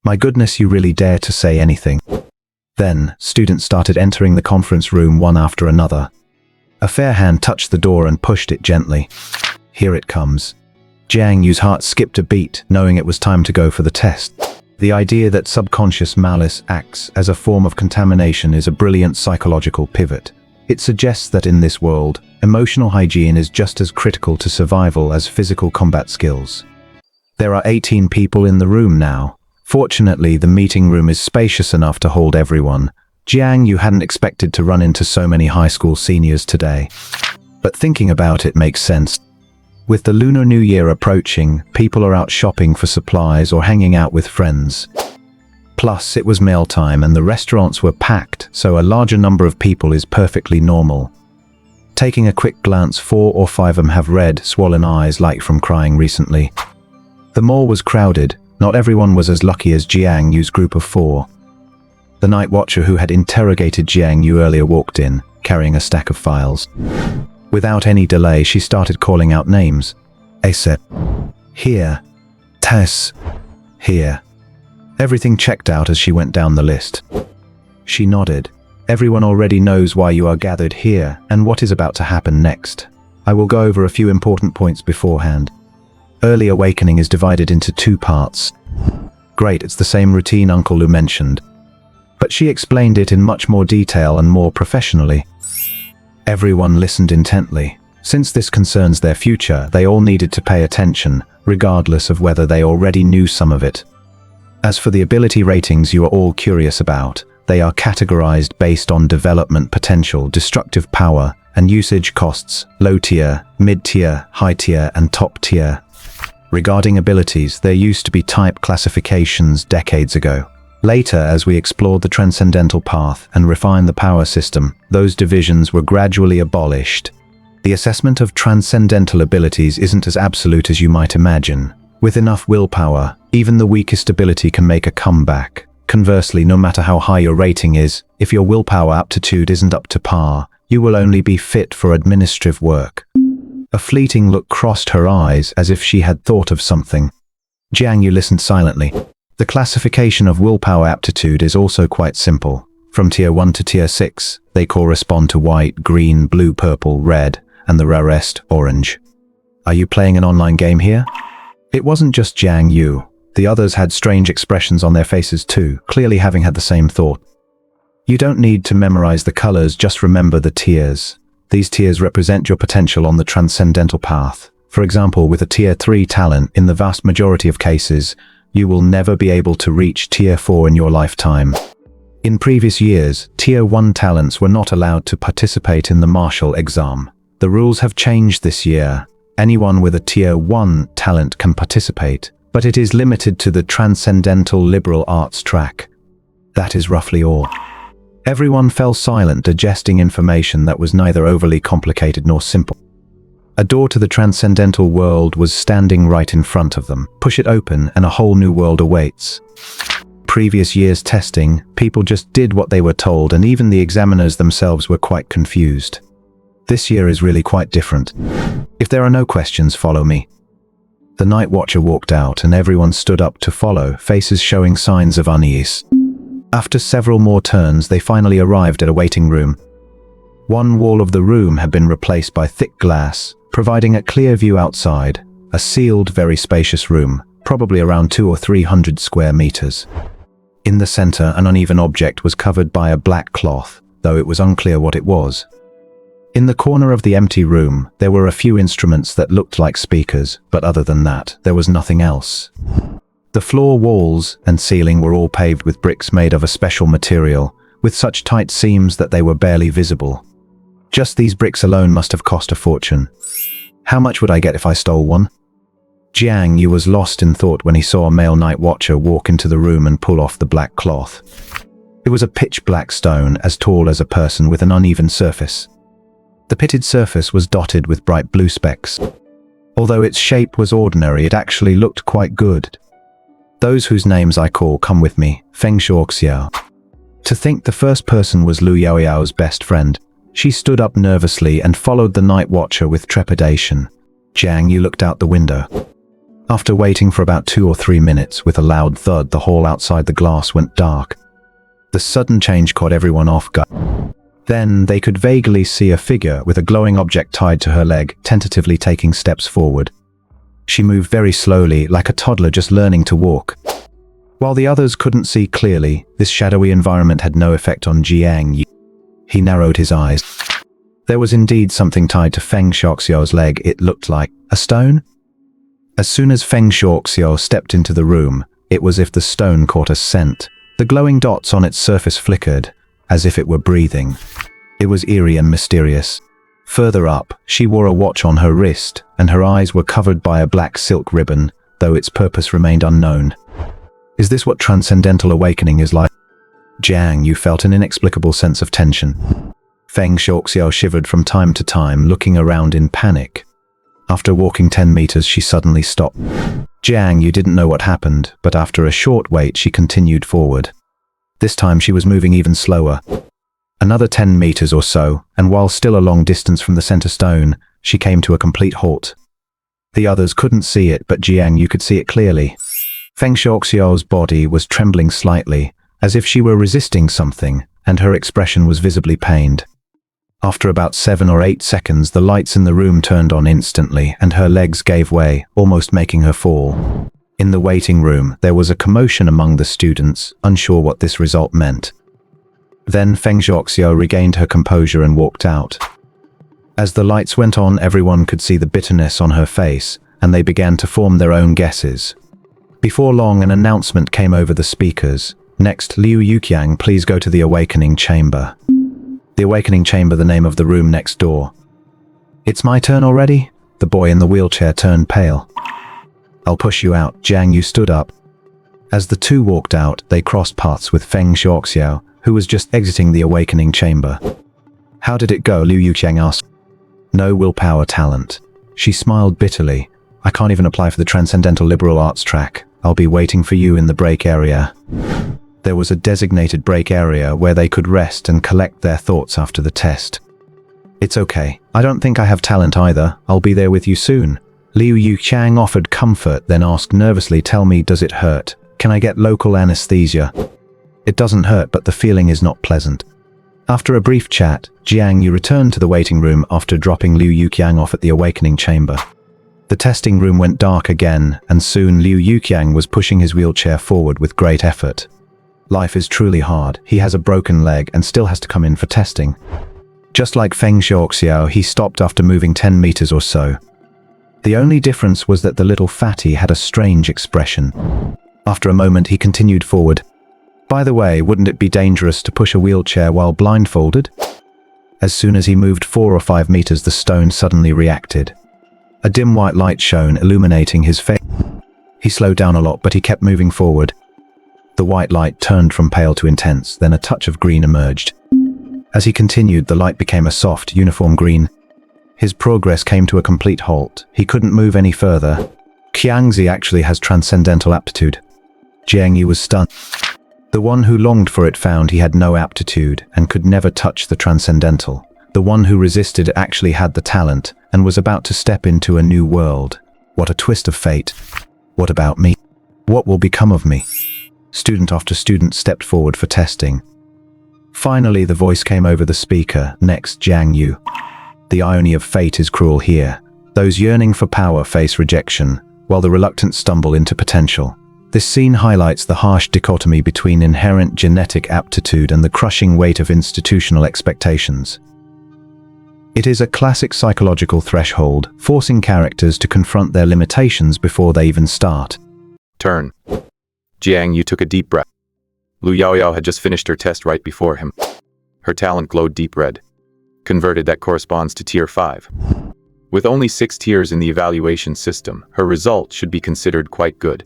My goodness, you really dare to say anything. Then, students started entering the conference room one after another. A fair hand touched the door and pushed it gently. Here it comes. Jiang Yu's heart skipped a beat, knowing it was time to go for the test. The idea that subconscious malice acts as a form of contamination is a brilliant psychological pivot. It suggests that in this world, emotional hygiene is just as critical to survival as physical combat skills. There are 18 people in the room now. Fortunately, the meeting room is spacious enough to hold everyone. Jiang Yu hadn't expected to run into so many high school seniors today. But thinking about it makes sense. With the Lunar New Year approaching, people are out shopping for supplies or hanging out with friends. Plus, it was mealtime and the restaurants were packed, so a larger number of people is perfectly normal. Taking a quick glance, 4 or 5 of them have red, swollen eyes like from crying recently. The mall was crowded. Not everyone was as lucky as Jiang Yu's group of 4. The night watcher who had interrogated Jiang Yu earlier walked in, carrying a stack of files. Without any delay, she started calling out names. Ace. Here. Tess. Here. Everything checked out as she went down the list. She nodded. Everyone already knows why you are gathered here and what is about to happen next. I will go over a few important points beforehand. Early awakening is divided into 2 parts. Great, it's the same routine Uncle Lu mentioned. But she explained it in much more detail and more professionally. Everyone listened intently. Since this concerns their future, they all needed to pay attention, regardless of whether they already knew some of it. As for the ability ratings you are all curious about, they are categorized based on development potential, destructive power, and usage costs, low tier, mid-tier, high tier, and top tier. Regarding abilities, there used to be type classifications decades ago. Later, as we explored the transcendental path and refined the power system, those divisions were gradually abolished. The assessment of transcendental abilities isn't as absolute as you might imagine. With enough willpower, even the weakest ability can make a comeback. Conversely, no matter how high your rating is, if your willpower aptitude isn't up to par, you will only be fit for administrative work. A fleeting look crossed her eyes as if she had thought of something. Jiang Yu listened silently. The classification of willpower aptitude is also quite simple. From tier 1 to tier 6, they correspond to white, green, blue, purple, red, and the rarest, orange. Are you playing an online game here? It wasn't just Jiang Yu. The others had strange expressions on their faces too, clearly having had the same thought. You don't need to memorize the colors, just remember the tiers. These tiers represent your potential on the transcendental path. For example, with a tier 3 talent, in the vast majority of cases, you will never be able to reach tier 4 in your lifetime. In previous years, tier 1 talents were not allowed to participate in the martial exam. The rules have changed this year. Anyone with a tier 1 talent can participate, but it is limited to the transcendental liberal arts track. That is roughly all. Everyone fell silent, digesting information that was neither overly complicated nor simple. A door to the transcendental world was standing right in front of them. Push it open and a whole new world awaits. Previous years' testing, people just did what they were told, and even the examiners themselves were quite confused. This year is really quite different. If there are no questions, follow me. The night watcher walked out and everyone stood up to follow, faces showing signs of unease. After several more turns, they finally arrived at a waiting room. One wall of the room had been replaced by thick glass, providing a clear view outside, a sealed, very spacious room, probably around 200 or 300 square meters. In the center, an uneven object was covered by a black cloth, though it was unclear what it was. In the corner of the empty room, there were a few instruments that looked like speakers, but other than that, there was nothing else. The floor, walls, and ceiling were all paved with bricks made of a special material, with such tight seams that they were barely visible. Just these bricks alone must have cost a fortune. How much would I get if I stole one? Jiang You was lost in thought when he saw a male night watcher walk into the room and pull off the black cloth. It was a pitch black stone, as tall as a person, with an uneven surface. The pitted surface was dotted with bright blue specks. Although its shape was ordinary, it actually looked quite good. Those whose names I call come with me, Feng Shuoxiao. To think the first person was Lu Yaoyao's best friend. She stood up nervously and followed the night watcher with trepidation. Jiang You looked out the window. After waiting for about 2 or 3 minutes, with a loud thud, the hall outside the glass went dark. The sudden change caught everyone off guard. Then they could vaguely see a figure with a glowing object tied to her leg, tentatively taking steps forward. She moved very slowly, like a toddler just learning to walk. While the others couldn't see clearly, this shadowy environment had no effect on Jiang You. He narrowed his eyes. There was indeed something tied to Feng Shuoxiao's leg. It looked like a stone. As soon as Feng Shuoxiao stepped into the room, it was as if the stone caught a scent. The glowing dots on its surface flickered, as if it were breathing. It was eerie and mysterious. Further up, she wore a watch on her wrist, and her eyes were covered by a black silk ribbon, though its purpose remained unknown. Is this what transcendental awakening is like? Jiang You felt an inexplicable sense of tension. Feng Shuoxiao shivered from time to time, looking around in panic. After walking 10 meters, she suddenly stopped. Jiang You didn't know what happened, but after a short wait, she continued forward. This time she was moving even slower. Another 10 meters or so, and while still a long distance from the center stone, she came to a complete halt. The others couldn't see it, but Jiang You could see it clearly. Feng Shuoxiao's body was trembling slightly, as if she were resisting something, and her expression was visibly pained. After about 7 or 8 seconds, the lights in the room turned on instantly, and her legs gave way, almost making her fall. In the waiting room, there was a commotion among the students, unsure what this result meant. Then Feng Shuoxiao regained her composure and walked out. As the lights went on, everyone could see the bitterness on her face, and they began to form their own guesses. Before long, an announcement came over the speakers. Next, Liu Yuqiang, please go to the awakening chamber. The awakening chamber, the name of the room next door. It's my turn already? The boy in the wheelchair turned pale. I'll push you out. Jiang You stood up. As the two walked out, they crossed paths with Feng Shuoxiao, who was just exiting the awakening chamber. How did it go? Liu Yuqiang asked. No willpower talent. She smiled bitterly. I can't even apply for the Transcendental Liberal Arts track. I'll be waiting for you in the break area. There was a designated break area where they could rest and collect their thoughts after the test. It's okay. I don't think I have talent either. I'll be there with you soon. Liu Yuqiang offered comfort, then asked nervously, tell me, does it hurt? Can I get local anesthesia? It doesn't hurt, but the feeling is not pleasant. After a brief chat, Jiang You returned to the waiting room after dropping Liu Yuqiang off at the awakening chamber. The testing room went dark again, and soon Liu Yuqiang was pushing his wheelchair forward with great effort. Life is truly hard. He has a broken leg and still has to come in for testing. Just like Feng Shuoxiao, he stopped after moving 10 meters or so. The only difference was that the little fatty had a strange expression. After a moment, he continued forward. By the way, wouldn't it be dangerous to push a wheelchair while blindfolded? As soon as he moved 4 or 5 meters, the stone suddenly reacted. A dim white light shone, illuminating his face. He slowed down a lot, but he kept moving forward. The white light turned from pale to intense, then a touch of green emerged. As he continued, the light became a soft, uniform green. His progress came to a complete halt. He couldn't move any further. Qiangzi actually has transcendental aptitude. Jiang You was stunned. The one who longed for it found he had no aptitude and could never touch the transcendental. The one who resisted actually had the talent and was about to step into a new world. What a twist of fate. What about me? What will become of me? Student after student stepped forward for testing. Finally, the voice came over the speaker. Next, Jiang You. The irony of fate is cruel here. Those yearning for power face rejection, while the reluctant stumble into potential. This scene highlights the harsh dichotomy between inherent genetic aptitude and the crushing weight of institutional expectations. It is a classic psychological threshold, forcing characters to confront their limitations before they even start. Turn. Jiang You took a deep breath. Lu Yaoyao had just finished her test right before him. Her talent glowed deep red. Converted, that corresponds to Tier 5. With only 6 tiers in the evaluation system, her result should be considered quite good.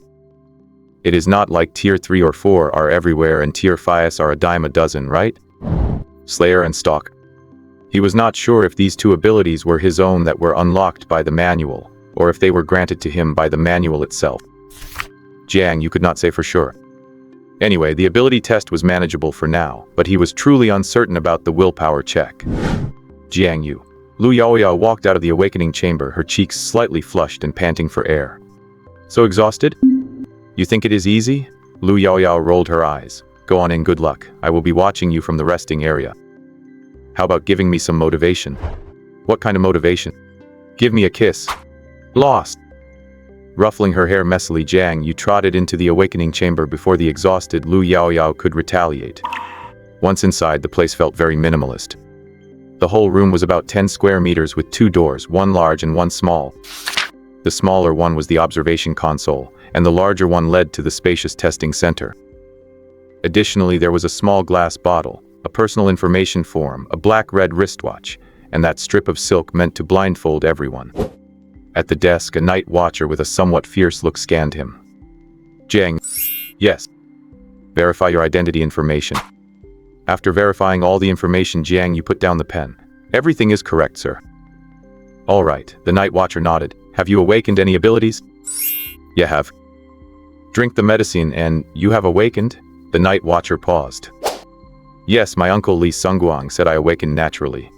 It is not like Tier 3 or 4 are everywhere and Tier 5s are a dime a dozen, right? Slayer and Stalk. He was not sure if these two abilities were his own that were unlocked by the manual, or if they were granted to him by the manual itself. Jiang You could not say for sure. Anyway, the ability test was manageable for now, but he was truly uncertain about the willpower check. Jiang You. Lu Yaoyao walked out of the awakening chamber, her cheeks slightly flushed and panting for air. So exhausted? You think it is easy? Lu Yaoyao rolled her eyes. Go on in, good luck. I will be watching you from the resting area. How about giving me some motivation? What kind of motivation? Give me a kiss. Lost. Ruffling her hair messily, Jiang You trotted into the awakening chamber before the exhausted Lu Yaoyao could retaliate. Once inside, the place felt very minimalist. The whole room was about 10 square meters with 2 doors, one large and one small. The smaller one was the observation console, and the larger one led to the spacious testing center. Additionally, there was a small glass bottle, a personal information form, a black-red wristwatch, and that strip of silk meant to blindfold everyone. At the desk, a night watcher with a somewhat fierce look scanned him. Jiang. Yes. Verify your identity information. After verifying all the information, Jiang You put down the pen. Everything is correct, sir. All right, the night watcher nodded. Have you awakened any abilities? You have. Drink the medicine and you have awakened? The night watcher paused. Yes, my uncle Li Sungguang said I awakened naturally.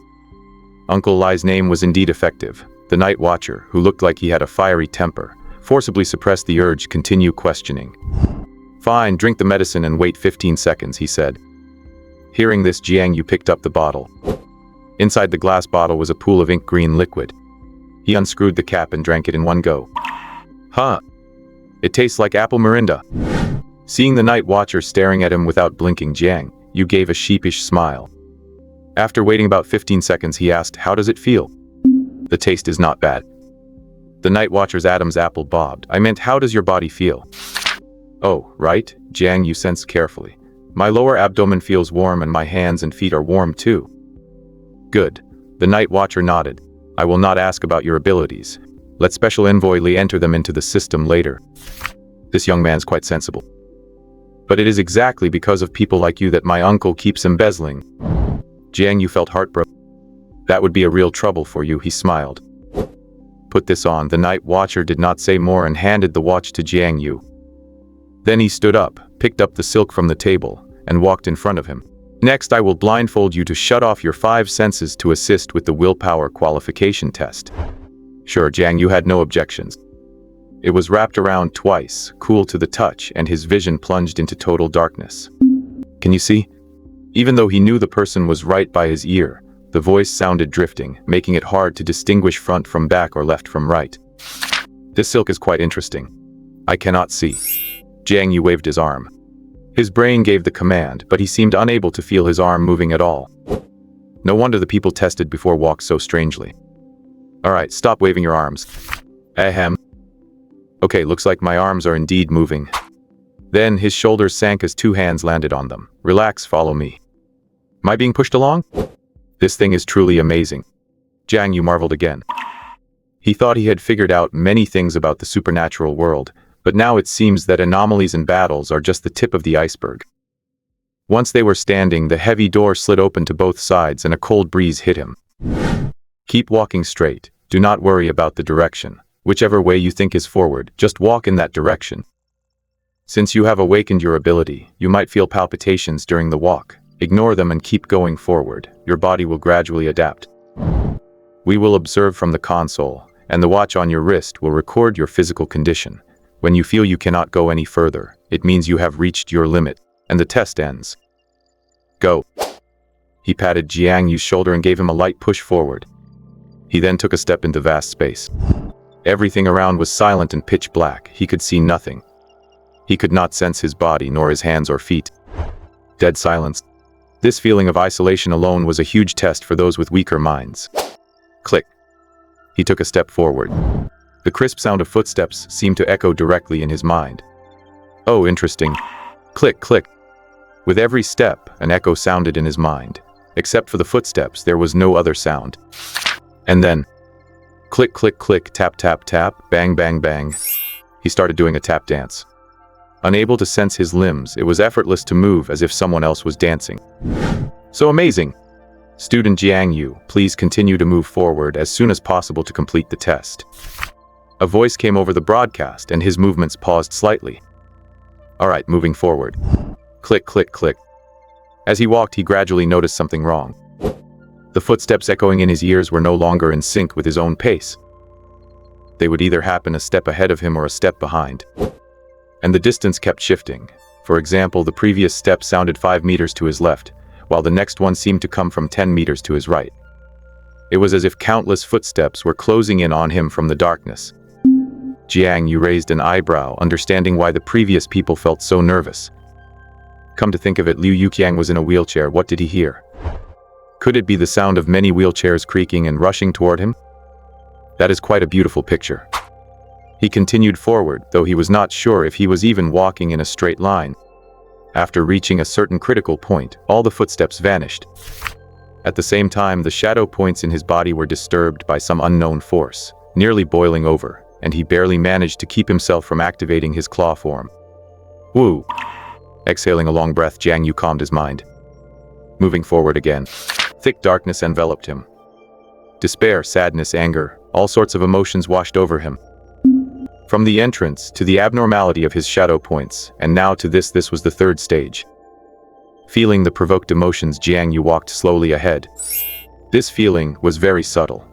Uncle Li's name was indeed effective. The night watcher, who looked like he had a fiery temper, forcibly suppressed the urge to continue questioning. Fine, drink the medicine and wait 15 seconds, he said. Hearing this, Jiang You picked up the bottle. Inside the glass bottle was a pool of ink-green liquid. He unscrewed the cap and drank it in one go. Huh. It tastes like apple Mirinda. Seeing the night watcher staring at him without blinking, Jiang You gave a sheepish smile. After waiting about 15 seconds, he asked, how does it feel? The taste is not bad. The night watcher's Adam's apple bobbed. I meant, how does your body feel? Oh, right, Jiang You sensed carefully. My lower abdomen feels warm and my hands and feet are warm too. Good. The night watcher nodded. I will not ask about your abilities. Let Special Envoy Li enter them into the system later. This young man's quite sensible. But it is exactly because of people like you that my uncle keeps embezzling. Jiang You felt heartbroken. That would be a real trouble for you, he smiled. Put this on. The night watcher did not say more and handed the watch to Jiang You. Then he stood up, picked up the silk from the table, and walked in front of him. Next, I will blindfold you to shut off your 5 senses to assist with the willpower qualification test. Sure, Jiang You had no objections. It was wrapped around twice, cool to the touch, and his vision plunged into total darkness. Can you see? Even though he knew the person was right by his ear, the voice sounded drifting, making it hard to distinguish front from back or left from right. This silk is quite interesting. I cannot see. Jiang You waved his arm. His brain gave the command, but he seemed unable to feel his arm moving at all. No wonder the people tested before walked so strangely. Alright, stop waving your arms. Ahem. Okay, looks like my arms are indeed moving. Then his shoulders sank as 2 hands landed on them. Relax, follow me. Am I being pushed along? This thing is truly amazing. Jiang You marveled again. He thought he had figured out many things about the supernatural world, but now it seems that anomalies and battles are just the tip of the iceberg. Once they were standing, the heavy door slid open to both sides and a cold breeze hit him. Keep walking straight. Do not worry about the direction. Whichever way you think is forward, just walk in that direction. Since you have awakened your ability, you might feel palpitations during the walk. Ignore them and keep going forward. Your body will gradually adapt. We will observe from the console, and the watch on your wrist will record your physical condition. When you feel you cannot go any further, it means you have reached your limit, and the test ends. Go. He patted Jiang Yu's shoulder and gave him a light push forward. He then took a step into vast space. Everything around was silent and pitch black. He could see nothing. He could not sense his body, nor his hands or feet. Dead silence. This feeling of isolation alone was a huge test for those with weaker minds. Click. He took a step forward. The crisp sound of footsteps seemed to echo directly in his mind. Oh, interesting. Click, click. With every step, an echo sounded in his mind. Except for the footsteps, there was no other sound. And then, click, click, click, tap, tap, tap, bang, bang, bang. He started doing a tap dance. Unable to sense his limbs, it was effortless to move as if someone else was dancing. So amazing! Student Jiang You, please continue to move forward as soon as possible to complete the test. A voice came over the broadcast and his movements paused slightly. Alright, moving forward. Click, click, click. As he walked, he gradually noticed something wrong. The footsteps echoing in his ears were no longer in sync with his own pace. They would either happen a step ahead of him or a step behind. And the distance kept shifting. For example, the previous step sounded 5 meters to his left, while the next one seemed to come from 10 meters to his right. It was as if countless footsteps were closing in on him from the darkness. Jiang You raised an eyebrow, understanding why the previous people felt so nervous. Come to think of it, Liu Yuqiang was in a wheelchair. What did he hear? Could it be the sound of many wheelchairs creaking and rushing toward him? That is quite a beautiful picture. He continued forward, though he was not sure if he was even walking in a straight line. After reaching a certain critical point, all the footsteps vanished. At the same time, the shadow points in his body were disturbed by some unknown force, nearly boiling over, and he barely managed to keep himself from activating his claw form. Woo! Exhaling a long breath, Jiang You calmed his mind. Moving forward again. Thick darkness enveloped him. Despair, sadness, anger, all sorts of emotions washed over him. From the entrance to the abnormality of his shadow points, and now to this was the third stage. Feeling the provoked emotions, Jiang You walked slowly ahead. This feeling was very subtle.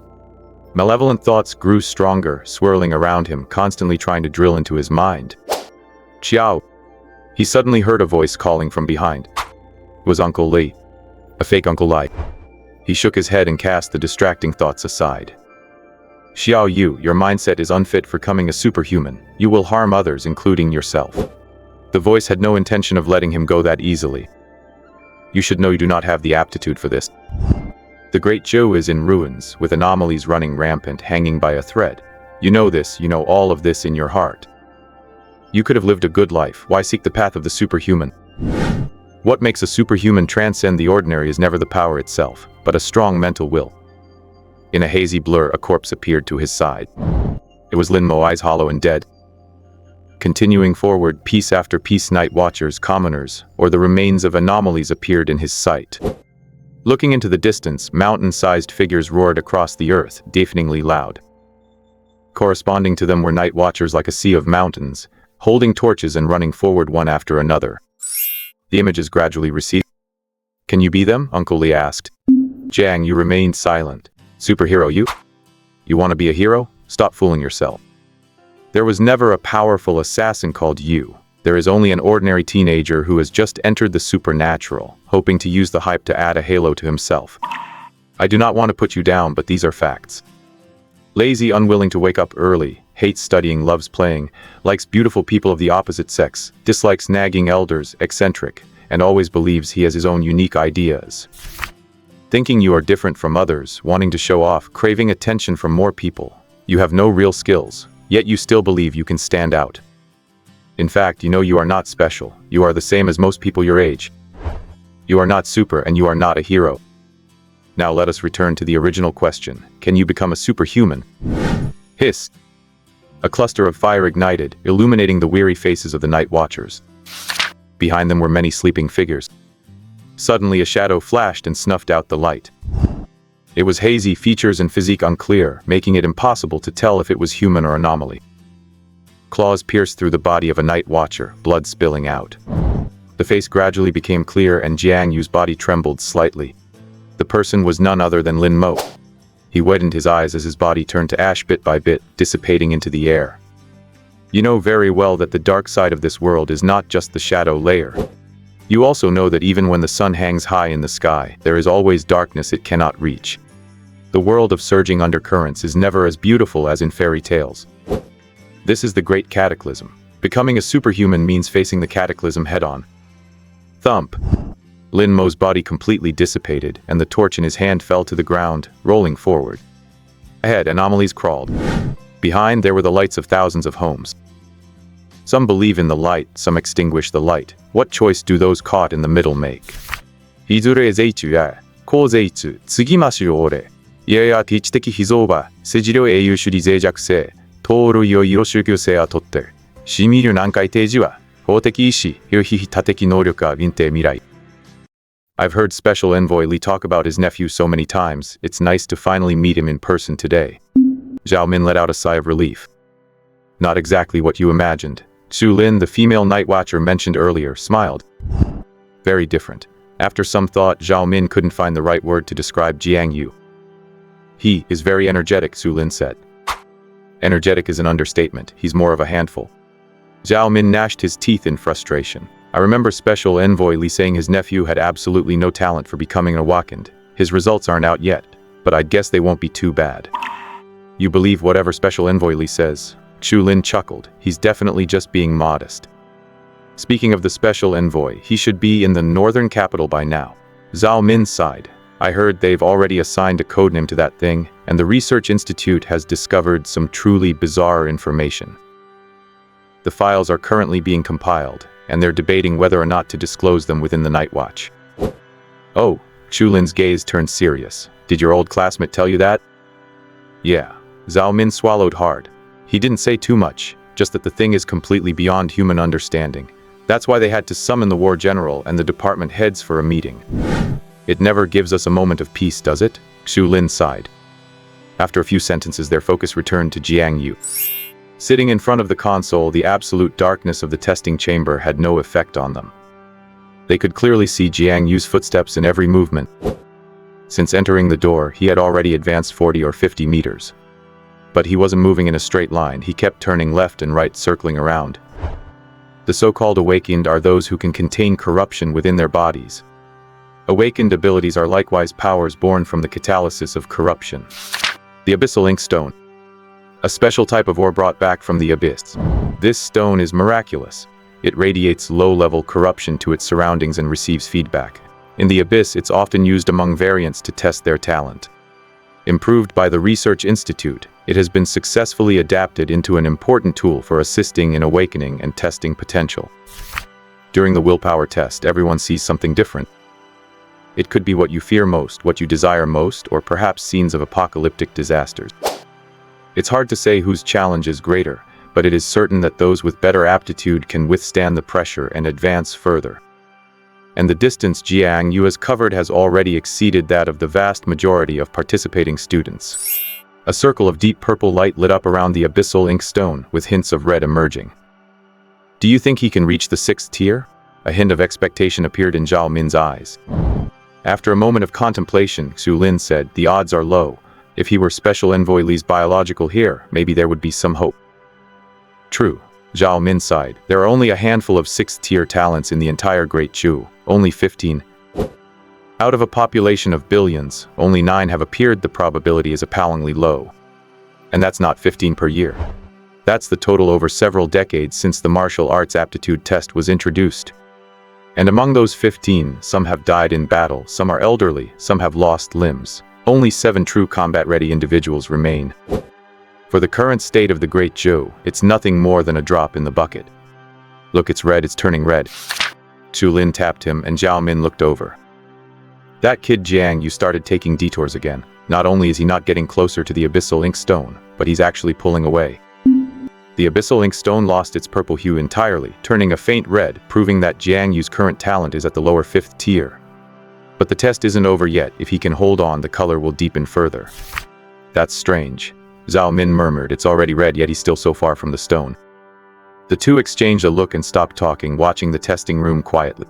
Malevolent thoughts grew stronger, swirling around him, constantly trying to drill into his mind. Xiao! He suddenly heard a voice calling from behind. It was Uncle Li. A fake Uncle Li. He shook his head and cast the distracting thoughts aside. Xiao Yu, your mindset is unfit for becoming a superhuman. You will harm others, including yourself. The voice had no intention of letting him go that easily. You should know you do not have the aptitude for this. The Great Zhou is in ruins, with anomalies running rampant, hanging by a thread. You know this, you know all of this in your heart. You could have lived a good life. Why seek the path of the superhuman? What makes a superhuman transcend the ordinary is never the power itself, but a strong mental will. In a hazy blur, a corpse appeared to his side. It was Lin Mo, eyes hollow and dead. Continuing forward, piece after piece, night watchers, commoners, or the remains of anomalies appeared in his sight. Looking into the distance, mountain-sized figures roared across the earth, deafeningly loud. Corresponding to them were night watchers like a sea of mountains, holding torches and running forward one after another. The images gradually receded. Can you be them? Uncle Li asked. Jiang You remained silent. Superhero you? You want to be a hero? Stop fooling yourself. There was never a powerful assassin called You. There is only an ordinary teenager who has just entered the supernatural, hoping to use the hype to add a halo to himself. I do not want to put you down, but these are facts. Lazy, unwilling to wake up early, hates studying, loves playing, likes beautiful people of the opposite sex, dislikes nagging elders, eccentric, and always believes he has his own unique ideas. Thinking you are different from others, wanting to show off, craving attention from more people. You have no real skills, yet you still believe you can stand out. In fact, you know you are not special. You are the same as most people your age. You are not super and you are not a hero. Now let us return to the original question. Can you become a superhuman? Hiss. A cluster of fire ignited, illuminating the weary faces of the night watchers. Behind them were many sleeping figures. Suddenly a shadow flashed and snuffed out the light. It was hazy, features and physique unclear, making it impossible to tell if it was human or anomaly. Claws pierced through the body of a night watcher, blood spilling out. The face gradually became clear and Jiang Yu's body trembled slightly. The person was none other than Lin Mo. He widened his eyes as his body turned to ash bit by bit, dissipating into the air. You know very well that the dark side of this world is not just the shadow layer. You also know that even when the sun hangs high in the sky, there is always darkness it cannot reach. The world of surging undercurrents is never as beautiful as in fairy tales. This is the great cataclysm. Becoming a superhuman means facing the cataclysm head-on. Thump! Lin Mo's body completely dissipated, and the torch in his hand fell to the ground, rolling forward. Ahead, anomalies crawled. Behind, there were the lights of thousands of homes. Some believe in the light, some extinguish the light. What choice do those caught in the middle make? 이들의 제이츠야, 고제이츠, 쓰기마시오 오래. 이에야 디치테키 희소바, 세지료 에유슈리 제작세, 도로이오 이로슈교세야 돛들. 시미류 난카이 대지와, 호테키 이시, 요히히 타테키 노력가 빈테 미라이. I've heard Special Envoy Li talk about his nephew so many times, it's nice to finally meet him in person today. Zhao Min let out a sigh of relief. Not exactly what you imagined. Xu Lin, the female night watcher mentioned earlier, smiled. Very different. After some thought, Zhao Min couldn't find the right word to describe Jiang You. He is very energetic, Xu Lin said. Energetic is an understatement, he's more of a handful. Zhao Min gnashed his teeth in frustration. I remember Special Envoy Li saying his nephew had absolutely no talent for becoming a Wakand. His results aren't out yet, but I'd guess they won't be too bad. You believe whatever Special Envoy Li says. Xu Lin chuckled. He's definitely just being modest. Speaking of the Special Envoy, he should be in the northern capital by now. Zhao Min sighed. I heard they've already assigned a codename to that thing, and the Research Institute has discovered some truly bizarre information. The files are currently being compiled, and they're debating whether or not to disclose them within the Night Watch. Oh, Xu Lin's gaze turned serious. Did your old classmate tell you that? Yeah. Zhao Min swallowed hard. He didn't say too much, just that the thing is completely beyond human understanding. That's why they had to summon the war general and the department heads for a meeting. It never gives us a moment of peace, does it? Xu Lin sighed. After a few sentences, their focus returned to Jiang You. Sitting in front of the console, the absolute darkness of the testing chamber had no effect on them. They could clearly see Jiang Yu's footsteps in every movement. Since entering the door, he had already advanced 40 or 50 meters. But he wasn't moving in a straight line, he kept turning left and right, circling around. The so-called awakened are those who can contain corruption within their bodies. Awakened abilities are likewise powers born from the catalysis of corruption. The Abyssal Ink Stone. A special type of ore brought back from the abyss. This stone is miraculous. It radiates low-level corruption to its surroundings and receives feedback. In the abyss, it's often used among variants to test their talent. Improved by the Research Institute, it has been successfully adapted into an important tool for assisting in awakening and testing potential. During the willpower test, everyone sees something different. It could be what you fear most, what you desire most, or perhaps scenes of apocalyptic disasters. It's hard to say whose challenge is greater, but it is certain that those with better aptitude can withstand the pressure and advance further. And the distance Jiang You has covered has already exceeded that of the vast majority of participating students. A circle of deep purple light lit up around the abyssal ink stone, with hints of red emerging. Do you think he can reach the 6th tier? A hint of expectation appeared in Zhao Min's eyes. After a moment of contemplation, Xu Lin said, the odds are low. If he were Special Envoy Li's biological heir, maybe there would be some hope. True. Zhao Min sighed. There are only a handful of 6th-tier talents in the entire Great Chu, only 15. Out of a population of billions, only 9 have appeared. The probability is appallingly low. And that's not 15 per year. That's the total over several decades since the martial arts aptitude test was introduced. And among those 15, some have died in battle, some are elderly, some have lost limbs. Only 7 true combat-ready individuals remain. For the current state of the Great Zhou, it's nothing more than a drop in the bucket. Look, it's red, it's turning red. Xu Lin tapped him, and Zhao Min looked over. That kid Jiang You started taking detours again. Not only is he not getting closer to the Abyssal Ink Stone, but he's actually pulling away. The Abyssal Ink Stone lost its purple hue entirely, turning a faint red, proving that Jiang Yu's current talent is at the lower 5th tier. But the test isn't over yet. If he can hold on, the color will deepen further. That's strange. Zhao Min murmured, it's already red, yet he's still so far from the stone. The two exchanged a look and stopped talking, watching the testing room quietly.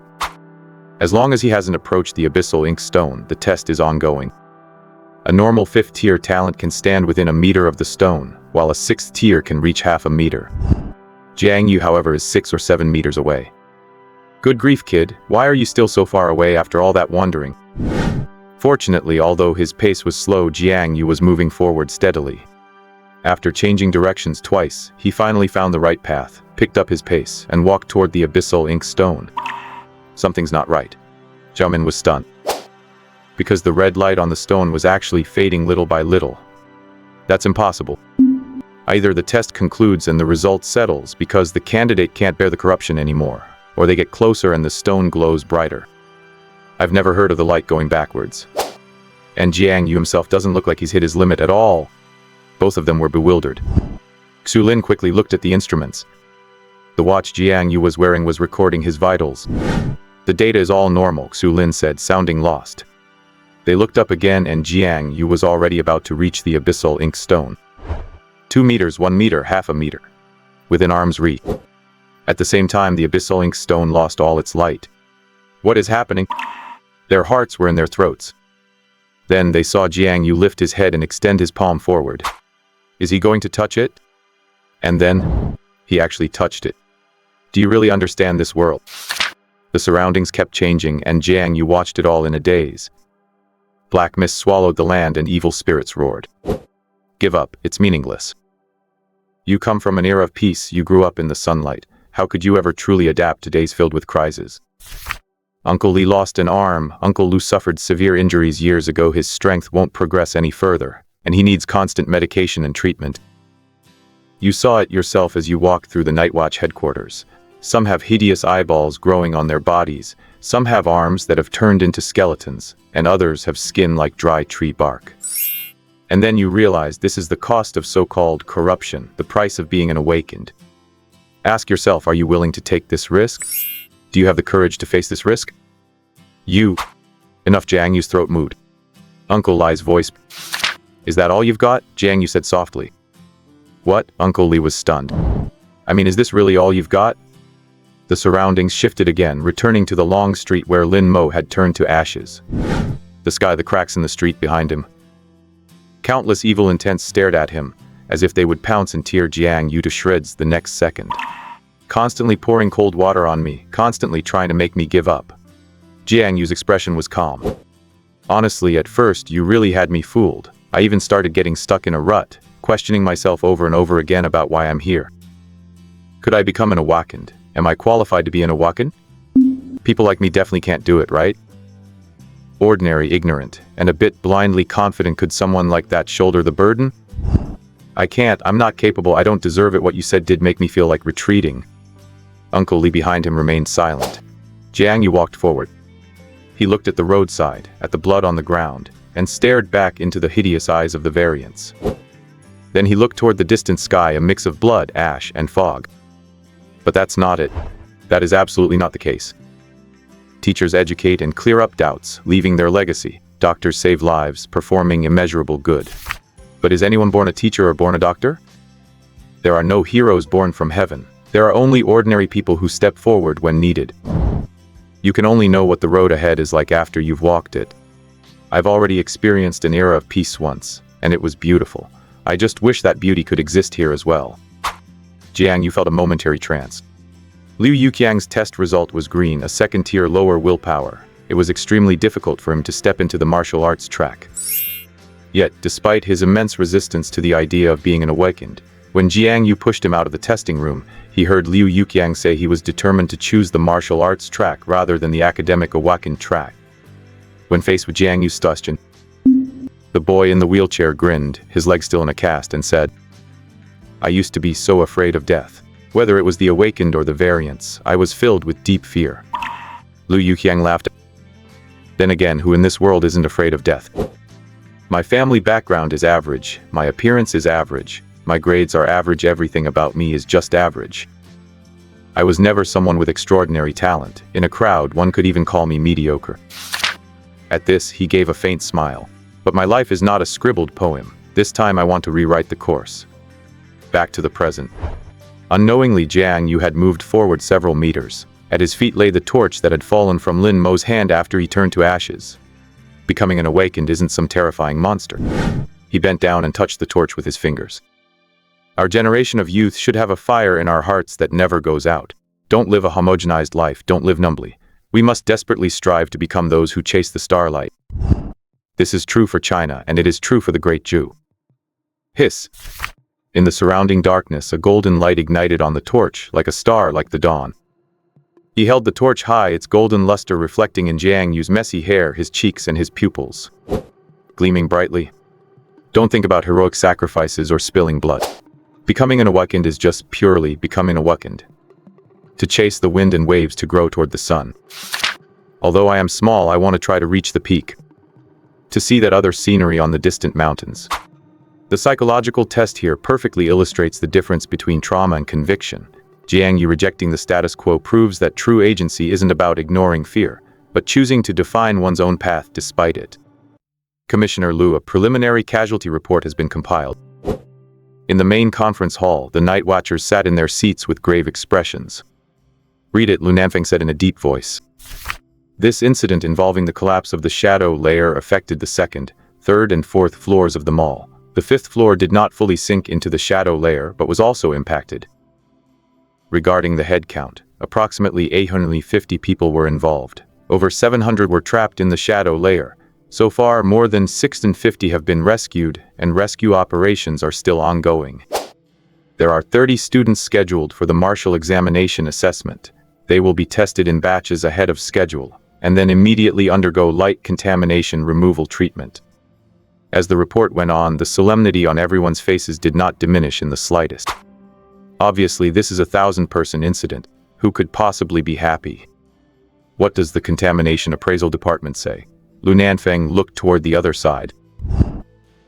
As long as he hasn't approached the Abyssal Ink Stone, the test is ongoing. A normal 5th tier talent can stand within a meter of the stone, while a 6th tier can reach half a meter. Jiang You, however, is 6 or 7 meters away. Good grief, kid, why are you still so far away after all that wandering? Fortunately, although his pace was slow, Jiang You was moving forward steadily. After changing directions twice, he finally found the right path, picked up his pace, and walked toward the abyssal ink stone. Something's not right. Xiaomin was stunned, because the red light on the stone was actually fading little by little. That's impossible. Either the test concludes and the result settles because the candidate can't bear the corruption anymore, or they get closer and the stone glows brighter. I've never heard of the light going backwards. And Jiang You himself doesn't look like he's hit his limit at all. Both of them were bewildered. Xulin quickly looked at the instruments. The watch Jiang You was wearing was recording his vitals. The data is all normal, Xulin said, sounding lost. They looked up again and Jiang You was already about to reach the abyssal ink stone. 2 meters, 1 meter, half a meter. Within arm's reach. At the same time, the abyssal ink stone lost all its light. What is happening? Their hearts were in their throats. Then they saw Jiang You lift his head and extend his palm forward. Is he going to touch it? And then, he actually touched it. Do you really understand this world? The surroundings kept changing and Jiang You watched it all in a daze. Black mist swallowed the land and evil spirits roared. Give up, it's meaningless. You come from an era of peace, you grew up in the sunlight. How could you ever truly adapt to days filled with crises? Uncle Lee lost an arm. Uncle Lou suffered severe injuries years ago. His strength won't progress any further, and he needs constant medication and treatment. You saw it yourself as you walked through the Night Watch headquarters. Some have hideous eyeballs growing on their bodies, some have arms that have turned into skeletons, and others have skin like dry tree bark. And then you realize this is the cost of so-called corruption, the price of being an awakened. Ask yourself, are you willing to take this risk? Do you have the courage to face this risk? You. Enough, Jiang Yu's throat moved. Uncle Li's voice. Is that all you've got? Jiang Yu said softly. What? Uncle Li was stunned. I mean, is this really all you've got? The surroundings shifted again, returning to the long street where Lin Mo had turned to ashes. The sky, the cracks in the street behind him. Countless evil intents stared at him, as if they would pounce and tear Jiang Yu to shreds the next second. Constantly pouring cold water on me, constantly trying to make me give up. Jiang Yu's expression was calm. Honestly, at first, you really had me fooled. I even started getting stuck in a rut, questioning myself over and over again about why I'm here. Could I become an awakened? Am I qualified to be an awakened? People like me definitely can't do it, right? Ordinary, ignorant, and a bit blindly confident. Could someone like that shoulder the burden? I can't, I'm not capable, I don't deserve it. What you said did make me feel like retreating. Uncle Li behind him remained silent. Jiang Yu walked forward. He looked at the roadside, at the blood on the ground, and stared back into the hideous eyes of the variants. Then he looked toward the distant sky, a mix of blood, ash, and fog. But that's not it. That is absolutely not the case. Teachers educate and clear up doubts, leaving their legacy. Doctors save lives, performing immeasurable good. But is anyone born a teacher or born a doctor? There are no heroes born from heaven. There are only ordinary people who step forward when needed. You can only know what the road ahead is like after you've walked it. I've already experienced an era of peace once, and it was beautiful. I just wish that beauty could exist here as well. Jiang Yu felt a momentary trance. Liu Yuqiang's test result was green, a second-tier lower willpower. It was extremely difficult for him to step into the martial arts track. Yet, despite his immense resistance to the idea of being an awakened, when Jiang Yu pushed him out of the testing room, he heard Liu Yuqiang say he was determined to choose the martial arts track rather than the academic awakened track. When faced with Jiang Yu's question, the boy in the wheelchair grinned, his leg still in a cast, and said, I used to be so afraid of death. Whether it was the awakened or the variants, I was filled with deep fear. Liu Yuqiang laughed. Then again, who in this world isn't afraid of death? My family background is average, my appearance is average, my grades are average, everything about me is just average. I was never someone with extraordinary talent. In a crowd, one could even call me mediocre. At this, he gave a faint smile. But my life is not a scribbled poem. This time I want to rewrite the course. Back to the present. Unknowingly, Jiang Yu had moved forward several meters. At his feet lay the torch that had fallen from Lin Mo's hand after he turned to ashes. Becoming an awakened isn't some terrifying monster. He bent down and touched the torch with his fingers. Our generation of youth should have a fire in our hearts that never goes out. Don't live a homogenized life, don't live numbly. We must desperately strive to become those who chase the starlight. This is true for China, and it is true for the great Jew. Hiss. In the surrounding darkness, a golden light ignited on the torch, like a star, like the dawn. He held the torch high, its golden luster reflecting in Jiang Yu's messy hair, his cheeks, and his pupils, gleaming brightly. Don't think about heroic sacrifices or spilling blood. Becoming an awakened is just purely becoming awakened. To chase the wind and waves, to grow toward the sun. Although I am small, I want to try to reach the peak. To see that other scenery on the distant mountains. The psychological test here perfectly illustrates the difference between trauma and conviction. Jiang You rejecting the status quo proves that true agency isn't about ignoring fear, but choosing to define one's own path despite it. Commissioner Lu, a preliminary casualty report has been compiled. In the main conference hall, the night watchers sat in their seats with grave expressions. Read it, Lu Nanfeng said in a deep voice. This incident involving the collapse of the shadow layer affected the second, third, and fourth floors of the mall. The fifth floor did not fully sink into the shadow layer, but was also impacted. Regarding the head count, approximately 850 people were involved. Over 700 were trapped in the shadow layer. So far, more than 650 have been rescued, and rescue operations are still ongoing. There are 30 students scheduled for the martial examination assessment. They will be tested in batches ahead of schedule, and then immediately undergo light contamination removal treatment. As the report went on, the solemnity on everyone's faces did not diminish in the slightest. Obviously, this is a 1,000-person incident. Who could possibly be happy? What does the contamination appraisal department say? Lu Nanfeng looked toward the other side.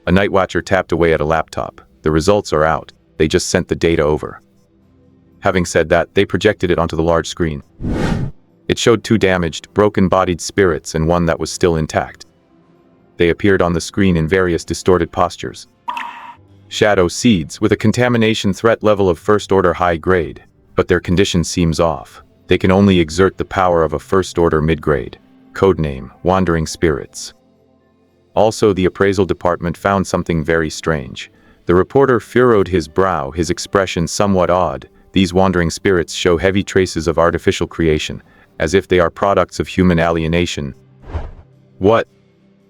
A night watcher tapped away at a laptop. The results are out. They just sent the data over. Having said that, they projected it onto the large screen. It showed 2 damaged, broken-bodied spirits and one that was still intact. They appeared on the screen in various distorted postures. Shadow seeds with a contamination threat level of first-order high grade, but their condition seems off. They can only exert the power of a first-order mid-grade. Codename, Wandering Spirits. Also, the appraisal department found something very strange. The reporter furrowed his brow, his expression somewhat odd. These wandering spirits show heavy traces of artificial creation, as if they are products of human alienation. What?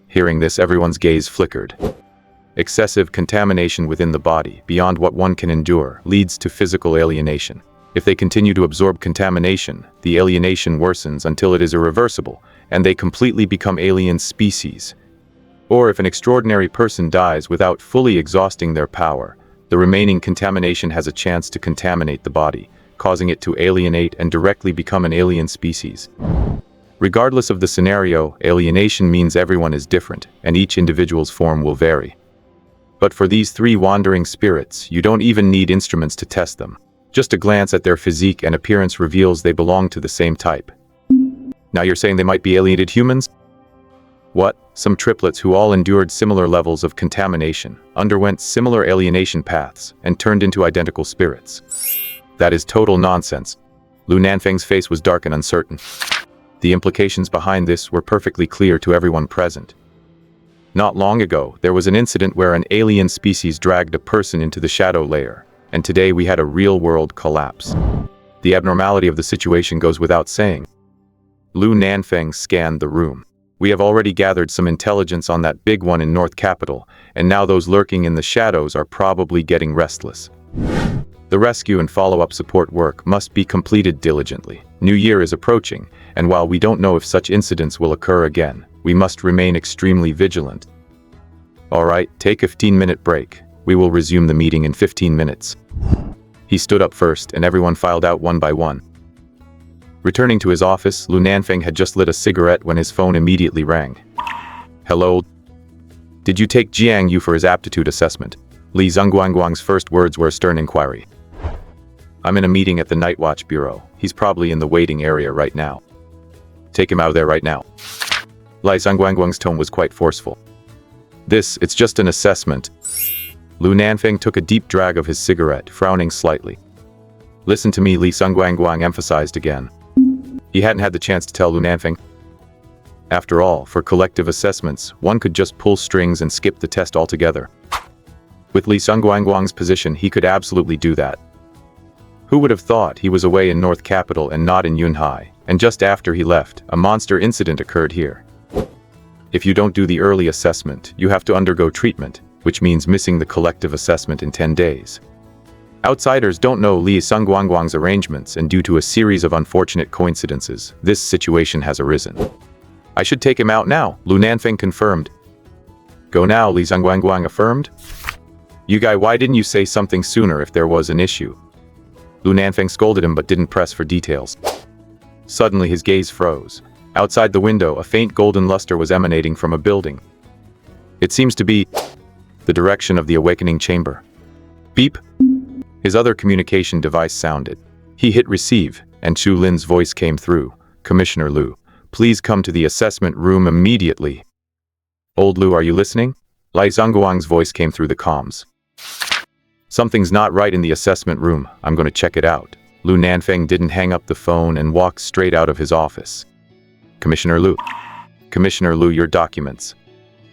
Hearing this, everyone's gaze flickered. Excessive contamination within the body, beyond what one can endure, leads to physical alienation. If they continue to absorb contamination, the alienation worsens until it is irreversible, and they completely become alien species. Or if an extraordinary person dies without fully exhausting their power, the remaining contamination has a chance to contaminate the body, causing it to alienate and directly become an alien species. Regardless of the scenario, alienation means everyone is different, and each individual's form will vary. But for these 3 wandering spirits, you don't even need instruments to test them. Just a glance at their physique and appearance reveals they belong to the same type. Now you're saying they might be alienated humans? What? Some triplets who all endured similar levels of contamination, underwent similar alienation paths, and turned into identical spirits. That is total nonsense. Lu Nanfeng's face was dark and uncertain. The implications behind this were perfectly clear to everyone present. Not long ago, there was an incident where an alien species dragged a person into the shadow layer, and today we had a real-world collapse. The abnormality of the situation goes without saying. Lu Nanfeng scanned the room. We have already gathered some intelligence on that big one in North Capital, and now those lurking in the shadows are probably getting restless. The rescue and follow-up support work must be completed diligently. New Year is approaching, and while we don't know if such incidents will occur again, we must remain extremely vigilant. Alright, take a 15-minute break. We will resume the meeting in 15 minutes. He stood up first, and everyone filed out one by one. Returning to his office, Lu Nanfeng had just lit a cigarette when his phone immediately rang. Hello? Did you take Jiang You for his aptitude assessment? Li Zhongguangguang's first words were a stern inquiry. I'm in a meeting at the Night Watch Bureau. He's probably in the waiting area right now. Take him out of there right now. Li Zhongguangguang's tone was quite forceful. It's just an assessment. Lu Nanfeng took a deep drag of his cigarette, frowning slightly. Listen to me, Li Zhongguangguang emphasized again. He hadn't had the chance to tell Lu Nanfeng. After all, for collective assessments, one could just pull strings and skip the test altogether. With Li Sungguangguang's position, he could absolutely do that. Who would have thought he was away in North Capital and not in Yunhai, and just after he left, a monster incident occurred here. If you don't do the early assessment, you have to undergo treatment, which means missing the collective assessment in 10 days. Outsiders don't know Li Sungguangguang's arrangements, and due to a series of unfortunate coincidences, this situation has arisen. I should take him out now, Lu Nanfeng confirmed. Go now, Li Sungguangguang affirmed. You guy, why didn't you say something sooner if there was an issue? Lu Nanfeng scolded him but didn't press for details. Suddenly his gaze froze. Outside the window, a faint golden luster was emanating from a building. It seems to be the direction of the awakening chamber. Beep! His other communication device sounded. He hit receive, and Chu Lin's voice came through. Commissioner Lu, please come to the assessment room immediately. Old Lu, are you listening? Li Sungguangguang's voice came through the comms. Something's not right in the assessment room. I'm going to check it out. Lu Nanfeng didn't hang up the phone and walked straight out of his office. Commissioner Lu. Commissioner Lu, your documents.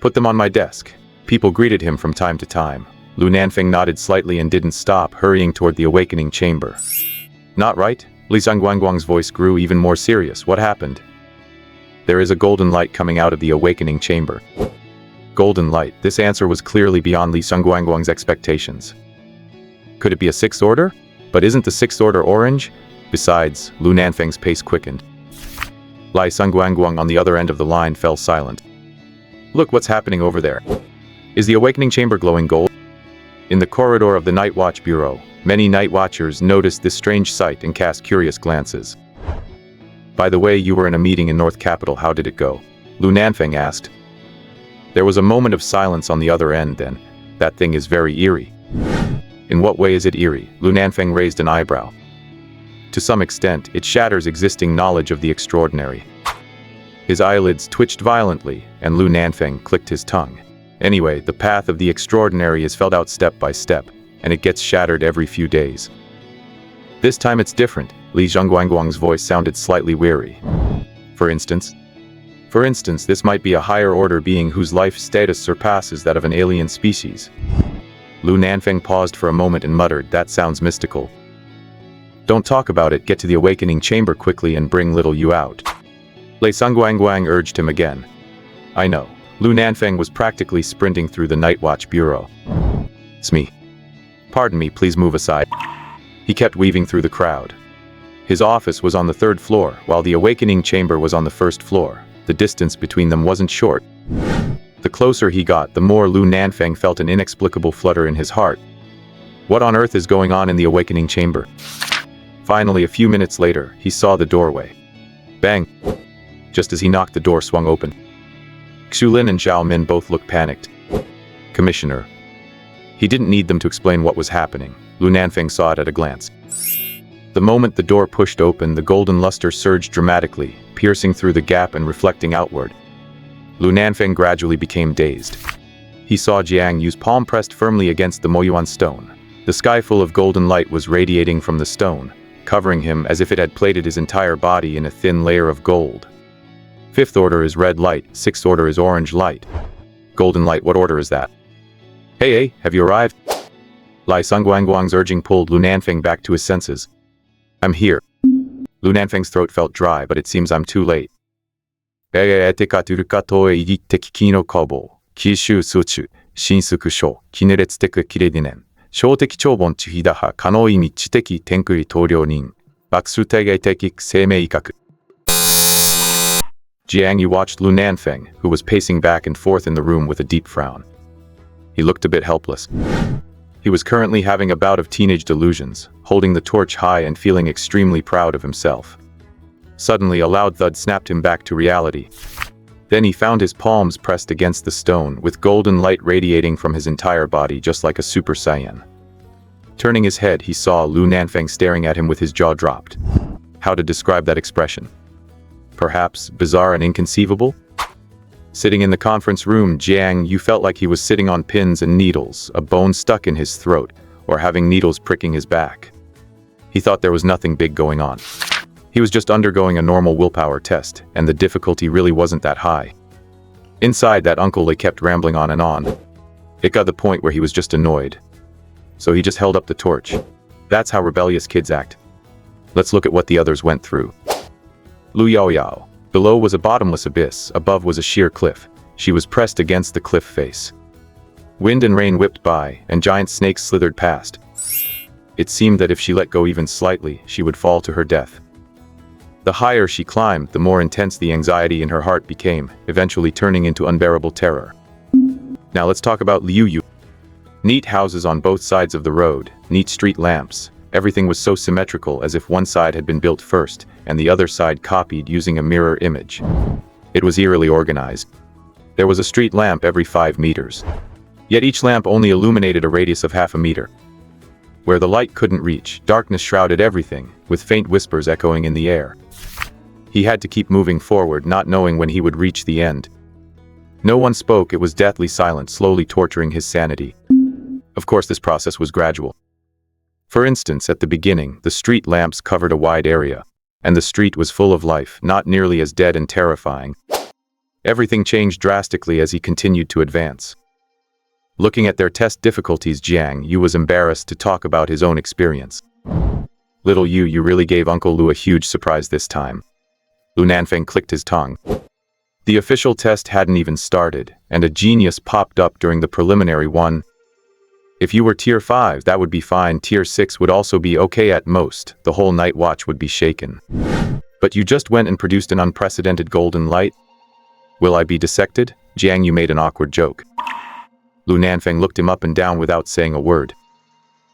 Put them on my desk. People greeted him from time to time. Lu Nanfeng nodded slightly and didn't stop, hurrying toward the awakening chamber. Not right? Li Sungguangguang's voice grew even more serious. What happened? There is a golden light coming out of the awakening chamber. Golden light. This answer was clearly beyond Li Sungguangguang's expectations. Could it be a sixth order? But isn't the sixth order orange? Besides, Lu Nanfeng's pace quickened. Li Sungguangguang on the other end of the line fell silent. Look what's happening over there. Is the awakening chamber glowing gold? In the corridor of the Night Watch Bureau, many night watchers noticed this strange sight and cast curious glances. By the way, you were in a meeting in North Capital. How did it go? Lu Nanfeng asked. There was a moment of silence on the other end then. That thing is very eerie. In what way is it eerie? Lu Nanfeng raised an eyebrow. To some extent, it shatters existing knowledge of the extraordinary. His eyelids twitched violently, and Lu Nanfeng clicked his tongue. Anyway, the path of the extraordinary is felt out step by step, and it gets shattered every few days. This time it's different. Li Sungguangguang's voice sounded slightly weary. For instance, this might be a higher order being whose life status surpasses that of an alien species. Lu Nanfeng paused for a moment and muttered, that sounds mystical. Don't talk about it, get to the awakening chamber quickly and bring little you out. Li Sungguangguang urged him again. I know. Lu Nanfeng was practically sprinting through the Night Watch Bureau. It's me. Pardon me, please move aside. He kept weaving through the crowd. His office was on the 3rd floor, while the awakening chamber was on the 1st floor. The distance between them wasn't short. The closer he got, the more Lu Nanfeng felt an inexplicable flutter in his heart. What on earth is going on in the awakening chamber? Finally, a few minutes later, he saw the doorway. Bang! Just as he knocked, the door swung open. Xulin and Zhao Min both looked panicked. Commissioner. He didn't need them to explain what was happening. Lu Nanfeng saw it at a glance. The moment the door pushed open, the golden luster surged dramatically, piercing through the gap and reflecting outward. Lu Nanfeng gradually became dazed. He saw Jiang Yu's palm pressed firmly against the Moyuan stone. The sky full of golden light was radiating from the stone, covering him as if it had plated his entire body in a thin layer of gold. 5th order is red light, 6th order is orange light. Golden light, what order is that? Hey, have you arrived? Li Sungguangguang's urging pulled Lu Nanfeng back to his senses. I'm here. Lu Nanfeng's throat felt dry, but it seems I'm too late. Kishu suchu, shinsuku sho, kineretsuteku kiredinen, shoteki chobon chihidaha, kanoi michiteki tenkuri toryo nin, baksutegeteki semeikaku. Jiang Yu watched Lu Nanfeng, who was pacing back and forth in the room with a deep frown. He looked a bit helpless. He was currently having a bout of teenage delusions, holding the torch high and feeling extremely proud of himself. Suddenly, a loud thud snapped him back to reality. Then he found his palms pressed against the stone, with golden light radiating from his entire body just like a Super Saiyan. Turning his head, he saw Lu Nanfeng staring at him with his jaw dropped. How to describe that expression? Perhaps bizarre and inconceivable? Sitting in the conference room, Jiang Yu felt like he was sitting on pins and needles, a bone stuck in his throat, or having needles pricking his back. He thought there was nothing big going on. He was just undergoing a normal willpower test, and the difficulty really wasn't that high. Inside, that Uncle Lee kept rambling on and on. It got to the point where he was just annoyed. So he just held up the torch. That's how rebellious kids act. Let's look at what the others went through. Lu Yaoyao. Below was a bottomless abyss, above was a sheer cliff. She was pressed against the cliff face. Wind and rain whipped by, and giant snakes slithered past. It seemed that if she let go even slightly, she would fall to her death. The higher she climbed, the more intense the anxiety in her heart became, eventually turning into unbearable terror. Now let's talk about Liu Yu. Neat houses on both sides of the road, neat street lamps. Everything was so symmetrical, as if one side had been built first, and the other side copied using a mirror image. It was eerily organized. There was a street lamp every 5 meters. Yet each lamp only illuminated a radius of half a meter. Where the light couldn't reach, darkness shrouded everything, with faint whispers echoing in the air. He had to keep moving forward, not knowing when he would reach the end. No one spoke, it was deathly silent, slowly torturing his sanity. Of course, this process was gradual. For instance, at the beginning, the street lamps covered a wide area, and the street was full of life, not nearly as dead and terrifying. Everything changed drastically as he continued to advance. Looking at their test difficulties, Jiang You was embarrassed to talk about his own experience. Little you really gave Uncle Lu a huge surprise this time. Lu Nanfeng clicked his tongue. The official test hadn't even started, and a genius popped up during the preliminary one. If you were tier 5, that would be fine. Tier 6 would also be okay at most. The whole night watch would be shaken. But you just went and produced an unprecedented golden light? Will I be dissected? Jiang You made an awkward joke. Lu Nanfeng looked him up and down without saying a word.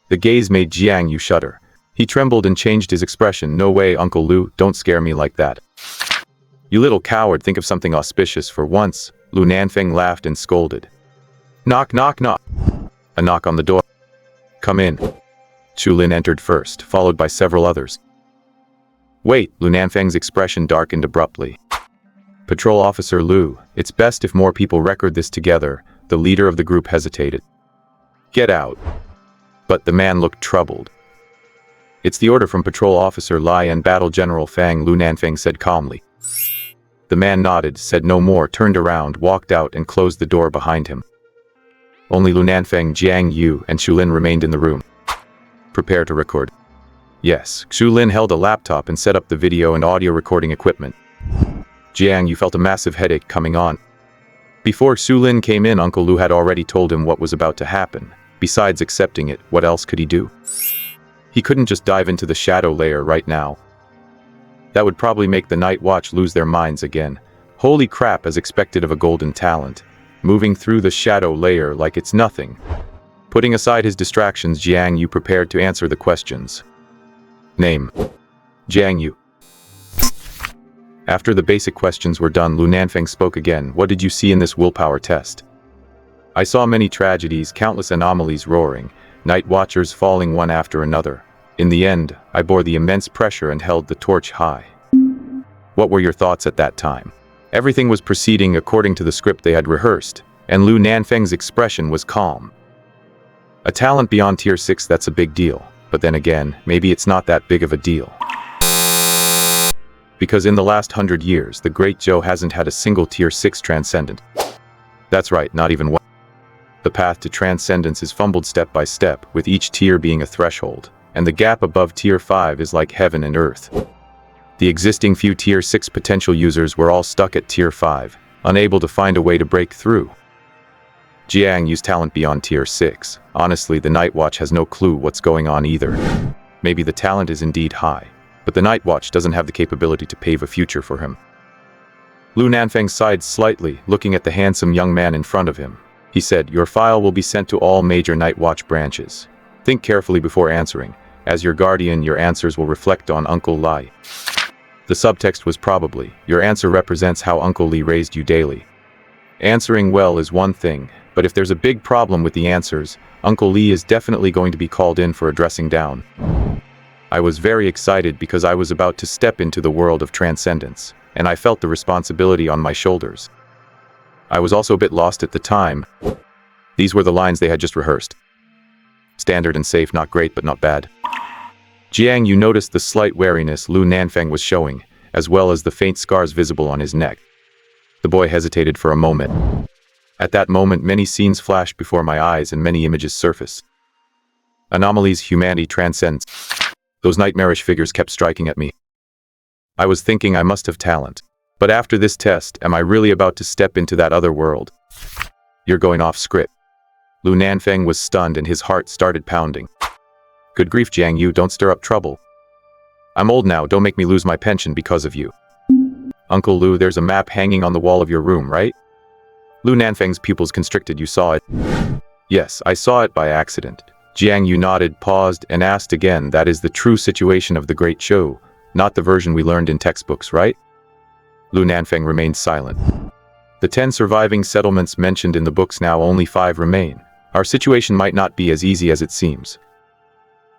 The gaze made Jiang You shudder. He trembled and changed his expression. No way, Uncle Lu, don't scare me like that. You little coward, think of something auspicious for once. Lu Nanfeng laughed and scolded. Knock, knock, knock. A knock on the door. Come in. Chulin entered first, followed by several others. Wait, Lu Nanfeng's expression darkened abruptly. Patrol Officer Lu, it's best if more people record this together. The leader of the group hesitated. Get out. But the man looked troubled. It's the order from Patrol Officer Lai and Battle General Fang, Lu Nanfeng said calmly. The man nodded, said no more, turned around, walked out and closed the door behind him. Only Lu Nanfeng, Jiang You, and Xulin remained in the room. Prepare to record. Yes, Xulin held a laptop and set up the video and audio recording equipment. Jiang You felt a massive headache coming on. Before Xulin came in, Uncle Lu had already told him what was about to happen. Besides accepting it, what else could he do? He couldn't just dive into the shadow layer right now. That would probably make the Night Watch lose their minds again. Holy crap, as expected of a golden talent. Moving through the shadow layer like it's nothing. Putting aside his distractions, Jiang You prepared to answer the questions. Name. Jiang You. After the basic questions were done, Lu Nanfeng spoke again. What did you see in this willpower test? I saw many tragedies, countless anomalies roaring, night watchers falling one after another. In the end, I bore the immense pressure and held the torch high. What were your thoughts at that time? Everything was proceeding according to the script they had rehearsed, and Lu Nanfeng's expression was calm. A talent beyond tier 6, that's a big deal. But then again, maybe it's not that big of a deal. Because in the last 100 years, the Great Zhou hasn't had a single tier 6 transcendent. That's right, not even one. The path to transcendence is fumbled step by step, with each tier being a threshold, and the gap above tier 5 is like heaven and earth. The existing few tier 6 potential users were all stuck at tier 5, unable to find a way to break through. Jiang Yu's talent beyond tier 6. Honestly, the Night Watch has no clue what's going on either. Maybe the talent is indeed high, but the Night Watch doesn't have the capability to pave a future for him. Lu Nanfeng sighed slightly, looking at the handsome young man in front of him. He said, your file will be sent to all major Night Watch branches. Think carefully before answering. As your guardian, your answers will reflect on Uncle Lai. The subtext was probably, your answer represents how Uncle Lee raised you daily. Answering well is one thing, but if there's a big problem with the answers, Uncle Lee is definitely going to be called in for a dressing down. I was very excited because I was about to step into the world of transcendence, and I felt the responsibility on my shoulders. I was also a bit lost at the time. These were the lines they had just rehearsed. Standard and safe, not great but not bad. Jiang You noticed the slight wariness Lu Nanfang was showing, as well as the faint scars visible on his neck. The boy hesitated for a moment. At that moment, many scenes flashed before my eyes and many images surfaced. Anomalies humanity transcends. Those nightmarish figures kept striking at me. I was thinking I must have talent. But after this test, am I really about to step into that other world? You're going off script. Lu Nanfang was stunned and his heart started pounding. Good grief, Jiang You, don't stir up trouble. I'm old now, don't make me lose my pension because of you. Uncle Lu, there's a map hanging on the wall of your room, right? Lu Nanfang's pupils constricted. You saw it? Yes, I saw it by accident. Jiang You nodded, paused, and asked again, that is the true situation of the Great Show, not the version we learned in textbooks, right? Lu Nanfang remained silent. The 10 surviving settlements mentioned in the books, now only 5 remain. Our situation might not be as easy as it seems.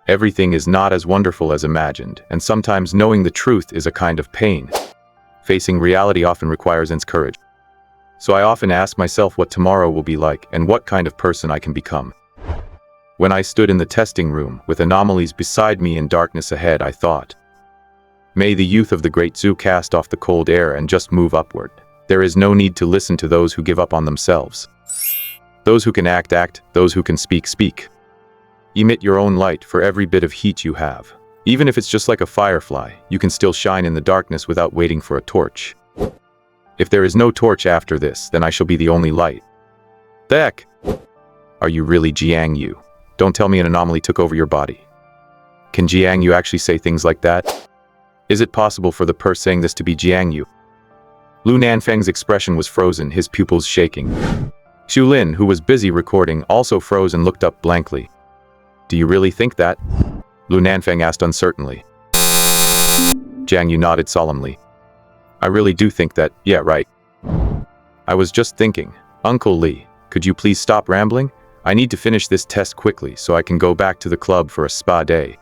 Everything is not as wonderful as imagined, and sometimes knowing the truth is a kind of pain. Facing reality often requires immense courage. So I often ask myself what tomorrow will be like and what kind of person I can become. When I stood in the testing room, with anomalies beside me and darkness ahead, I thought, may the youth of the Great Zoo cast off the cold air and just move upward. There is no need to listen to those who give up on themselves. Those who can act, act. Those who can speak, speak. Emit your own light for every bit of heat you have. Even if it's just like a firefly, you can still shine in the darkness without waiting for a torch. If there is no torch after this, then I shall be the only light. The heck? Are you really Jiang You? Don't tell me an anomaly took over your body. Can Jiang You actually say things like that? Is it possible for the person saying this to be Jiang You? Lu Nanfang's expression was frozen, his pupils shaking. Xu Lin, who was busy recording, also froze and looked up blankly. Do you really think that? Lu Nanfang asked uncertainly. Jiang You nodded solemnly. I really do think that, yeah, right. I was just thinking, Uncle Li, could you please stop rambling? I need to finish this test quickly so I can go back to the club for a spa day.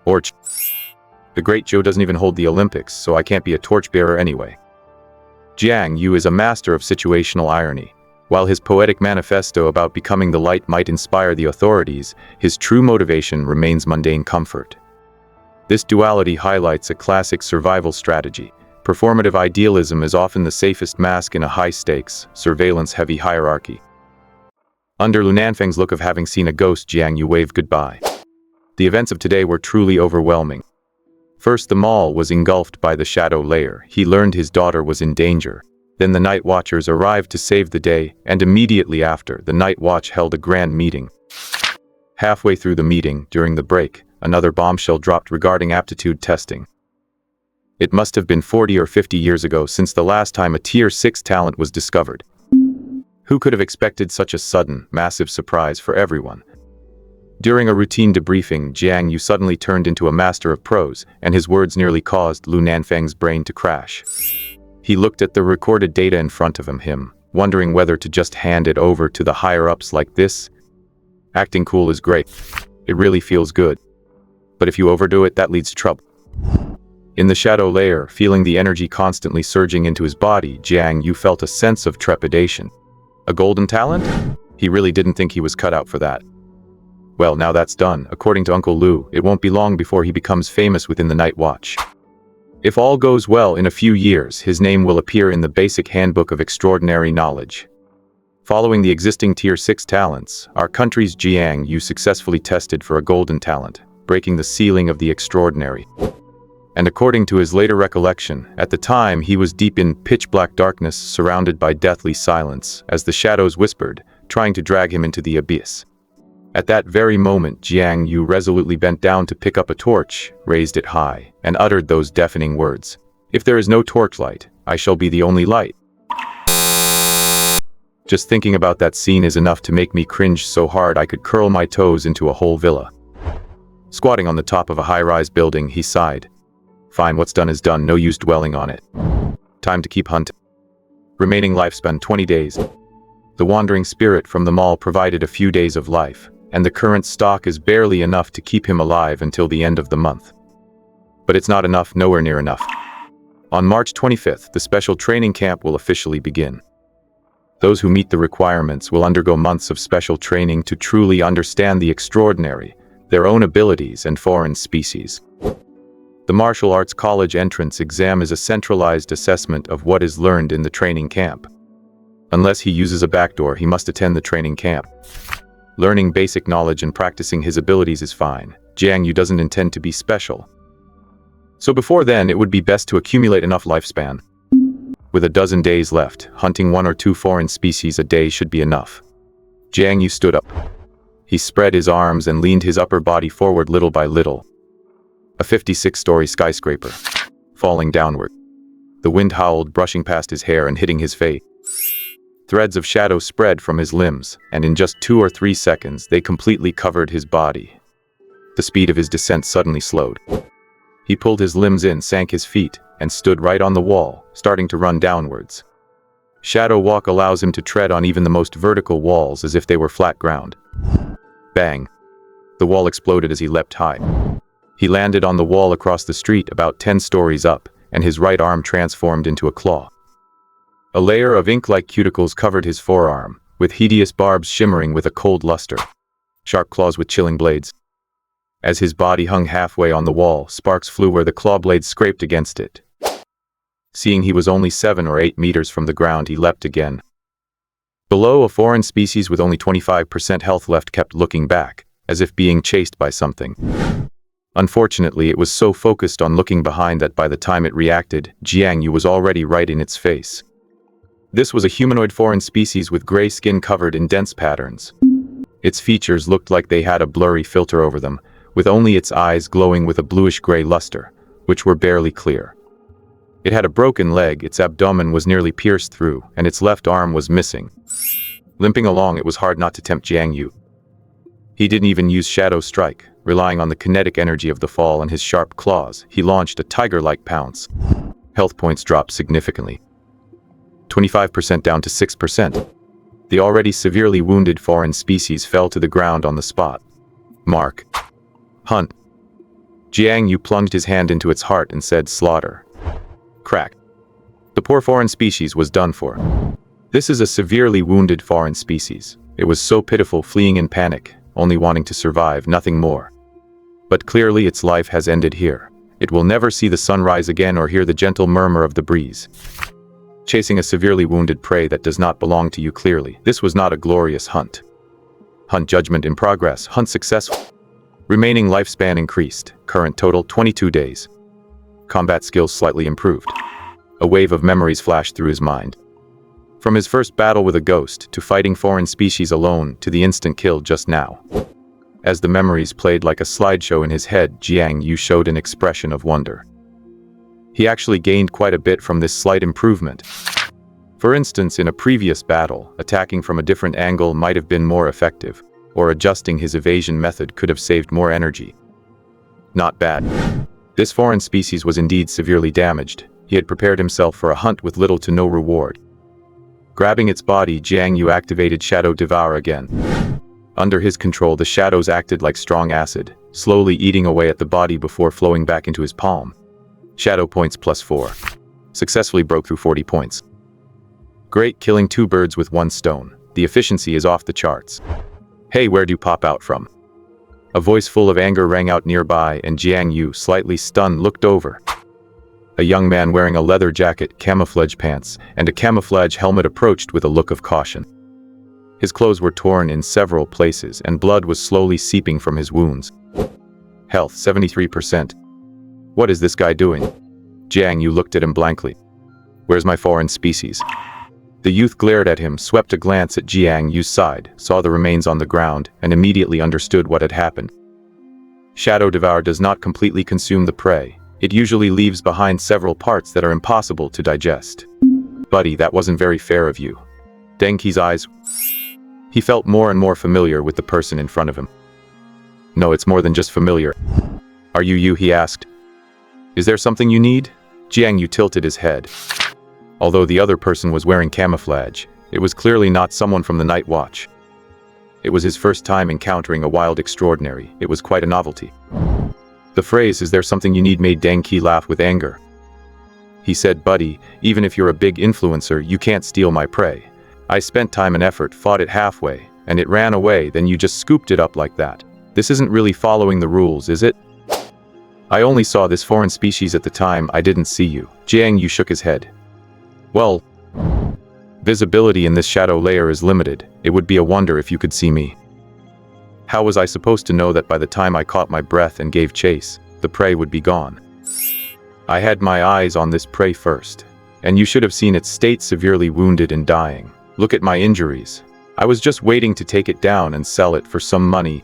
The Great Joe doesn't even hold the Olympics, so I can't be a torchbearer anyway. Jiang You is a master of situational irony. While his poetic manifesto about becoming the light might inspire the authorities, his true motivation remains mundane comfort. This duality highlights a classic survival strategy. Performative idealism is often the safest mask in a high-stakes, surveillance-heavy hierarchy. Under Lu Nanfang's look of having seen a ghost, Jiang You waved goodbye. The events of today were truly overwhelming. First, the mall was engulfed by the shadow layer. He learned his daughter was in danger. Then the night watchers arrived to save the day, and immediately after, the night watch held a grand meeting. Halfway through the meeting, during the break, another bombshell dropped regarding aptitude testing. It must have been 40 or 50 years ago since the last time a Tier 6 talent was discovered. Who could have expected such a sudden, massive surprise for everyone? During a routine debriefing, Jiang You suddenly turned into a master of prose, and his words nearly caused Lu Nanfang's brain to crash. He looked at the recorded data in front of him, wondering whether to just hand it over to the higher-ups like this. Acting cool is great. It really feels good. But if you overdo it, that leads to trouble. In the shadow layer, feeling the energy constantly surging into his body, Jiang You felt a sense of trepidation. A golden talent? He really didn't think he was cut out for that. Well, now that's done. According to Uncle Lu, it won't be long before he becomes famous within the Night Watch. If all goes well, in a few years, his name will appear in the basic handbook of extraordinary knowledge. Following the existing Tier 6 talents, our country's Jiang You successfully tested for a golden talent, breaking the ceiling of the extraordinary. And according to his later recollection, at the time he was deep in pitch-black darkness, surrounded by deathly silence, as the shadows whispered, trying to drag him into the abyss. At that very moment, Jiang You resolutely bent down to pick up a torch, raised it high, and uttered those deafening words. If there is no torchlight, I shall be the only light. Just thinking about that scene is enough to make me cringe so hard I could curl my toes into a whole villa. Squatting on the top of a high-rise building, he sighed. Fine, what's done is done, no use dwelling on it. Time to keep hunting. Remaining lifespan 20 days. The wandering spirit from the mall provided a few days of life, and the current stock is barely enough to keep him alive until the end of the month. But it's not enough, nowhere near enough. On March 25th, the special training camp will officially begin. Those who meet the requirements will undergo months of special training to truly understand the extraordinary, their own abilities and foreign species. The martial arts college entrance exam is a centralized assessment of what is learned in the training camp. Unless he uses a backdoor, he must attend the training camp. Learning basic knowledge and practicing his abilities is fine. Jiang You doesn't intend to be special. So before then, it would be best to accumulate enough lifespan. With a dozen days left, hunting 1 or 2 foreign species a day should be enough. Jiang You stood up. He spread his arms and leaned his upper body forward little by little. A 56-story skyscraper, falling downward. The wind howled, brushing past his hair and hitting his face. Threads of shadow spread from his limbs, and in just 2 or 3 seconds, they completely covered his body. The speed of his descent suddenly slowed. He pulled his limbs in, sank his feet, and stood right on the wall, starting to run downwards. Shadow walk allows him to tread on even the most vertical walls as if they were flat ground. Bang! The wall exploded as he leapt high. He landed on the wall across the street about 10 stories up, and his right arm transformed into a claw. A layer of ink-like cuticles covered his forearm, with hideous barbs shimmering with a cold luster. Sharp claws with chilling blades. As his body hung halfway on the wall, sparks flew where the claw blades scraped against it. Seeing he was only 7 or 8 meters from the ground, he leapt again. Below, a foreign species with only 25% health left kept looking back, as if being chased by something. Unfortunately, it was so focused on looking behind that by the time it reacted, Jiang You was already right in its face. This was a humanoid foreign species with gray skin covered in dense patterns. Its features looked like they had a blurry filter over them, with only its eyes glowing with a bluish-gray luster, which were barely clear. It had a broken leg, its abdomen was nearly pierced through, and its left arm was missing. Limping along, it was hard not to tempt Jiang You. He didn't even use Shadow Strike. Relying on the kinetic energy of the fall and his sharp claws, he launched a tiger-like pounce. Health points dropped significantly. 25% down to 6%. The already severely wounded foreign species fell to the ground on the spot. Mark. Hunt. Jiang You plunged his hand into its heart and said, "Slaughter." Crack. The poor foreign species was done for. This is a severely wounded foreign species. It was so pitiful, fleeing in panic, only wanting to survive, nothing more. But clearly its life has ended here. It will never see the sun rise again or hear the gentle murmur of the breeze. Chasing a severely wounded prey that does not belong to you, clearly. This was not a glorious hunt. Hunt judgment in progress. Hunt successful. Remaining lifespan increased. Current total 22 days. Combat skills slightly improved. A wave of memories flashed through his mind. From his first battle with a ghost, to fighting foreign species alone, to the instant kill just now. As the memories played like a slideshow in his head, Jiang You showed an expression of wonder. He actually gained quite a bit from this slight improvement. For instance, in a previous battle, attacking from a different angle might have been more effective, or adjusting his evasion method could have saved more energy. Not bad. This foreign species was indeed severely damaged. He had prepared himself for a hunt with little to no reward. Grabbing its body, Jiang You activated Shadow Devour again. Under his control, the shadows acted like strong acid, slowly eating away at the body before flowing back into his palm. Shadow points +4. Successfully broke through 40 points. Great, killing 2 birds with 1 stone. The efficiency is off the charts. Hey, where'd you pop out from? A voice full of anger rang out nearby, and Jiang You, slightly stunned, looked over. A young man wearing a leather jacket, camouflage pants, and a camouflage helmet approached with a look of caution. His clothes were torn in several places, and blood was slowly seeping from his wounds. Health 73%. What is this guy doing? Jiang You looked at him blankly. Where's my foreign species? The youth glared at him, swept a glance at Jiang Yu's side, saw the remains on the ground, and immediately understood what had happened. Shadow Devour does not completely consume the prey. It usually leaves behind several parts that are impossible to digest. Buddy, that wasn't very fair of you. Denki's eyes. He felt more and more familiar with the person in front of him. No, it's more than just familiar. Are you, he asked. Is there something you need? Jiang You tilted his head. Although the other person was wearing camouflage, it was clearly not someone from the Night Watch. It was his first time encountering a wild extraordinary. It was quite a novelty. The phrase, "Is there something you need?" made Denki laugh with anger. He said, "Buddy, even if you're a big influencer, you can't steal my prey. I spent time and effort, fought it halfway, and it ran away, then you just scooped it up like that. This isn't really following the rules, is it? I only saw this foreign species at the time. I didn't see you. Jiang You shook his head. Well, visibility in this shadow layer is limited. It would be a wonder if you could see me. How was I supposed to know that by the time I caught my breath and gave chase, the prey would be gone? I had my eyes on this prey first, and you should have seen its state, severely wounded and dying. Look at my injuries. I was just waiting to take it down and sell it for some money.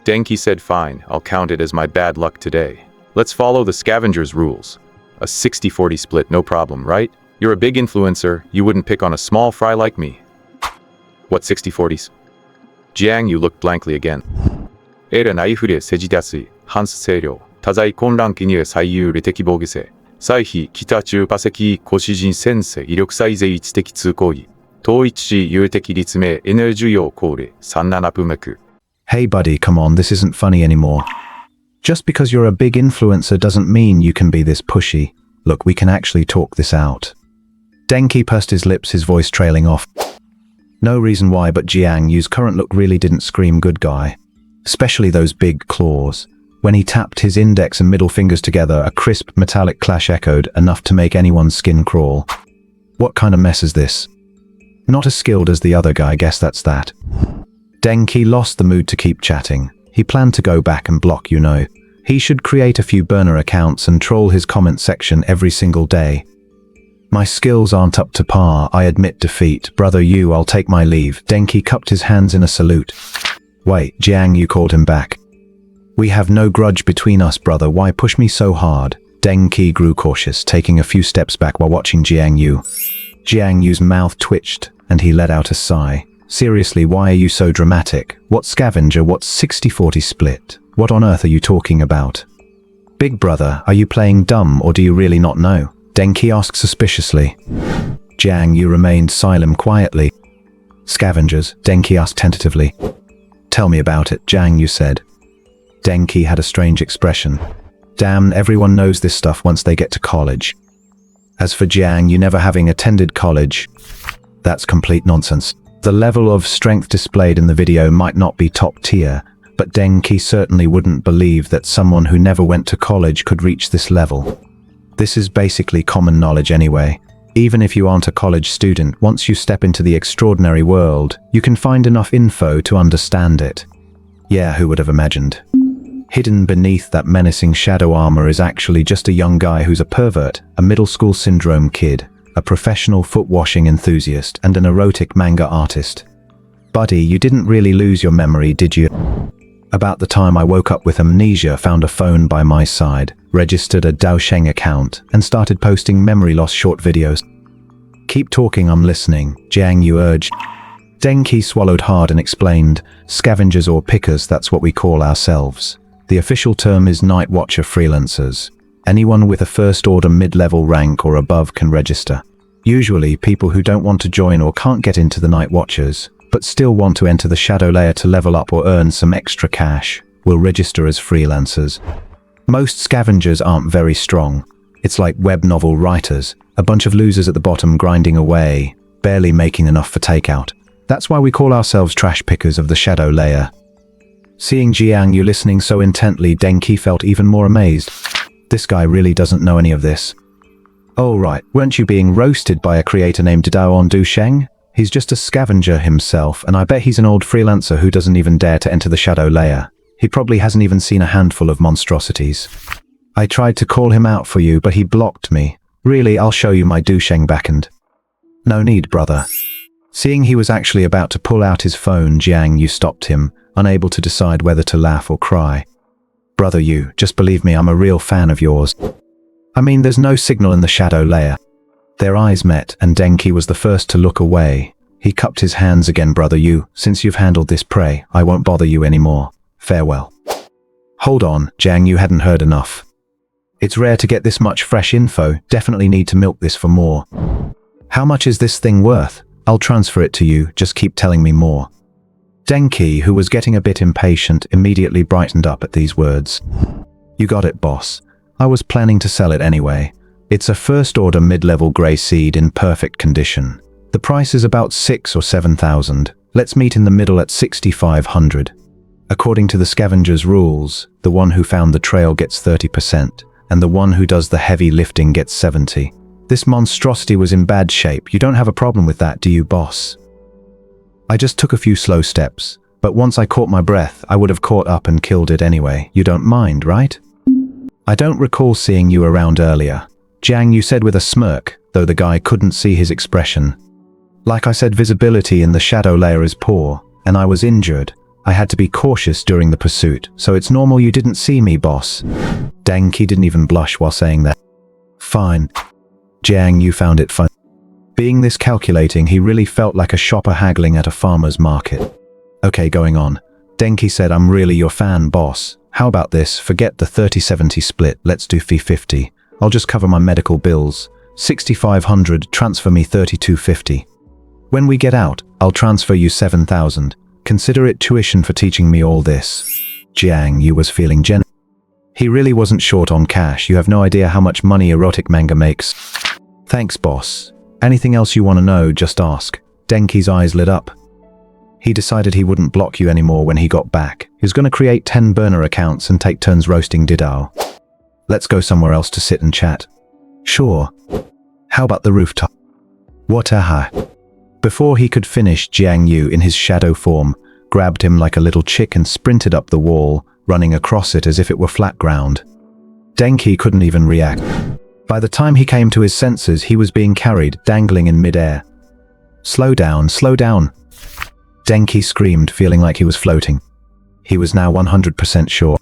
Denki said, fine, I'll count it as my bad luck today. Let's follow the scavenger's rules. A 60-40 split, no problem, right? You're a big influencer, you wouldn't pick on a small fry like me. What 60-40s? Jiang You looked blankly again. 에라 나이프리에 세지다스, 한스 세료, 타자이 콘란 기니의 사이유 리테키 보기세, 사이히 기타 주 바세키 고시진 센세 이력 사이제 이치테키 츠고이, 도이치 유테키 리츠메 에너지요 고레, 산나나부메크. Hey buddy, come on, this isn't funny anymore. Just because you're a big influencer doesn't mean you can be this pushy. Look, we can actually talk this out. Denki pursed his lips, his voice trailing off. No reason why, but Jiang Yu's current look really didn't scream good guy. Especially those big claws. When he tapped his index and middle fingers together, a crisp metallic clash echoed, enough to make anyone's skin crawl. What kind of mess is this? Not as skilled as the other guy, guess that's that. Denki lost the mood to keep chatting. He planned to go back and block You. He should create a few burner accounts and troll his comment section every single day. My skills aren't up to par, I admit defeat. Brother You, I'll take my leave. Denki cupped his hands in a salute. Wait, Jiang You called him back. We have no grudge between us, brother, why push me so hard? Denki grew cautious, taking a few steps back while watching Jiang You. Jiang Yu's mouth twitched, and he let out a sigh. Seriously, why are you so dramatic? What scavenger? What 60-40 split? What on earth are you talking about? Big brother, are you playing dumb or do you really not know? Denki asked suspiciously. Jiang You remained silent quietly. Scavengers, Denki asked tentatively. Tell me about it, Jiang You said. Denki had a strange expression. Damn, everyone knows this stuff once they get to college. As for Jiang You never having attended college, that's complete nonsense. The level of strength displayed in the video might not be top tier, but Denki certainly wouldn't believe that someone who never went to college could reach this level. This is basically common knowledge anyway. Even if you aren't a college student, once you step into the extraordinary world, you can find enough info to understand it. Yeah, who would have imagined? Hidden beneath that menacing shadow armor is actually just a young guy who's a pervert, a middle school syndrome kid, a professional foot washing enthusiast, and an erotic manga artist. Buddy, you didn't really lose your memory, did you? About the time I woke up with amnesia, found a phone by my side, registered a Daosheng account, and started posting memory loss short videos. Keep talking, I'm listening, Jiang You urged. Denki swallowed hard and explained, scavengers or pickers, that's what we call ourselves. The official term is night watcher freelancers. Anyone with a first-order mid-level rank or above can register. Usually, people who don't want to join or can't get into the Night Watchers, but still want to enter the shadow layer to level up or earn some extra cash, will register as freelancers. Most scavengers aren't very strong. It's like web novel writers, a bunch of losers at the bottom grinding away, barely making enough for takeout. That's why we call ourselves trash pickers of the shadow layer. Seeing Jiang You listening so intently, Denki felt even more amazed. This guy really doesn't know any of this. Oh right, weren't you being roasted by a creator named Daon Dusheng? He's just a scavenger himself, and I bet he's an old freelancer who doesn't even dare to enter the shadow layer. He probably hasn't even seen a handful of monstrosities. I tried to call him out for you, but he blocked me. Really, I'll show you my Dusheng backhand. No need, brother. Seeing he was actually about to pull out his phone, Jiang You stopped him, unable to decide whether to laugh or cry. Brother You, just believe me, I'm a real fan of yours. I mean, there's no signal in the shadow layer. Their eyes met, and Denki was the first to look away. He cupped his hands again. Brother You, since you've handled this prey, I won't bother you anymore. Farewell. Hold on, Jiang You hadn't heard enough. It's rare to get this much fresh info, definitely need to milk this for more. How much is this thing worth? I'll transfer it to you, just keep telling me more. Denki, who was getting a bit impatient, immediately brightened up at these words. You got it, boss. I was planning to sell it anyway. It's a first-order mid-level grey seed in perfect condition. The price is about 6,000 or 7,000. Let's meet in the middle at 6,500. According to the scavenger's rules, the one who found the trail gets 30%, and the one who does the heavy lifting gets 70%. This monstrosity was in bad shape. You don't have a problem with that, do you, boss? I just took a few slow steps, but once I caught my breath, I would have caught up and killed it anyway. You don't mind, right? I don't recall seeing you around earlier. Jiang You said with a smirk, though the guy couldn't see his expression. Like I said, visibility in the shadow layer is poor, and I was injured. I had to be cautious during the pursuit, so it's normal you didn't see me, boss. Denki didn't even blush while saying that. Fine. Jiang You found it fun. Being this calculating, he really felt like a shopper haggling at a farmer's market. Okay, going on. Denki said, I'm really your fan, boss. How about this? Forget the 30-70 split. Let's do 50-50. I'll just cover my medical bills. 6,500, transfer me 3,250. When we get out, I'll transfer you 7,000. Consider it tuition for teaching me all this. Jiang You was feeling generous. He really wasn't short on cash. You have no idea how much money erotic manga makes. Thanks, boss. Anything else you want to know, just ask. Denki's eyes lit up. He decided he wouldn't block you anymore when he got back. He was going to create 10 burner accounts and take turns roasting Didao. Let's go somewhere else to sit and chat. Sure. How about the rooftop? What aha? Before he could finish, Jiang You, in his shadow form, grabbed him like a little chick and sprinted up the wall, running across it as if it were flat ground. Denki couldn't even react. By the time he came to his senses, he was being carried, dangling in midair. Slow down, slow down. Denki screamed, feeling like he was floating. He was now 100% sure.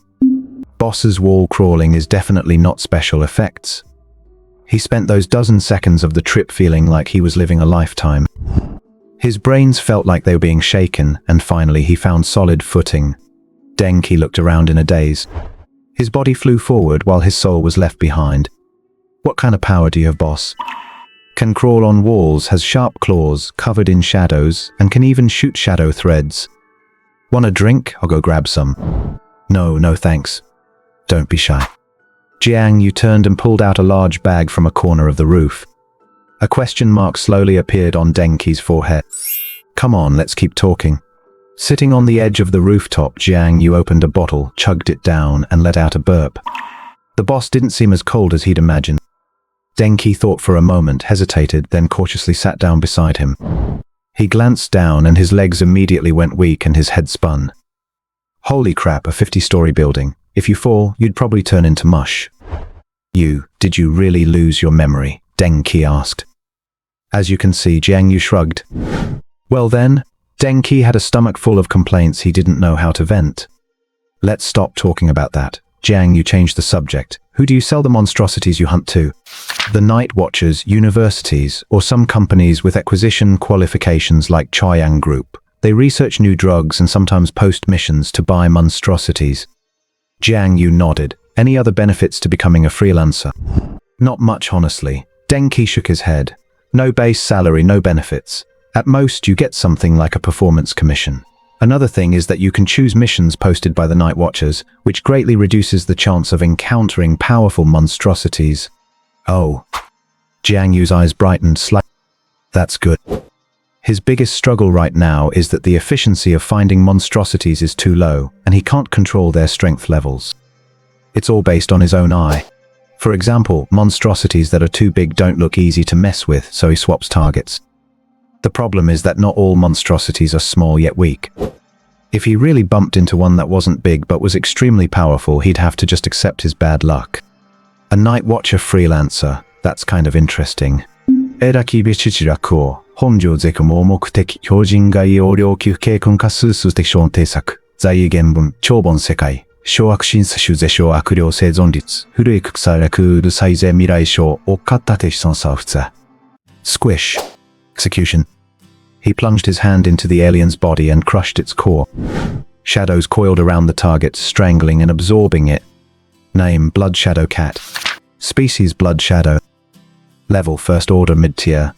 Boss's wall crawling is definitely not special effects. He spent those dozen seconds of the trip feeling like he was living a lifetime. His brains felt like they were being shaken, and finally he found solid footing. Denki looked around in a daze. His body flew forward while his soul was left behind. What kind of power do you have, boss? Can crawl on walls, has sharp claws, covered in shadows, and can even shoot shadow threads. Want a drink? I'll go grab some. No thanks. Don't be shy. Jiang You turned and pulled out a large bag from a corner of the roof. A question mark slowly appeared on Denki's forehead. Come on, let's keep talking. Sitting on the edge of the rooftop, Jiang You opened a bottle, chugged it down, and let out a burp. The boss didn't seem as cold as he'd imagined. Denki thought for a moment, hesitated, then cautiously sat down beside him. He glanced down and his legs immediately went weak and his head spun. Holy crap, a 50-story building. If you fall, you'd probably turn into mush. Did you really lose your memory? Denki asked. As you can see, Jiang You shrugged. Well then, Denki had a stomach full of complaints he didn't know how to vent. Let's stop talking about that. Jiang You changed the subject. Who do you sell the monstrosities you hunt to? The night watchers, universities, or some companies with acquisition qualifications like Chaoyang Group. They research new drugs and sometimes post missions to buy monstrosities. Jiang You nodded. Any other benefits to becoming a freelancer? Not much, honestly. Denki shook his head. No base salary, no benefits. At most, you get something like a performance commission. Another thing is that you can choose missions posted by the Night Watchers, which greatly reduces the chance of encountering powerful monstrosities. Oh. Jiang Yu's eyes brightened slightly. That's good. His biggest struggle right now is that the efficiency of finding monstrosities is too low, and he can't control their strength levels. It's all based on his own eye. For example, monstrosities that are too big don't look easy to mess with, so he swaps targets. The problem is that not all monstrosities are small yet weak. If he really bumped into one that wasn't big but was extremely powerful, he'd have to just accept his bad luck. A Night Watcher freelancer, that's kind of interesting. 選きべし楽を本条ゼクも目的標準概要領級経訓化数数的小定策在原文長本世界小悪審査種是小悪霊生存率古い草略うる最善未来小おかったてしそんさふつ Squish. Execution. He plunged his hand into the alien's body and crushed its core. Shadows coiled around the target, strangling and absorbing it. Name, Blood Shadow Cat. Species, Blood Shadow. Level, First Order Mid-Tier.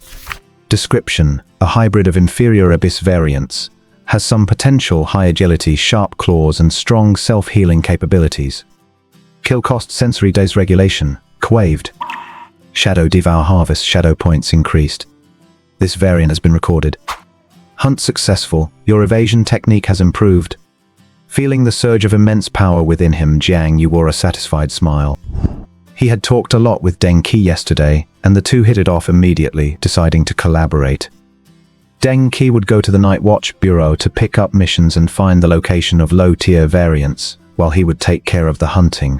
Description, a hybrid of inferior abyss variants. Has some potential high agility, sharp claws and strong self-healing capabilities. Kill cost sensory dysregulation, quaved. Shadow Devour Harvest, shadow points increased. This variant has been recorded. Hunt successful, your evasion technique has improved. Feeling the surge of immense power within him, Jiang You wore a satisfied smile. He had talked a lot with Deng Qi yesterday, and the two hit it off immediately, deciding to collaborate. Deng Qi would go to the Night Watch Bureau to pick up missions and find the location of low-tier variants, while he would take care of the hunting.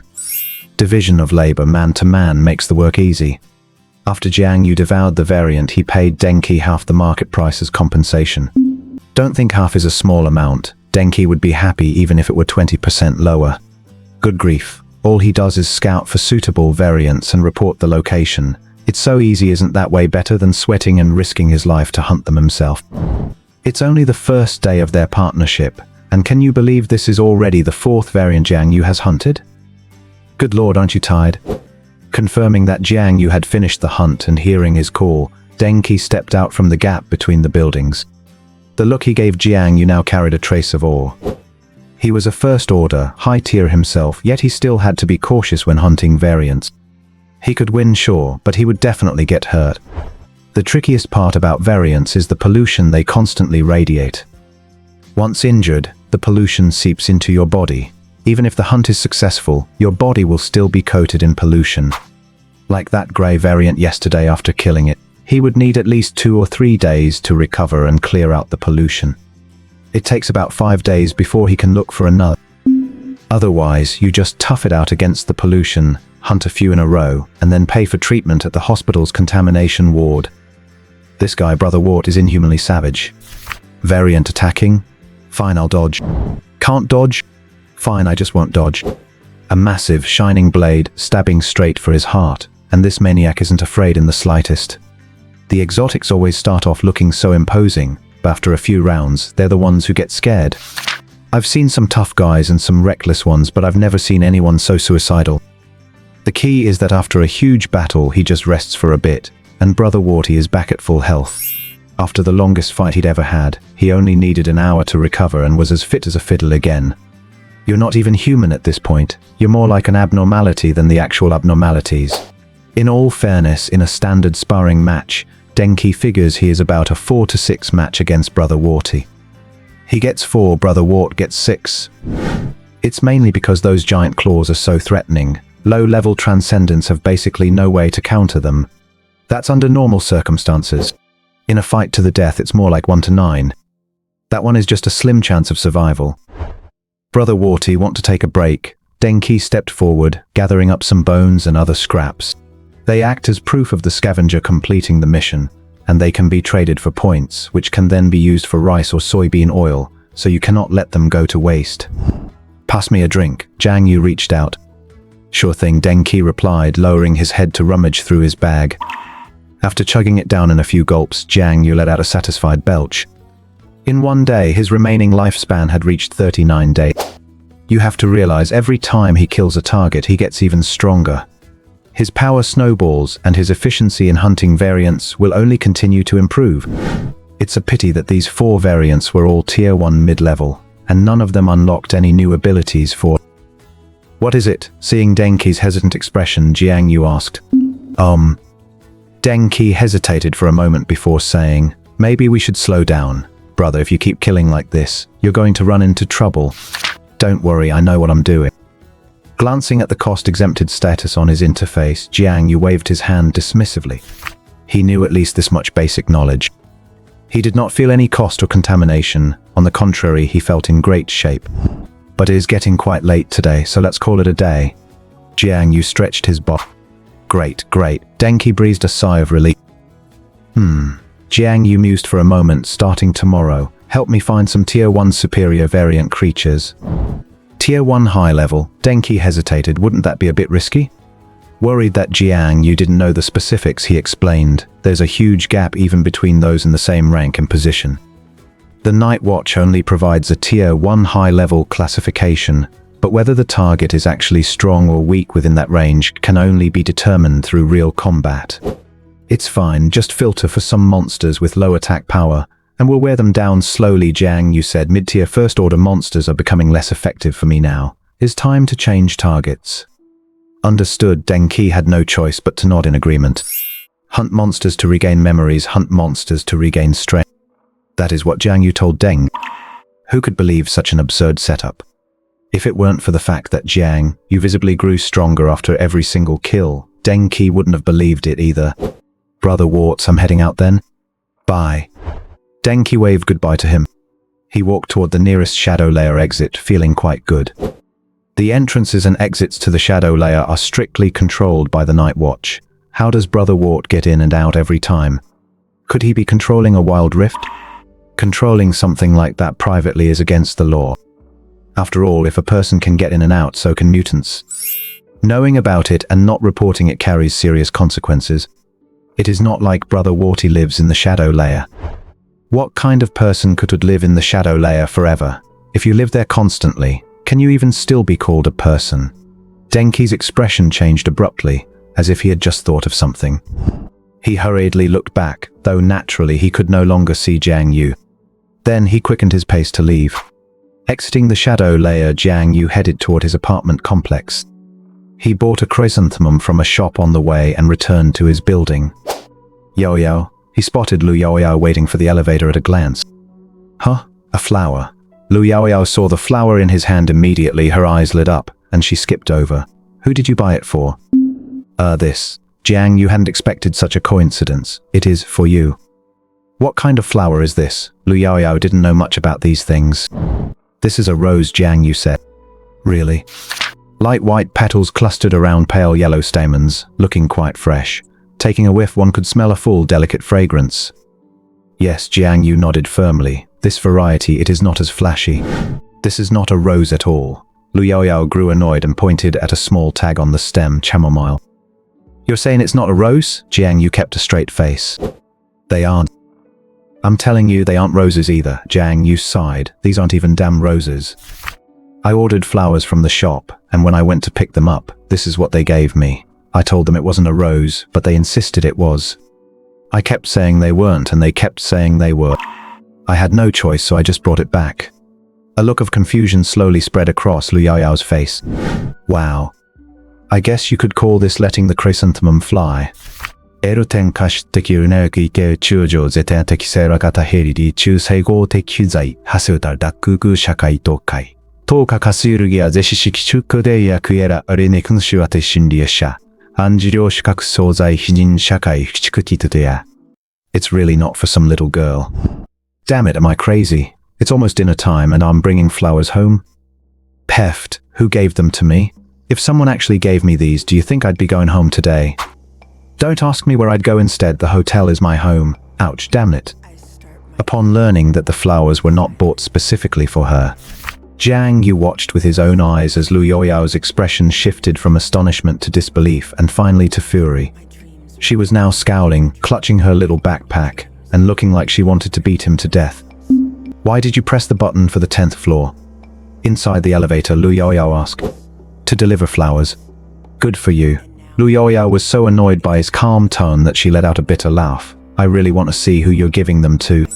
Division of labor man-to-man makes the work easy. After Jiang You devoured the variant, he paid Deng Qi half the market price as compensation. Don't think half is a small amount. Deng Qi would be happy even if it were 20% lower. Good grief. All he does is scout for suitable variants and report the location. It's so easy, isn't that way better than sweating and risking his life to hunt them himself? It's only the first day of their partnership, and can you believe this is already the fourth variant Jiang You has hunted? Good lord, aren't you tired? Confirming that Jiang You had finished the hunt and hearing his call, Deng Qi stepped out from the gap between the buildings. The look he gave Jiang You now carried a trace of awe. He was a first-order, high-tier himself, yet he still had to be cautious when hunting variants. He could win, sure, but he would definitely get hurt. The trickiest part about variants is the pollution they constantly radiate. Once injured, the pollution seeps into your body. Even if the hunt is successful, your body will still be coated in pollution. Like that grey variant yesterday after killing it, he would need at least 2 or 3 days to recover and clear out the pollution. It takes about 5 days before he can look for another. Otherwise, you just tough it out against the pollution, hunt a few in a row, and then pay for treatment at the hospital's contamination ward. This guy, Brother Wart, is inhumanly savage. Variant attacking? Fine, I'll dodge. Can't dodge? Fine, I just won't dodge. A massive, shining blade stabbing straight for his heart, and this maniac isn't afraid in the slightest. The exotics always start off looking so imposing, but after a few rounds, they're the ones who get scared. I've seen some tough guys and some reckless ones, but I've never seen anyone so suicidal. The key is that after a huge battle, he just rests for a bit, and Brother Warty is back at full health. After the longest fight he'd ever had, he only needed an hour to recover and was as fit as a fiddle again. You're not even human at this point. You're more like an abnormality than the actual abnormalities. In all fairness, in a standard sparring match, Deng Qi figures he is about a 4 to 6 match against Brother Warty. He gets 4, Brother Wart gets 6. It's mainly because those giant claws are so threatening. Low-level transcendents have basically no way to counter them. That's under normal circumstances. In a fight to the death, it's more like 1 to 9. That one is just a slim chance of survival. Brother Warty want to take a break. Deng Qi stepped forward, gathering up some bones and other scraps. They act as proof of the scavenger completing the mission, and they can be traded for points, which can then be used for rice or soybean oil, so you cannot let them go to waste. Pass me a drink. Jiang You reached out. Sure thing, Deng Qi replied, lowering his head to rummage through his bag. After chugging it down in a few gulps, Jiang You let out a satisfied belch. In one day, his remaining lifespan had reached 39 days. You have to realize every time he kills a target, he gets even stronger. His power snowballs, and his efficiency in hunting variants will only continue to improve. It's a pity that these 4 variants were all tier 1 mid-level, and none of them unlocked any new abilities for... What is it? Seeing Deng Qi's hesitant expression, Jiang You asked. Deng Qi hesitated for a moment before saying, maybe we should slow down. Brother, if you keep killing like this, you're going to run into trouble. Don't worry, I know what I'm doing. Glancing at the cost-exempted status on his interface, Jiang You waved his hand dismissively. He knew at least this much basic knowledge. He did not feel any cost or contamination. On the contrary, he felt in great shape. But it is getting quite late today, so let's call it a day. Jiang You stretched his body. Great. Deng Qi breathed a sigh of relief. Jiang You mused for a moment. Starting tomorrow, help me find some tier 1 superior variant creatures. Tier 1 high level, Deng Qi hesitated. Wouldn't that be a bit risky? Worried that Jiang You didn't know the specifics, he explained, there's a huge gap even between those in the same rank and position. The Night Watch only provides a tier 1 high level classification, but whether the target is actually strong or weak within that range can only be determined through real combat. It's fine, just filter for some monsters with low attack power, and we'll wear them down slowly. Jiang You said, mid-tier first-order monsters are becoming less effective for me now. It's time to change targets. Understood. Deng Qi had no choice but to nod in agreement. Hunt monsters to regain memories, hunt monsters to regain strength. That is what Jiang You told Deng. Who could believe such an absurd setup? If it weren't for the fact that Jiang You visibly grew stronger after every single kill, Denki wouldn't have believed it either. Brother Warts, I'm heading out then. Bye. Denki waved goodbye to him. He walked toward the nearest shadow layer exit, feeling quite good. The entrances and exits to the shadow layer are strictly controlled by the Night Watch. How does Brother Wart get in and out every time? Could he be controlling a wild rift? Controlling something like that privately is against the law. After all, if a person can get in and out, so can mutants. Knowing about it and not reporting it carries serious consequences. It is not like Brother Warty lives in the shadow layer. What kind of person could live in the shadow layer forever? If you live there constantly, can you even still be called a person? Denki's expression changed abruptly, as if he had just thought of something. He hurriedly looked back, though naturally he could no longer see Jiang You. Then he quickened his pace to leave. Exiting the shadow layer, Jiang You headed toward his apartment complex. He bought a chrysanthemum from a shop on the way and returned to his building. Yo-Yo. He spotted Lu Yaoyao waiting for the elevator at a glance. Huh? A flower. Lu Yaoyao saw the flower in his hand immediately. Her eyes lit up, and she skipped over. Who did you buy it for? This. Jiang, you hadn't expected such a coincidence. It is for you. What kind of flower is this? Lu Yaoyao didn't know much about these things. This is a rose, Jiang, you said. Really? Light white petals clustered around pale yellow stamens, looking quite fresh. Taking a whiff, one could smell a full, delicate fragrance. Yes, Jiang Yu nodded firmly. This variety, it is not as flashy. This is not a rose at all. Lu Yaoyao grew annoyed and pointed at a small tag on the stem, chamomile. You're saying it's not a rose? Jiang Yu kept a straight face. They aren't. I'm telling you, they aren't roses either. Jiang Yu sighed. These aren't even damn roses. I ordered flowers from the shop, and when I went to pick them up, this is what they gave me. I told them it wasn't a rose, but they insisted it was. I kept saying they weren't, and they kept saying they were. I had no choice, so I just brought it back. A look of confusion slowly spread across Lu Yaoyao's face. Wow. I guess you could call this letting the chrysanthemum fly. It's really not for some little girl. Damn it, am I crazy? It's almost dinner time and I'm bringing flowers home? Peft, who gave them to me? If someone actually gave me these, do you think I'd be going home today? Don't ask me where I'd go instead, the hotel is my home. Ouch, damn it. Upon learning that the flowers were not bought specifically for her, Jiang Yu watched with his own eyes as Lu Yaoyao's expression shifted from astonishment to disbelief and finally to fury. She was now scowling, clutching her little backpack, and looking like she wanted to beat him to death. Why did you press the button for the 10th floor? Inside the elevator, Lu Yaoyao asked. To deliver flowers. Good for you. Lu Yaoyao was so annoyed by his calm tone that she let out a bitter laugh. I really want to see who you're giving them to.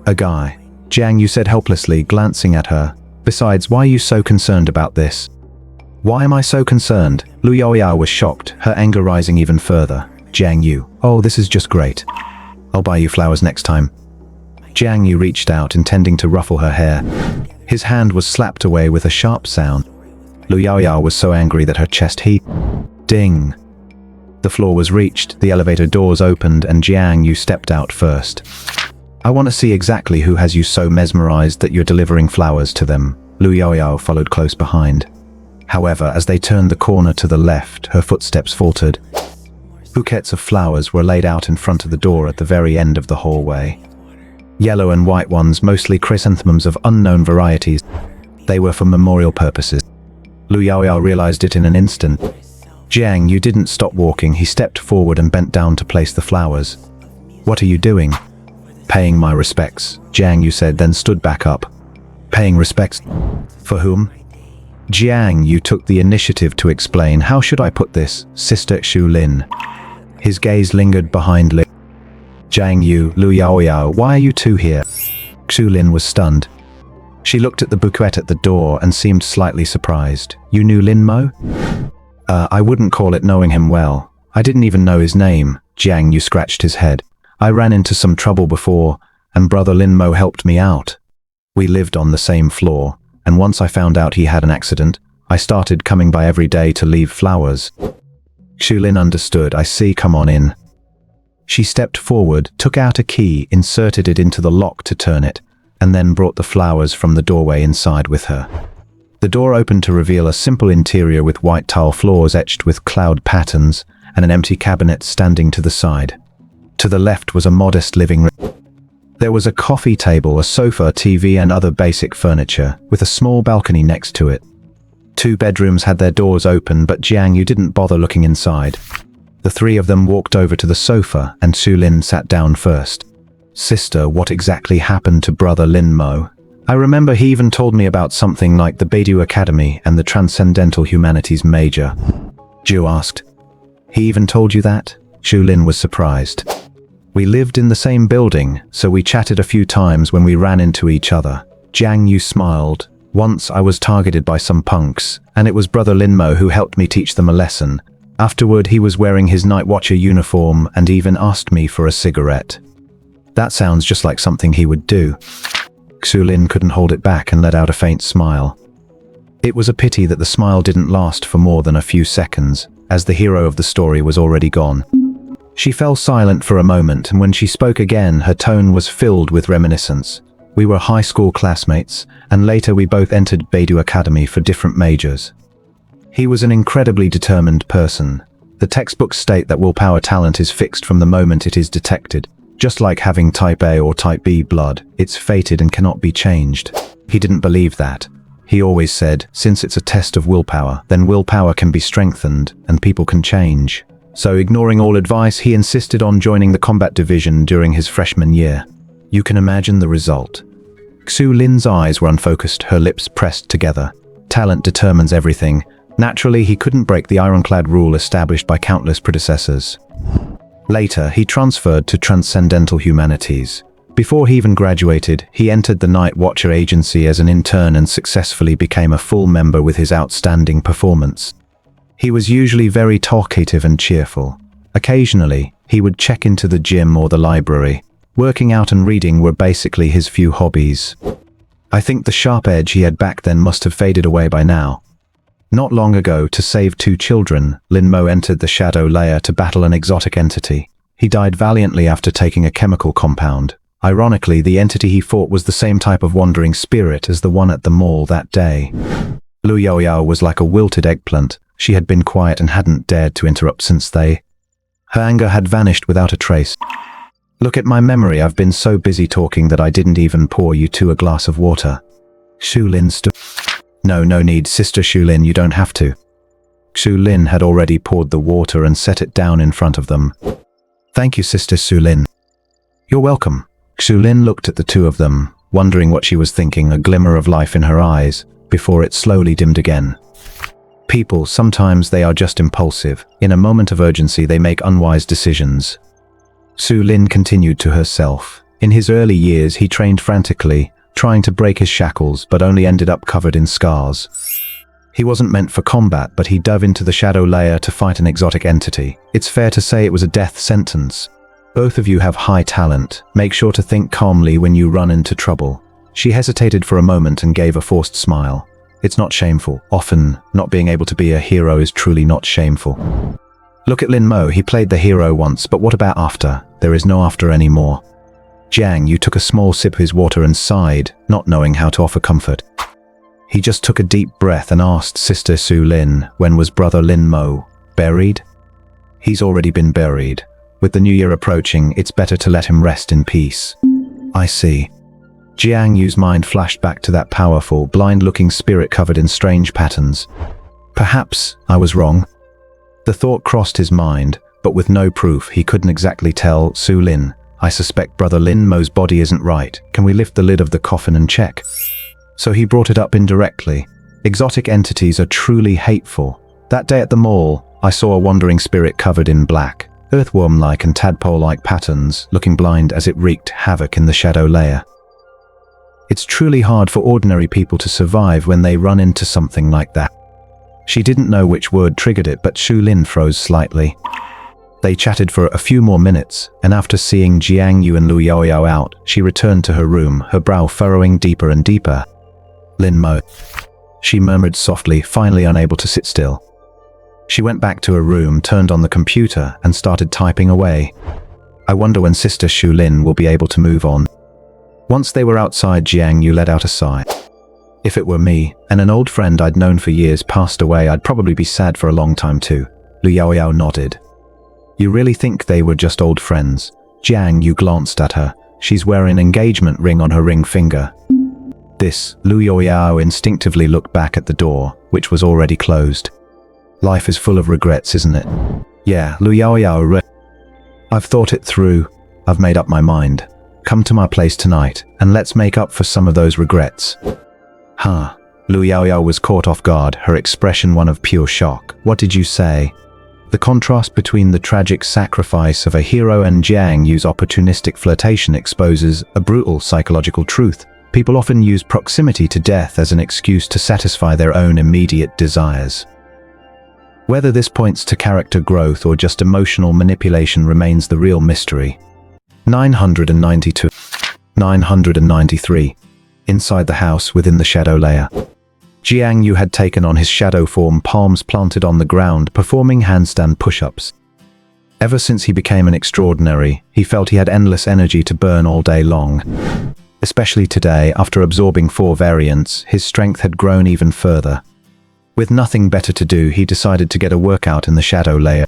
A guy. Jiang Yu said helplessly, glancing at her. Besides, why are you so concerned about this? Why am I so concerned? Lu Yaoyao was shocked, her anger rising even further. Jiang Yu. Oh, this is just great. I'll buy you flowers next time. Jiang Yu reached out, intending to ruffle her hair. His hand was slapped away with a sharp sound. Lu Yaoyao was so angry that her chest heaved. Ding. The floor was reached, the elevator doors opened, and Jiang Yu stepped out first. I want to see exactly who has you so mesmerized that you're delivering flowers to them. Lu Yaoyao followed close behind. However, as they turned the corner to the left, her footsteps faltered. Bouquets of flowers were laid out in front of the door at the very end of the hallway. Yellow and white ones, mostly chrysanthemums of unknown varieties. They were for memorial purposes. Lu Yaoyao realized it in an instant. Jiang, you didn't stop walking. He stepped forward and bent down to place the flowers. What are you doing? Paying my respects, Jiang, you said, then stood back up. Paying respects? For whom? Jiang, you took the initiative to explain. How should I put this, Sister Xu Lin? His gaze lingered behind Li. Jiang Yu, Lu Yaoyao, why are you two here? Xu Lin was stunned. She looked at the bouquet at the door and seemed slightly surprised. You knew Lin Mo? I wouldn't call it knowing him well. I didn't even know his name. Jiang Yu scratched his head. I ran into some trouble before, and Brother Lin Mo helped me out. We lived on the same floor. and once I found out he had an accident, I started coming by every day to leave flowers. Xulin understood. I see, come on in. She stepped forward, took out a key, inserted it into the lock to turn it, and then brought the flowers from the doorway inside with her. The door opened to reveal a simple interior with white tile floors etched with cloud patterns and an empty cabinet standing to the side. To the left was a modest living room. There was a coffee table, a sofa, TV and other basic furniture, with a small balcony next to it. 2 bedrooms had their doors open, but Jiang You didn't bother looking inside. The 3 of them walked over to the sofa, and Xulin sat down first. Sister, what exactly happened to brother Lin Mo? I remember he even told me about something like the Beidou Academy and the Transcendental Humanities major. Jiu asked. He even told you that? Xulin was surprised. We lived in the same building, so we chatted a few times when we ran into each other. Jiang You smiled. Once I was targeted by some punks, and it was brother Lin Mo who helped me teach them a lesson. Afterward, he was wearing his night watcher uniform and even asked me for a cigarette. That sounds just like something he would do. Xulin couldn't hold it back and let out a faint smile. It was a pity that the smile didn't last for more than a few seconds, as the hero of the story was already gone. She fell silent for a moment, and when she spoke again, her tone was filled with reminiscence. We were high school classmates, and later we both entered Beidou Academy for different majors. He was an incredibly determined person. The textbooks state that willpower talent is fixed from the moment it is detected. Just like having type A or type B blood, it's fated and cannot be changed. He didn't believe that. He always said, since it's a test of willpower, then willpower can be strengthened and people can change. So ignoring all advice, he insisted on joining the combat division during his freshman year. You can imagine the result. Xulin's eyes were unfocused, her lips pressed together. Talent determines everything. Naturally, he couldn't break the ironclad rule established by countless predecessors. Later, he transferred to Transcendental Humanities. Before he even graduated, he entered the Night Watcher Agency as an intern and successfully became a full member with his outstanding performance. He was usually very talkative and cheerful. Occasionally, he would check into the gym or the library. Working out and reading were basically his few hobbies. I think the sharp edge he had back then must have faded away by now. Not long ago, to save 2 children, Lin Mo entered the shadow layer to battle an exotic entity. He died valiantly after taking a chemical compound. Ironically, the entity he fought was the same type of wandering spirit as the one at the mall that day. Lu Yaoyao was like a wilted eggplant. She had been quiet and hadn't dared to interrupt since they. Her anger had vanished without a trace. Look at my memory, I've been so busy talking that I didn't even pour you 2 a glass of water. Xulin stood. No need, Sister Xulin, you don't have to. Xulin had already poured the water and set it down in front of them. Thank you, Sister Xulin. You're welcome. Xulin looked at the 2 of them, wondering what she was thinking, a glimmer of life in her eyes, before it slowly dimmed again. People, sometimes they are just impulsive. In a moment of urgency, they make unwise decisions. Xulin continued to herself. In his early years, he trained frantically, trying to break his shackles, but only ended up covered in scars. He wasn't meant for combat, but he dove into the shadow layer to fight an exotic entity. It's fair to say it was a death sentence. Both of you have high talent. Make sure to think calmly when you run into trouble. She hesitated for a moment and gave a forced smile. It's not shameful. Often, not being able to be a hero is truly not shameful. Look at Lin Mo, he played the hero once, but what about after? There is no after anymore. Jiang You took a small sip of his water and sighed, not knowing how to offer comfort. He just took a deep breath and asked Sister Xulin, when was brother Lin Mo buried? He's already been buried. With the new year approaching, it's better to let him rest in peace. I see. Jiang Yu's mind flashed back to that powerful, blind-looking spirit covered in strange patterns. Perhaps I was wrong. The thought crossed his mind, but with no proof, he couldn't exactly tell. Xulin, I suspect brother Lin Mo's body isn't right. Can we lift the lid of the coffin and check? So he brought it up indirectly. Exotic entities are truly hateful. That day at the mall, I saw a wandering spirit covered in black, earthworm-like and tadpole-like patterns, looking blind as it wreaked havoc in the shadow layer. It's truly hard for ordinary people to survive when they run into something like that. She didn't know which word triggered it, but Xulin froze slightly. They chatted for a few more minutes, and after seeing Jiang You and Lu Yaoyao out, she returned to her room, her brow furrowing deeper and deeper. Lin Mo. She murmured softly, finally unable to sit still. She went back to her room, turned on the computer, and started typing away. I wonder when Sister Shu Lin will be able to move on. Once they were outside, Jiang You let out a sigh. If it were me, and an old friend I'd known for years passed away, I'd probably be sad for a long time too. Lu Yaoyao nodded. You really think they were just old friends? Jiang You glanced at her. She's wearing an engagement ring on her ring finger. Lu Yaoyao instinctively looked back at the door, which was already closed. Life is full of regrets, isn't it? Yeah, Lu Yaoyao. I've thought it through. I've made up my mind. Come to my place tonight, and let's make up for some of those regrets. Huh. Lu Yaoyao was caught off guard, her expression one of pure shock. What did you say? The contrast between the tragic sacrifice of a hero and Jiang Yu's opportunistic flirtation exposes a brutal psychological truth. People often use proximity to death as an excuse to satisfy their own immediate desires. Whether this points to character growth or just emotional manipulation remains the real mystery. 992. 993. Inside the house, within the shadow layer. Jiang Yu had taken on his shadow form, palms planted on the ground, performing handstand push-ups. Ever since he became an extraordinary, he felt he had endless energy to burn all day long. Especially today, after absorbing 4 variants, his strength had grown even further. With nothing better to do, he decided to get a workout in the shadow layer.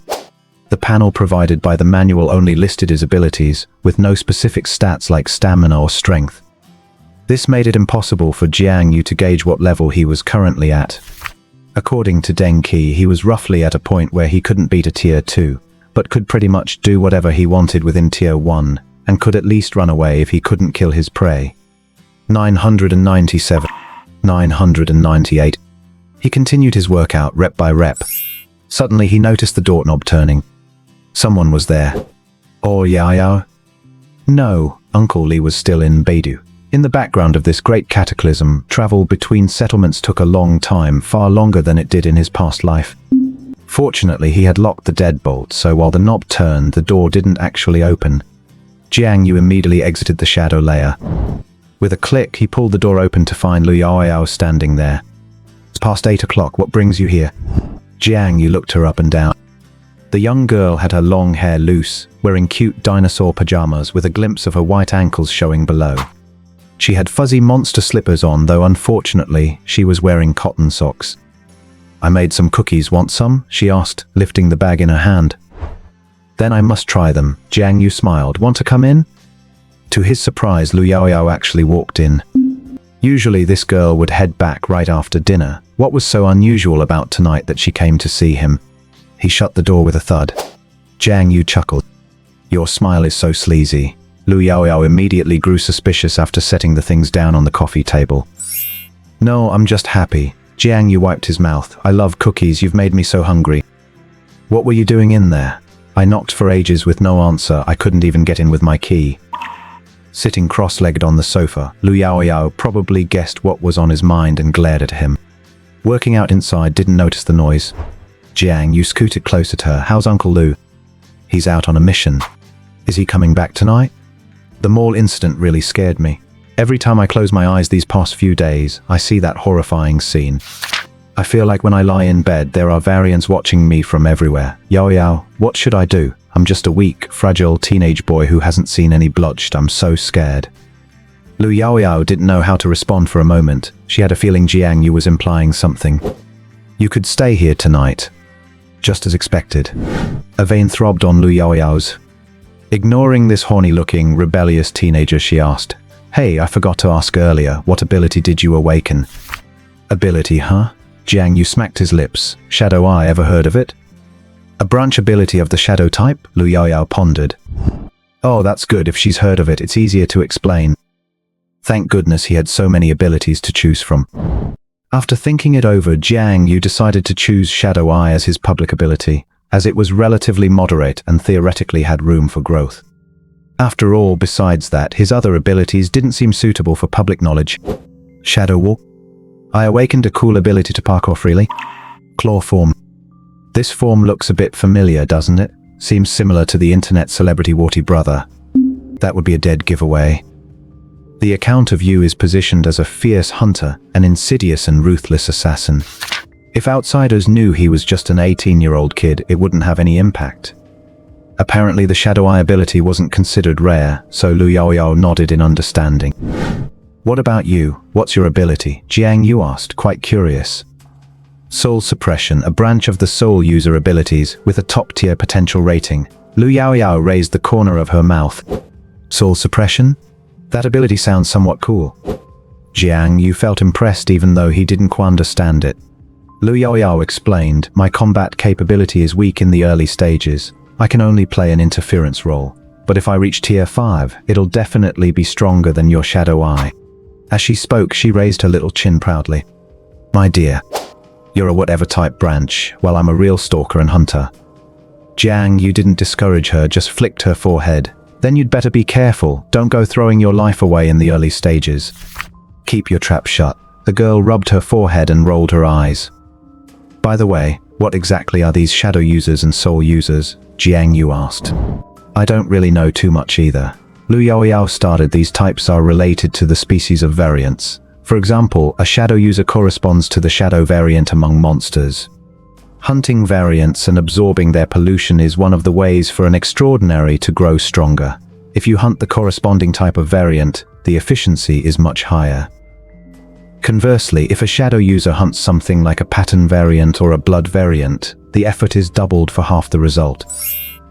The panel provided by the manual only listed his abilities, with no specific stats like stamina or strength. This made it impossible for Jiang Yu to gauge what level he was currently at. According to Deng Qi, he was roughly at a point where he couldn't beat a tier 2, but could pretty much do whatever he wanted within tier 1, and could at least run away if he couldn't kill his prey. 997. 998. He continued his workout rep by rep. Suddenly he noticed the doorknob turning. Someone was there. Oh, Yaoyao? No, Uncle Li was still in Beidou. In the background of this great cataclysm, travel between settlements took a long time, far longer than it did in his past life. Fortunately, he had locked the deadbolt, so while the knob turned, the door didn't actually open. Jiang Yu immediately exited the shadow layer. With a click, he pulled the door open to find Lu Yaoyao standing there. It's past 8 o'clock, what brings you here? Jiang Yu looked her up and down. The young girl had her long hair loose, wearing cute dinosaur pajamas with a glimpse of her white ankles showing below. She had fuzzy monster slippers on, though unfortunately, she was wearing cotton socks. I made some cookies, want some? She asked, lifting the bag in her hand. Then I must try them. Jiang Yu smiled. Want to come in? To his surprise, Lu Yaoyao actually walked in. Usually this girl would head back right after dinner. What was so unusual about tonight that she came to see him? He shut the door with a thud. Jiang Yu chuckled. Your smile is so sleazy. Lu Yaoyao immediately grew suspicious after setting the things down on the coffee table. No, I'm just happy. Jiang Yu wiped his mouth. I love cookies, you've made me so hungry. What were you doing in there? I knocked for ages with no answer. I couldn't even get in with my key. Sitting cross-legged on the sofa, Lu Yaoyao probably guessed what was on his mind and glared at him. Working out inside, didn't notice the noise. Jiang Yu scooted closer to her. How's Uncle Lu? He's out on a mission. Is he coming back tonight? The mall incident really scared me. Every time I close my eyes these past few days, I see that horrifying scene. I feel like when I lie in bed, there are variants watching me from everywhere. Yaoyao, what should I do? I'm just a weak, fragile teenage boy who hasn't seen any bloodshed. I'm so scared. Lu Yaoyao didn't know how to respond for a moment. She had a feeling Jiang Yu was implying something. You could stay here tonight. Just as expected. A vein throbbed on Lu Yaoyao's. Ignoring this horny-looking, rebellious teenager, she asked, Hey, I forgot to ask earlier, what ability did you awaken? Ability, huh? Jiang Yu smacked his lips. Shadow Eye, ever heard of it? A branch ability of the shadow type? Lu Yaoyao pondered. Oh, that's good. If she's heard of it, it's easier to explain. Thank goodness he had so many abilities to choose from. After thinking it over, Jiang Yu decided to choose Shadow Eye as his public ability, as it was relatively moderate and theoretically had room for growth. After all, besides that, his other abilities didn't seem suitable for public knowledge. Shadow Walk. I awakened a cool ability to parkour freely. Claw Form. This form looks a bit familiar, doesn't it? Seems similar to the internet celebrity warty brother. That would be a dead giveaway. The account of you is positioned as a fierce hunter, an insidious and ruthless assassin. If outsiders knew he was just an 18-year-old kid, it wouldn't have any impact. Apparently the Shadow Eye ability wasn't considered rare, so Lu Yaoyao nodded in understanding. What about you? What's your ability? Jiang You asked, quite curious. Soul Suppression, a branch of the soul user abilities with a top-tier potential rating. Lu Yaoyao raised the corner of her mouth. Soul Suppression? That ability sounds somewhat cool. Jiang You felt impressed even though he didn't quite understand it. Lu Yaoyao explained, my combat capability is weak in the early stages. I can only play an interference role. But if I reach tier 5, it'll definitely be stronger than your Shadow Eye. As she spoke, she raised her little chin proudly. My dear, you're a whatever type branch, while I'm a real stalker and hunter. Jiang You didn't discourage her, just flicked her forehead. Then you'd better be careful, don't go throwing your life away in the early stages. Keep your trap shut. The girl rubbed her forehead and rolled her eyes. By the way, what exactly are these shadow users and soul users? Jiang You asked. I don't really know too much either. Lu Yaoyao started, these types are related to the species of variants. For example, a shadow user corresponds to the shadow variant among monsters. Hunting variants and absorbing their pollution is one of the ways for an extraordinary to grow stronger. If you hunt the corresponding type of variant, the efficiency is much higher. Conversely, if a shadow user hunts something like a pattern variant or a blood variant, the effort is doubled for half the result.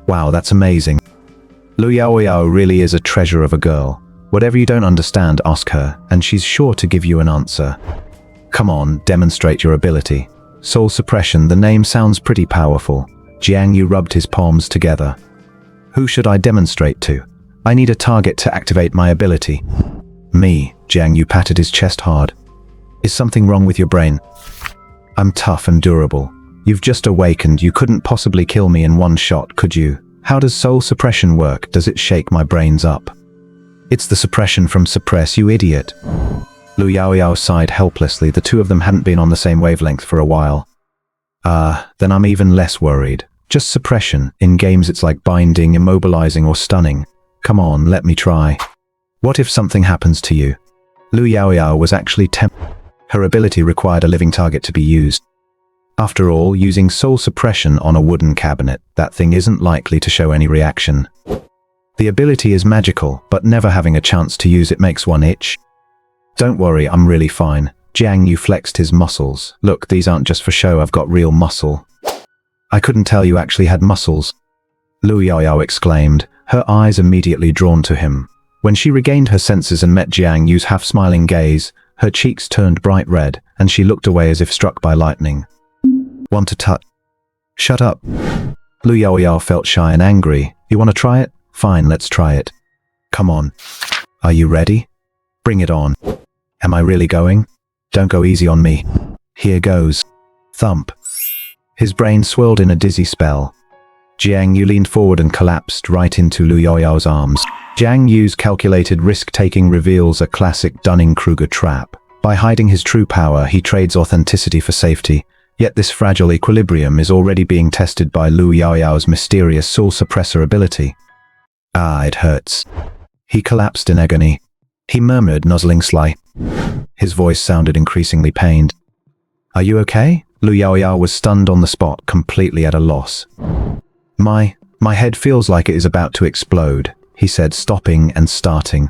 Wow, that's amazing. Lu Yaoyao really is a treasure of a girl. Whatever you don't understand, ask her, and she's sure to give you an answer. Come on, demonstrate your ability. Soul Suppression, the name sounds pretty powerful. Jiang You rubbed his palms together. Who should I demonstrate to? I need a target to activate my ability. Me, Jiang You patted his chest hard. Is something wrong with your brain? I'm tough and durable. You've just awakened, you couldn't possibly kill me in one shot, could you? How does soul suppression work? Does it shake my brains up? It's the suppression from suppress, you idiot. Lu Yaoyao sighed helplessly. The two of them hadn't been on the same wavelength for a while. Then I'm even less worried. Just suppression. In games it's like binding, immobilizing, or stunning. Come on, let me try. What if something happens to you? Lu Yaoyao was actually her ability required a living target to be used. After all, using soul suppression on a wooden cabinet, that thing isn't likely to show any reaction. The ability is magical, but never having a chance to use it makes one itch. Don't worry, I'm really fine. Jiang You flexed his muscles. Look, these aren't just for show, I've got real muscle. I couldn't tell you actually had muscles. Lu Yaoyao exclaimed, her eyes immediately drawn to him. When she regained her senses and met Jiang Yu's half-smiling gaze, her cheeks turned bright red, and she looked away as if struck by lightning. Want to touch? Shut up. Lu Yaoyao felt shy and angry. You want to try it? Fine, let's try it. Come on. Are you ready? Bring it on. Am I really going? Don't go easy on me. Here goes. Thump. His brain swirled in a dizzy spell. Jiang You leaned forward and collapsed right into Lu Yaoyao's arms. Jiang Yu's calculated risk-taking reveals a classic Dunning-Kruger trap. By hiding his true power, he trades authenticity for safety. Yet this fragile equilibrium is already being tested by Lu Yaoyao's mysterious soul suppressor ability. Ah, it hurts. He collapsed in agony. He murmured, nuzzling Sly. His voice sounded increasingly pained. Are you okay? Lu Yaoyao was stunned on the spot, completely at a loss. My head feels like it is about to explode, he said, stopping and starting.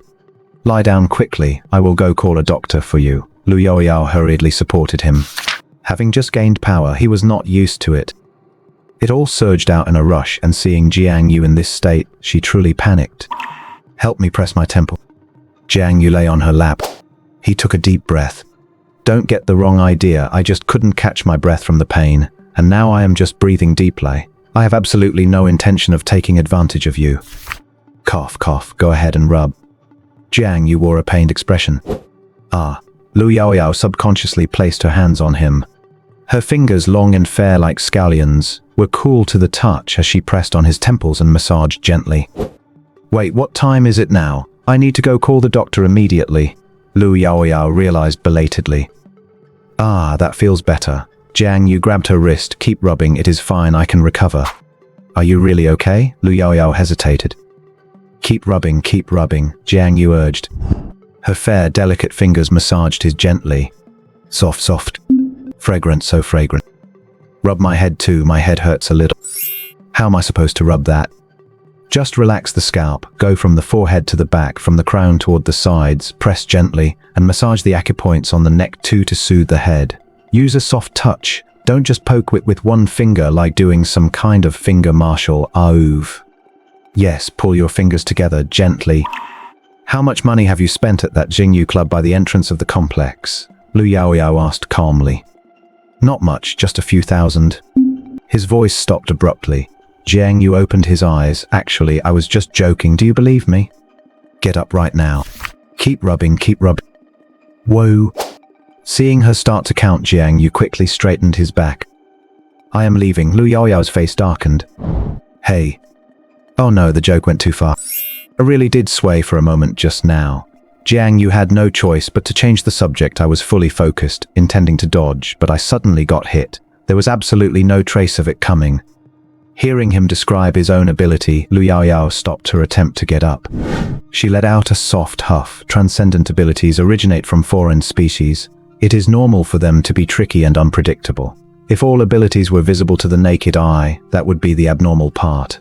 Lie down quickly, I will go call a doctor for you. Lu Yaoyao hurriedly supported him. Having just gained power, he was not used to it. It all surged out in a rush, and seeing Jiang You in this state, she truly panicked. Help me press my temple. Jiang You lay on her lap. He took a deep breath. Don't get the wrong idea, I just couldn't catch my breath from the pain, and now I am just breathing deeply. I have absolutely no intention of taking advantage of you. Cough, cough, go ahead and rub. Jiang You wore a pained expression. Lu Yaoyao subconsciously placed her hands on him. Her fingers, long and fair like scallions, were cool to the touch as she pressed on his temples and massaged gently. Wait, what time is it now? I need to go call the doctor immediately. Lu Yaoyao realized belatedly. That feels better. Jiang You grabbed her wrist. Keep rubbing, it is fine, I can recover. Are you really okay? Lu Yaoyao hesitated. Keep rubbing, Jiang You urged. Her fair, delicate fingers massaged his gently. Soft, soft. Fragrant, so fragrant. Rub my head too, my head hurts a little. How am I supposed to rub that? Just relax the scalp, go from the forehead to the back, from the crown toward the sides, press gently, and massage the acupoints on the neck too to soothe the head. Use a soft touch. Don't just poke with one finger like doing some kind of finger martial oeuvre. Yes, pull your fingers together gently. How much money have you spent at that Jiang You club by the entrance of the complex? Lu Yaoyao asked calmly. Not much, just a few thousand. His voice stopped abruptly. Jiang You opened his eyes. Actually, I was just joking. Do you believe me? Get up right now. Keep rubbing, keep rubbing. Whoa. Seeing her start to count, Jiang You quickly straightened his back. I am leaving. Lu Yaoyao's face darkened. Hey. Oh no, the joke went too far. I really did sway for a moment just now. Jiang You had no choice but to change the subject. I was fully focused, intending to dodge, but I suddenly got hit. There was absolutely no trace of it coming. Hearing him describe his own ability, Lu Yaoyao stopped her attempt to get up. She let out a soft huff. Transcendent abilities originate from foreign species. It is normal for them to be tricky and unpredictable. If all abilities were visible to the naked eye, that would be the abnormal part.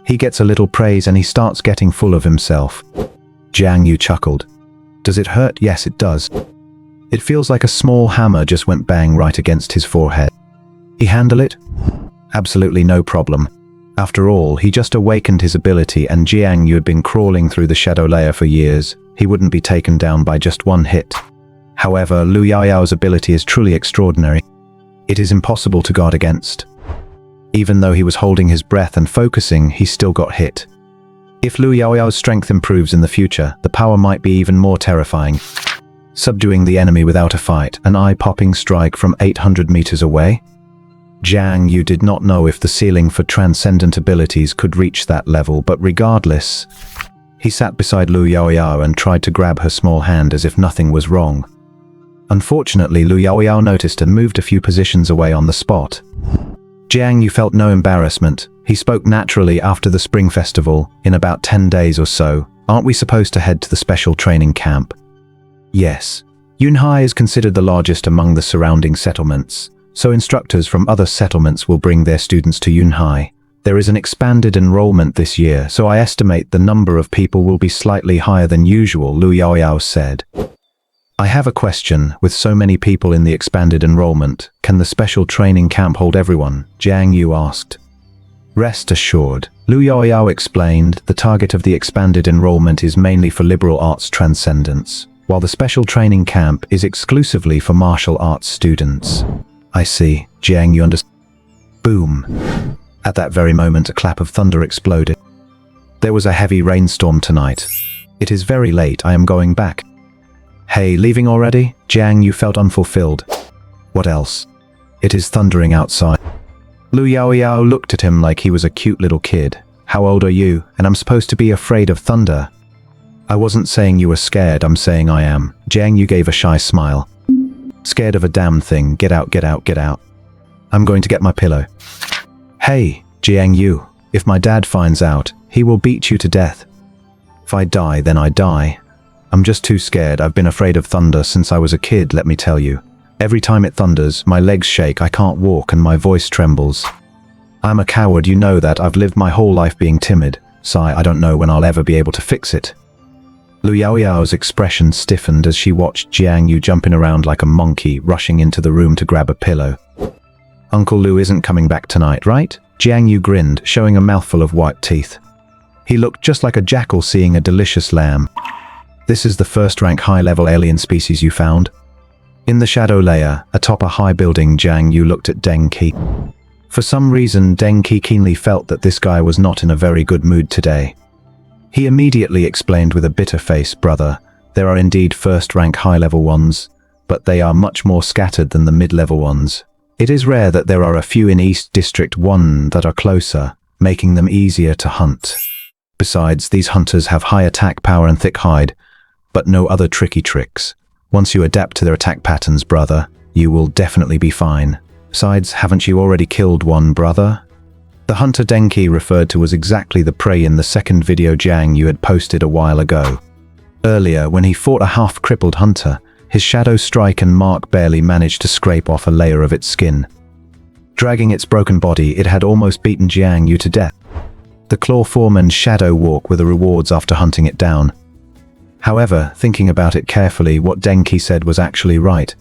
He gets a little praise and he starts getting full of himself. Jiang You chuckled. Does it hurt? Yes, it does. It feels like a small hammer just went bang right against his forehead. He handle it? Absolutely no problem. After all, he just awakened his ability, and Jiang You had been crawling through the shadow layer for years. He wouldn't be taken down by just one hit. However, Lu Yaoyao's ability is truly extraordinary. It is impossible to guard against. Even though he was holding his breath and focusing, he still got hit. If Lu Yaoyao's strength improves in the future, the power might be even more terrifying. Subduing the enemy without a fight, an eye-popping strike from 800 meters away? Jiang You did not know if the ceiling for transcendent abilities could reach that level, but regardless, he sat beside Lu Yaoyao and tried to grab her small hand as if nothing was wrong. Unfortunately, Lu Yaoyao noticed and moved a few positions away on the spot. Jiang You felt no embarrassment. He spoke naturally. After the spring festival, in about 10 days or so, aren't we supposed to head to the special training camp? Yes. Yunhai is considered the largest among the surrounding settlements, so instructors from other settlements will bring their students to Yunhai. There is an expanded enrollment this year, so I estimate the number of people will be slightly higher than usual, Lu Yaoyao said. I have a question. With so many people in the expanded enrollment, can the special training camp hold everyone? Jiang You asked. Rest assured, Lu Yaoyao explained, the target of the expanded enrollment is mainly for liberal arts transcendence, while the special training camp is exclusively for martial arts students. I see. Jiang You understood. Boom. At that very moment, a clap of thunder exploded. There was a heavy rainstorm tonight. It is very late. I am going back. Hey, leaving already? Jiang You felt unfulfilled. What else? It is thundering outside. Lu Yaoyao looked at him like he was a cute little kid. How old are you? And I'm supposed to be afraid of thunder. I wasn't saying you were scared, I'm saying I am. Jiang You gave a shy smile. Scared of a damn thing. Get out, get out, get out. I'm going to get my pillow. Hey, Jiang You, if my dad finds out, he will beat you to death. If I die, then I die. I'm just too scared. I've been afraid of thunder since I was a kid, let me tell you. Every time it thunders, my legs shake, I can't walk, and my voice trembles. I'm a coward, you know that. I've lived my whole life being timid. Sigh, I don't know when I'll ever be able to fix it. Lu Yaoyao's expression stiffened as she watched Jiang You jumping around like a monkey, rushing into the room to grab a pillow. Uncle Lu isn't coming back tonight, right? Jiang You grinned, showing a mouthful of white teeth. He looked just like a jackal seeing a delicious lamb. This is the first-rank high-level alien species you found? In the shadow layer, atop a high building, Jiang You looked at Deng Qi. For some reason, Deng Qi keenly felt that this guy was not in a very good mood today. He immediately explained with a bitter face, brother, there are indeed first-rank high-level ones, but they are much more scattered than the mid-level ones. It is rare that there are a few in East District 1 that are closer, making them easier to hunt. Besides, these hunters have high attack power and thick hide, but no other tricky tricks. Once you adapt to their attack patterns, brother, you will definitely be fine. Besides, haven't you already killed one, brother? The hunter Deng Qi referred to was exactly the prey in the second video Jiang You had posted a while ago. Earlier, when he fought a half-crippled hunter, his shadow strike and mark barely managed to scrape off a layer of its skin. Dragging its broken body, it had almost beaten Jiang You to death. The claw form and shadow walk were the rewards after hunting it down. However, thinking about it carefully, what Denki said was actually right.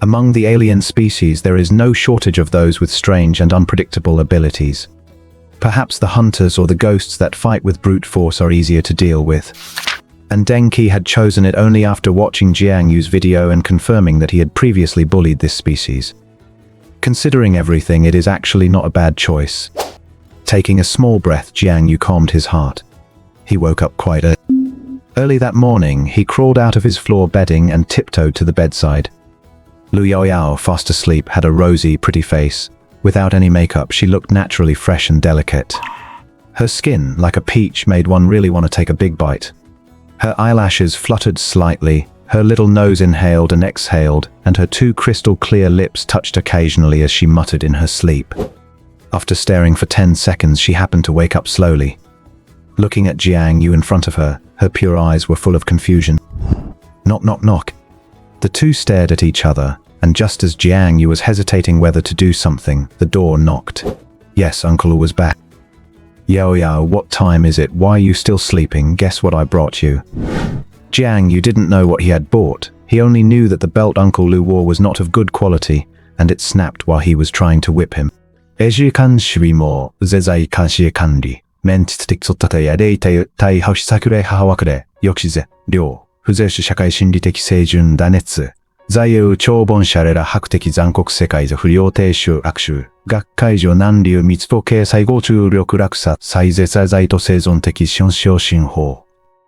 Among the alien species, there is no shortage of those with strange and unpredictable abilities. Perhaps the hunters or the ghosts that fight with brute force are easier to deal with. And Denki had chosen it only after watching Jiang Yu's video and confirming that he had previously bullied this species. Considering everything, it is actually not a bad choice. Taking a small breath, Jiang Yu calmed his heart. He woke up quite early that morning. He crawled out of his floor bedding and tiptoed to the bedside. Lu Yaoyao, fast asleep, had a rosy, pretty face. Without any makeup, she looked naturally fresh and delicate. Her skin, like a peach, made one really want to take a big bite. Her eyelashes fluttered slightly, her little nose inhaled and exhaled, and her two crystal-clear lips touched occasionally as she muttered in her sleep. After staring for 10 seconds, she happened to wake up slowly. Looking at Jiang Yu in front of her, her pure eyes were full of confusion. Knock, knock, knock. The two stared at each other, and just as Jiang Yu was hesitating whether to do something, the door knocked. Yes, Uncle Lu was back. Yao Yao, what time is it? Why are you still sleeping? Guess what I brought you? Jiang Yu didn't know what he had bought. He only knew that the belt Uncle Lu wore was not of good quality, and it snapped while he was trying to whip him. エジカンシビもゼザイ監視管理メンチツティクソタタヤレイタイタイハウシサクレハワクレ抑止ぜ量不税種社会心理的清純打熱在有長本者れら白的残酷世界ぞ不良停止悪臭学会上南流密母系最後中力落差最絶在と生存的春章新法